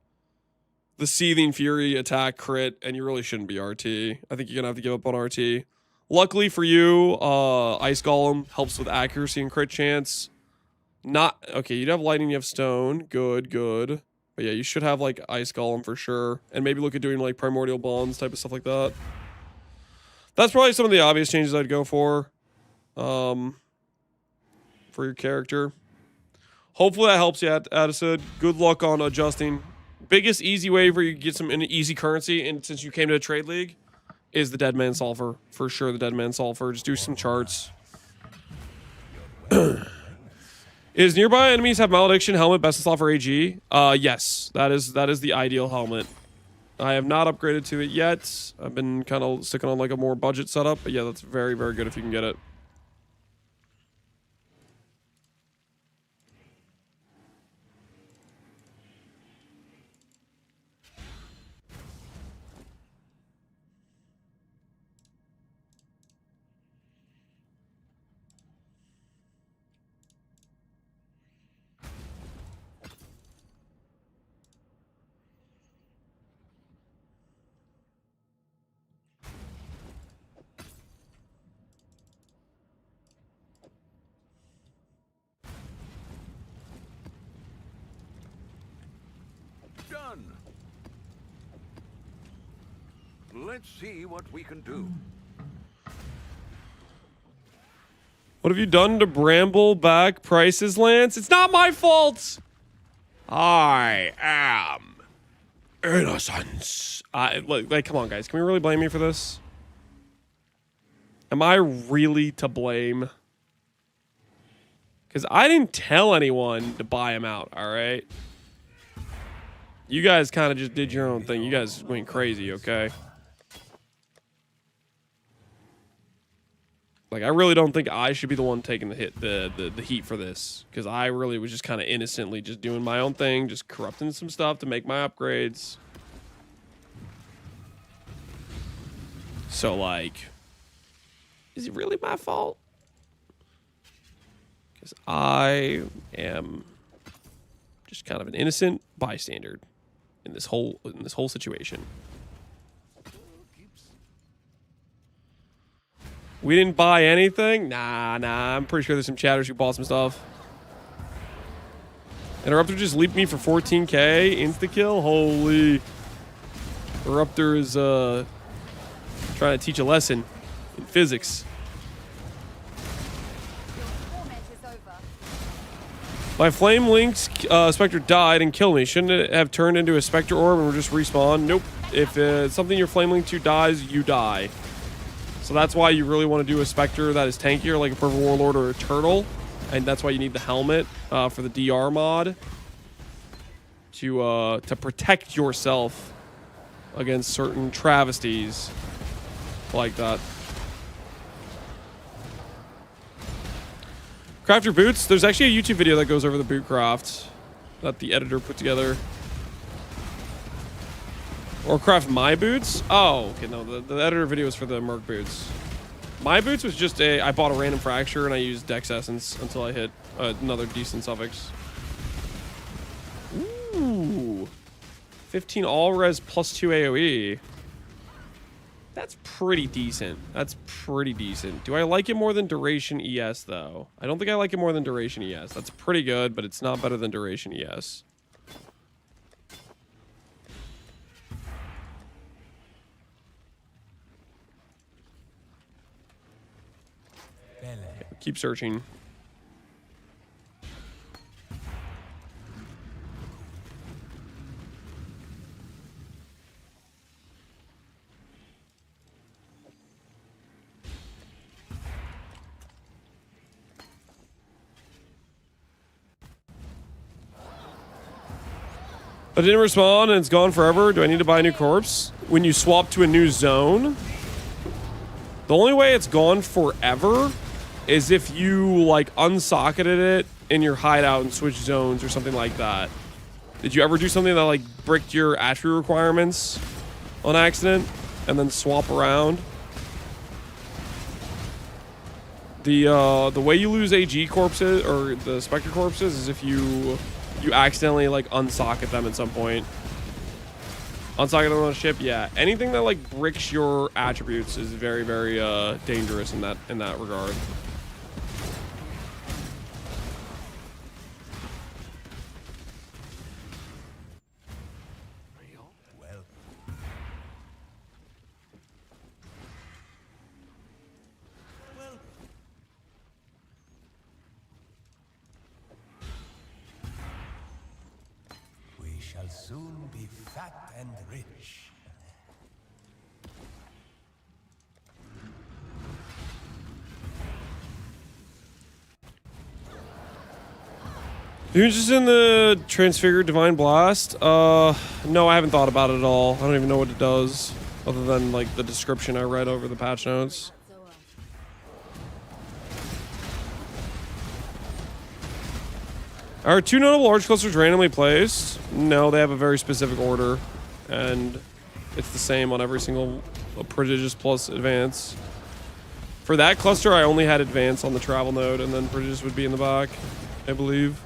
[SPEAKER 1] Seething Fury attack crit, and you really shouldn't be RT. I think you're going to have to give up on RT. Luckily for you, Ice Golem helps with accuracy and crit chance. Okay, you'd have Lightning, you have Stone. Good. But yeah, you should have, like, Ice Golem for sure. And maybe look at doing, like, Primordial Bonds type of stuff like that. That's probably some of the obvious changes I'd go for your character. Hopefully that helps you, Addison. Good luck on adjusting. Biggest easy way for you to get some easy currency, and since you came to a trade league, is the Deadman Sulfur. For sure, the Deadman Sulfur. Just do some charts. Is nearby enemies have malediction helmet best in slot for AG? Yes, that is the ideal helmet. I have not upgraded to it yet. I've been kind of sticking on like a more budget setup, but yeah, that's very, very good if you can get it.
[SPEAKER 2] Done. Let's see what we can do.
[SPEAKER 1] What have you done to bramble back prices, Lance? It's not my fault. I am innocence. Like, come on, guys. Can we really blame me for this? Am I really to blame? Because I didn't tell anyone to buy him out, all right? You guys kind of just did your own thing. You guys went crazy, okay? Like, I really don't think I should be the one taking the heat for this. Because I really was just kind of innocently just doing my own thing. Just corrupting some stuff to make my upgrades. So, like, is it really my fault? Because I am just kind of an innocent bystander in this whole situation. We didn't buy anything? Nah. I'm pretty sure there's some chatters who bought some stuff. Interrupter just leaped me for 14k. Insta-kill? Holy. Interrupter is trying to teach a lesson in physics. My flame linked Spectre died and killed me. Shouldn't it have turned into a Spectre orb and just respawn? Nope. If something you're flame linked to dies, you die. So that's why you really want to do a Spectre that is tankier, like a Purple Warlord or a Turtle. And that's why you need the helmet for the DR mod. To protect yourself against certain travesties like that. Craft your boots. There's actually a YouTube video that goes over the boot craft that the editor put together. Or craft my boots? Oh, okay, no, the editor video was for the Merc boots. My boots was just I bought a random fracture and I used Dex Essence until I hit another decent suffix. Ooh. 15 all res plus 2 AoE. That's pretty decent. That's pretty decent. Do I like it more than Duration ES, though? I don't think I like it more than Duration ES. That's pretty good, but it's not better than Duration ES. Keep searching. I didn't respond and it's gone forever. Do I need to buy a new corpse? When you swap to a new zone? The only way it's gone forever is if you, like, unsocketed it in your hideout and switch zones or something like that. Did you ever do something that, like, bricked your attribute requirements on accident and then swap around? The way you lose AG corpses, or the Spectre corpses, is if you accidentally, like, unsocket them at some point. Unsocket them on a ship, yeah. Anything that, like, bricks your attributes is very, very dangerous in that regard.
[SPEAKER 3] Shall soon be fat and rich.
[SPEAKER 1] You're just in the Transfigured Divine Blast? No, I haven't thought about it at all. I don't even know what it does, other than like the description I read over the patch notes. Are 2 notable large clusters randomly placed? No, they have a very specific order, and it's the same on every single Prodigious plus Advance. For that cluster, I only had Advance on the travel node, and then Prodigious would be in the back, I believe.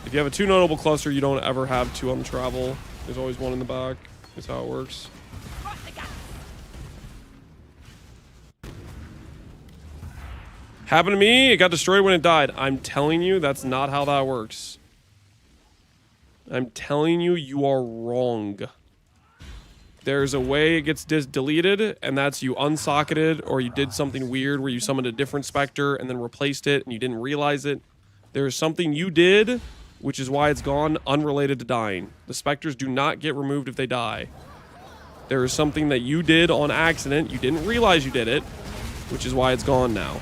[SPEAKER 1] If you have a 2 notable cluster, you don't ever have 2 on the travel. There's always 1 in the back. That's how it works. Happened to me, it got destroyed when it died. I'm telling you, that's not how that works. I'm telling you, you are wrong. There's a way it gets deleted, and that's you unsocketed, or you did something weird where you summoned a different Spectre and then replaced it, and you didn't realize it. There's something you did, which is why it's gone, unrelated to dying. The Spectres do not get removed if they die. There is something that you did on accident, you didn't realize you did it, which is why it's gone now.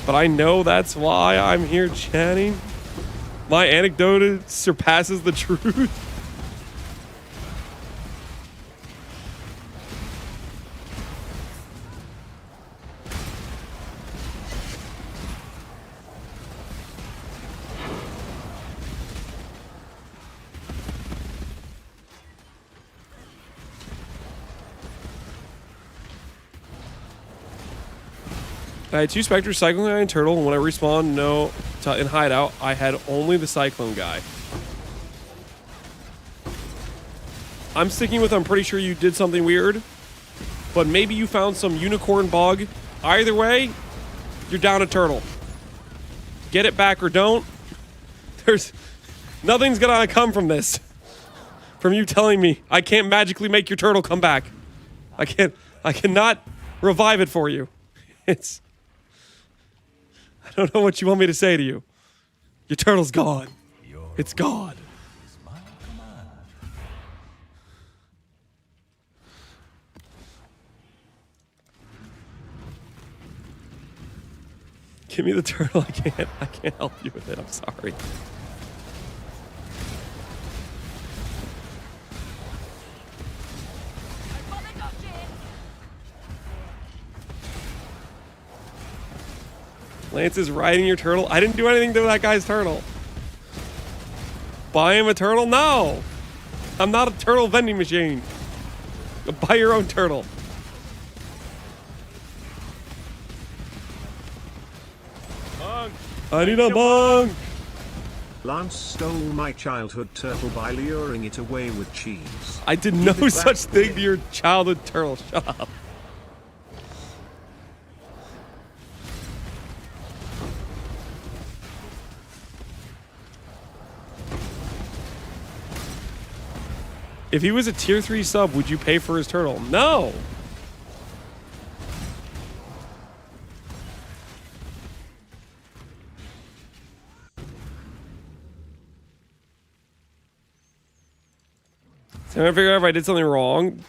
[SPEAKER 1] But I know that's why I'm here chatting. My anecdote surpasses the truth. I had 2 Spectres, Cyclone Guy, and Turtle, and when I respawned in Hideout, I had only the Cyclone Guy. I'm sticking with I'm pretty sure you did something weird, but maybe you found some unicorn bug. Either way, you're down a Turtle. Get it back or don't. Nothing's gonna come from this. From you telling me I can't magically make your Turtle come back. I cannot revive it for you. I don't know what you want me to say to you. Your turtle's gone. It's gone. Give me the turtle. I can't help you with it. I'm sorry. Lance is riding your turtle. I didn't do anything to that guy's turtle. Buy him a turtle? No. I'm not a turtle vending machine. Buy your own turtle.
[SPEAKER 4] Monk,
[SPEAKER 1] I need a bong.
[SPEAKER 5] Lance stole my childhood turtle by luring it away with cheese.
[SPEAKER 1] I did no such thing to your childhood turtle. Shut up. If he was a tier 3 sub, would you pay for his turtle? No. So I'm trying to figure out if I did something wrong.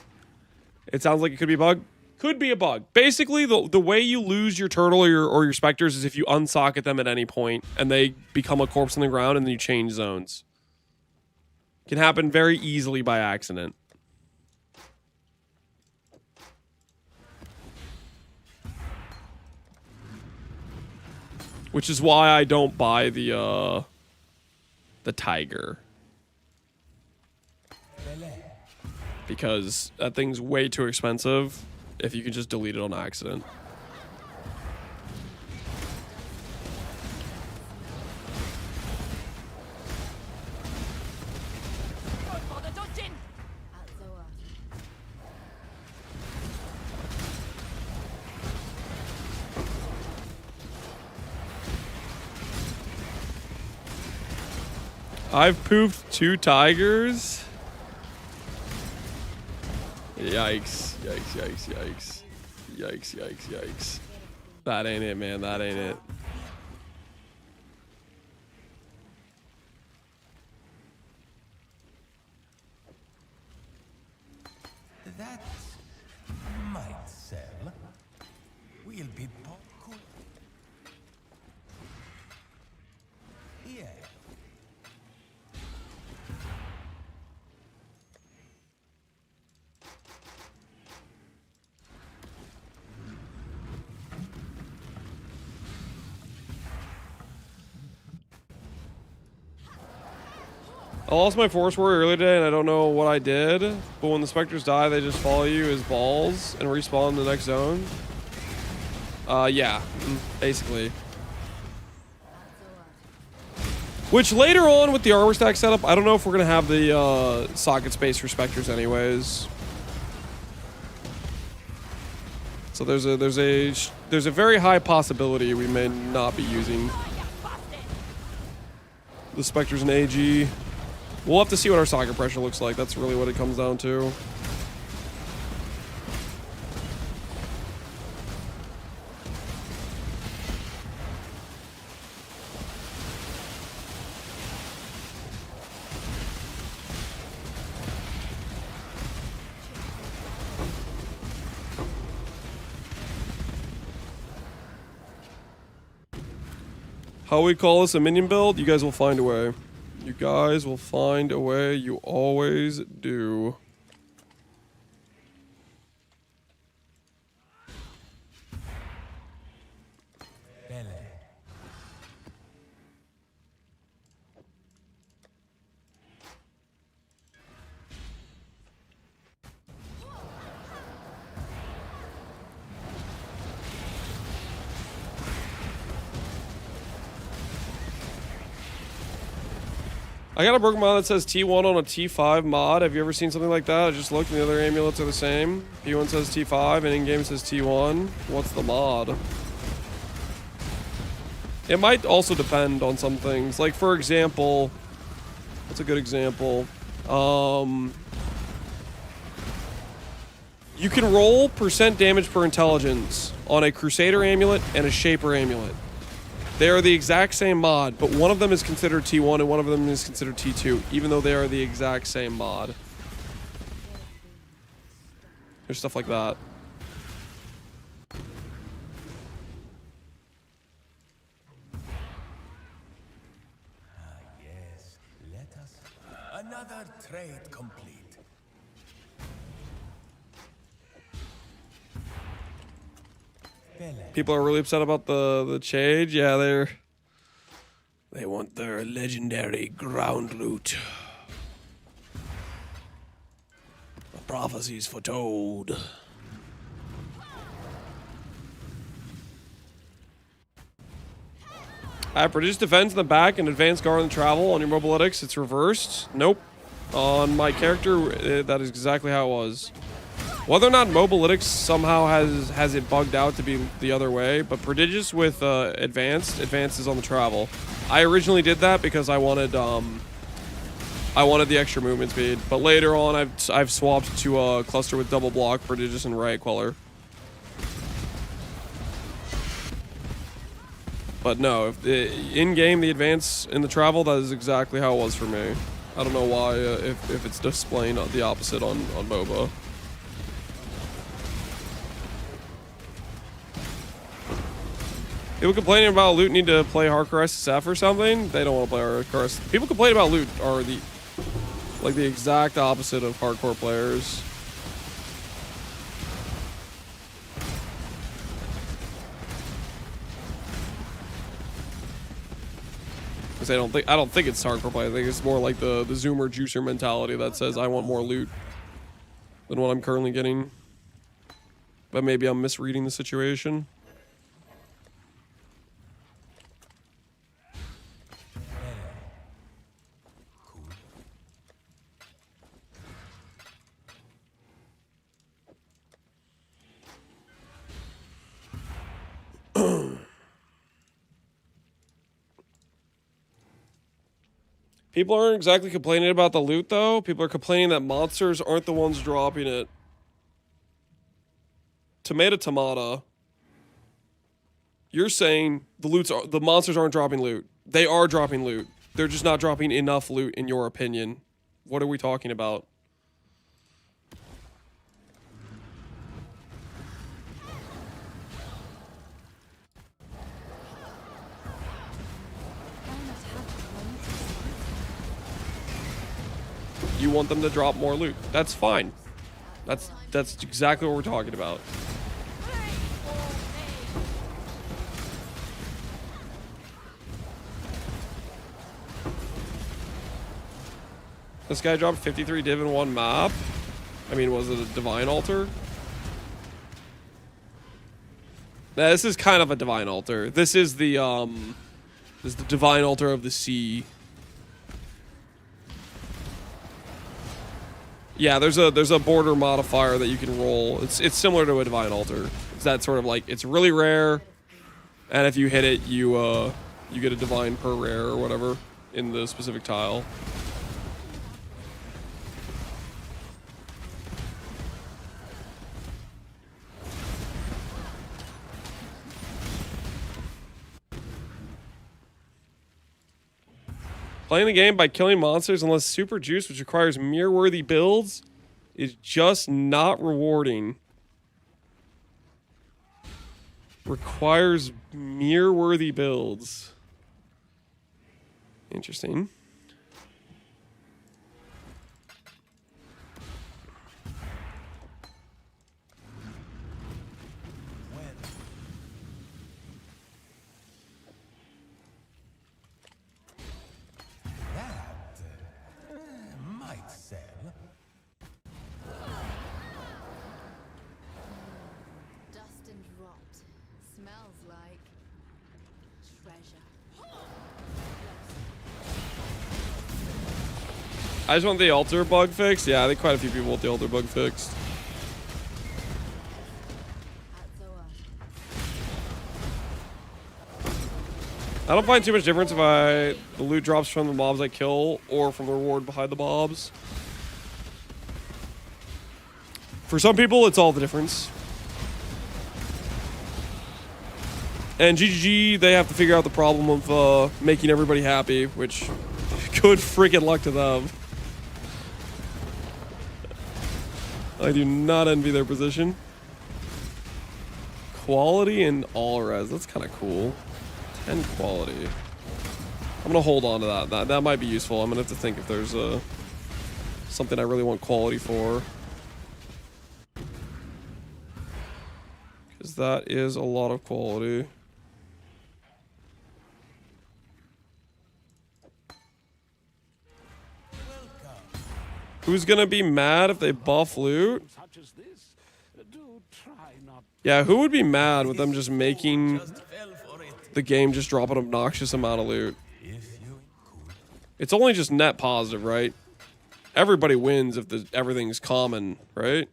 [SPEAKER 1] It sounds like it could be a bug. Could be a bug. Basically, the way you lose your turtle or your specters is if you unsocket them at any point and they become a corpse on the ground and then you change zones. Can happen very easily by accident. Which is why I don't buy the tiger. Because that thing's way too expensive if you can just delete it on accident. I've poofed 2 tigers. Yikes, yikes, yikes, yikes. Yikes, yikes, yikes. That ain't it, man. That ain't it.
[SPEAKER 3] That might
[SPEAKER 1] I lost my Force Warrior earlier today and I don't know what I did, but when the Spectres die, they just follow you as balls and respawn in the next zone. Yeah, basically. Which later on with the armor stack setup, I don't know if we're gonna have the socket space for Spectres anyways. So there's a very high possibility we may not be using the Spectres and AG. We'll have to see what our socket pressure looks like. That's really what it comes down to. How we call this a minion build? You guys will find a way. You guys will find a way. You always do. I got a broken mod that says T1 on a T5 mod. Have you ever seen something like that? I just looked and the other amulets are the same. P1 says T5 and in-game says T1. What's the mod? It might also depend on some things. Like, for example, what's a good example? You can roll % damage per intelligence on a Crusader amulet and a Shaper amulet. They are the exact same mod, but one of them is considered T1 and one of them is considered T2, even though they are the exact same mod. There's stuff like that.
[SPEAKER 3] Yes, let us. Another trade complete.
[SPEAKER 1] People are really upset about the change. Yeah, they want their legendary ground loot. The prophecies foretold. I have prodigious defense in the back and advanced guard and travel on your mobilitics. It's reversed. Nope. On my character, that is exactly how it was. Whether or not mobilitics somehow has it bugged out to be the other way, but prodigious with advanced is on the travel. I originally did that because I wanted the extra movement speed, but later on I've swapped to a cluster with double block, prodigious, and riot queller. But no, if in game the advance in the travel, that is exactly how it was for me. I don't know why if it's displaying the opposite on MOBA. People complaining about loot need to play hardcore SSF or something. They don't want to play hardcore. People complain about loot are the exact opposite of hardcore players. Because I don't think it's hardcore play. I think it's more like the zoomer juicer mentality that says I want more loot than what I'm currently getting. But maybe I'm misreading the situation. People aren't exactly complaining about the loot, though. People are complaining that monsters aren't the ones dropping it. Tomato. You're saying the monsters aren't dropping loot. They are dropping loot. They're just not dropping enough loot, in your opinion. What are we talking about? You want them to drop more loot. That's fine. That's exactly what we're talking about. This guy dropped 53 div in one map. I mean, was it a divine altar? Nah, this is kind of a divine altar. This is the divine altar of the sea. Yeah, there's a border modifier that you can roll. It's similar to a divine altar. It's that sort of like, it's really rare, and if you hit it, you get a divine per rare or whatever in the specific tile. Playing the game by killing monsters unless super juice, which requires mirror-worthy builds, is just not rewarding. Requires mirror-worthy builds. Interesting.
[SPEAKER 3] Might sell.
[SPEAKER 6] Dust and rot. Smells like treasure.
[SPEAKER 1] I just want the altar bug fixed. Yeah, I think quite a few people want the altar bug fixed. I don't find too much difference if the loot drops from the mobs I kill or from the reward behind the mobs. For some people, it's all the difference. And GGG, they have to figure out the problem of making everybody happy, which good freaking luck to them. I do not envy their position. Quality and all res, that's kind of cool. 10 quality. I'm gonna hold on to that. That might be useful. I'm gonna have to think if there's something I really want quality for. Because that is a lot of quality. Who's gonna be mad if they buff loot?
[SPEAKER 2] Such as this, do try not.
[SPEAKER 1] Yeah, who would be mad with them just making the game just drop an obnoxious amount of loot? It's only just net positive, right? Everybody wins if everything's common, right?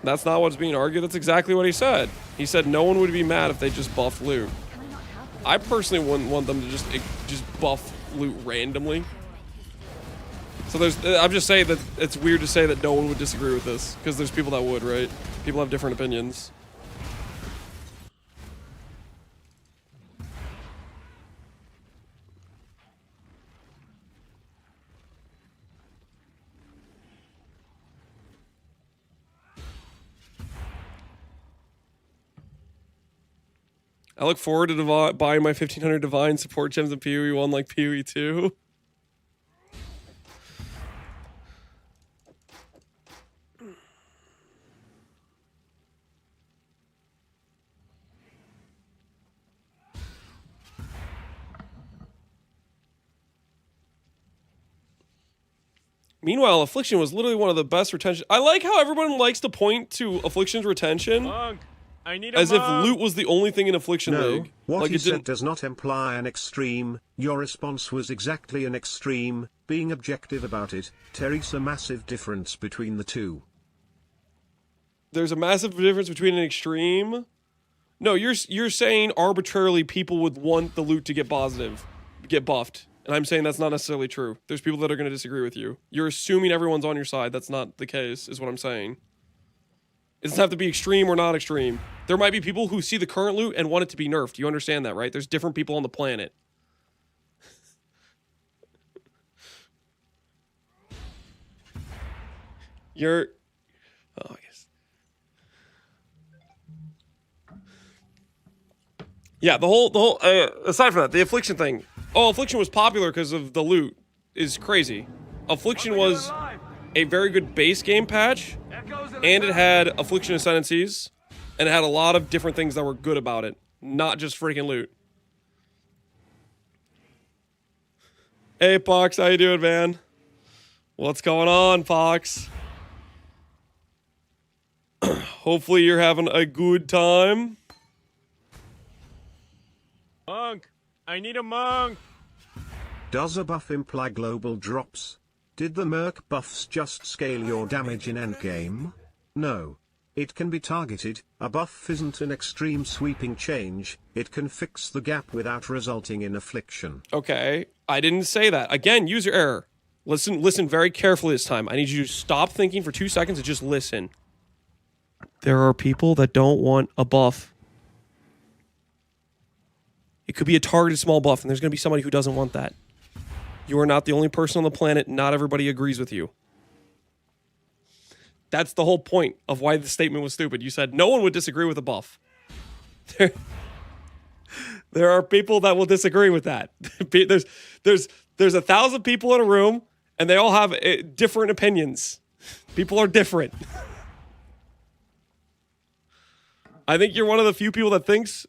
[SPEAKER 1] That's not what's being argued. That's exactly what he said. He said no one would be mad if they just buffed loot. I personally wouldn't want them to just buff loot randomly. So I'm just saying that it's weird to say that no one would disagree with this, because there's people that would, right? People have different opinions. I look forward to buying my 1500 Divine support gems in PoE 1 like PoE 2. Meanwhile, Affliction was literally one of the best retention. I like how everyone likes to point to Affliction's retention.
[SPEAKER 4] Monk, I need a
[SPEAKER 1] As if
[SPEAKER 4] monk.
[SPEAKER 1] loot was the only thing in Affliction
[SPEAKER 5] No,
[SPEAKER 1] League.
[SPEAKER 5] what
[SPEAKER 1] Like
[SPEAKER 5] he
[SPEAKER 1] it
[SPEAKER 5] said
[SPEAKER 1] didn't.
[SPEAKER 5] does not imply an extreme. Your response was exactly an extreme. Being objective about it, Terry's a massive difference between the two.
[SPEAKER 1] There's a massive difference between an extreme. No, you're saying arbitrarily people would want the loot to get positive, get buffed. And I'm saying that's not necessarily true. There's people that are going to disagree with you. You're assuming everyone's on your side. That's not the case, is what I'm saying. It doesn't have to be extreme or not extreme. There might be people who see the current loot and want it to be nerfed. You understand that, right? There's different people on the planet. Oh, I guess. Yeah, the whole aside from that, the Affliction thing. Oh, Affliction was popular because of the loot is crazy. Affliction was a very good base game patch, and it had Affliction Ascendancies, and it had a lot of different things that were good about it, not just freaking loot. Hey, Fox, how you doing, man? What's going on, Fox? Hopefully you're having a good time.
[SPEAKER 4] Monk, I need a monk.
[SPEAKER 5] Does a buff imply global drops? Did the Merc buffs just scale your damage in endgame? No. It can be targeted. A buff isn't an extreme sweeping change, it can fix the gap without resulting in affliction.
[SPEAKER 1] Okay, I didn't say that. Again, user error. Listen very carefully this time. I need you to stop thinking for 2 seconds and just listen. There are people that don't want a buff. It could be a targeted small buff, and there's going to be somebody who doesn't want that. You are not the only person on the planet. Not everybody agrees with you. That's the whole point of why the statement was stupid. You said no one would disagree with a buff. There are people that will disagree with that. There's 1,000 people in a room, and they all have different opinions. People are different. I think you're one of the few people that thinks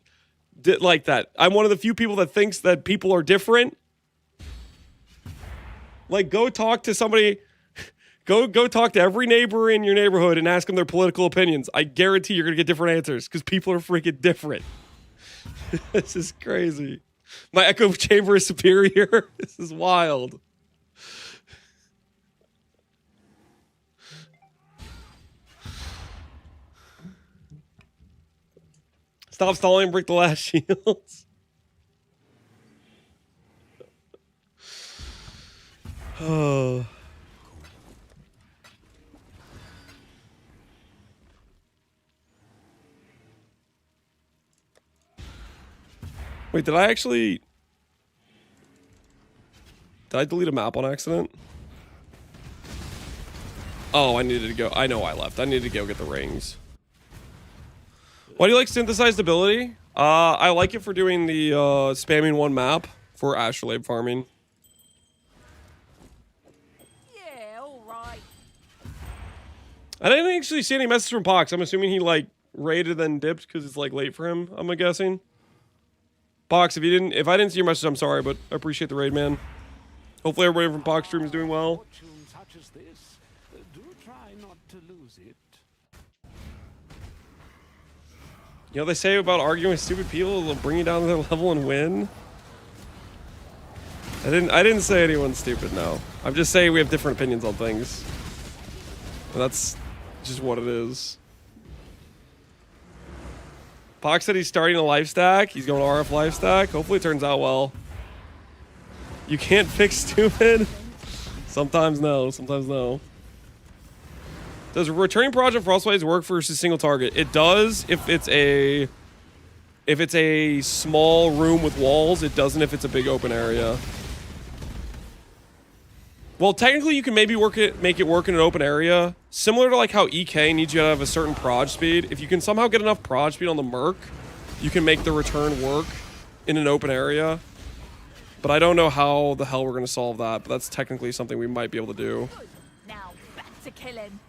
[SPEAKER 1] like that. I'm one of the few people that thinks that people are different. Like, go talk to somebody. Go talk to every neighbor in your neighborhood and ask them their political opinions. I guarantee you're going to get different answers because people are freaking different. This is crazy. My echo chamber is superior. This is wild. Stop stalling and break the last shields. Oh. Wait, did I delete a map on accident? Oh, I needed to go. I know I left. I needed to go get the rings. Why do you like synthesized ability? I like it for doing the spamming one map for astrolabe farming.
[SPEAKER 6] Yeah, alright.
[SPEAKER 1] I didn't actually see any message from Pox. I'm assuming he like raided then dipped because it's like late for him, I'm guessing. Pox, if I didn't see your message, I'm sorry, but I appreciate the raid, man. Hopefully everybody from Pox stream is doing well.
[SPEAKER 2] Fortune such as this, do try not to lose it.
[SPEAKER 1] You know, they say about arguing with stupid people, they'll bring you down to their level and win. I didn't say anyone's stupid, no. I'm just saying we have different opinions on things. And that's just what it is. Pox said he's starting a life stack. He's going to RF life stack. Hopefully it turns out well. You can't fix stupid. Sometimes no, sometimes no. Does returning project Frostblaze work for a single target? It does if it's a small room with walls. It doesn't if it's a big open area. Well, technically you can maybe make it work in an open area. Similar to like how EK needs you to have a certain proj speed. If you can somehow get enough proj speed on the Merc, you can make the return work in an open area. But I don't know how the hell we're going to solve that. But that's technically something we might be able to do.
[SPEAKER 6] Good. Now back to killing.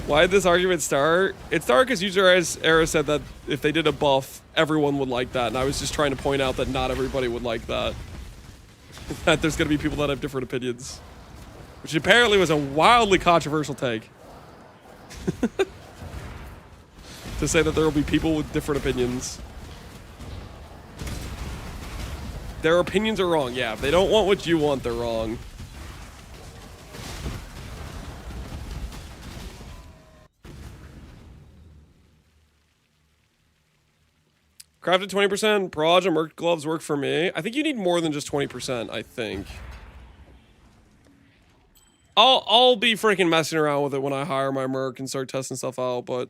[SPEAKER 1] Why did this argument start? It started because user error said that if they did a buff, everyone would like that. And I was just trying to point out that not everybody would like that. That there's going to be people that have different opinions. Which apparently was a wildly controversial take. To say that there will be people with different opinions. Their opinions are wrong. Yeah, if they don't want what you want, they're wrong. Crafted 20%, proj and Merc gloves work for me. I think you need more than just 20%, I think. I'll be freaking messing around with it when I hire my Merc and start testing stuff out, but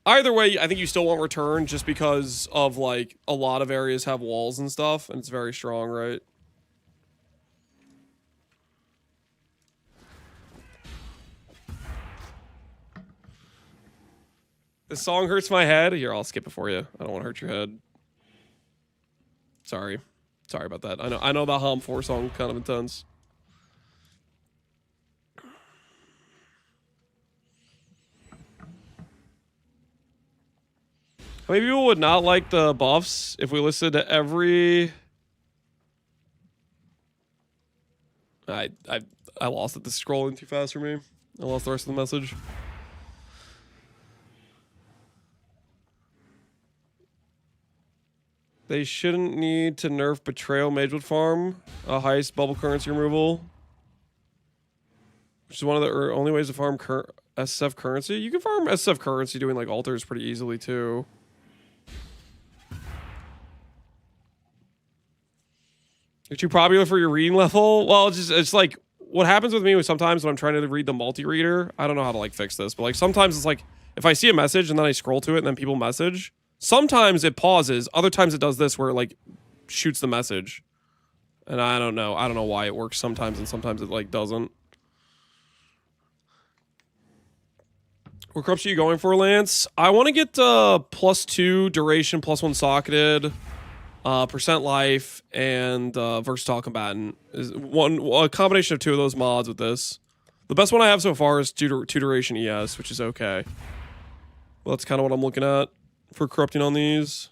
[SPEAKER 1] either way, I think you still want return just because of like a lot of areas have walls and stuff, and it's very strong, right? The song hurts my head. Here, I'll skip it for you. I don't want to hurt your head. Sorry. Sorry about that. I know the Hom 4 song kind of intense. How many people would not like the buffs if we listed to every... I lost it. This is scrolling too fast for me. I lost the rest of the message. They shouldn't need to nerf Betrayal Magewood farm, a heist bubble currency removal, which is one of the only ways to farm SSF currency. You can farm SSF currency doing like altars pretty easily too. You're too popular for your reading level. Well, it's like what happens with me was sometimes when I'm trying to read the multi-reader, I don't know how to like fix this, but like sometimes it's like if I see a message and then I scroll to it and then people message. Sometimes it pauses. Other times it does this where it like shoots the message. And I don't know. I don't know why it works sometimes and sometimes it like doesn't. What corruption are you going for, Lance? I want to get +2 duration, +1 socketed, percent life, and versatile combatant. Is a combination of 2 of those mods with this. The best one I have so far is 2 duration ES, which is okay. Well, that's kind of what I'm looking at for corrupting on these.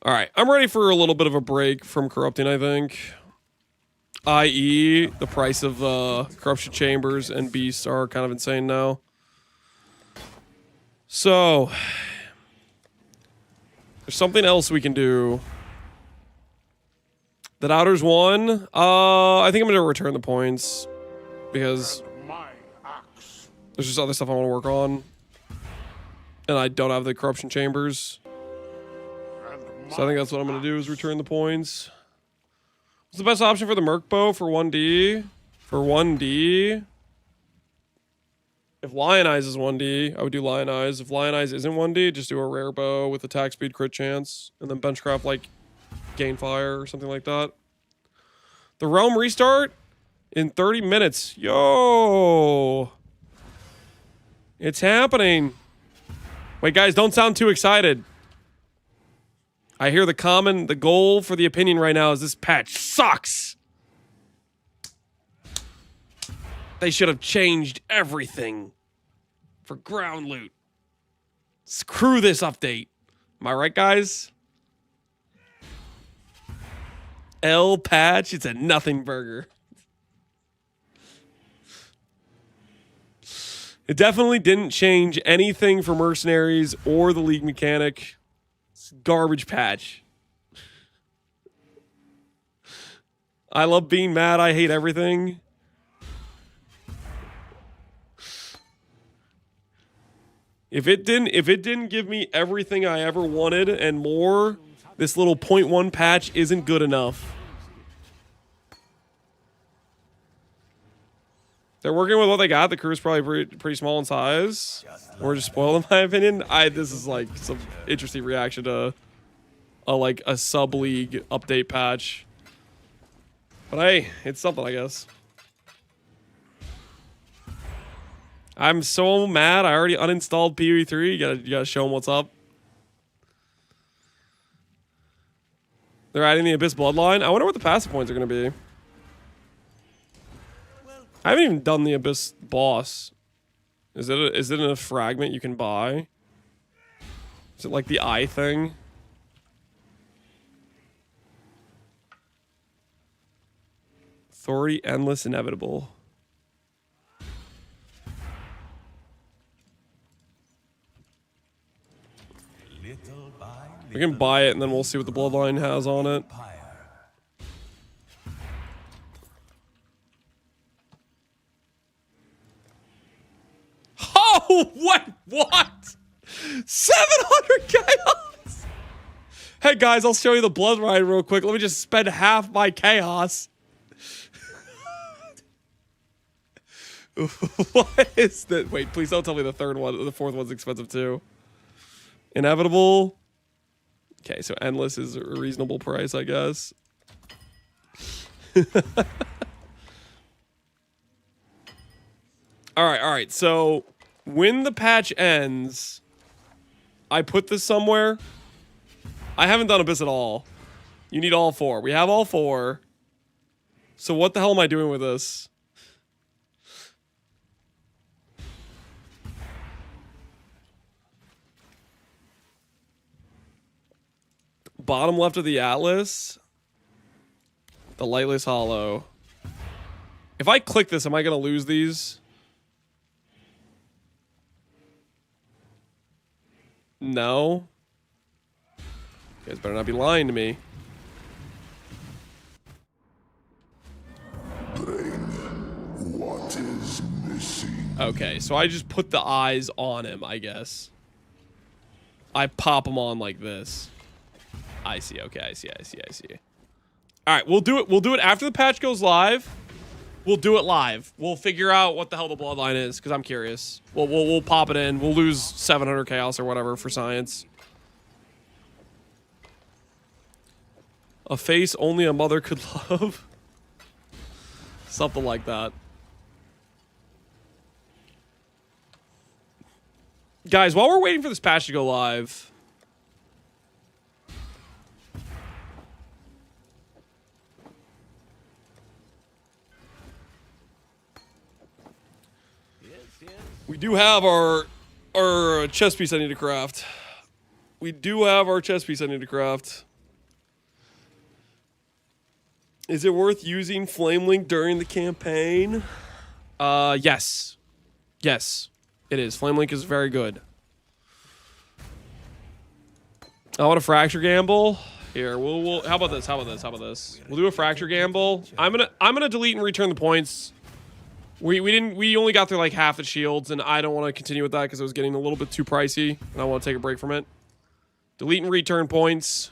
[SPEAKER 1] All right, I'm ready for a little bit of a break from corrupting, I think. I.e., the price of corruption chambers and beasts are kind of insane now. So, there's something else we can do. That Outers won. I think I'm gonna return the points because there's just other stuff I want to work on, and I don't have the corruption chambers. So I think that's what I'm gonna do is return the points. What's the best option for the Merc bow for 1D? For 1D, if Lion Eyes is 1D, I would do Lion Eyes. If Lion Eyes isn't 1D, just do a rare bow with attack speed, crit chance, and then benchcraft like gain fire or something like that. The realm restart in 30 minutes. Yo, it's happening. Wait, guys, don't sound too excited. I hear the goal for the opinion right now is this patch sucks. They should have changed everything for ground loot. Screw this update. Am I right, guys? L patch, it's a nothing burger. It definitely didn't change anything for mercenaries or the league mechanic. It's garbage patch. I love being mad. I hate everything. If it didn't give me everything I ever wanted and more, this little 0.1 patch isn't good enough. They're working with what they got. The crew is probably pretty small in size. Or just spoiled in my opinion. This is like some interesting reaction to a sub-league update patch. But hey, it's something, I guess. I'm so mad. I already uninstalled PoE3. You gotta show them what's up. They're adding the Abyss Bloodline. I wonder what the passive points are going to be. I haven't even done the Abyss boss. Is it a fragment you can buy? Is it like the eye thing? Authority, endless, inevitable. We can buy it and then we'll see what the bloodline has on it. Oh, what? 700 chaos? Hey guys, I'll show you the bloodline real quick. Let me just spend half my chaos. What is that? Wait, please don't tell me the fourth one's expensive too. Inevitable. Okay, so endless is a reasonable price, I guess. All right. So when the patch ends, I put this somewhere. I haven't done Abyss at all. You need all 4. We have all 4. So what the hell am I doing with this? Bottom left of the Atlas. The Lightless Hollow. If I click this, am I going to lose these? No. You guys better not be lying to me.
[SPEAKER 3] What is missing?
[SPEAKER 1] Okay, so I just put the eyes on him, I guess. I pop them on like this. I see. Okay, I see. All right, we'll do it. We'll do it after the patch goes live. We'll do it live. We'll figure out what the hell the bloodline is because I'm curious. We'll pop it in. We'll lose 700 chaos or whatever for science. A face only a mother could love. Something like that. Guys, while we're waiting for this patch to go live, we do have our chess piece I need to craft. Is it worth using Flame Link during the campaign? Yes. Yes, it is. Flame Link is very good. I want a fracture gamble. Here, we'll how about this? We'll do a fracture gamble. I'm gonna delete and return the points. We only got through like half the shields, and I don't want to continue with that because it was getting a little bit too pricey, and I want to take a break from it. Delete and return points.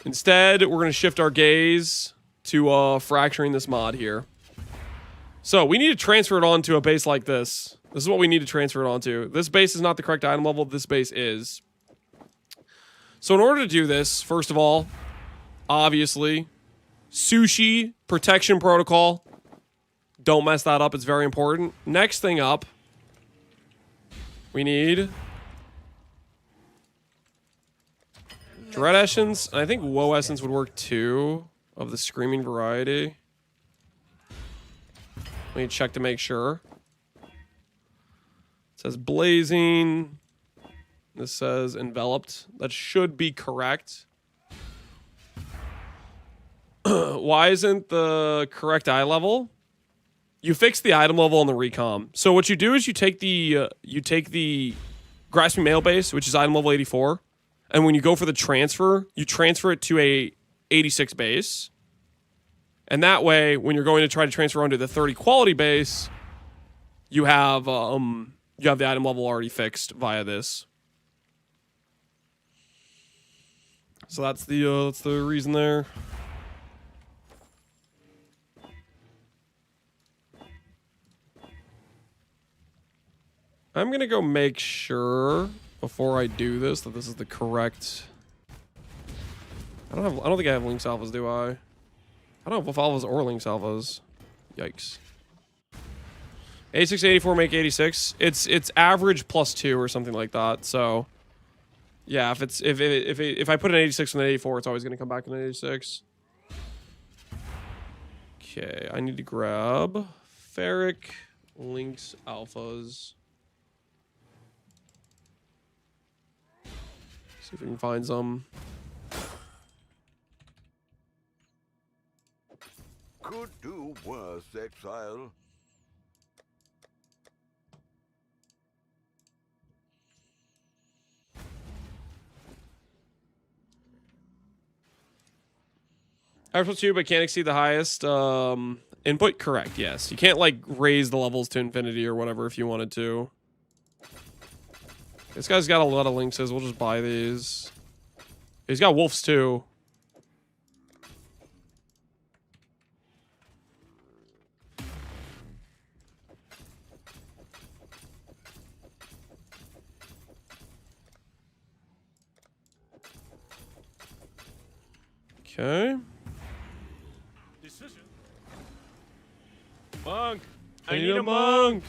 [SPEAKER 1] Instead, we're going to shift our gaze to fracturing this mod here. So we need to transfer it onto a base like this. This is what we need to transfer it onto. This base is not the correct item level. This base is. So in order to do this, first of all, obviously, sushi protection protocol. Don't mess that up. It's very important. Next thing up, we need Dread Essence. I think Woe Essence would work too, of the Screaming variety. Let me check to make sure. It says Blazing. This says Enveloped. That should be correct. Why isn't the correct eye level? You fix the item level on the recom. So what you do is you take the Grasping Mail base, which is item level 84, and when you go for the transfer, you transfer it to a 86 base. And that way, when you're going to try to transfer onto the 30 quality base, you have the item level already fixed via this. So that's the reason there. I'm gonna go make sure before I do this that this is the correct. I don't think I have Lynx alphas, do I? I don't have Wolf alphas or Lynx alphas. Yikes. 86, 84 make 86. It's average +2 or something like that. So yeah, if I put an 86 and an 84, it's always gonna come back in an 86. Okay, I need to grab Ferric Lynx alphas. See if we can find some.
[SPEAKER 3] Could do worse, exile.
[SPEAKER 1] Average +2, but can't exceed the highest input. Correct. Yes, you can't like raise the levels to infinity or whatever if you wanted to. This guy's got a lot of lynxes. We'll just buy these. He's got wolves too. Okay.
[SPEAKER 4] Decision. Monk,
[SPEAKER 1] I need a monk.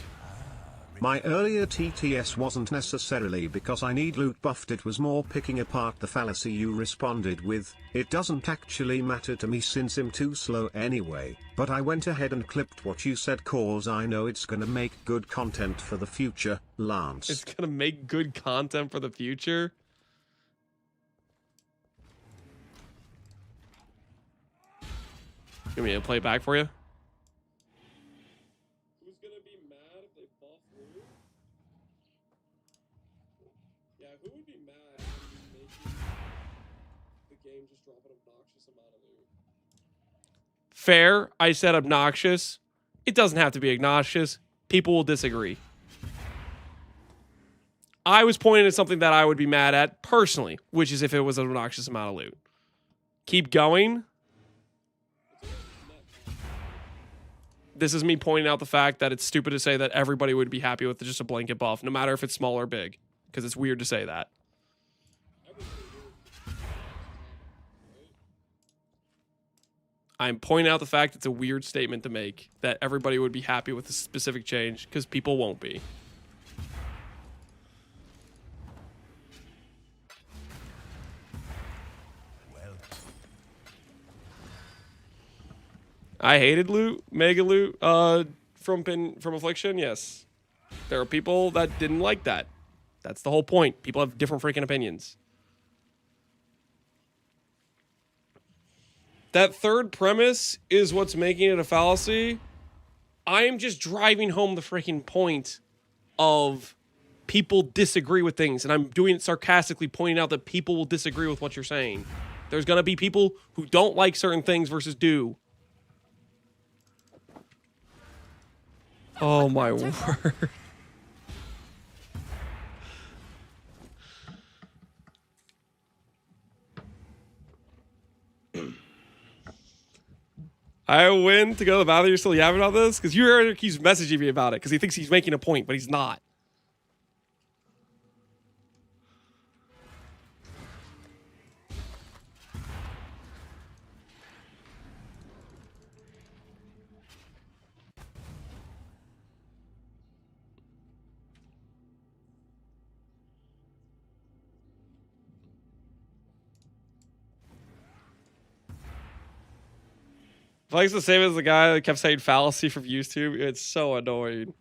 [SPEAKER 5] My earlier TTS wasn't necessarily because I need loot buffed, it was more picking apart the fallacy you responded with, it doesn't actually matter to me since I'm too slow anyway, but I went ahead and clipped what you said cause I know it's gonna make good content for the future, Lance.
[SPEAKER 1] It's gonna make good content for the future. You want me to play it back for you? Who's gonna be mad if they buff loot? Yeah, who would be mad if making the game just drop an obnoxious amount of loot? Fair. I said obnoxious. It doesn't have to be obnoxious. People will disagree. I was pointing at something that I would be mad at personally, which is if it was an obnoxious amount of loot. Keep going. This is me pointing out the fact that it's stupid to say that everybody would be happy with just a blanket buff, no matter if it's small or big, because it's weird to say that. I'm pointing out the fact it's a weird statement to make, that everybody would be happy with a specific change, because people won't be. I hated loot, mega loot, from Affliction. Yes, there are people that didn't like that. That's the whole point. People have different freaking opinions. That third premise is what's making it a fallacy. I am just driving home the freaking point of people disagree with things, and I'm doing it sarcastically, pointing out that people will disagree with what you're saying. There's gonna be people who don't like certain things versus do. Oh my word. I win to go to the bathroom. You're still yapping about this? Because you heard he's messaging me about it because he thinks he's making a point, but he's not. Like the same as the guy that kept saying fallacy from YouTube. It's so annoying.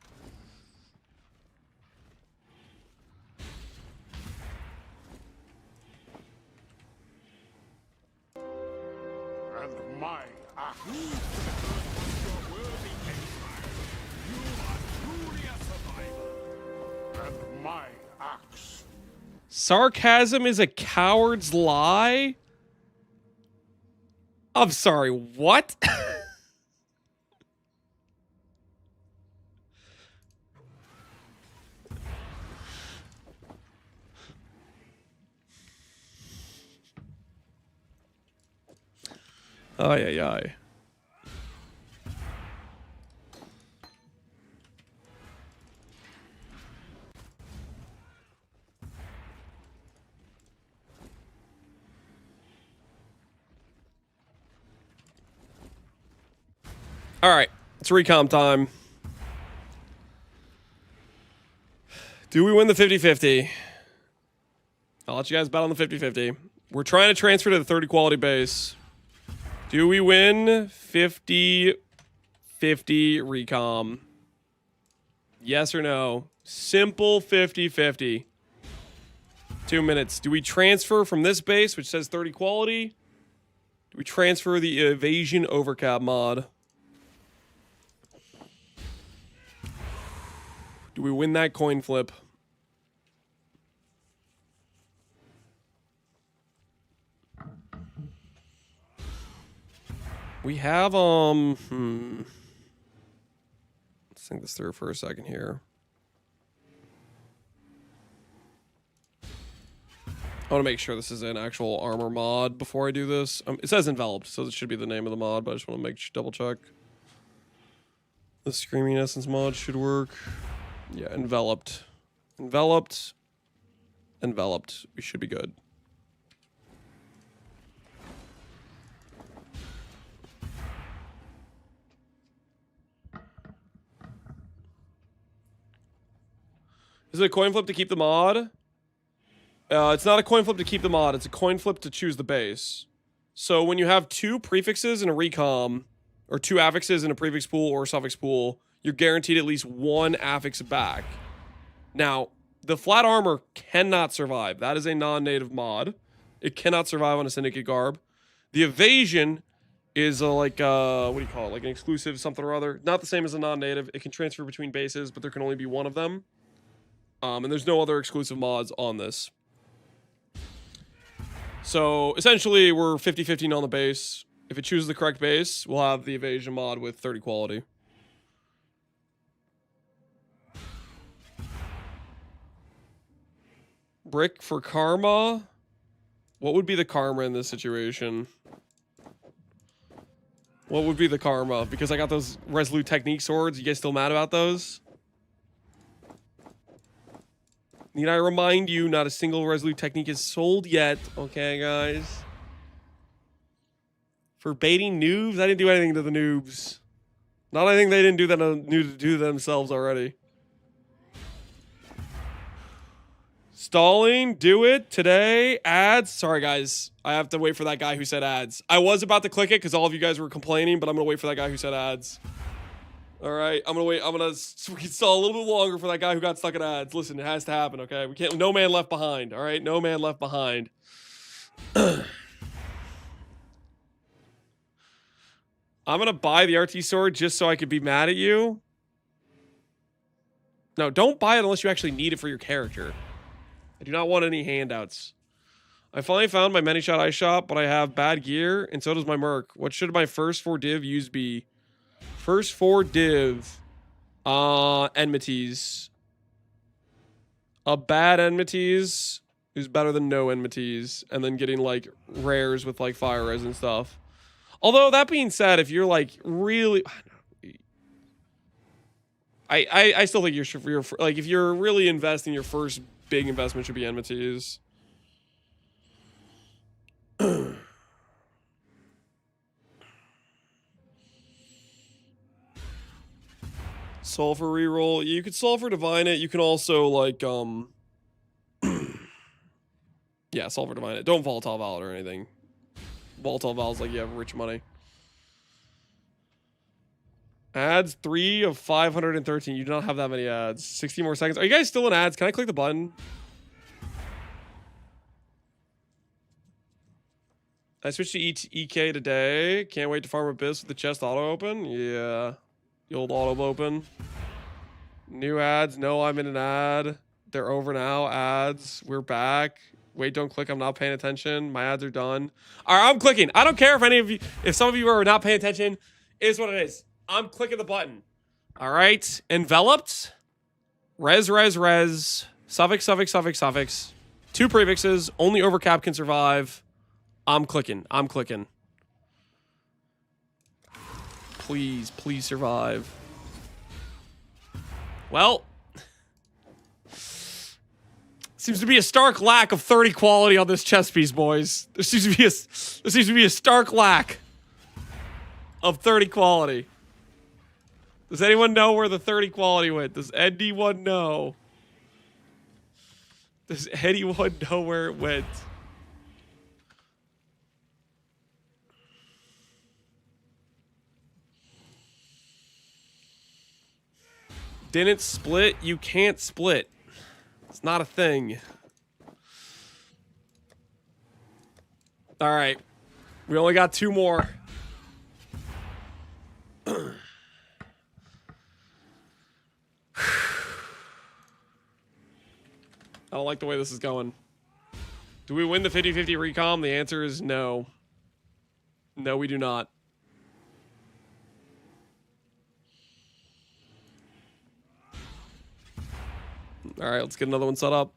[SPEAKER 2] And my axe. Your worthy empire. You are truly a survivor. And my axe.
[SPEAKER 1] Sarcasm is a coward's lie? I'm sorry, what? Ay, ay, ay. All right, it's recom time. Do we win the 50-50? I'll let you guys bet on the 50-50. We're trying to transfer to the 30 quality base. Do we win 50-50 recom? Yes or no? Simple 50-50. 2 minutes. Do we transfer from this base, which says 30 quality? Do we transfer the evasion overcap mod? Do we win that coin flip? We have, let's think this through for a second here. I want to make sure this is an actual armor mod before I do this. It says enveloped, so this should be the name of the mod, but I just want to double check. The Screaming Essence mod should work. Yeah, enveloped. Enveloped. Enveloped. We should be good. Is it a coin flip to keep the mod? It's not a coin flip to keep the mod. It's a coin flip to choose the base. So when you have 2 prefixes in a recom, or 2 affixes in a prefix pool or a suffix pool, you're guaranteed at least 1 affix back. Now, the flat armor cannot survive. That is a non-native mod. It cannot survive on a syndicate garb. The evasion is what do you call it? Like an exclusive something or other. Not the same as a non-native. It can transfer between bases, but there can only be 1 of them. And there's no other exclusive mods on this. So essentially, we're 50-50 on the base. If it chooses the correct base, we'll have the evasion mod with 30 quality. Brick for karma. What would be the karma in this situation? What would be the karma? Because I got those Resolute Technique swords. You guys still mad about those? Need I remind you, not a single Resolute Technique is sold yet. Okay, guys. For baiting noobs? I didn't do anything to the noobs. Not anything they didn't do themselves already. Stalling, do it today. Ads. Sorry, guys. I have to wait for that guy who said ads. I was about to click it because all of you guys were complaining, but I'm going to wait for that guy who said ads. All right. I'm going to wait. I'm going to stall a little bit longer for that guy who got stuck at ads. Listen, it has to happen, okay? We can't. No man left behind, all right? No man left behind. I'm going to buy the RT sword just so I could be mad at you. No, don't buy it unless you actually need it for your character. I do not want any handouts. I finally found my many-shot ice shop, but I have bad gear, and so does my Merc. What should my first 4 div use be? First 4 div. Enmities. A bad enmities is better than no enmities, and then getting, like, rares with, like, fire res and stuff. Although, that being said, if you're, like, really... I still think you're like, if you're really investing, your first big investment should be enmities. Sulfur reroll. You could sulfur divine it. You can also like yeah, sulfur divine it. Don't volatile Vaal or anything. Volatile Vaal is like you have rich money. Ads 3 of 513. You do not have that many ads. 60 more seconds. Are you guys still in ads? Can I click the button? I switched to EK today. Can't wait to farm Abyss with the chest auto open. Yeah. The old auto open. New ads. No, I'm in an ad. They're over now. Ads. We're back. Wait, don't click. I'm not paying attention. My ads are done. All right, I'm clicking. I don't care if some of you are not paying attention. It is what it is. I'm clicking the button. All right. Enveloped. Res. Suffix. 2 prefixes. Only overcap can survive. I'm clicking. Please survive. Well. Seems to be a stark lack of 30 quality on this chess piece, boys. There seems to be a stark lack of 30 quality. Does anyone know where the 30 quality went? Does anyone know? Does anyone know where it went? Didn't split? You can't split. It's not a thing. All right. We only got 2 more. I don't like the way this is going. Do we win the 50-50 recom? The answer is no. No, we do not. All right, let's get another one set up.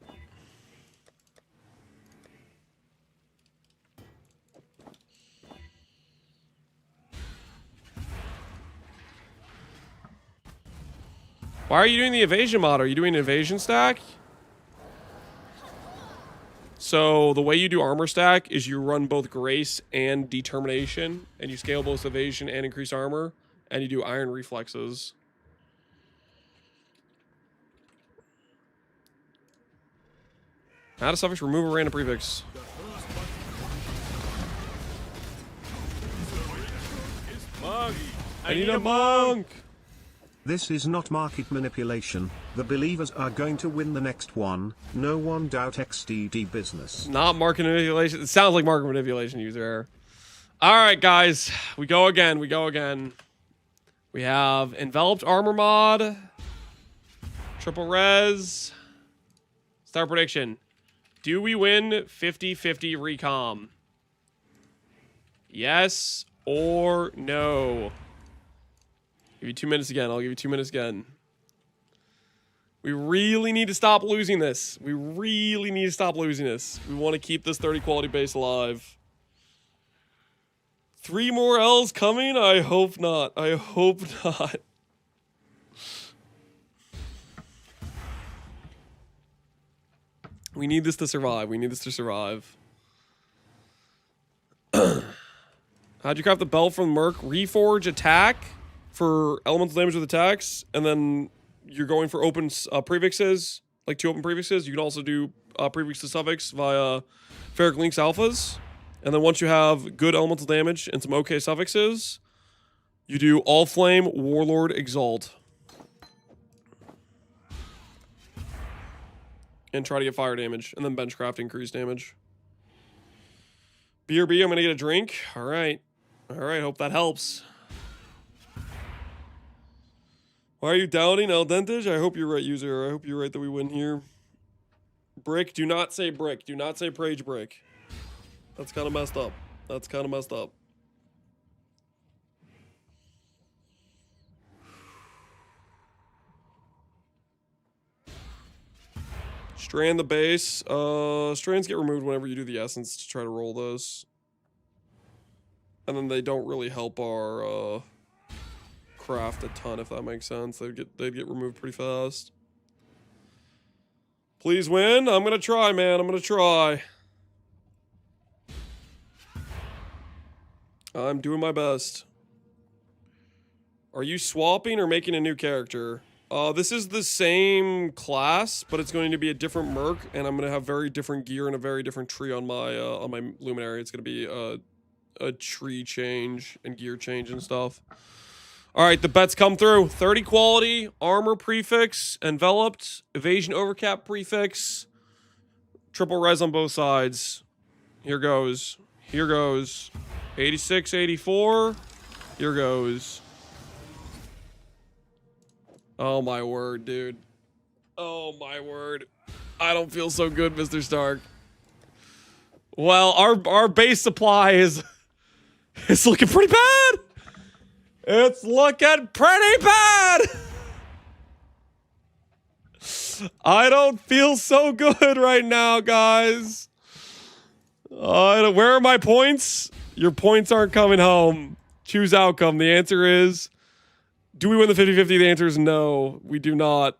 [SPEAKER 1] Why are you doing the evasion mod? Are you doing an evasion stack? So the way you do armor stack is you run both grace and determination, and you scale both evasion and increase armor, and you do iron reflexes. Add a suffix, remove a random prefix.
[SPEAKER 4] Monk!
[SPEAKER 1] I need a monk!
[SPEAKER 5] This is not market manipulation. The believers are going to win the next one. No one doubt XDD business.
[SPEAKER 1] Not market manipulation. It sounds like market manipulation, user error. Alright, guys. We go again. We go again. We have enveloped armor mod. Triple res. Start prediction. Do we win 50-50 recom? Yes or no? Give you 2 minutes again. I'll give you 2 minutes again. We really need to stop losing this. We really need to stop losing this. We want to keep this 30 quality base alive. 3 more L's coming? I hope not. I hope not. We need this to survive. We need this to survive. How'd you craft the belt from Merc? Reforge attack for elemental damage with attacks, and then you're going for open prefixes, like 2 open prefixes. You can also do prefix to suffix via Ferric Links alphas. And then once you have good elemental damage and some okay suffixes, you do All Flame, Warlord, Exalt. And try to get fire damage, and then benchcraft increase damage. BRB, I'm gonna get a drink. Alright. Alright, hope that helps. Why are you doubting El Dentage? I hope you're right, user. I hope you're right that we win here. Brick, do not say brick. Do not say Prage brick. That's kind of messed up. That's kind of messed up. Strand the base. Strands get removed whenever you do the essence to try to roll those. And then they don't really help our craft a ton, if that makes sense. They'd get removed pretty fast. Please win. I'm gonna try, man. I'm gonna try. I'm doing my best. Are you swapping or making a new character? This is the same class, but it's going to be a different Merc, and I'm gonna have very different gear and a very different tree on my Luminary. It's gonna be a tree change and gear change and stuff. All right, the bets come through. 30 quality, armor prefix, enveloped, evasion overcap prefix, triple res on both sides. Here goes. Here goes. 86, 84. Here goes. Oh my word, dude. Oh my word. I don't feel so good, Mr. Stark. Well, our base supply is it's looking pretty bad. It's looking pretty bad. I don't feel so good right now, guys. Where are my points? Your points aren't coming home. Choose outcome. The answer is, do we win the 50-50? The answer is no. We do not.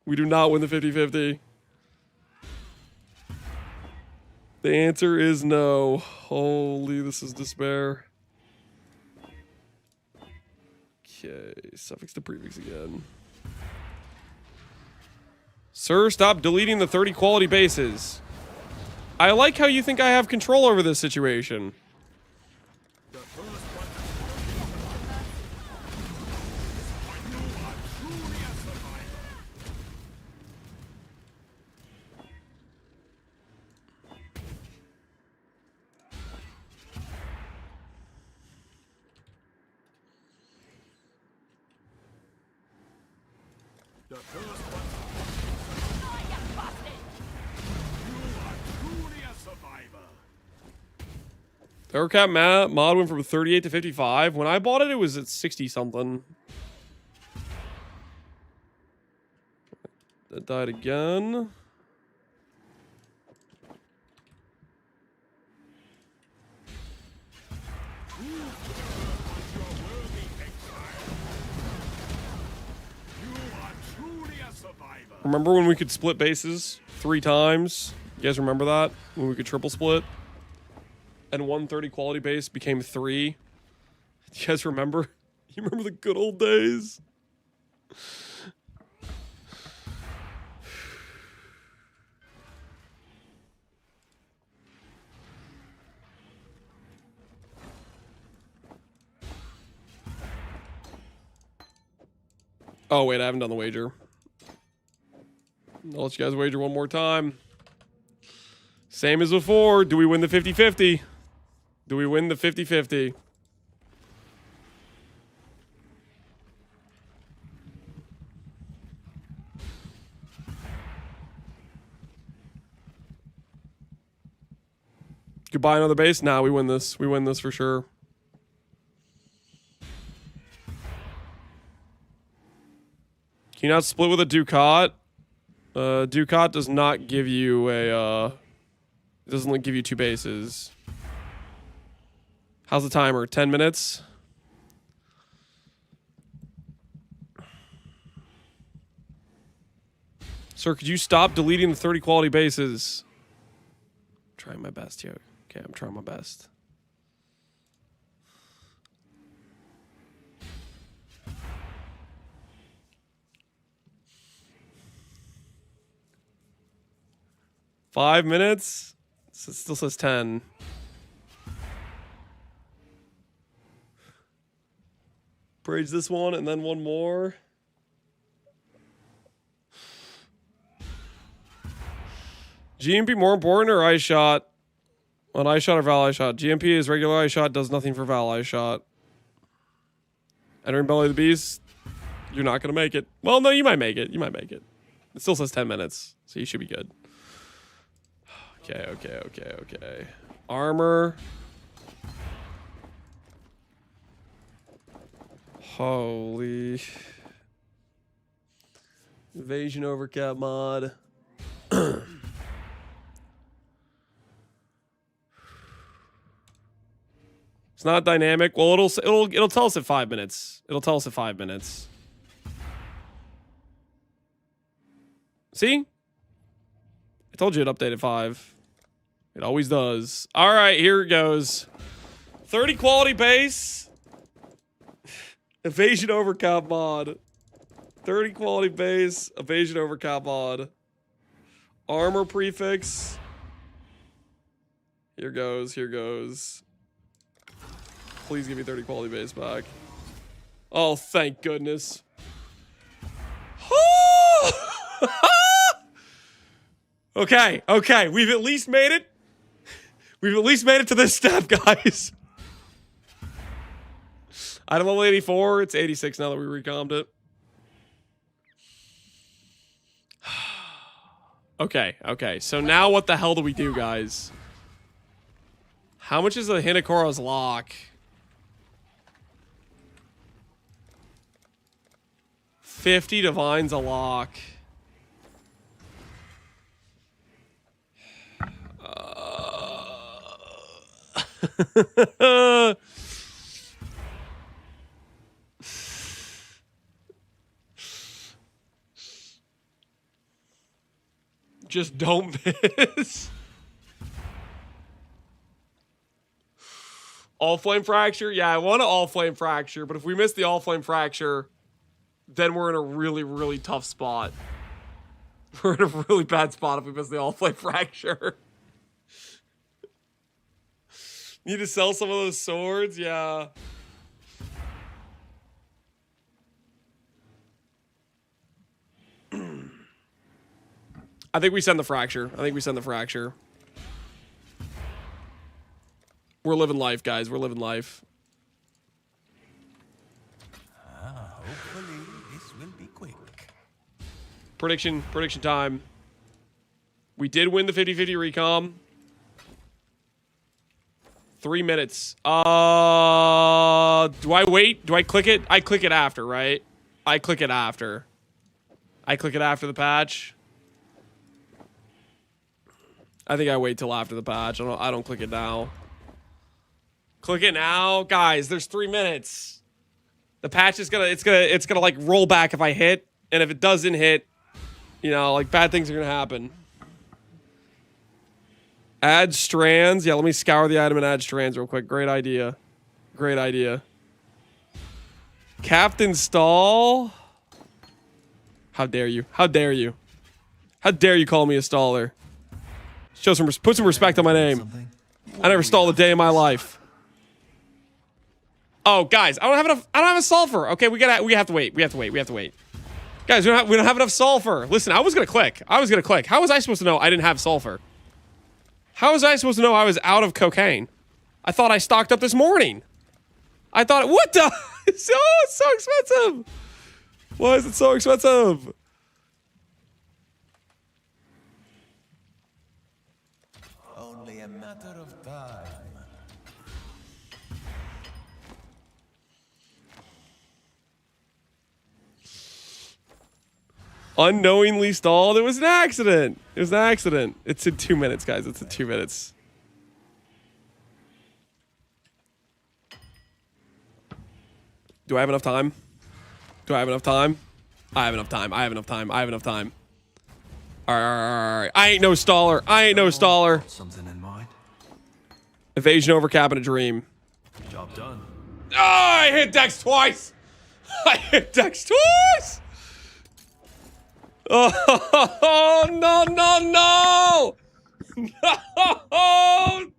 [SPEAKER 1] We do not win the 50-50. The answer is no. Holy, this is despair. Okay, suffix to prefix again. Sir, stop deleting the 30 quality bases. I like how you think I have control over this situation. Overcap mod went from 38 to 55. When I bought it, it was at 60 something. That died again. Remember when we could split bases 3 times? You guys remember that? When we could triple split? And 130 quality base became 3. You guys remember? You remember the good old days? Oh, wait, I haven't done the wager. I'll let you guys wager one more time. Same as before. Do we win the 50-50? Do we win the 50-50? Could buy another base? Nah, we win this. We win this for sure. Can you not split with a Ducat? Ducat does not give you a, it doesn't give you 2 bases. How's the timer? 10 minutes? Sir, could you stop deleting the 30 quality bases? I'm trying my best here. Okay, I'm trying my best. Five minutes? It still says 10. Bridge this one and then one more. GMP more important or ice shot? On ice shot or Vaal ice shot? GMP is regular ice shot, does nothing for Vaal ice shot. Entering belly of the beast, you're not gonna make it. Well, no, you might make it. You might make it. It still says 10 minutes, so you should be good. Okay. Armour. Holy. Evasion overcap mod. It's not dynamic. Well, it'll tell us at 5 minutes. It'll tell us at 5 minutes. See? I told you it'd update at 5. It always does. All right, here it goes. 30 quality base. Evasion overcap mod. 30 quality base. Evasion overcap mod. Armor prefix. Here goes. Here goes. Please give me 30 quality base back. Oh, thank goodness. Okay. We've at least made it. We've at least made it to this step, guys. Item level 84. It's 86 now that we recomped it. Okay. So now what the hell do we do, guys? How much is the Hinakora's lock? 50 divines a lock. Just don't miss. All flame fracture? Yeah, I want an all flame fracture, but if we miss the all flame fracture, then we're in a really, really tough spot. We're in a really bad spot if we miss the all flame fracture. Need to sell some of those swords? Yeah. I think we send the fracture. We're living life, guys. We're living life.
[SPEAKER 3] Hopefully this will be quick.
[SPEAKER 1] Prediction time. We did win the 50-50 recom. 3 minutes. Do I wait? Do I click it? I click it after, right? I click it after the patch. I think I wait till after the patch. I don't click it now. Click it now, guys. There's 3 minutes. The patch is it's gonna like roll back if I hit, and if it doesn't hit, you know, like bad things are gonna happen. Add strands. Yeah, let me scour the item and add strands real quick. Great idea. Captain Stall. How dare you? How dare you call me a staller? Put some respect on my name. I never stalled a day in my life. Oh, guys, I don't have a sulfur. Okay, we have to wait. Guys, we don't have enough sulfur. Listen, I was gonna click. How was I supposed to know I didn't have sulfur? How was I supposed to know I was out of cocaine? I thought I stocked up this morning. I thought, what the? It's so expensive. Why is it so expensive?
[SPEAKER 3] Only a matter of time.
[SPEAKER 1] Unknowingly stalled. It was an accident. It was an accident. It's in 2 minutes, guys. It's in 2 minutes. Do I have enough time? Do I have enough time? I have enough time. I have enough time. I have enough time. All right. I ain't no staller. I ain't no staller.
[SPEAKER 3] Something in mind?
[SPEAKER 1] Evasion overcap in a dream.
[SPEAKER 3] Job done.
[SPEAKER 1] Oh, I hit Dex twice. I hit Dex twice. Oh, no, no, no. No.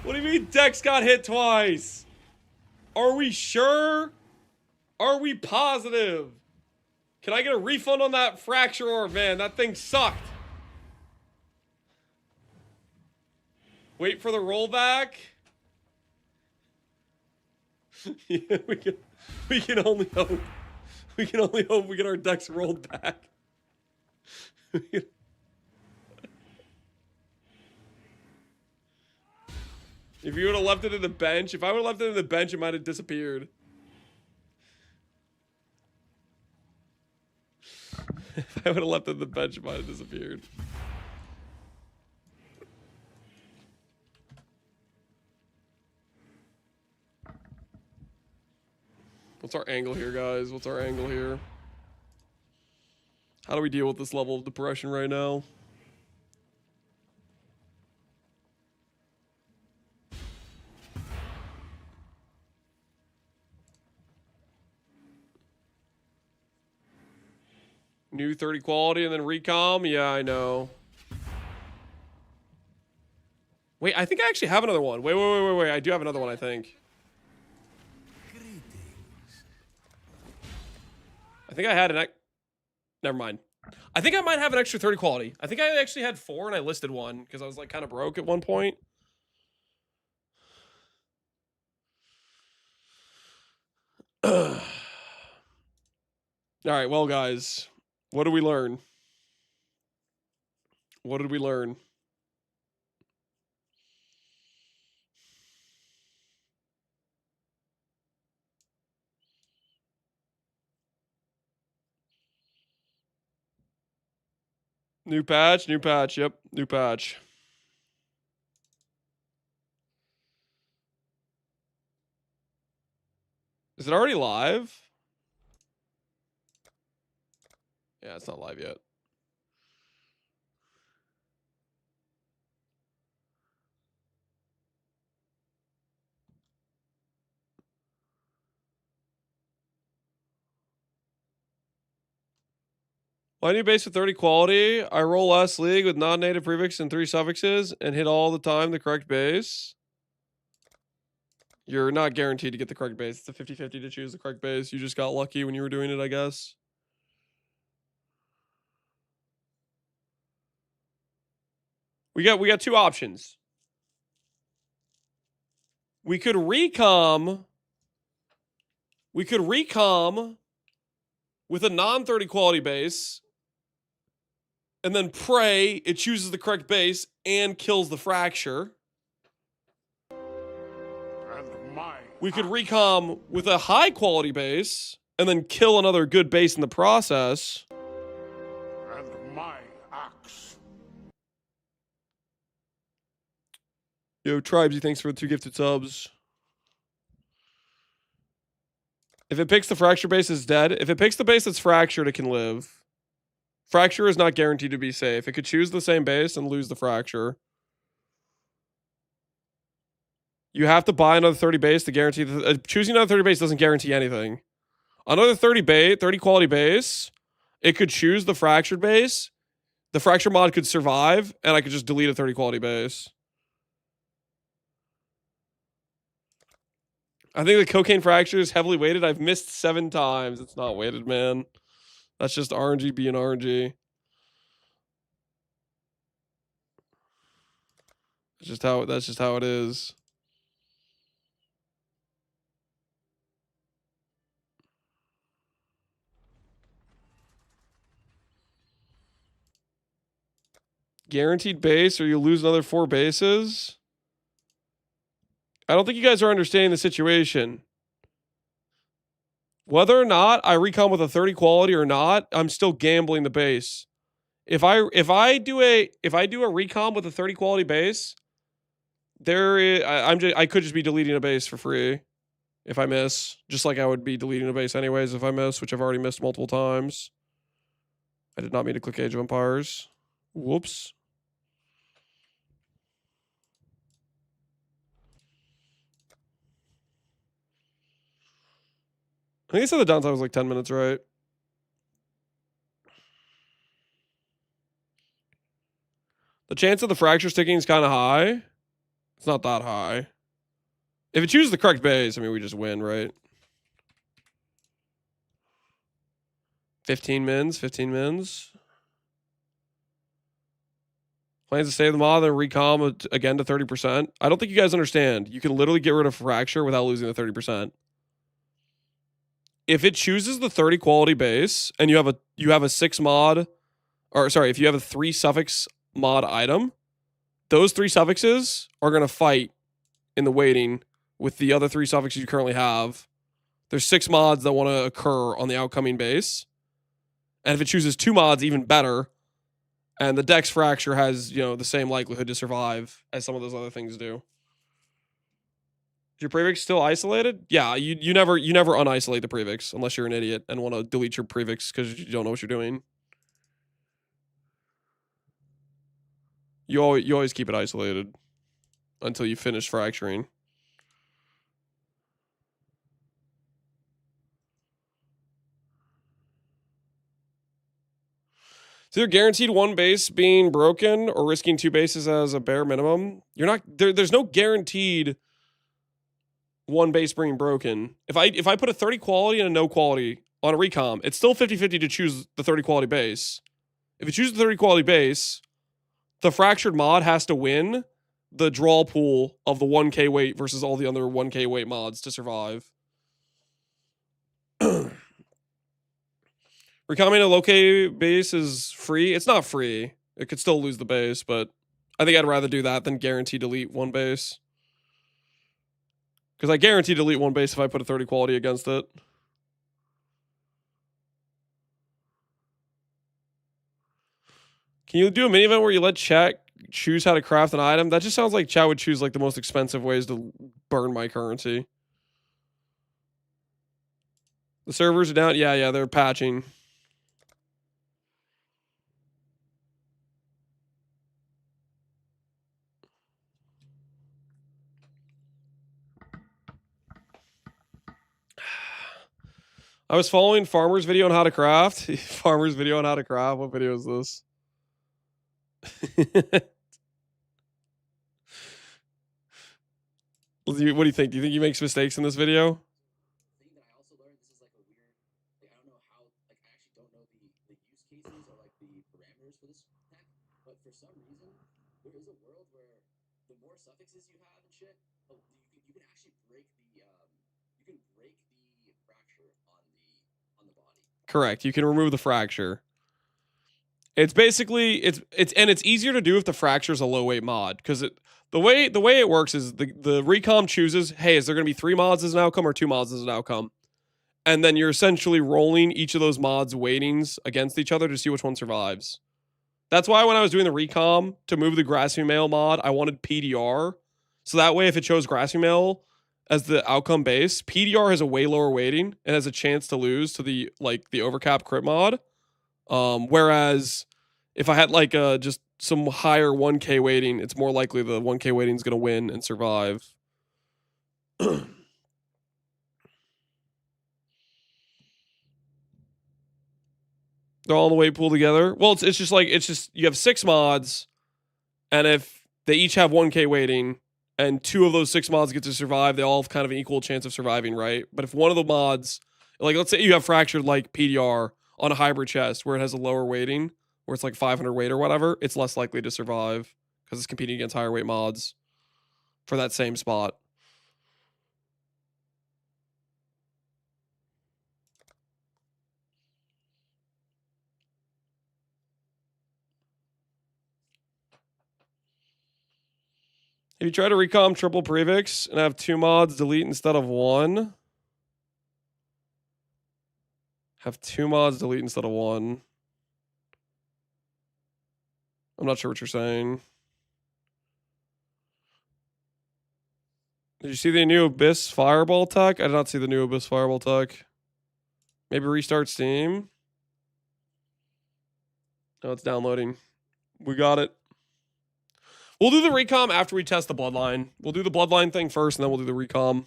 [SPEAKER 1] What do you mean Dex got hit twice? Are we sure? Are we positive? Can I get a refund on that fracture orb, man? That thing sucked. Wait for the rollback. Yeah, we can only hope. We can only hope we get our decks rolled back. If you would have left it in the bench, if I would have left it in the bench, it might have disappeared. If I would have left it in the bench, it might have disappeared. What's our angle here, guys? What's our angle here? How do we deal with this level of depression right now? New 30 quality and then recom? Yeah, I know. Wait, I think I actually have another one. Wait. I do have another one, I think. I think I had an... Never mind. I think I might have an extra 30 quality. I think I actually had 4 and I listed 1 because I was like kind of broke at one point. All right, well, guys, what did we learn? What did we learn? New patch, yep, new patch. Is it already live? Yeah, it's not live yet. Why new base with 30 quality? I roll last league with non-native prefix and 3 suffixes and hit all the time the correct base. You're not guaranteed to get the correct base. It's a 50-50 to choose the correct base. You just got lucky when you were doing it, I guess. We got 2 options. We could recom. We could recom with a non-30 quality base and then pray it chooses the correct base and kills the fracture.
[SPEAKER 2] And my
[SPEAKER 1] We could recom with a high quality base and then kill another good base in the process.
[SPEAKER 2] and my axe.
[SPEAKER 1] Yo, Tribesy, thanks for the 2 gifted subs. If it picks the fracture base, it's dead. If it picks the base that's fractured, it can live. Fracture is not guaranteed to be safe. It could choose the same base and lose the fracture. You have to buy another 30 base to guarantee... choosing another 30 base doesn't guarantee anything. Another 30 quality base, it could choose the fractured base. The fracture mod could survive, and I could just delete a 30 quality base. I think the cocaine fracture is heavily weighted. I've missed 7 times. It's not weighted, man. That's just RNG being RNG. That's just how it is. Guaranteed base, or you lose another 4 bases. I don't think you guys are understanding the situation. Whether or not I recon with a 30 quality or not, I'm still gambling the base. If I do a recon with a 30 quality base, I could just be deleting a base for free if I miss, just like I would be deleting a base anyways if I miss, which I've already missed multiple times. I did not mean to click Age of Empires. Whoops. I think I said the downtime was like 10 minutes, right? The chance of the fracture sticking is kind of high. It's not that high. If it chooses the correct base, I mean, we just win, right? 15 mins. Plans to save the mod, then recom again to 30%. I don't think you guys understand. You can literally get rid of fracture without losing the 30%. If it chooses the 30 quality base and you have a 6 mod, or sorry, if you have a 3 suffix mod item, those 3 suffixes are going to fight in the waiting with the other 3 suffixes you currently have. There's 6 mods that want to occur on the outcoming base. And if it chooses 2 mods, even better. And the Dex Fracture has, the same likelihood to survive as some of those other things do. Is your prefix still isolated? Yeah, you never unisolate the prefix unless you're an idiot and want to delete your prefix because you don't know what you're doing. You always keep it isolated until you finish fracturing. It's either guaranteed 1 base being broken or risking 2 bases as a bare minimum. You're not there's no guaranteed 1 base being broken. If I put a 30 quality and a no quality on a recom, it's still 50-50 to choose the 30 quality base. If you choose the 30 quality base, the fractured mod has to win the draw pool of the 1k weight versus all the other 1k weight mods to survive. Recommending a low K base is free. It's not free. It could still lose the base, but I think I'd rather do that than guarantee delete 1 base. Because I guarantee delete 1 base if I put a 30 quality against it. Can you do a mini event where you let chat choose how to craft an item? That just sounds like chat would choose like the most expensive ways to burn my currency. The servers are down. Yeah, they're patching. I was following Farmer's video on how to craft. Farmer's video on how to craft. What video is this? What do you think? Do you think he makes mistakes in this video? Correct. You can remove the fracture. It's basically it's easier to do if the fracture is a low weight mod because the way it works is the recom chooses, hey, is there going to be 3 mods as an outcome or 2 mods as an outcome, and then you're essentially rolling each of those mods weightings against each other to see which one survives. That's why when I was doing the recom to move the grassy male mod, I wanted PDR, so that way if it chose grassy male as the outcome base, PDR has a way lower weighting and has a chance to lose to the overcap crit mod. Whereas if I had just some higher 1k weighting, it's more likely the 1k weighting is going to win and survive. They're all in the weight pool together. Well, it's just you have 6 mods, and if they each have 1k weighting, and 2 of those 6 mods get to survive, they all have kind of an equal chance of surviving, right? But if one of the mods, like let's say you have fractured like PDR on a hybrid chest where it has a lower weighting, where it's like 500 weight or whatever, it's less likely to survive because it's competing against higher weight mods for that same spot. If you try to recom triple prefix and have 2 mods delete instead of 1, have 2 mods delete instead of 1. I'm not sure what you're saying. Did you see the new Abyss Fireball tech? I did not see the new Abyss Fireball tech. Maybe restart Steam. Oh, it's downloading. We got it. We'll do the recom after we test the bloodline. We'll do the bloodline thing first, and then we'll do the recom.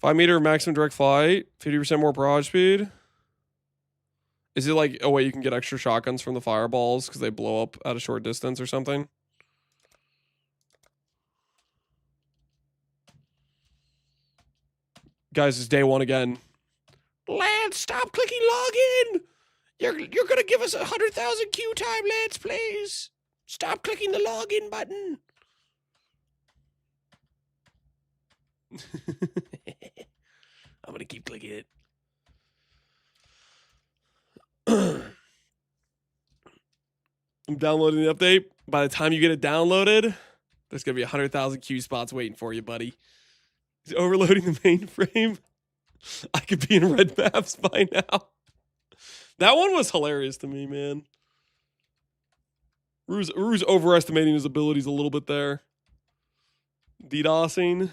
[SPEAKER 1] $5-meter maximum direct flight, 50% more barrage speed. Is it like a way you can get extra shotguns from the fireballs because they blow up at a short distance or something? Guys, it's day 1 again. Lance, stop clicking login. You're gonna give us 100,000 queue time, Lance, please. Stop clicking the login button. I'm gonna keep clicking it. I'm downloading the update. By the time you get it downloaded, there's gonna be 100,000 queue spots waiting for you, buddy. He's overloading the mainframe. I could be in red maps by now. That one was hilarious to me, man. Rue's overestimating his abilities a little bit there. DDoSing.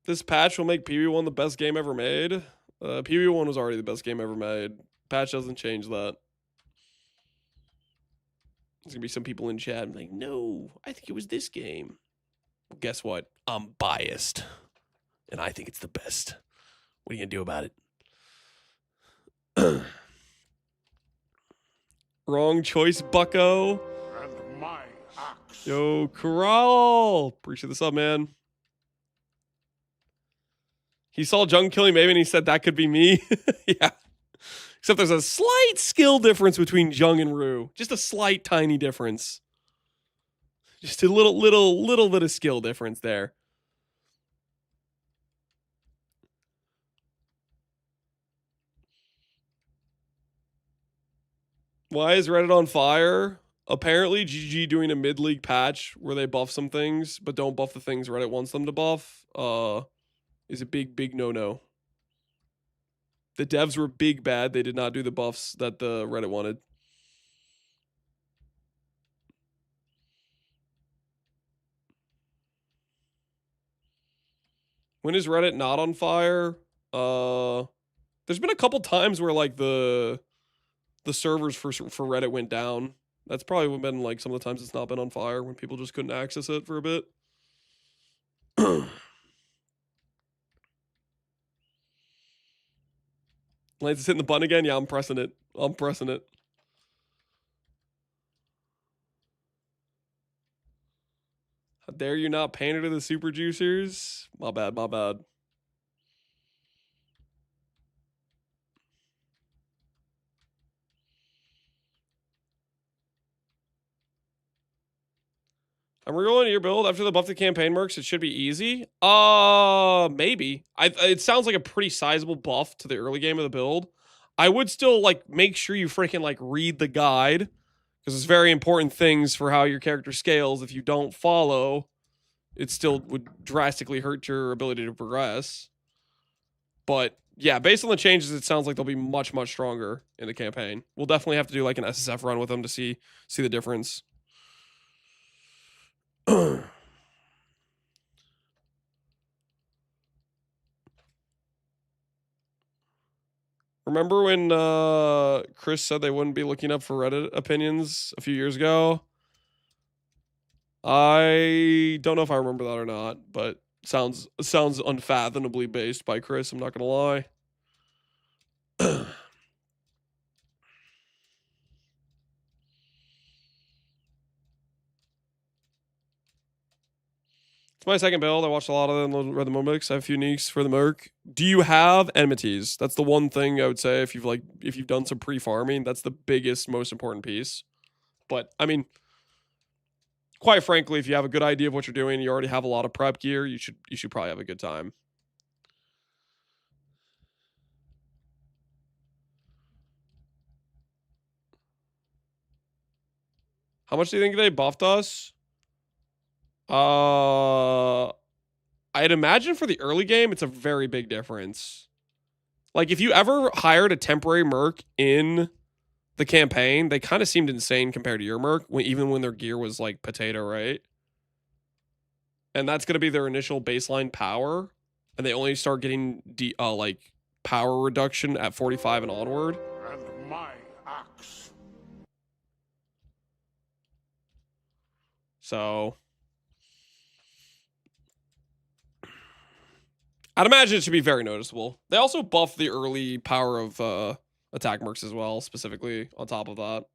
[SPEAKER 1] This patch will make PB1 the best game ever made. PB1 was already the best game ever made. Patch doesn't change that. There's gonna be some people in chat like, no, I think it was this game. Well, guess what? I'm biased. And I think it's the best. What are you gonna do about it? Wrong choice, bucko.
[SPEAKER 2] And my axe.
[SPEAKER 1] Yo, Corral. Appreciate the sub, man. He saw Jung killing Maven and he said that could be me. Yeah. Except there's a slight skill difference between Jung and Rue. Just a slight, tiny difference. Just a little bit of skill difference there. Why is Reddit on fire? Apparently, GG doing a mid-league patch where they buff some things, but don't buff the things Reddit wants them to buff, is a big no-no. The devs were big bad. They did not do the buffs that the Reddit wanted. When is Reddit not on fire? There's been a couple times where like the servers for Reddit went down. That's probably been like some of the times it's not been on fire when people just couldn't access it for a bit. Lance is hitting the button again. Yeah, I'm pressing it. I'm pressing it. How dare you not pander to the super juicers? My bad, my bad. I'm rolling your build after the buff the campaign mercs. It should be easy. Maybe. It sounds like a pretty sizable buff to the early game of the build. I would still like make sure you freaking like read the guide because it's very important things for how your character scales. If you don't follow, it still would drastically hurt your ability to progress. But yeah, based on the changes, it sounds like they'll be much stronger in the campaign. We'll definitely have to do like an SSF run with them to see the difference. Remember when Chris said they wouldn't be looking up for Reddit opinions a few years ago? I don't know if I remember that or not, but sounds unfathomably based by Chris. I'm not gonna lie. It's my second build. I watched a lot of them. Read the Momix. I have a few uniques for the Merc. Do you have enmities? That's the one thing I would say if you've done some pre-farming. That's the biggest, most important piece. But I mean, quite frankly, if you have a good idea of what you're doing, you already have a lot of prep gear. You should probably have a good time. How much do you think they buffed us? I'd imagine for the early game, it's a very big difference. Like, if you ever hired a temporary Merc in the campaign, they kind of seemed insane compared to your Merc, even when their gear was, like, potato, right? And that's going to be their initial baseline power. And they only start getting, like, power reduction at 45 and onward.
[SPEAKER 2] And my axe.
[SPEAKER 1] So I'd imagine it should be very noticeable. They also buffed the early power of attack mercs as well, specifically on top of that.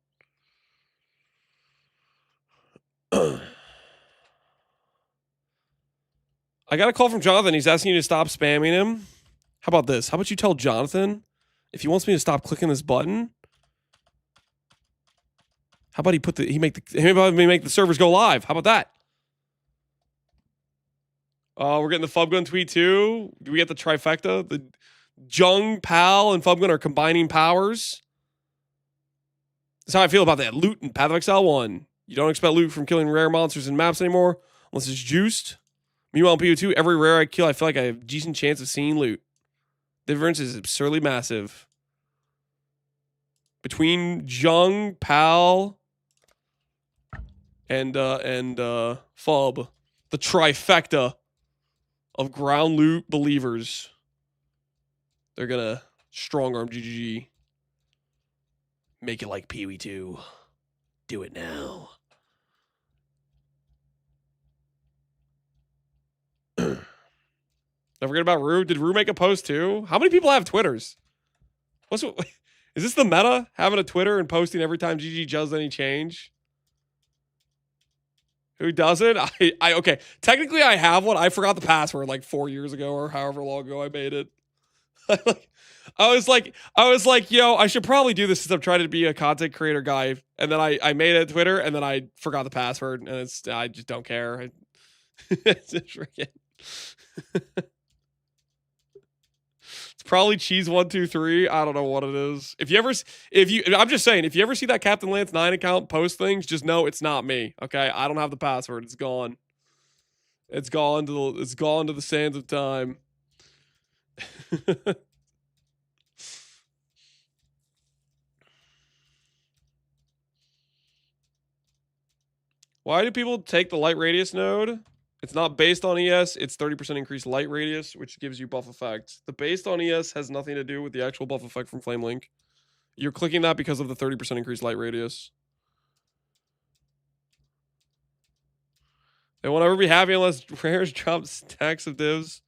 [SPEAKER 1] I got a call from Jonathan. He's asking you to stop spamming him. How about this? How about you tell Jonathan if he wants me to stop clicking this button? How about he make the servers go live? How about that? We're getting the Fubgun tweet too. Do we get the trifecta? The Jung, Pal, and Fubgun are combining powers. That's how I feel about that. Loot in Path of Exile 1. You don't expect loot from killing rare monsters in maps anymore unless it's juiced. Meanwhile, in PO2, every rare I kill, I feel like I have a decent chance of seeing loot. The difference is absurdly massive. Between Jung, Pal, and Fub, the trifecta of ground loot believers. They're gonna strong arm GGG. Make it like PoE2. Do it now. Don't forget about Rue. Did Rue make a post too? How many people have Twitters? Is this the meta? Having a Twitter and posting every time GG does any change? Who doesn't? I okay. Technically, I have one. I forgot the password like 4 years ago or however long ago I made it. I was like, yo, I should probably do this since I'm trying to be a content creator guy. And then I made it Twitter, and then I forgot the password, and I just don't care. It's just freaking. It's probably cheese123. I don't know what it is. I'm just saying, if you ever see that Captain Lance 9 account post things, just know it's not me. Okay, I don't have the password. It's gone. It's gone to the sands of time. Why do people take the light radius node? It's not based on ES. It's 30% increased light radius, which gives you buff effect. The based on ES has nothing to do with the actual buff effect from Flame Link. You're clicking that because of the 30% increased light radius. They won't ever be happy unless rares drop stacks of divs.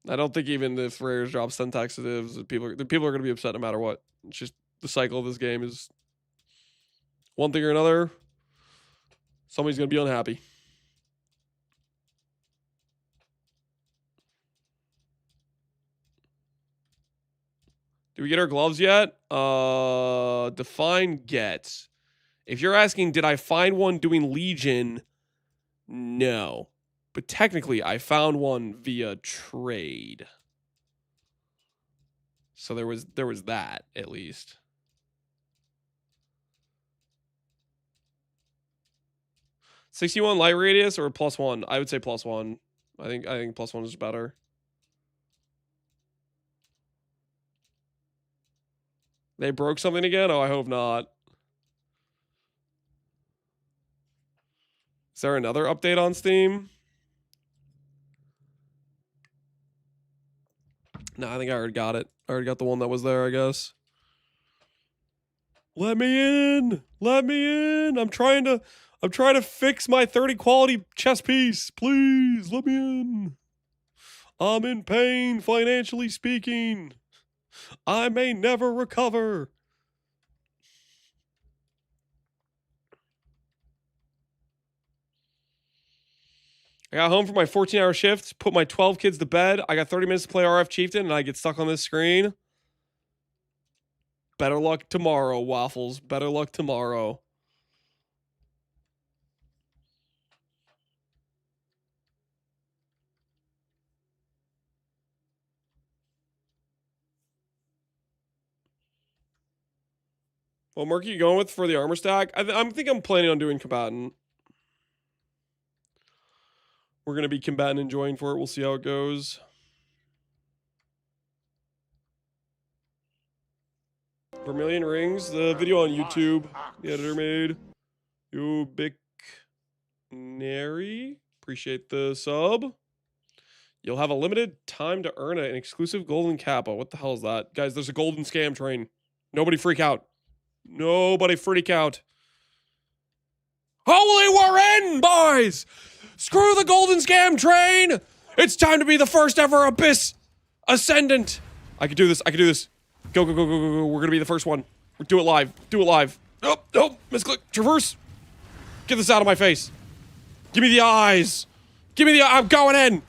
[SPEAKER 1] I don't think even if rares drop stacks of divs, people are going to be upset no matter what. It's just the cycle of this game is one thing or another. Somebody's going to be unhappy. Did we get our gloves yet? Define get. If you're asking, did I find one doing Legion? No. But technically, I found one via trade. So there was that, at least. +61 light radius or +1? I would say +1. I think +1 is better. They broke something again? Oh, I hope not. Is there another update on Steam? No, I think I already got it. I already got the one that was there, I guess. Let me in. Let me in. I'm trying to fix my 30 quality chess piece. Please, let me in. I'm in pain, financially speaking. I may never recover. I got home from my 14-hour shift, put my 12 kids to bed. I got 30 minutes to play RF Chieftain, and I get stuck on this screen. Better luck tomorrow, Waffles. Better luck tomorrow. What Merc are you going with for the armor stack? I think I'm planning on doing combatant. We're going to be combatant enjoying for it. We'll see how it goes. Vermilion Rings, the video on YouTube, the editor made. Ubiquinary, appreciate the sub. You'll have a limited time to earn an exclusive golden kappa. What the hell is that? Guys, there's a golden scam train. Nobody freak out. Nobody freak out. Holy, we're in, boys! Screw the golden scam train! It's time to be the first ever Abyss Ascendant! I can do this, I can do this. Go, go, go, go, go, go. We're gonna be the first one. Do it live. Do it live. Oh, oh, misclick. Traverse. Get this out of my face. Give me the eyes. Give me the I'm going in.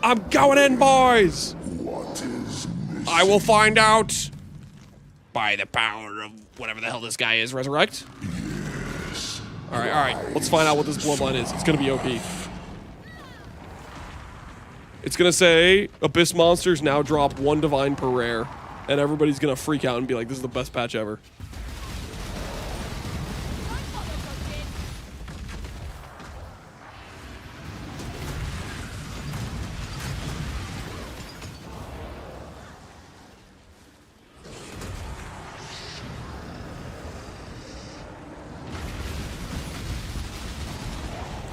[SPEAKER 1] I'm going in, boys.
[SPEAKER 2] What is missing?
[SPEAKER 1] I will find out. By the power of whatever the hell this guy is. Resurrect?
[SPEAKER 2] Yes.
[SPEAKER 1] Alright, alright. Let's find out what this bloodline is. It's gonna be OP. It's gonna say, Abyss monsters now drop 1 divine per rare. And everybody's gonna freak out and be like, this is the best patch ever.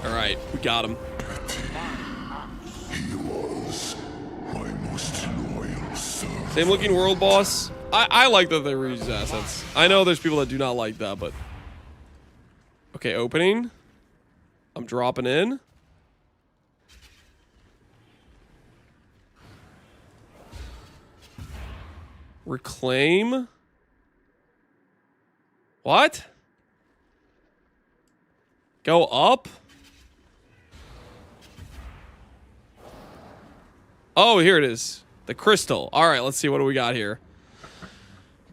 [SPEAKER 1] Alright, we got him.
[SPEAKER 2] He was my most loyal servant.
[SPEAKER 1] Same looking world boss. I like that they reuse assets. I know there's people that do not like that, but... Okay, opening. I'm dropping in. Reclaim. What? Go up? Oh, here it is. The crystal. All right, let's see. What do we got here?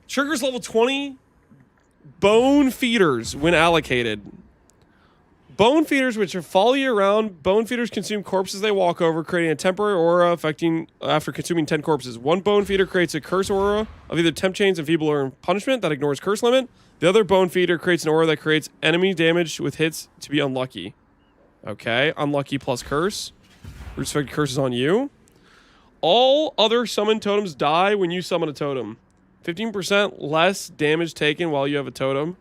[SPEAKER 1] Triggers level 20. Bone feeders when allocated. Bone feeders, which are follow you around. Bone feeders consume corpses they walk over, creating a temporary aura affecting after consuming 10 corpses. One bone feeder creates a curse aura of either temp chains, enfeeble, or punishment that ignores curse limit. The other bone feeder creates an aura that creates enemy damage with hits to be unlucky. Okay, unlucky plus curse. Respect curses on you. All other summoned totems die when you summon a totem. 15% less damage taken while you have a totem.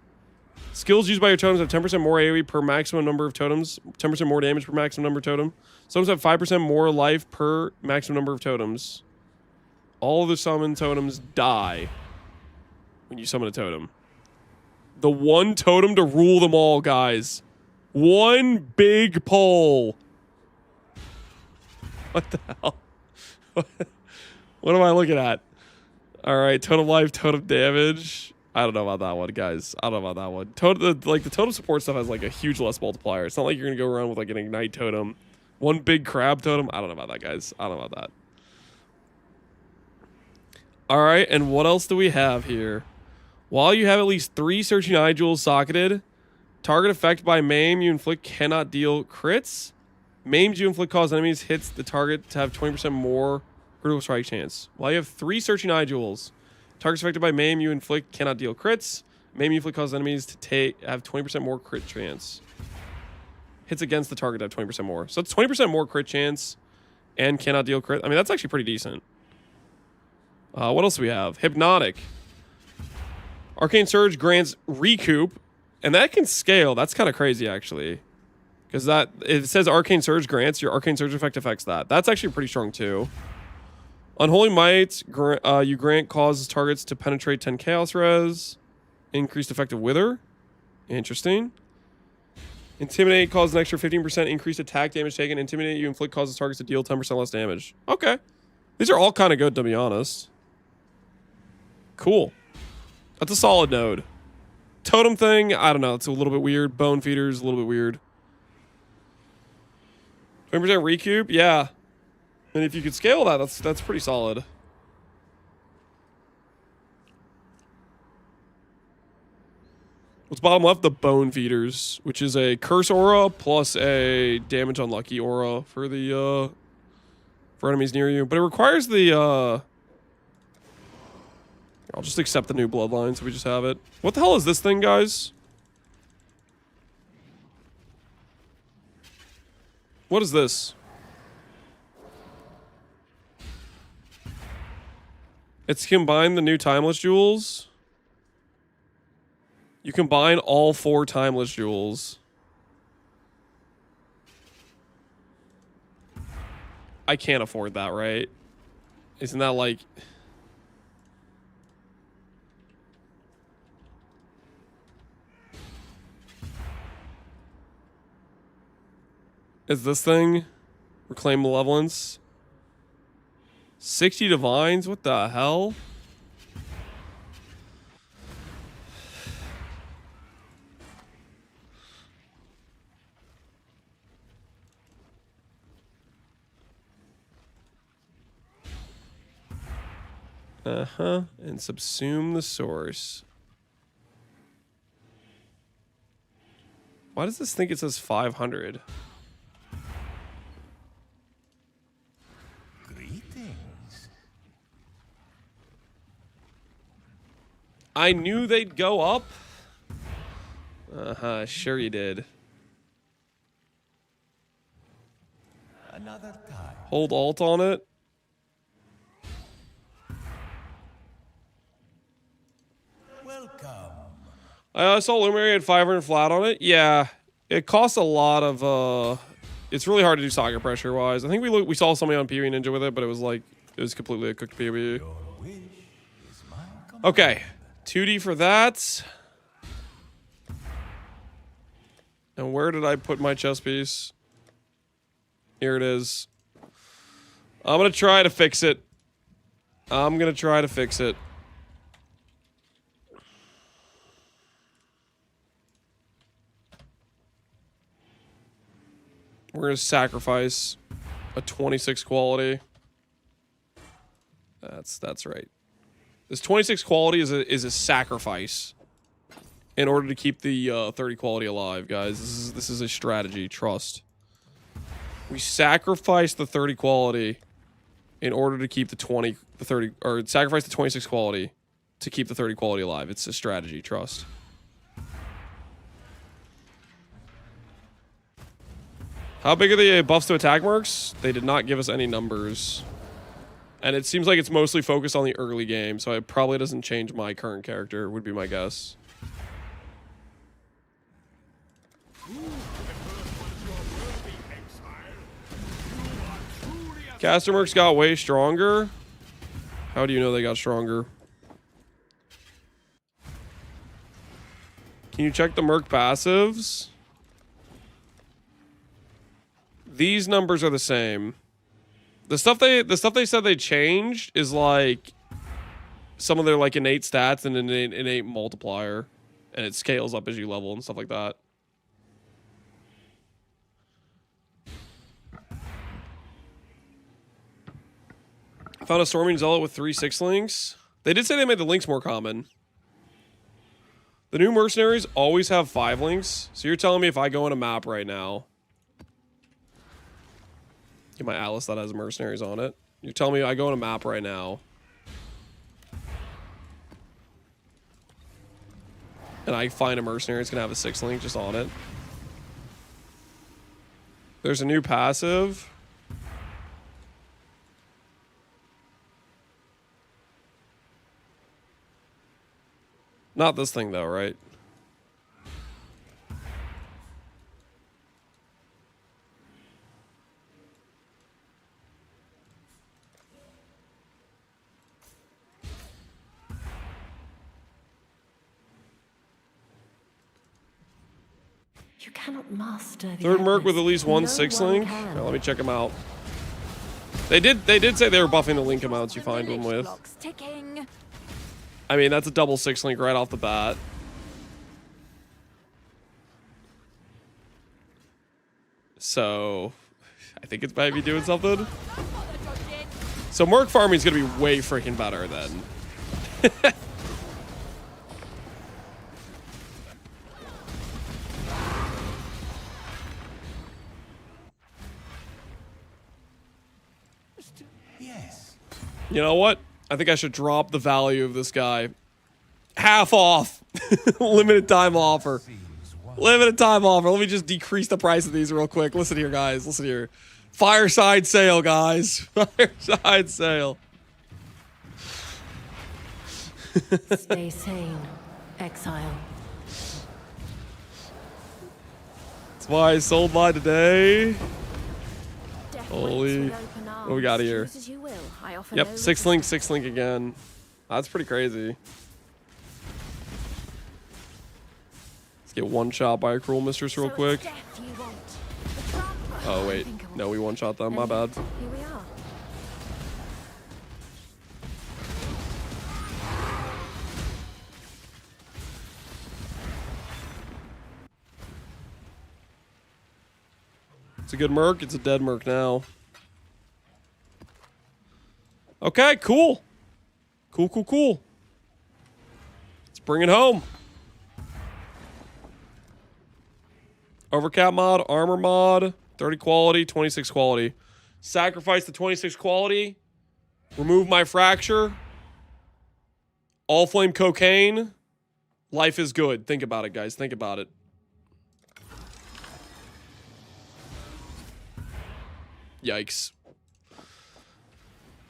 [SPEAKER 1] Skills used by your totems have 10% more AoE per maximum number of totems. 10% more damage per maximum number of totem. Totems have 5% more life per maximum number of totems. All of the summoned totems die when you summon a totem. The one totem to rule them all, guys. One big pole. What the hell? What am I looking at? All right, totem life, totem damage. I don't know about that one, guys. I don't know about that one. The totem support stuff has like a huge less multiplier. It's not like you're gonna go around with like an ignite totem, one big crab totem. I don't know about that, guys. I don't know about that. All right, and what else do we have here? While you have at least 3 searching eye jewels socketed, target effect by maim you inflict cannot deal crits. Maims you inflict cause enemies hits the target to have 20% more critical strike chance. While you have 3 searching eye jewels, targets affected by maim you inflict cannot deal crits. Maim you inflict cause enemies to have 20% more crit chance. Hits against the target have 20% more. So it's 20% more crit chance and cannot deal crit. I mean, that's actually pretty decent. What else do we have? Hypnotic. Arcane Surge grants recoup, and that can scale. That's kind of crazy, actually. Because it says Arcane Surge grants, your Arcane Surge effect affects that. That's actually pretty strong, too. Unholy Might, you grant causes targets to penetrate 10 Chaos Res. Increased effective Wither. Interesting. Intimidate causes an extra 15% increased attack damage taken. Intimidate you inflict causes targets to deal 10% less damage. Okay. These are all kind of good, to be honest. Cool. That's a solid node. Totem thing, I don't know. It's a little bit weird. Bone feeders, a little bit weird. 20% recoup, yeah. And if you could scale that, that's pretty solid. What's bottom left? The bone feeders, which is a curse aura plus a damage unlucky aura for the for enemies near you. But it requires the I'll just accept the new bloodline so we just have it. What the hell is this thing, guys? What is this? It's combine the new timeless jewels. You combine all 4 timeless jewels. I can't afford that, right? Isn't that like... Is this thing? Reclaim Malevolence? 60 divines? What the hell? Uh-huh. And subsume the source. Why does this think it says 500? I knew they'd go up. Uh-huh, sure you did.
[SPEAKER 3] Another time.
[SPEAKER 1] Hold Alt on it.
[SPEAKER 3] Welcome.
[SPEAKER 1] I saw Luminary had 500 flat on it. Yeah, it costs a lot of, it's really hard to do soccer pressure-wise. I think we saw somebody on PvE Ninja with it, but it was completely a cooked PvE.
[SPEAKER 3] Your wish is my command.
[SPEAKER 1] Okay. 2D for that. And where did I put my chess piece? Here it is. I'm going to try to fix it. I'm going to try to fix it. We're going to sacrifice a 26 quality. That's right. This 26 quality is a sacrifice in order to keep the 30 quality alive, guys. This is a strategy. Trust. We sacrifice the 30 quality in order to keep the 30, or sacrifice the 26 quality to keep the 30 quality alive. It's a strategy. Trust. How big are the buffs to attack mercs? They did not give us any numbers. And it seems like it's mostly focused on the early game, so it probably doesn't change my current character, would be my guess. Caster Mercs got way stronger. How do you know they got stronger? Can you check the Merc passives? These numbers are the same. The stuff they said they changed is like some of their like innate stats and an innate multiplier, and it scales up as you level and stuff like that. I found a Storming Zealot with 3 6 links. They did say they made the links more common. The new mercenaries always have 5 links, so you're telling me if I go in a map right now. Get my Atlas that has mercenaries on it. You're telling me I go on a map right now. And I find a mercenary, it's going to have a 6 link just on it. There's a new passive. Not this thing though, right?
[SPEAKER 7] You cannot master the
[SPEAKER 1] Third Merc with
[SPEAKER 7] Atlas.
[SPEAKER 1] at least one
[SPEAKER 7] No
[SPEAKER 1] 6-link.
[SPEAKER 7] can.
[SPEAKER 1] Now, let me check them out. They did say they were buffing the link amounts you find them with.
[SPEAKER 6] Clock's ticking.
[SPEAKER 1] I mean, that's a double 6-link right off the bat. So, I think it's might be doing something. So Merc farming is gonna be way freaking better then.
[SPEAKER 3] Yes.
[SPEAKER 1] You know what? I think I should drop the value of this guy. Half off. Limited time offer. Limited time offer. Let me just decrease the price of these real quick. Listen here, guys. Listen here. Fireside sale, guys. Fireside sale.
[SPEAKER 7] Stay sane, exile.
[SPEAKER 1] That's why I sold mine today.
[SPEAKER 6] Death
[SPEAKER 1] Holy-
[SPEAKER 6] waits with open arms.
[SPEAKER 1] what we got here?
[SPEAKER 6] Choose as you will. I offer
[SPEAKER 1] Yep,
[SPEAKER 6] no
[SPEAKER 1] 6-link, 6-link again. That's pretty crazy. Let's get one shot by a cruel mistress real
[SPEAKER 6] So
[SPEAKER 1] quick.
[SPEAKER 6] it's death you want. The tramper.
[SPEAKER 1] Oh
[SPEAKER 6] I
[SPEAKER 1] wait,
[SPEAKER 6] think I want
[SPEAKER 1] no, we one shot them. My
[SPEAKER 6] And
[SPEAKER 1] bad.
[SPEAKER 6] Here we are.
[SPEAKER 1] It's a good Merc. It's a dead Merc now. Okay, cool. Cool. Let's bring it home. Overcap mod, armor mod, 30 quality, 26 quality. Sacrifice the 26 quality. Remove my fracture. All flame cocaine. Life is good. Think about it, guys. Think about it. Yikes.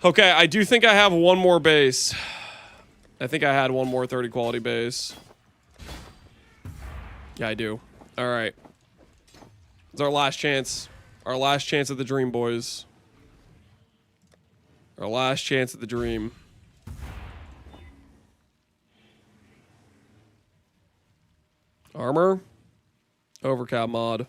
[SPEAKER 1] Okay, I do think I have one more base. I think I had one more 30 quality base. Yeah, I do. All right. It's our last chance. Our last chance at the dream, boys. Our last chance at the dream. Armor. Overcap mod.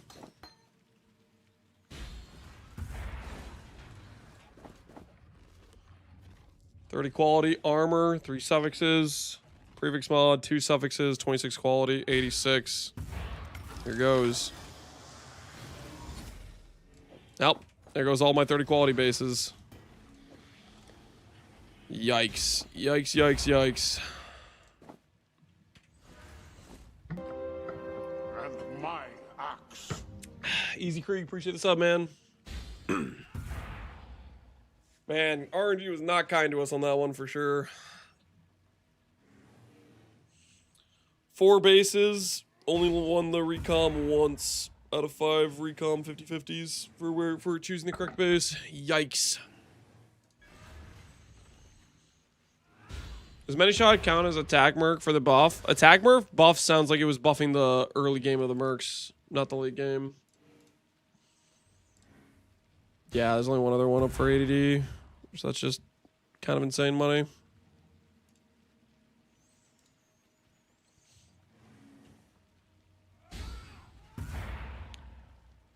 [SPEAKER 1] $30 quality, armor, 3 suffixes, prefix mod, 2 suffixes, 26 quality, 86. Here goes. Nope. There goes all my 30 quality bases. Yikes. Yikes.
[SPEAKER 2] And my axe.
[SPEAKER 1] Easy Krieg, appreciate the sub, man. Man, RNG was not kind to us on that one for sure. 4 bases, only won the recom once out of 5 recom 50-50s for choosing the correct base. Yikes. Does many shot count as attack merc for the buff? Attack merc buff sounds like it was buffing the early game of the mercs, not the late game. Yeah, there's only one other one up for ADD. So that's just kind of insane money.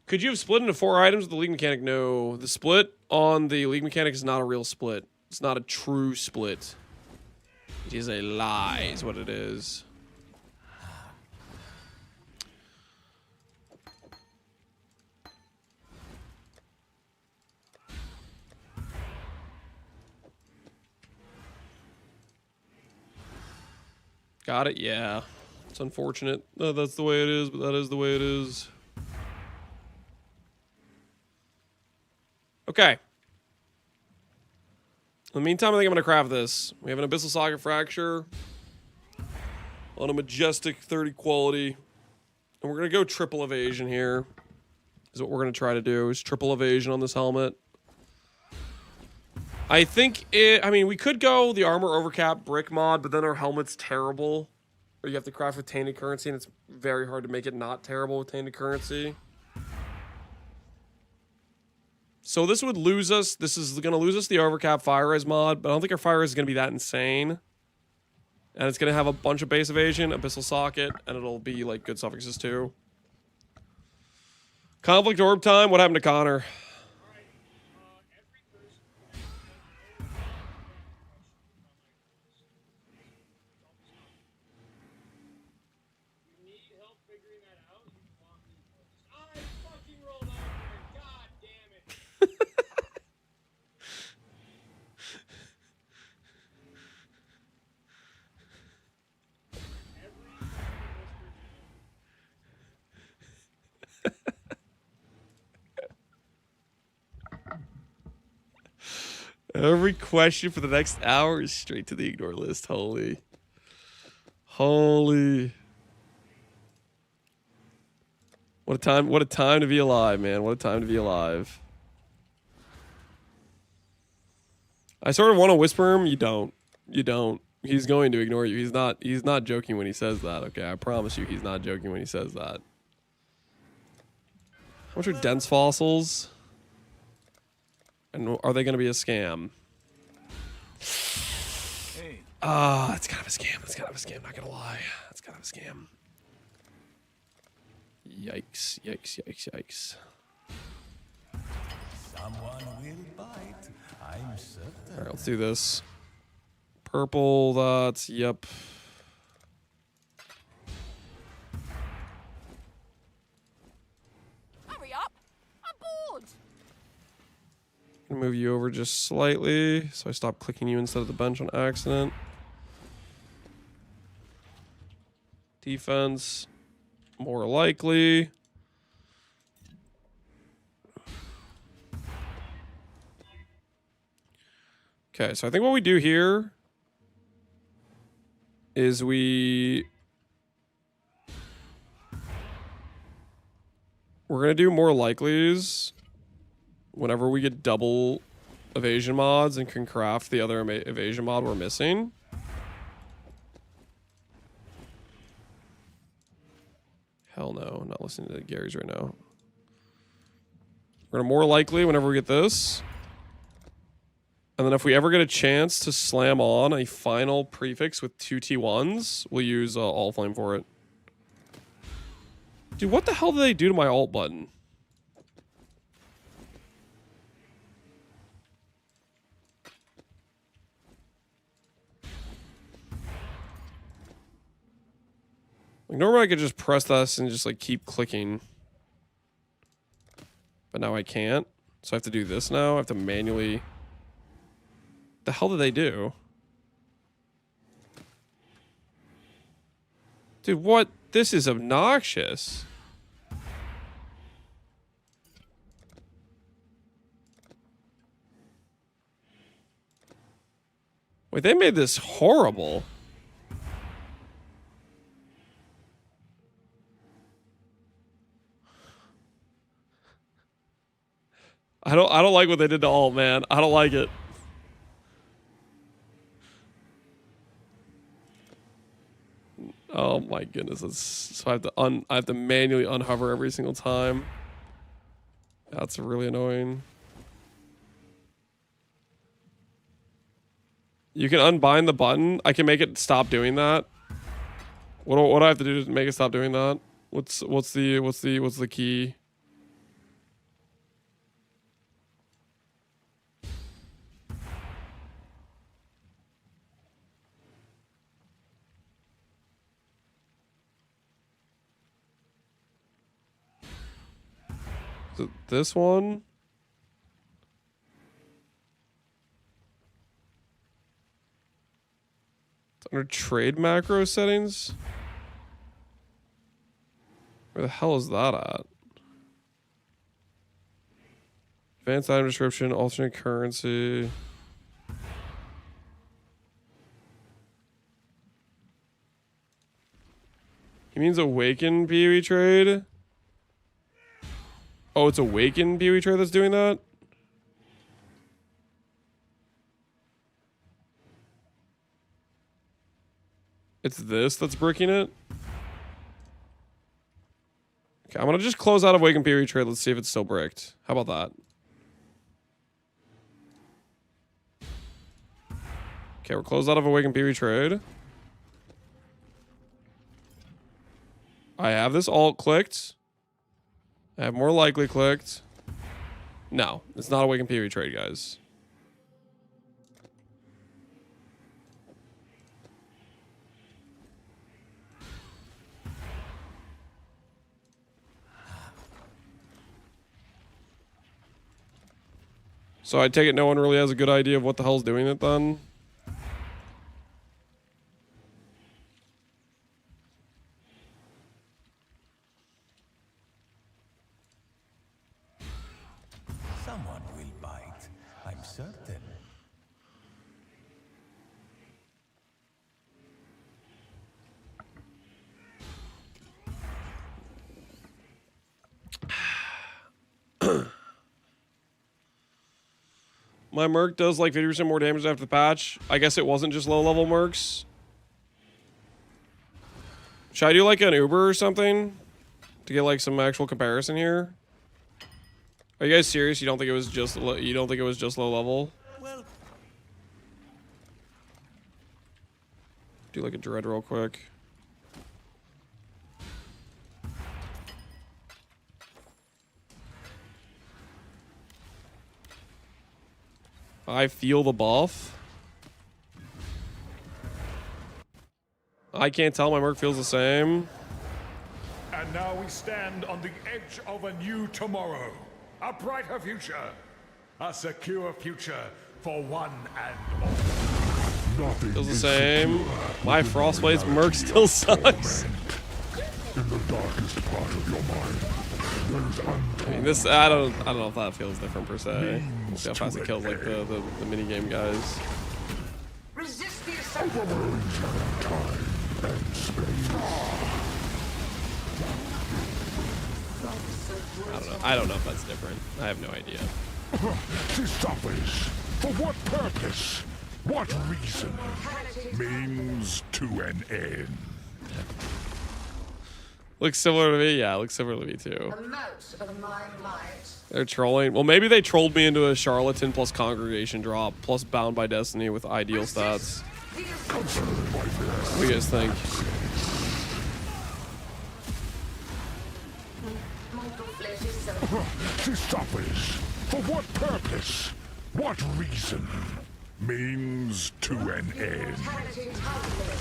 [SPEAKER 1] Could you have split into 4 items with the league mechanic? No. The split on the league mechanic is not a real split. It's not a true split. It is a lie, is what it is. Got it? Yeah. It's unfortunate. That's the way it is, but that is the way it is. Okay. In the meantime, I think I'm going to craft this. We have an Abyssal Socket Fracture on a Majestic 30 quality. And we're going to go triple evasion here. Is what we're going to try to do, is triple evasion on this helmet. I think I mean, we could go the armor overcap brick mod, but then our helmet's terrible. Or you have to craft with tainted currency, and it's very hard to make it not terrible with tainted currency. So this would lose us. This is going to lose us the overcap fire res mod, but I don't think our fire res is going to be that insane. And it's going to have a bunch of base evasion, abyssal socket, and it'll be like good suffixes too. Conflict orb time. What happened to Connor? Every question for the next hour is straight to the ignore list. Holy. What a time to be alive, man. What a time to be alive. I sort of want to whisper him. You don't. He's going to ignore you. He's not joking when he says that, okay? I promise you he's not joking when he says that. How much are dense fossils? And are they going to be a scam? It's kind of a scam. Not going to lie. It's kind of a scam. Yikes.
[SPEAKER 3] Someone will bite. I'm certain.
[SPEAKER 1] All right, let's do this. Purple, that's, yep.
[SPEAKER 6] Hurry up! I'm bored!
[SPEAKER 1] I'm gonna move you over just slightly so I stop clicking you instead of the bench on accident. Defense, more likely. Okay, so I think what we do here is we're gonna do more likelies whenever we get double evasion mods and can craft the other evasion mod we're missing. Hell no, I'm not listening to Gary's right now. We're gonna more likely whenever we get this. And then if we ever get a chance to slam on a final prefix with 2 T1s, we'll use All Flame for it. Dude, what the hell did they do to my alt button? Like, normally I could just press this and just like keep clicking. But now I can't. So I have to do this now. I have to manually... The hell did they do? Dude, what? This is obnoxious. Wait, they made this horrible. I don't like what they did to alt, man. I don't like it. Oh my goodness! So I have to manually unhover every single time. That's really annoying. You can unbind the button. I can make it stop doing that. What do I have to do to make it stop doing that? What's the key? This one? It's under trade macro settings? Where the hell is that at? Advanced item description, alternate currency. He means awaken PoE trade? Oh, it's Awaken PoE trade that's doing that? It's this that's bricking it? Okay, I'm gonna just close out of Awaken PoE trade. Let's see if it's still bricked. How about that? Okay, we're closed out of Awaken PoE trade. I have this alt clicked. I have more likely clicked. No, it's not a Awaken PvE trade, guys. So I take it no one really has a good idea of what the hell's doing it then?
[SPEAKER 3] Someone will bite, I'm certain.
[SPEAKER 1] My Merc does like 50% more damage after the patch. I guess it wasn't just low level Mercs. Should I do like an Uber or something to get like some actual comparison here? Are you guys serious? You don't think it was just low level?
[SPEAKER 3] Well,
[SPEAKER 1] Do like a dread real quick. I feel the buff. I can't tell. My Merc feels the same.
[SPEAKER 2] And now we stand on the edge of a new tomorrow. A brighter future. A secure future for one and all. Nothing
[SPEAKER 1] Feels the same. My Frostblade's Merc still sucks.
[SPEAKER 2] In the darkest part of your mind,
[SPEAKER 1] I mean, this I don't know if that feels different per se. We'll see how fast it kills like the mini game guys.
[SPEAKER 6] Resist the assault.
[SPEAKER 1] I don't know if that's different. I have no idea.
[SPEAKER 2] Stoppish. For what purpose? What reason? Means to an end.
[SPEAKER 1] Looks similar to me. Yeah, looks similar to me too.
[SPEAKER 6] Amount of my might.
[SPEAKER 1] They're trolling. Well, maybe they trolled me into a Charlatan plus Congregation drop plus Bound by Destiny with ideal stats. What do you guys think?
[SPEAKER 6] Mortal flesh is so
[SPEAKER 2] Stoppish. For what purpose? What reason? Means to an end.
[SPEAKER 6] mortality tightly.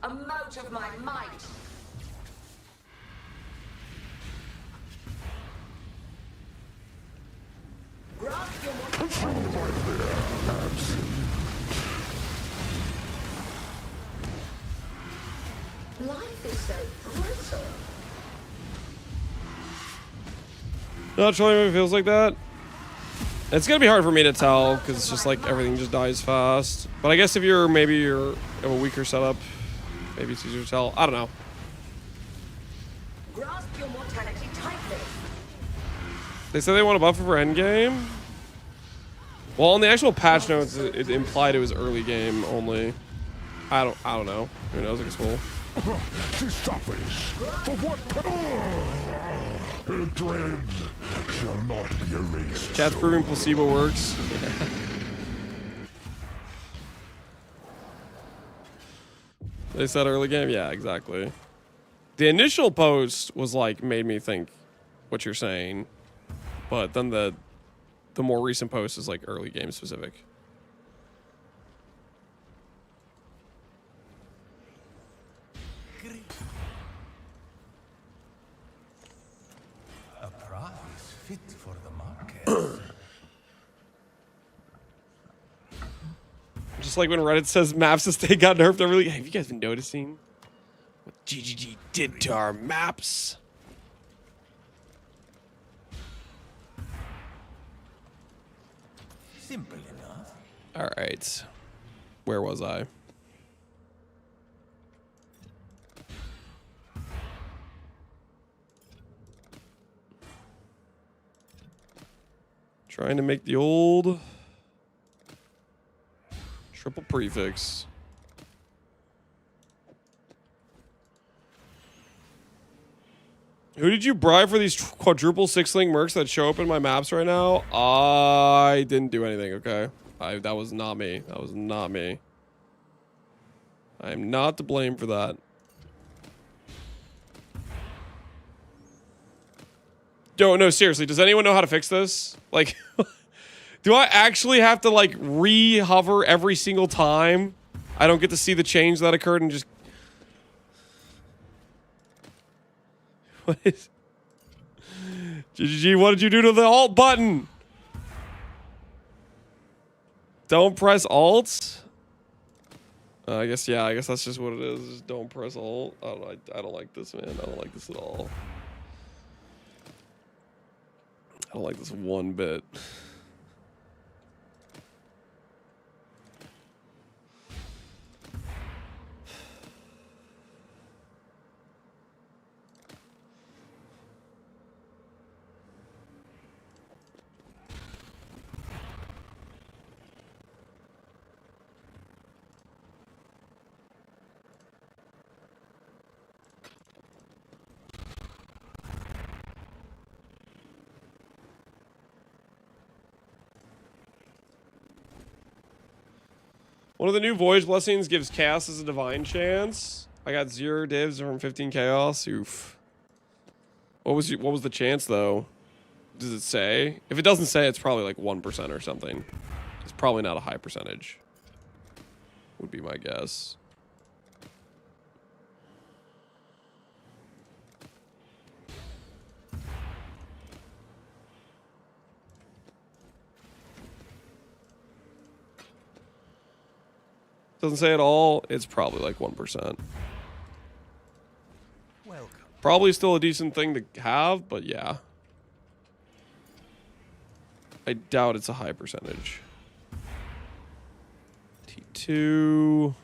[SPEAKER 6] A mote of my might. Grasp your life is so brutal.
[SPEAKER 1] Not trolling if it feels like that. It's gonna be hard for me to tell because it's just like everything just dies fast. But I guess if you're have a weaker setup, maybe it's easier to tell. I don't know.
[SPEAKER 6] Grasp your mortality tightly.
[SPEAKER 1] They said they want to buff it for endgame. Well, on the actual patch notes, it implied it was early game only. I don't know. Who knows? It's cool.
[SPEAKER 2] Stoppish. For what purpose? Dread shall not be erased.
[SPEAKER 1] Chat's proving placebo works. They said early game? Yeah, exactly. The initial post was like, made me think what you're saying. But then the more recent post is like early game specific.
[SPEAKER 3] a prize fit for the market.
[SPEAKER 1] Just like when Reddit says maps estate got nerfed, I'm really, have you guys been noticing what GGG did to our maps?
[SPEAKER 3] Simple enough.
[SPEAKER 1] All right. Where was I? Trying to make the old triple prefix. Who did you bribe for these quadruple 6-link mercs that show up in my maps right now? I didn't do anything, okay? That was not me. That was not me. I am not to blame for that. Yo, no, seriously, does anyone know how to fix this? Like, do I actually have to, like, re-hover every single time I don't get to see the change that occurred and just... What is... GGG, what did you do to the Alt button? Don't press Alt? I guess, yeah, I guess that's just what it is. Just don't press Alt. I don't like this, man. I don't like this at all. I don't like this one bit. One of the new Voyage Blessings gives Chaos as a divine chance. I got 0 divs from 15 Chaos. Oof. What was the chance though? Does it say? If it doesn't say, it's probably like 1% or something. It's probably not a high percentage. Would be my guess. Doesn't say at all. It's probably like 1%.
[SPEAKER 3] Welcome.
[SPEAKER 1] Probably still a decent thing to have, but yeah. I doubt it's a high percentage. T2.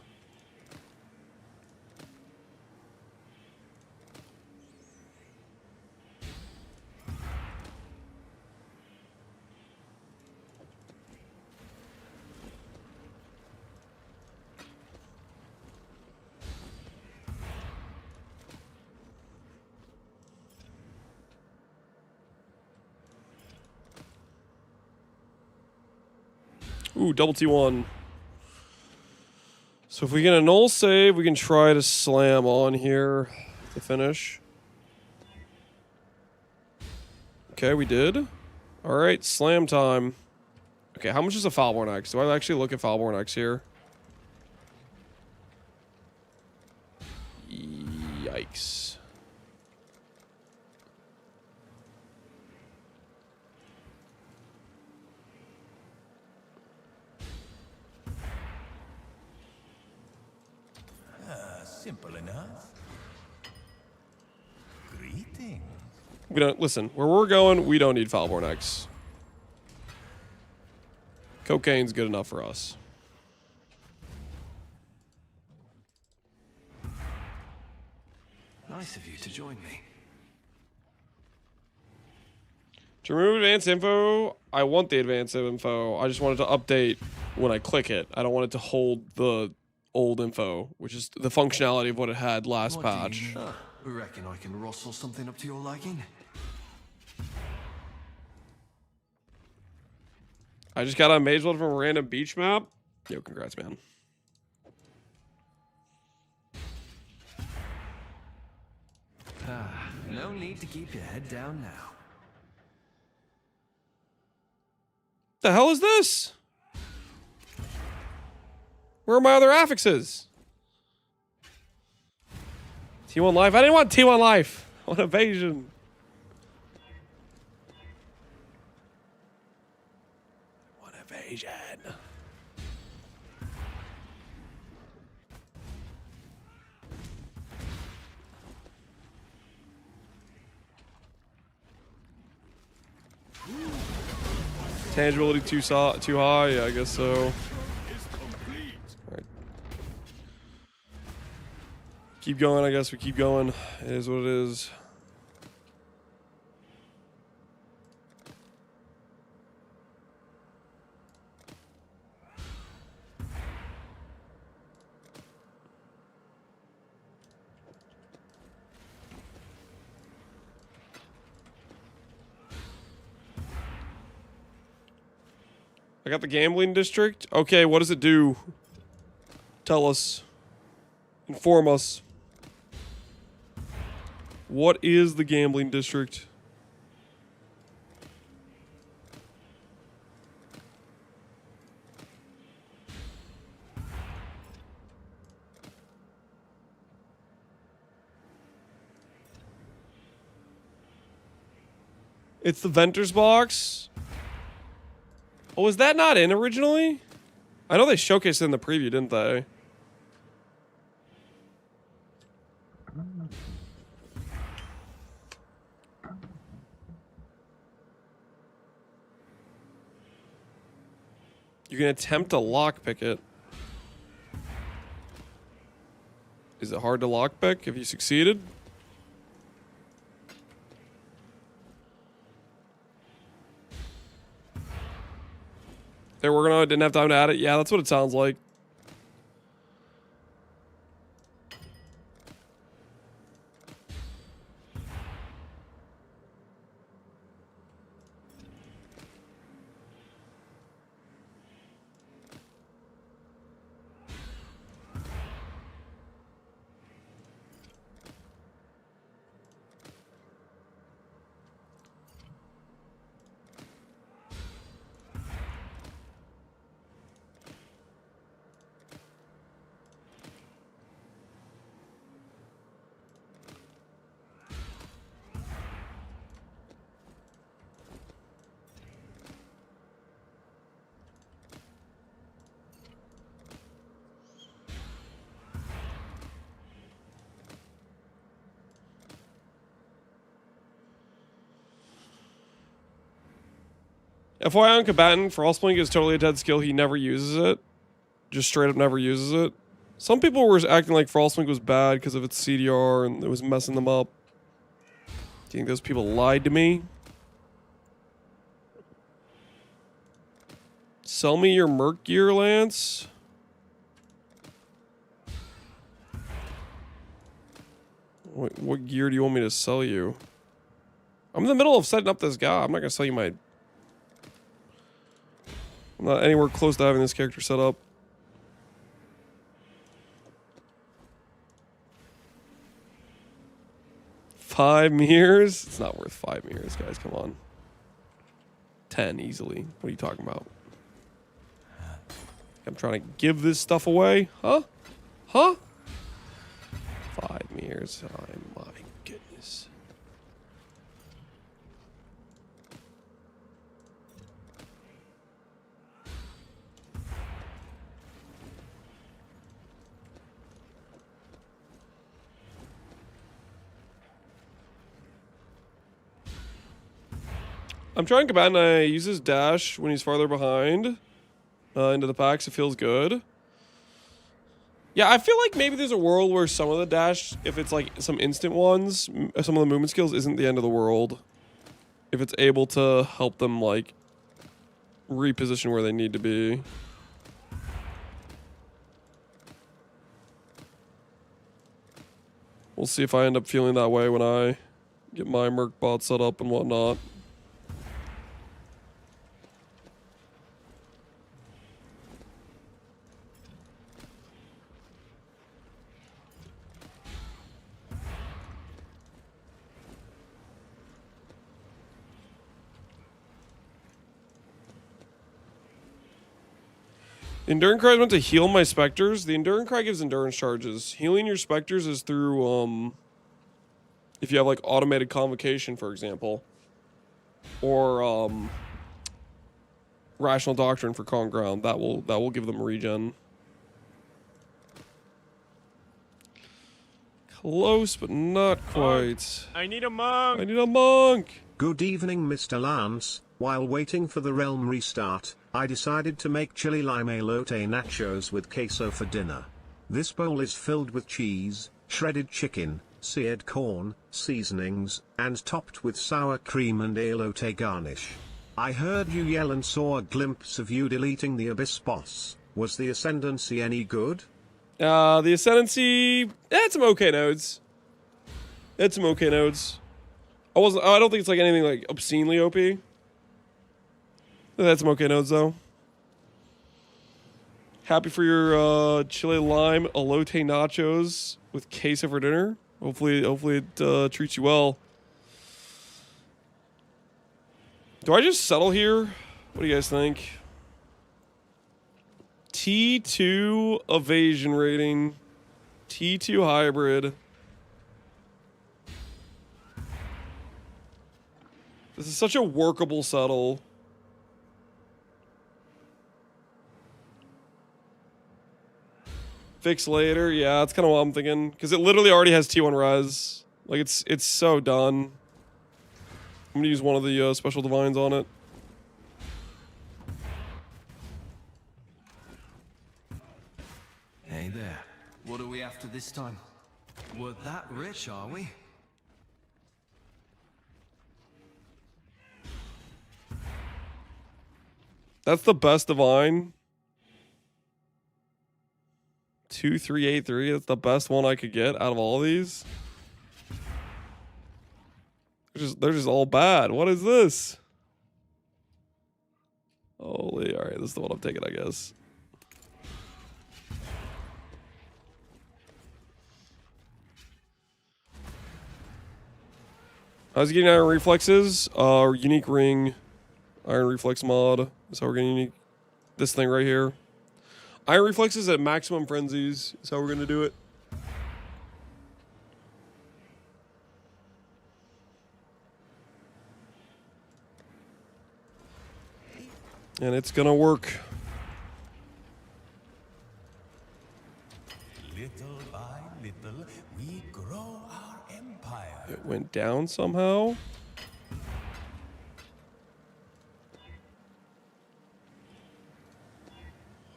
[SPEAKER 1] Ooh, double T1. So if we get a null save, we can try to slam on here to finish. Okay, we did. All right, slam time. Okay, how much is a Foulborn X? Do I actually look at Foulborn X here? Yikes.
[SPEAKER 3] Simple enough. Greetings.
[SPEAKER 1] We don't listen. Where we're going, we don't need Foulborn X. Cocaine's good enough for us.
[SPEAKER 8] Nice of you to join me.
[SPEAKER 1] To remove advanced info, I want the advanced info. I just want it to update when I click it. I don't want it to hold the old info, which is the functionality of what it had last patch.
[SPEAKER 8] Reckon I can rustle something up to your liking?
[SPEAKER 1] I just got a Mage World from a random beach map. Yo, congrats, man.
[SPEAKER 8] No need to keep your head down now.
[SPEAKER 1] The hell is this? Where are my other affixes? T1 Life? I didn't want T1 Life. I want Evasion. I want Evasion. Tangibility too high? Yeah, I guess so. Keep going, I guess we keep going. It is what it is. I got the gambling district. Okay, what does it do? Tell us. Inform us. What is the gambling district? It's the Venter's box. Oh, was that not in originally? I know they showcased it in the preview, didn't they? You can attempt to lockpick it. Is it hard to lockpick if you succeeded? They were gonna didn't have time to add it. Yeah, that's what it sounds like. FYI on combatant, Frostblink is totally a dead skill. He never uses it. Just straight up never uses it. Some people were acting like Frostblink was bad because of its CDR and it was messing them up. Do you think those people lied to me? Sell me your Merc gear, Lance. What gear do you want me to sell you? I'm in the middle of setting up this guy. I'm not going to sell you my... I'm not anywhere close to having this character set up. $5 mirrors? It's not worth 5 mirrors, guys. Come on. 10 easily. What are you talking about? I'm trying to give this stuff away. Huh? Huh? 5 mirrors. Oh my goodness. I'm trying combatant. I use his dash when he's farther behind into the packs. It feels good. Yeah, I feel like maybe there's a world where some of the dash, if it's like some instant ones, some of the movement skills isn't the end of the world. If it's able to help them like reposition where they need to be. We'll see if I end up feeling that way when I get my Merc bot set up and whatnot. Endurance Cry is meant to heal my specters. The Endurance Cry gives endurance charges. Healing your specters is through, if you have like automated convocation, for example, or rational doctrine for calm ground. That will give them regen. Close, but not quite.
[SPEAKER 4] I need a monk.
[SPEAKER 1] I need a monk.
[SPEAKER 5] Good evening, Mr. Lance. While waiting for the realm restart, I decided to make chili lime elote nachos with queso for dinner. This bowl is filled with cheese, shredded chicken, seared corn, seasonings, and topped with sour cream and elote garnish. I heard you yell and saw a glimpse of you deleting the Abyss boss. Was the Ascendancy any good?
[SPEAKER 1] The Ascendancy, it had some okay nodes. It had some okay nodes. I don't think it's like anything like obscenely OP. That's some okay nodes though. Happy for your chili lime elote nachos with queso for dinner. Hopefully it treats you well. Do I just settle here? What do you guys think? T2 evasion rating. T2 hybrid. This is such a workable settle. Fix later. Yeah, that's kind of what I'm thinking. Because it literally already has T1 res. Like, it's so done. I'm going to use one of the special divines on it.
[SPEAKER 8] Hey there. What are we after this time? We're that rich, are we?
[SPEAKER 1] That's the best divine. 2383. That's the best one I could get out of all these. They're just all bad. What is this? Holy, all right. This is the one I'm taking, I guess. I was getting iron reflexes. Unique ring, iron reflex mod. Is how we're getting unique. This thing right here. Iron reflexes at maximum frenzies is how we're gonna do it. And it's gonna work.
[SPEAKER 3] Little by little, we grow our empire.
[SPEAKER 1] It went down somehow.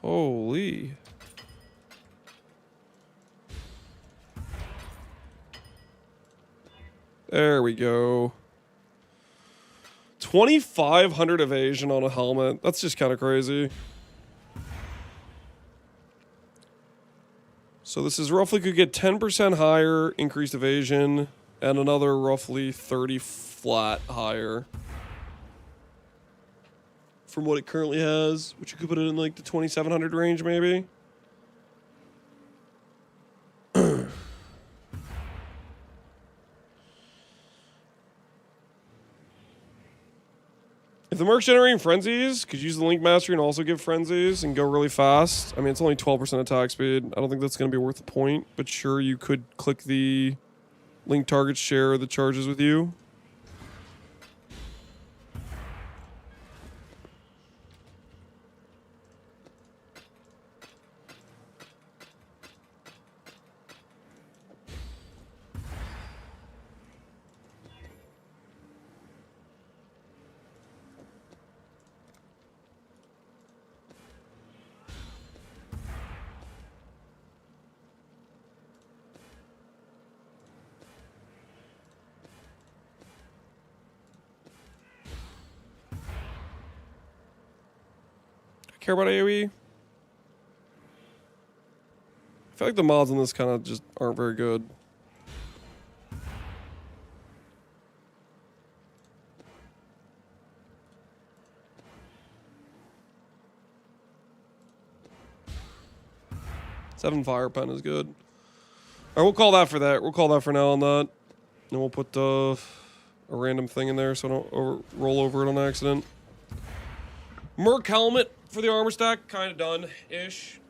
[SPEAKER 1] Holy. There we go. 2,500 evasion on a helmet. That's just kind of crazy. So this is roughly could get 10% higher increased evasion and another roughly 30 flat higher from what it currently has, which you could put it in like the 2,700 range maybe. If the Merc's generating frenzies, could you use the Link Mastery and also give frenzies and go really fast? I mean, it's only 12% attack speed. I don't think that's going to be worth the point, but sure, you could click the Link Target share the charges with you. Care about AoE? I feel like the mods on this kind of just aren't very good. Seven fire pen is good. All right, we'll call that for that. We'll call that for now on that. And we'll put a random thing in there so I don't roll over it on accident. Merc helmet for the armor stack, kind of done-ish.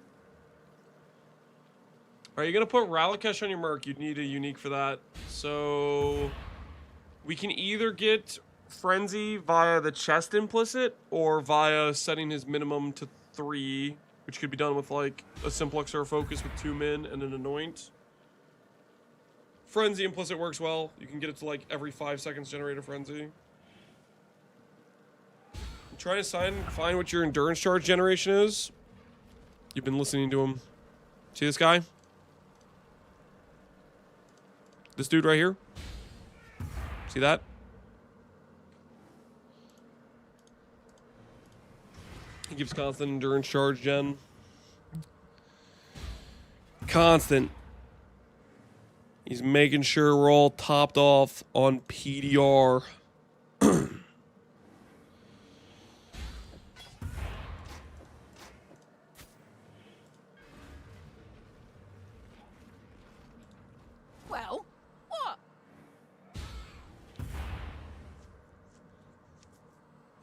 [SPEAKER 1] Are you going to put Ralakesh on your Merc? You'd need a unique for that. So we can either get Frenzy via the chest implicit or via setting his minimum to 3, which could be done with like a Simplex or a Focus with 2 min and an Anoint. Frenzy implicit works well. You can get it to like every 5 seconds generate a Frenzy. I'm trying to find what your endurance charge generation is. You've been listening to him. See this guy? This dude right here? See that? He gives constant endurance charge gen. Constant. He's making sure we're all topped off on PDR.
[SPEAKER 9] Well, what?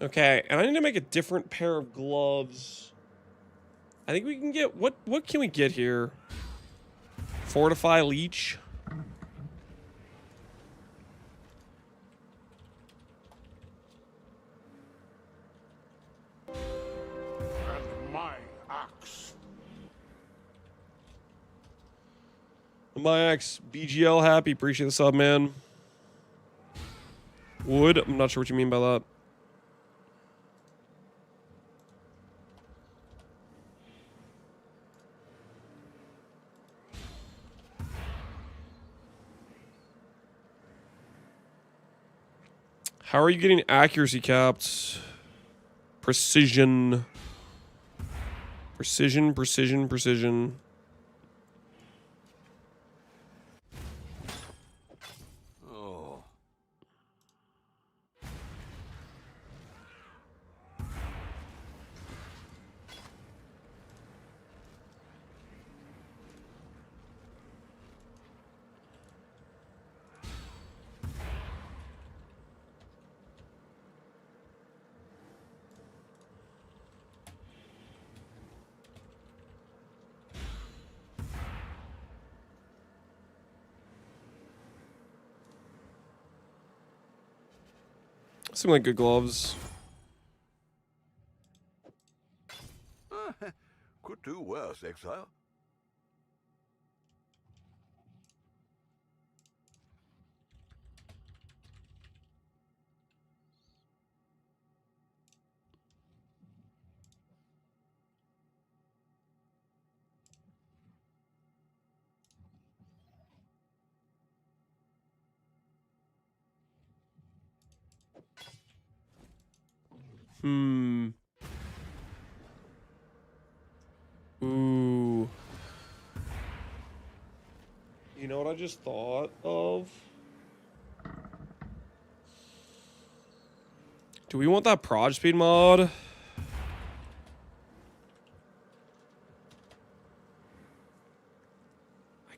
[SPEAKER 1] Okay, and I need to make a different pair of gloves. I think we can get what can we get here? Fortify Leech. My ex BGL happy. Appreciate the sub, man. Wood. I'm not sure what you mean by that. How are you getting accuracy capped? Precision. Precision, precision, precision.
[SPEAKER 3] Oh.
[SPEAKER 1] Seem like good gloves.
[SPEAKER 3] Could do worse, exile.
[SPEAKER 1] Ooh. You know what I just thought of? Do we want that proj speed mod? I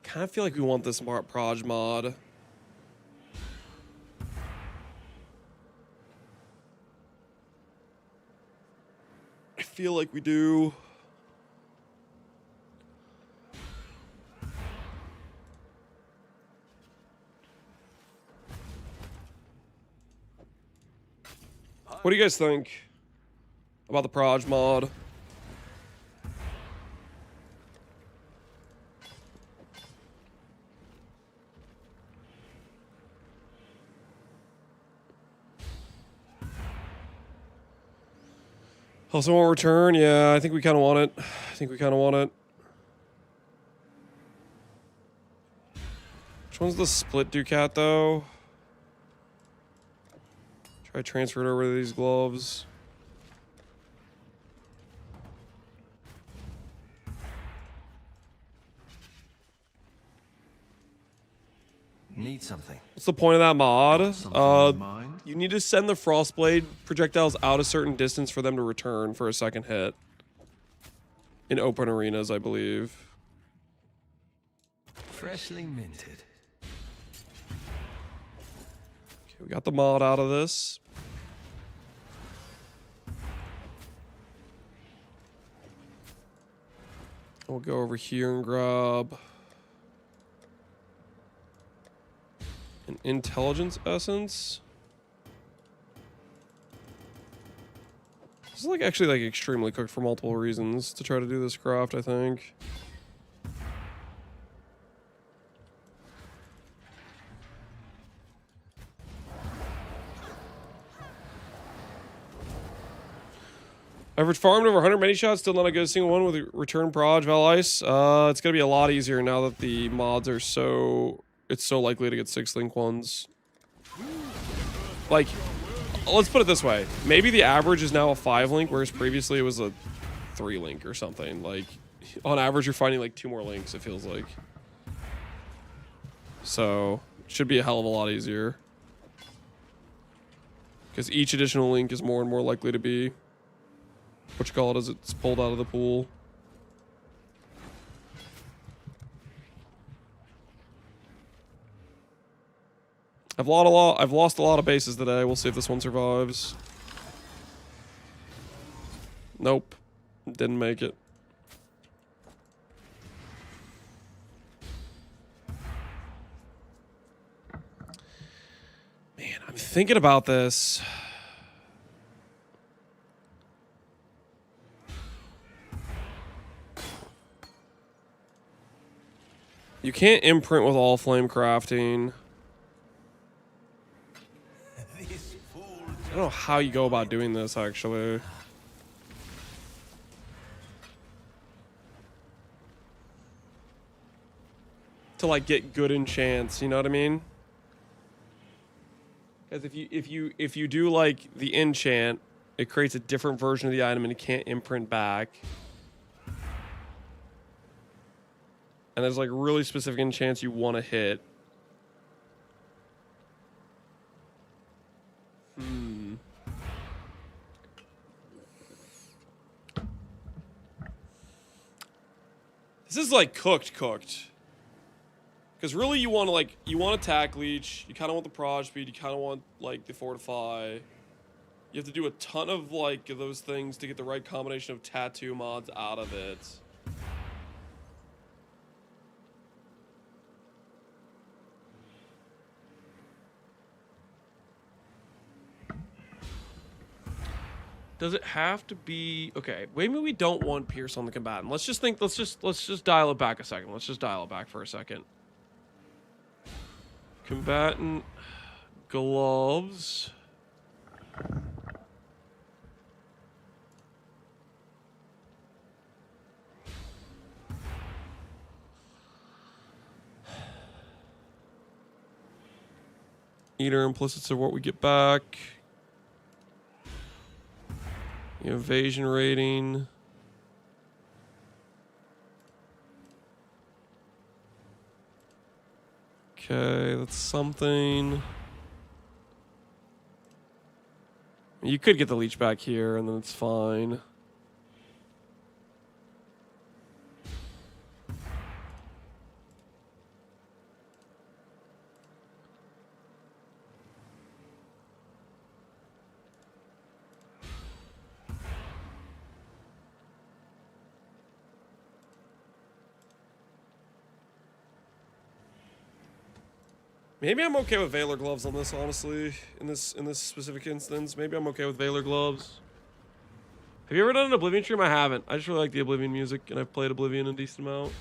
[SPEAKER 1] kind of feel like we want this proj mod. I feel like we do. What do you guys think about the proj mod? Also want return? Yeah, I think we kind of want it. I think we kind of want it. Which one's the split Ducat though? Try to transfer it over to these gloves.
[SPEAKER 8] Need something.
[SPEAKER 1] What's the point of that mod?
[SPEAKER 8] Something in mind?
[SPEAKER 1] You need to send the Frostblade projectiles out a certain distance for them to return for a second hit. In open arenas, I believe.
[SPEAKER 8] Freshly minted.
[SPEAKER 1] Okay, we got the mod out of this. We'll go over here and grab an intelligence essence. This is like actually like extremely cooked for multiple reasons to try to do this craft, I think. Average farmed over 100 many shots, still not a good single one with a return proj Vaal Ice. It's gonna be a lot easier now that the mods are it's so likely to get 6 link ones. Like, let's put it this way. Maybe the average is now a 5 link, whereas previously it was a 3 link or something. Like, on average, you're finding like 2 more links, it feels like. So, it should be a hell of a lot easier. Because each additional link is more and more likely to be what you call it as it's pulled out of the pool. I've lost a lot of bases today. We'll see if this one survives. Nope. Didn't make it. Man, I'm thinking about this. You can't imprint with all flame crafting.
[SPEAKER 3] This fool
[SPEAKER 1] I don't know how you go about doing this, actually. To like get good enchants, you know what I mean? Because if you do like the enchant, it creates a different version of the item and it can't imprint back. And there's like really specific enchants you want to hit. This is like cooked. Because really you want to attack leech, you kind of want the proj speed, you kind of want like the fortify. You have to do a ton of like those things to get the right combination of tattoo mods out of it. Does it have to be okay? Maybe we don't want Pierce on the combatant. Let's just dial it back a second. Let's just dial it back for a second. Combatant gloves. Eater implicits of what we get back. Evasion rating. Okay, that's something. You could get the leech back here and then it's fine. Maybe I'm okay with Valor gloves on this, honestly. In this specific instance, maybe I'm okay with Valor gloves. Have you ever done an Oblivion stream? I haven't. I just really like the Oblivion music, and I've played Oblivion a decent amount.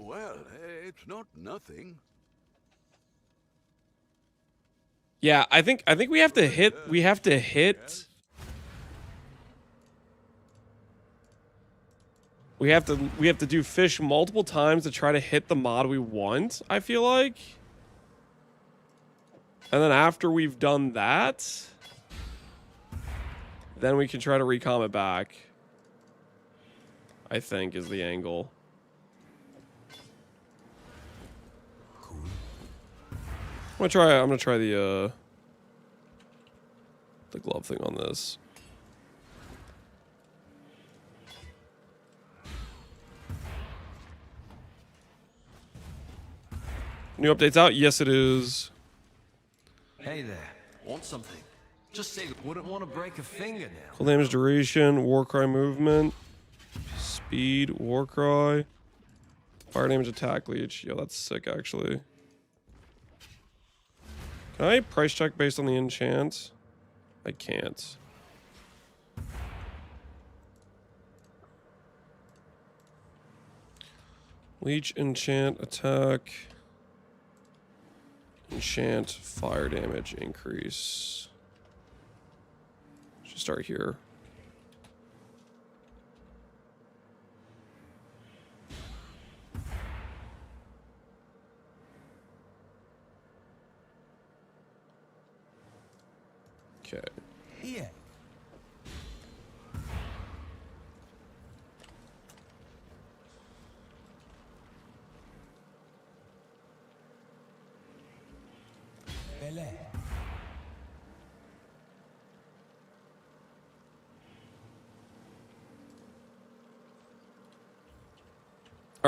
[SPEAKER 3] Well, it's not nothing.
[SPEAKER 1] Yeah, I think we have to hit. We have to hit. We have to do fish multiple times to try to hit the mod we want, I feel like. And then after we've done that, then we can try to recom it back. I think is the angle. I'm gonna try the glove thing on this. New updates out? Yes, it is.
[SPEAKER 8] Hey there, want something? Just say wouldn't want to break a finger now.
[SPEAKER 1] Cool damage duration, Warcry movement, speed, Warcry, fire damage attack leech. Yo, that's sick actually. Can I price check based on the enchant? I can't. Leech, enchant, attack. Enchant, fire damage increase. Should start here. Okay.
[SPEAKER 3] Yeah. Bele.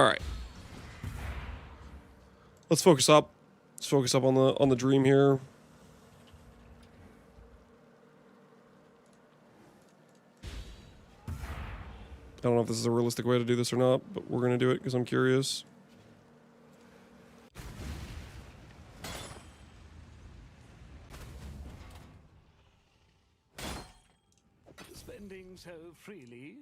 [SPEAKER 1] All right. Let's focus up. Let's focus up on the dream here. I don't know if this is a realistic way to do this or not, but we're gonna do it because I'm curious.
[SPEAKER 2] Spending so freely.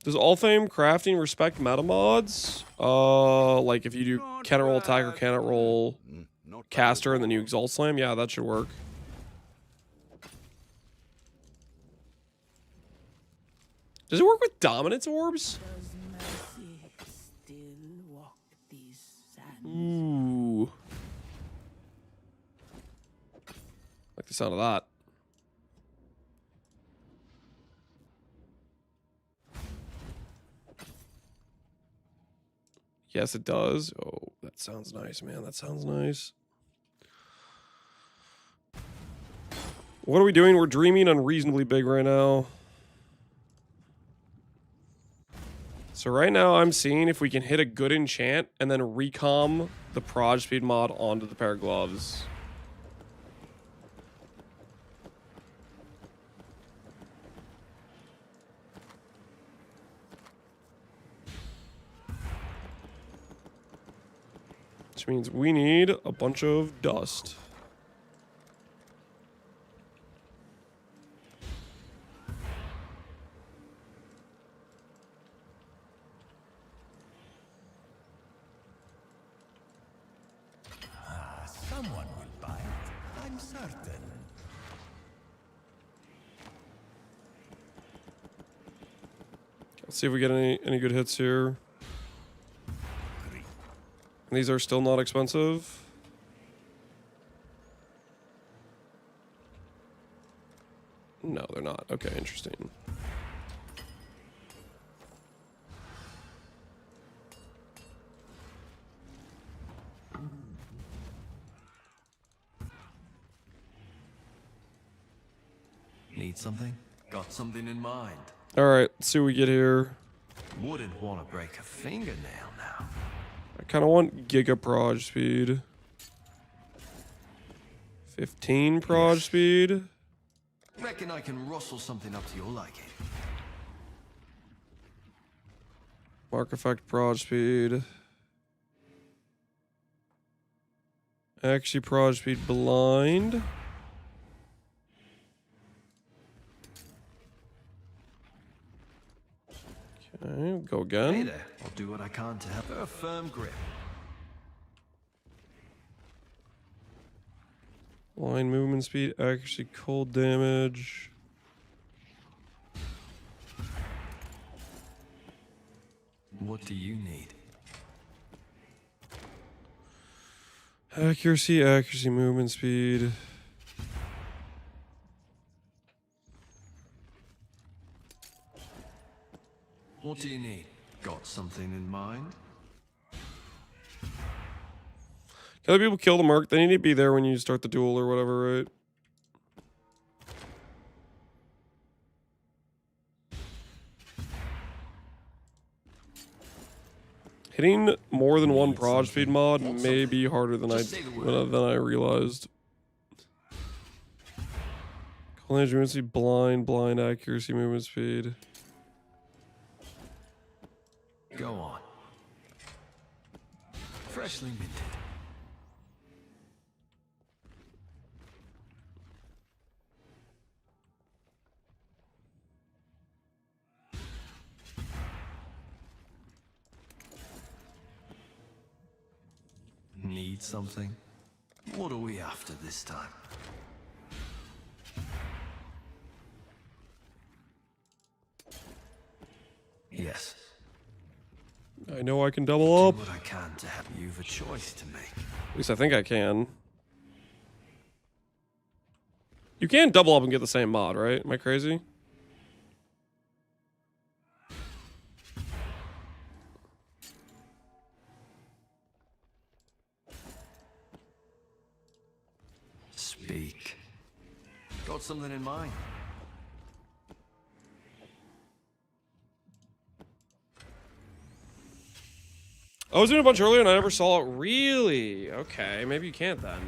[SPEAKER 1] Does Alfame crafting respect meta mods? Like if you do cannot roll attack or cannot roll caster and then you exalt slam, yeah, that should work. Does it work with dominance orbs?
[SPEAKER 9] Does mercy still walk these sands?
[SPEAKER 1] Ooh. Like the sound of that. Yes, it does. Oh, that sounds nice, man. That sounds nice. What are we doing? We're dreaming unreasonably big right now. So right now I'm seeing if we can hit a good enchant and then recom the proj speed mod onto the pair of gloves. Which means we need a bunch of dust.
[SPEAKER 3] Someone will buy it, I'm certain.
[SPEAKER 1] Let's see if we get any good hits here. And these are still not expensive. No, they're not. Okay, interesting.
[SPEAKER 8] Need something? Got something in mind.
[SPEAKER 1] All right, let's see what we get here.
[SPEAKER 8] Wouldn't want to break a fingernail now.
[SPEAKER 1] I kind of want Giga Proj speed. 15 Proj speed.
[SPEAKER 8] Reckon I can rustle something up to your liking.
[SPEAKER 1] Mark Effect Proj speed. Actually, Proj speed blind. Okay, go again.
[SPEAKER 8] Hey there, I'll do what I can to help. A firm grip.
[SPEAKER 1] Line movement speed, accuracy, cold damage.
[SPEAKER 8] What do you need?
[SPEAKER 1] Accuracy, movement speed.
[SPEAKER 8] What do you need? Got something in mind?
[SPEAKER 1] Can other people kill the Merc? They need to be there when you start the duel or whatever, right? Hitting more than one proj speed mod may be harder than I realized. Cold damage, movement speed, blind accuracy, movement speed.
[SPEAKER 8] Go on. Freshly minted. Need something? What are we after this time? Yes.
[SPEAKER 1] I know I can double up.
[SPEAKER 8] Do what I can to help. You've a choice to make.
[SPEAKER 1] At least I think I can. You can double up and get the same mod, right? Am I crazy?
[SPEAKER 8] Speak. Got something in mind?
[SPEAKER 1] I was doing a bunch earlier and I never saw it. Really? Okay, maybe you can't then.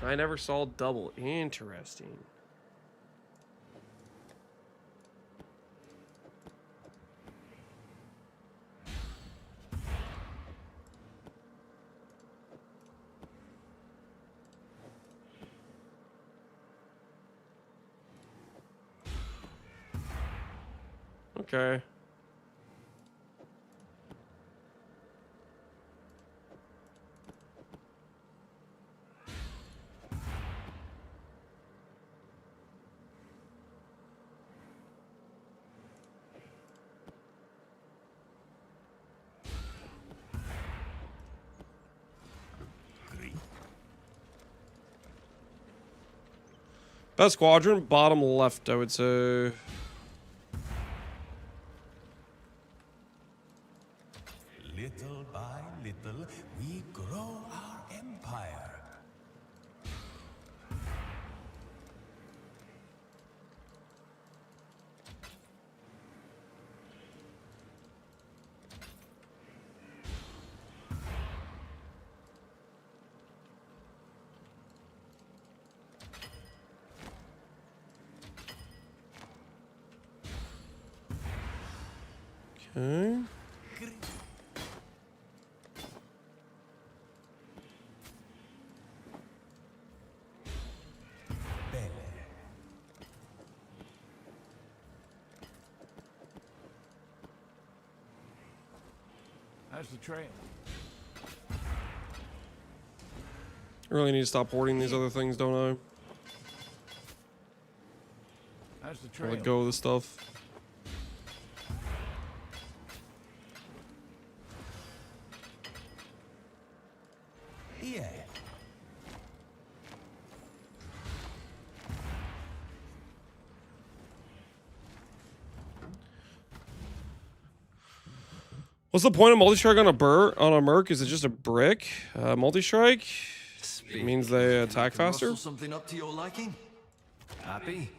[SPEAKER 1] I never saw double. Interesting. Okay. Best quadrant, bottom left, I would say.
[SPEAKER 3] Little by little, we grow our empire.
[SPEAKER 1] Okay.
[SPEAKER 2] How's the trail?
[SPEAKER 1] I really need to stop hoarding these other things, don't
[SPEAKER 2] How's the
[SPEAKER 1] I?
[SPEAKER 2] trail?
[SPEAKER 1] Let go of this stuff.
[SPEAKER 3] Yeah.
[SPEAKER 1] What's the point of multi-strike on a Merc? Is it just a brick? Multi-strike means they attack
[SPEAKER 8] Can
[SPEAKER 1] faster.
[SPEAKER 8] rustle something up to your liking? Happy?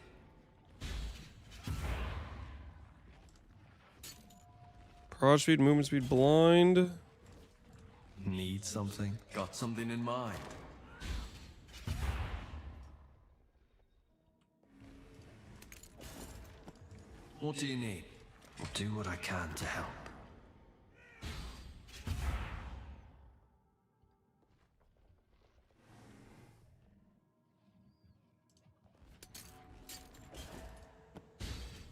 [SPEAKER 1] Prod speed, movement speed, blind.
[SPEAKER 8] Need something? Got something in mind? What do you need? I'll do what I can to help.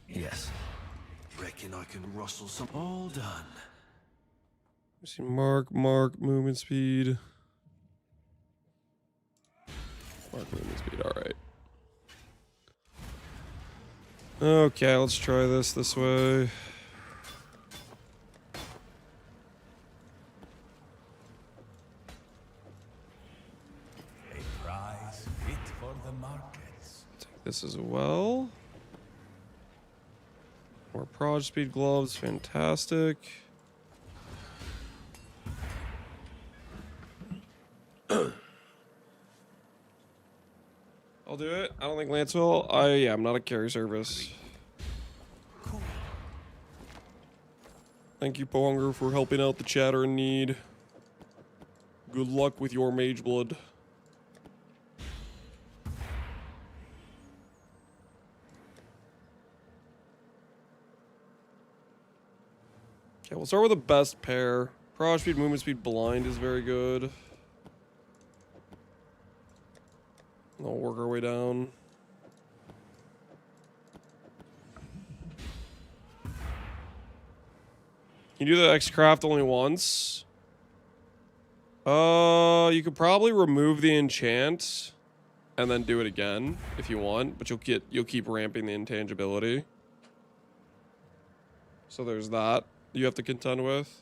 [SPEAKER 8] Yes. Reckon I can rustle some. All done.
[SPEAKER 1] Let's see, mark, movement speed. Mark, movement speed, alright. Okay, let's try this way.
[SPEAKER 3] A prize fit for the markets.
[SPEAKER 1] Take this as well. More prod speed gloves, fantastic. I'll do it. I don't think Lance will. Yeah, I'm not a carry service. Thank you, Ponger, for helping out the chatter in need. Good luck with your mage blood. Okay, we'll start with the best pair. Prod speed, movement speed, blind is very good. We'll work our way down. You do the X craft only once. You could probably remove the enchant and then do it again if you want, but you'll keep ramping the intangibility. So there's that you have to contend with.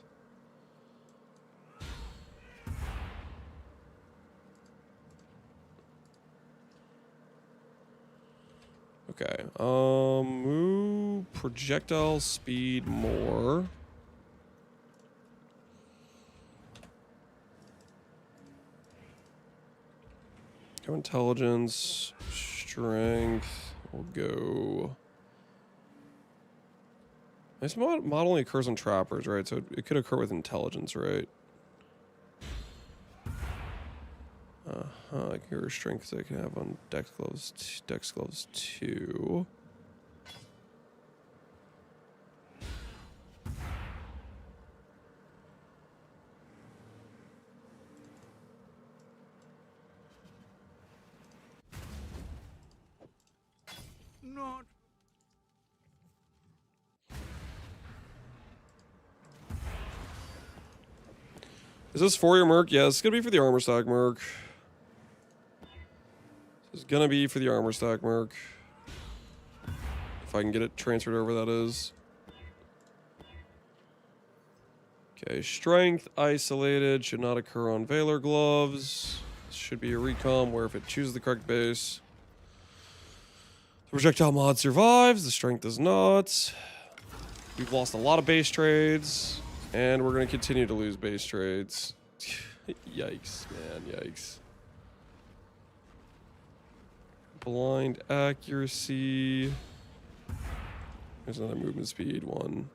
[SPEAKER 1] Okay. Move projectile speed more. Go intelligence, strength. We'll go. This mod only occurs on trappers, right? So it could occur with intelligence, right? Your strength I can have on Dex gloves 2.
[SPEAKER 3] Not.
[SPEAKER 1] Is this for your Merc? Yeah, it's gonna be for the armor stock Merc. It's gonna be for the armor stock Merc. If I can get it transferred over, that is. Okay, strength isolated should not occur on Valor gloves. This should be a recom where if it chooses the correct base, the projectile mod survives, the strength does not. We've lost a lot of base trades, and we're gonna continue to lose base trades. Yikes, man, yikes. Blind accuracy. There's another movement speed one.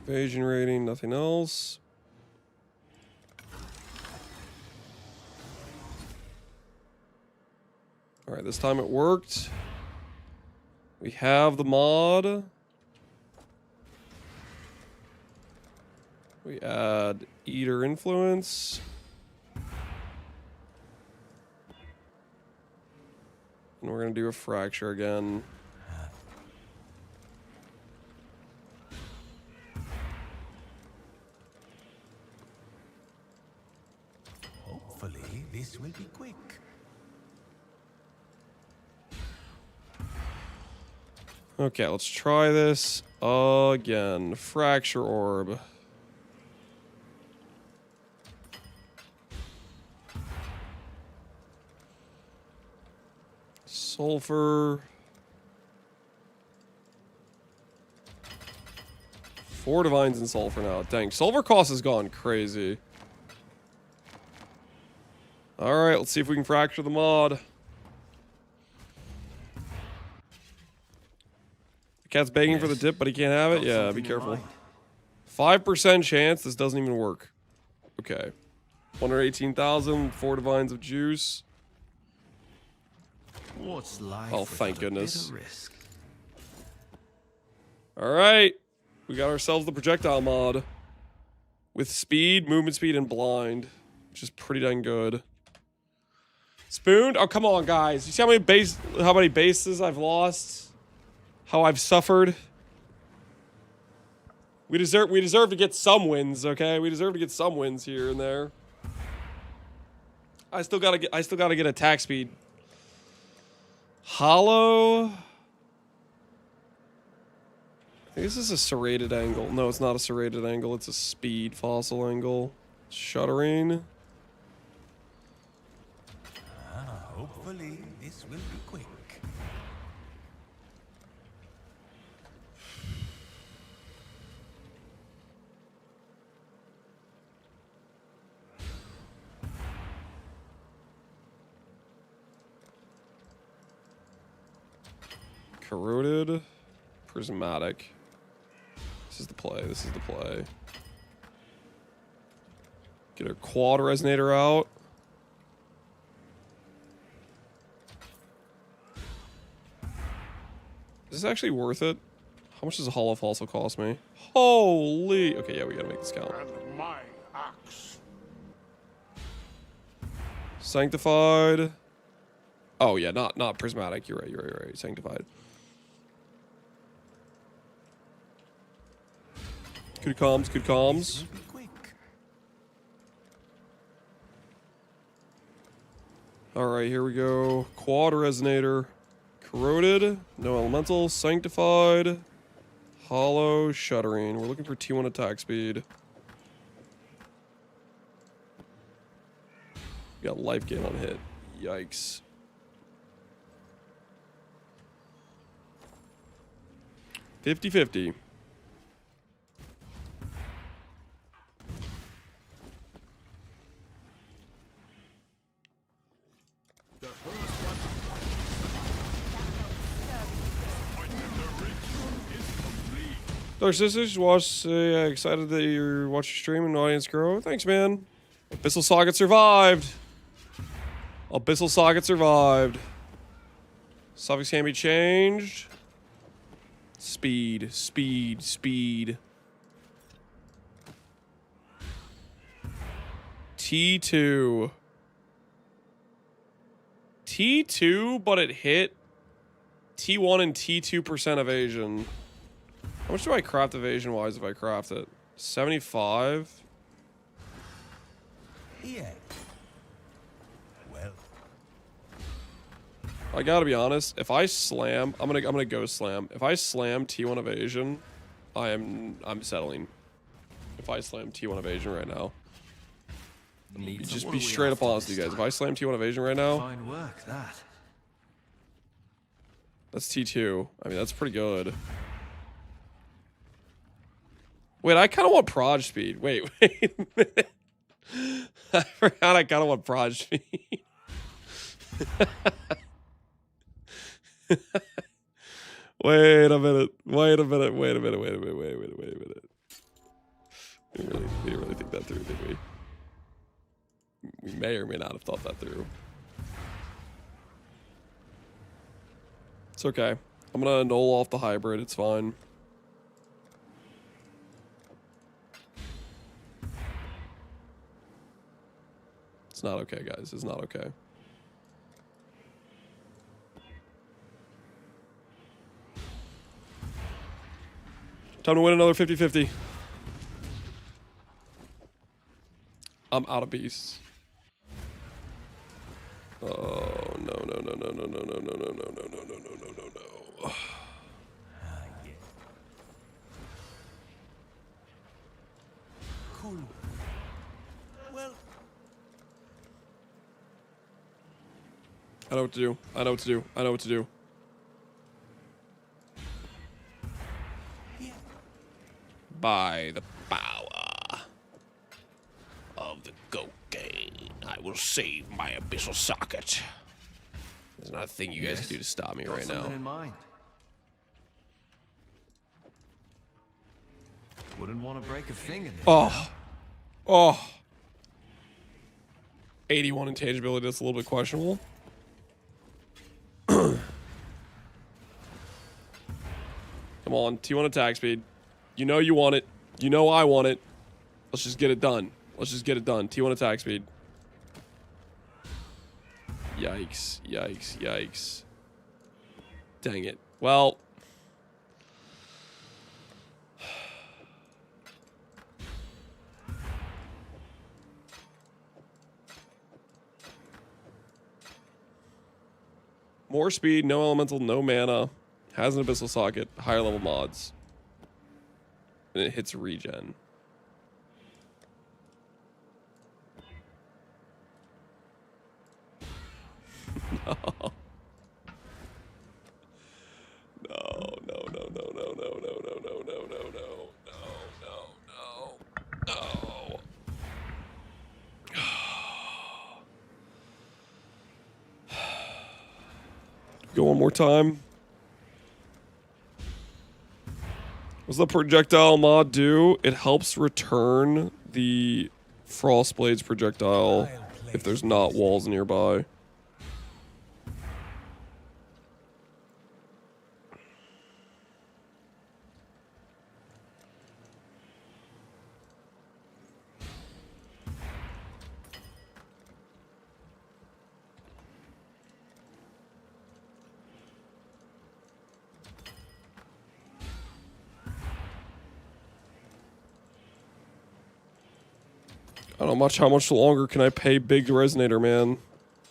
[SPEAKER 1] Evasion rating, nothing else. All right, this time it worked. We have the mod. We add Eater Influence. And we're going to do a Fracture again.
[SPEAKER 3] Hopefully, this will be quick.
[SPEAKER 1] Okay, let's try this again. Fracture Orb. Sulfur. 4 divines and sulfur now. Dang, sulfur cost has gone crazy. Alright, let's see if we can fracture the mod. The cat's begging for the dip, but he can't have it? Yeah, be careful. 5% chance this doesn't even work. Okay. 118,000, 4 divines of juice.
[SPEAKER 3] What's life?
[SPEAKER 1] Oh, thank
[SPEAKER 3] without a bit
[SPEAKER 1] goodness.
[SPEAKER 3] of risk?
[SPEAKER 1] Alright. We got ourselves the projectile mod. With speed, movement speed, and blind. Which is pretty dang good. Spooned? Oh, come on, guys. You see how many bases I've lost? How I've suffered? We deserve to get some wins, okay? We deserve to get some wins here and there. I still gotta get attack speed. Hollow. I think this is a serrated angle. No, it's not a serrated angle. It's a speed fossil angle. Shuddering.
[SPEAKER 3] Hopefully, this will be quick.
[SPEAKER 1] Corroded. Prismatic. This is the play. This is the play. Get our quad resonator out. Is this actually worth it? How much does a hollow also cost me? Holy. Okay, yeah, we gotta make this count.
[SPEAKER 2] And my axe.
[SPEAKER 1] Sanctified. Oh yeah, not prismatic. You're right. Sanctified. Good comms, good comms.
[SPEAKER 3] Be quick.
[SPEAKER 1] Alright, here we go. Quad resonator. Corroded. No elemental. Sanctified. Hollow. Shuddering. We're looking for T1 attack speed. We got life gain on hit. Yikes. $50-50. Dark Sisters, excited that you watch your stream and audience grow. Thanks, man. Abyssal Socket survived. Abyssal Socket survived. Suffix can be changed. Speed, speed, speed. T2. T2, but it hit T1 and T2% evasion. How much do I craft evasion-wise if I craft it? 75?
[SPEAKER 3] Yeah. Well,
[SPEAKER 1] I gotta be honest, if I slam, I'm gonna go slam. If I slam T1 evasion, I'm settling. If I slam T1 evasion right now. Just be straight up honest with you guys. If I slam T1 evasion right now,
[SPEAKER 8] Fine work, that.
[SPEAKER 1] that's T2. I mean, that's pretty good. Wait, I kind of want proj speed. Wait a minute. I forgot I kind of want proj speed. Wait a minute. Wait a minute. Wait a minute. Wait a minute. Wait a minute. Wait a minute. We didn't really think that through, did we? We may or may not have thought that through. It's okay. I'm gonna annul off the hybrid. It's fine. It's not okay, guys. It's not okay. Time to win another 50-50. I'm out of beasts. Oh, no, no, no, no, no, no, no, no, no, no, no, no, no, no, no, no, no.
[SPEAKER 3] cool. Well,
[SPEAKER 1] I know what to do. I know what to do. I know what to do. By the power of the cocaine, I will save my abyssal socket. There's not a thing you guys can do to stop me
[SPEAKER 8] Got
[SPEAKER 1] right now.
[SPEAKER 8] something in mind. Wouldn't want to break a finger.
[SPEAKER 1] Oh. Oh. 81 intangibility, that's a little bit questionable. Come on, T1 attack speed. You know you want it. You know I want it. Let's just get it done. Let's just get it done. T1 attack speed. Yikes. Yikes. Yikes. Dang it. Well. More speed, no elemental, no mana. Has an abyssal socket, higher level mods. And it hits regen. No. No, no, no, no, no, no, no, no, no, no, no, no, no, no, no. Go one more time. What's the projectile mod do? It helps return the Frostblade's projectile if there's not walls nearby. I don't know how much longer can I pay Big Resonator, man?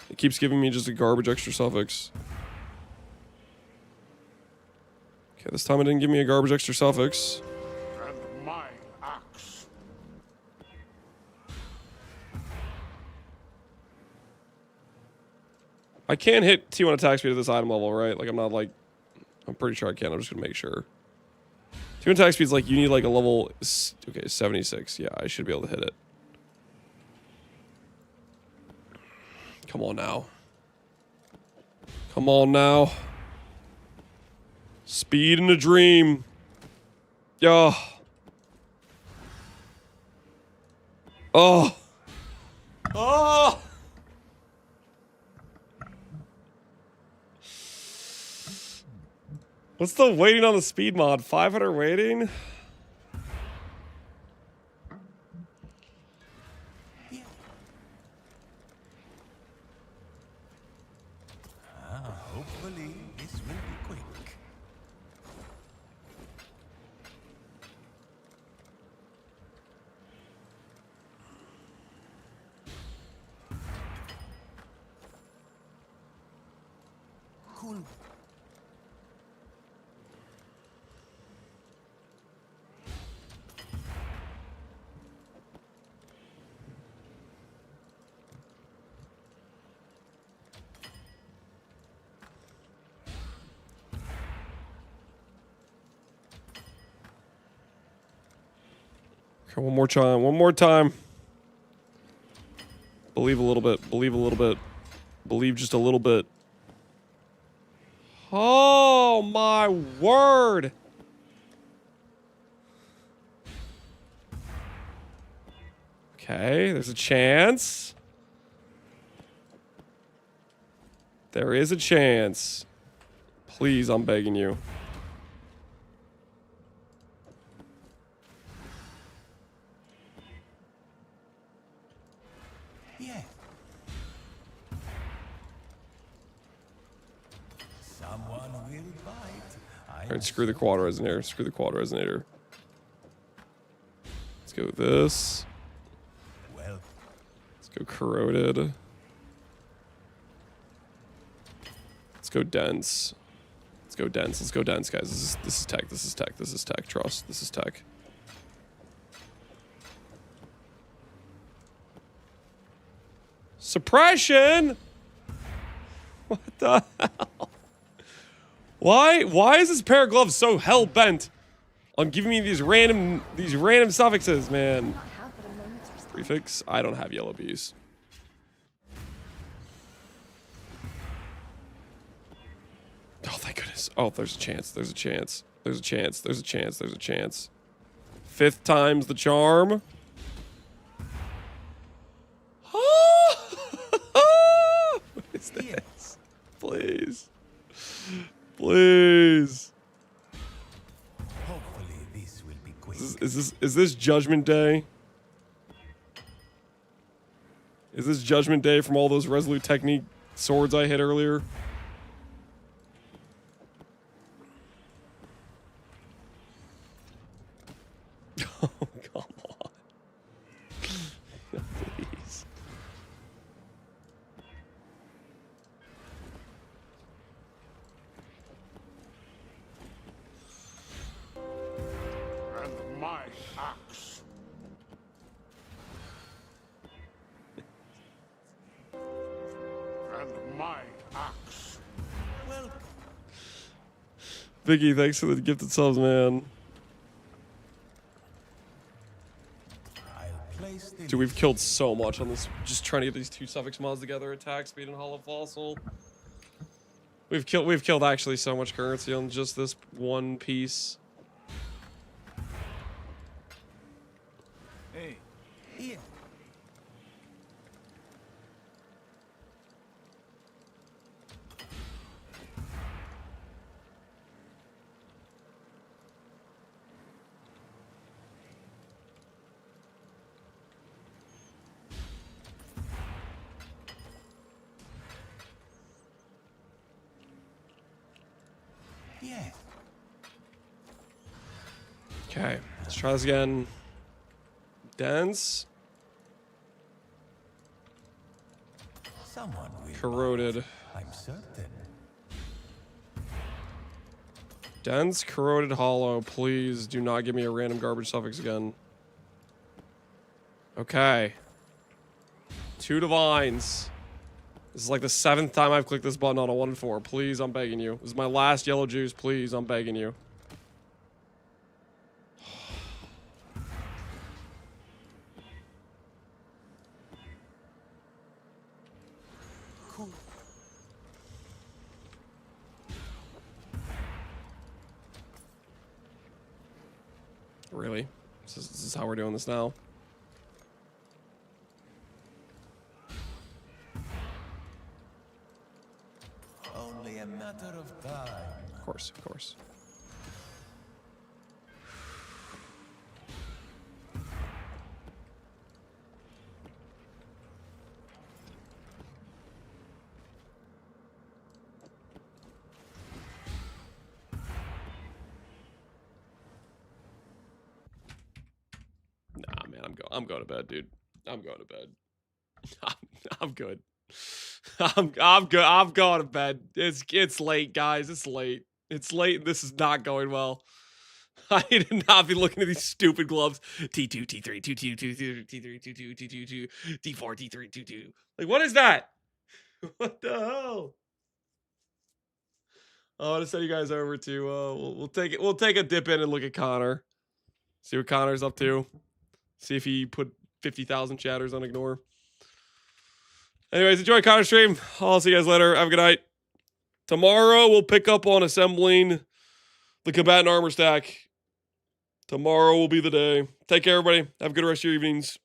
[SPEAKER 1] It keeps giving me just a garbage extra suffix. Okay, this time it didn't give me a garbage extra suffix.
[SPEAKER 2] And my axe.
[SPEAKER 1] I can't hit T1 attack speed at this item level, right? Like, I'm not like... I'm pretty sure I can. I'm just gonna make sure. T1 attack speed's like, you need like a level... Okay, 76. Yeah, I should be able to hit it. Come on now. Come on now. Speed in a dream. Yeah. Oh. Oh. What's the waiting on the speed mod? 500 waiting?
[SPEAKER 3] Hopefully, this will be quick. Cool.
[SPEAKER 1] Okay, one more time. One more time. Believe a little bit. Believe a little bit. Believe just a little bit. Oh my word. Okay, there's a chance. There is a chance. Please, I'm begging you.
[SPEAKER 3] Yeah. Someone will bite.
[SPEAKER 1] Alright, screw the quad resonator. Screw the quad resonator. Let's go with this.
[SPEAKER 3] Well,
[SPEAKER 1] Let's go corroded. Let's go dense. Let's go dense. Let's go dense, guys. This is tech. This is tech. This is tech. Trust. This is tech. Suppression? What the hell? Why is this pair of gloves so hell bent on giving me these random suffixes, man? Prefix? I don't have yellow bees. Oh, thank goodness. Oh, there's a chance. There's a chance. There's a chance. There's a chance. There's a chance. 5th time's the charm. What is this? Please. Please.
[SPEAKER 3] hopefully this will be quick.
[SPEAKER 1] Is this Judgment Day? Is this Judgment Day from all those Resolute Technique swords I hit earlier? Oh, come on. Please.
[SPEAKER 2] And my axe. And my axe.
[SPEAKER 3] Well,
[SPEAKER 1] Vicky, thanks for the gifted subs, man.
[SPEAKER 3] I'll place the
[SPEAKER 1] Dude, we've killed so much on this. Just trying to get these 2 suffix mods together: attack speed and hollow fossil. We've killed actually so much currency on just this one piece.
[SPEAKER 4] Hey,
[SPEAKER 3] here. Yeah.
[SPEAKER 1] Okay, let's try this again. Dense.
[SPEAKER 3] Someone will.
[SPEAKER 1] Corroded.
[SPEAKER 3] I'm certain.
[SPEAKER 1] Dense, corroded, hollow. Please do not give me a random garbage suffix again. Okay. 2 divines. This is like the 7th time I've clicked this button on a 1 and 4. Please, I'm begging you. This is my last yellow juice. Please, I'm begging you. Really? This is how we're doing this now?
[SPEAKER 3] Only a matter of time.
[SPEAKER 1] Of course, of course. Nah, man, I'm going to bed, dude. I'm going to bed. I'm good. I'm good. I'm going to bed. It's late, guys. It's late. It's late, and this is not going well. I need to not be looking at these stupid gloves. T2, T3, T2, T3, T3, T2, T2, T4, T3, T2. Like, what is that? What the hell? I want to send you guys over to. We'll take it. We'll take a dip in and look at Connor. See what Connor's up to. See if he put 50,000 chatters on ignore. Anyways, enjoy Connor's stream. I'll see you guys later. Have a good night. Tomorrow, we'll pick up on assembling the combatant armor stack. Tomorrow will be the day. Take care, everybody. Have a good rest of your evenings.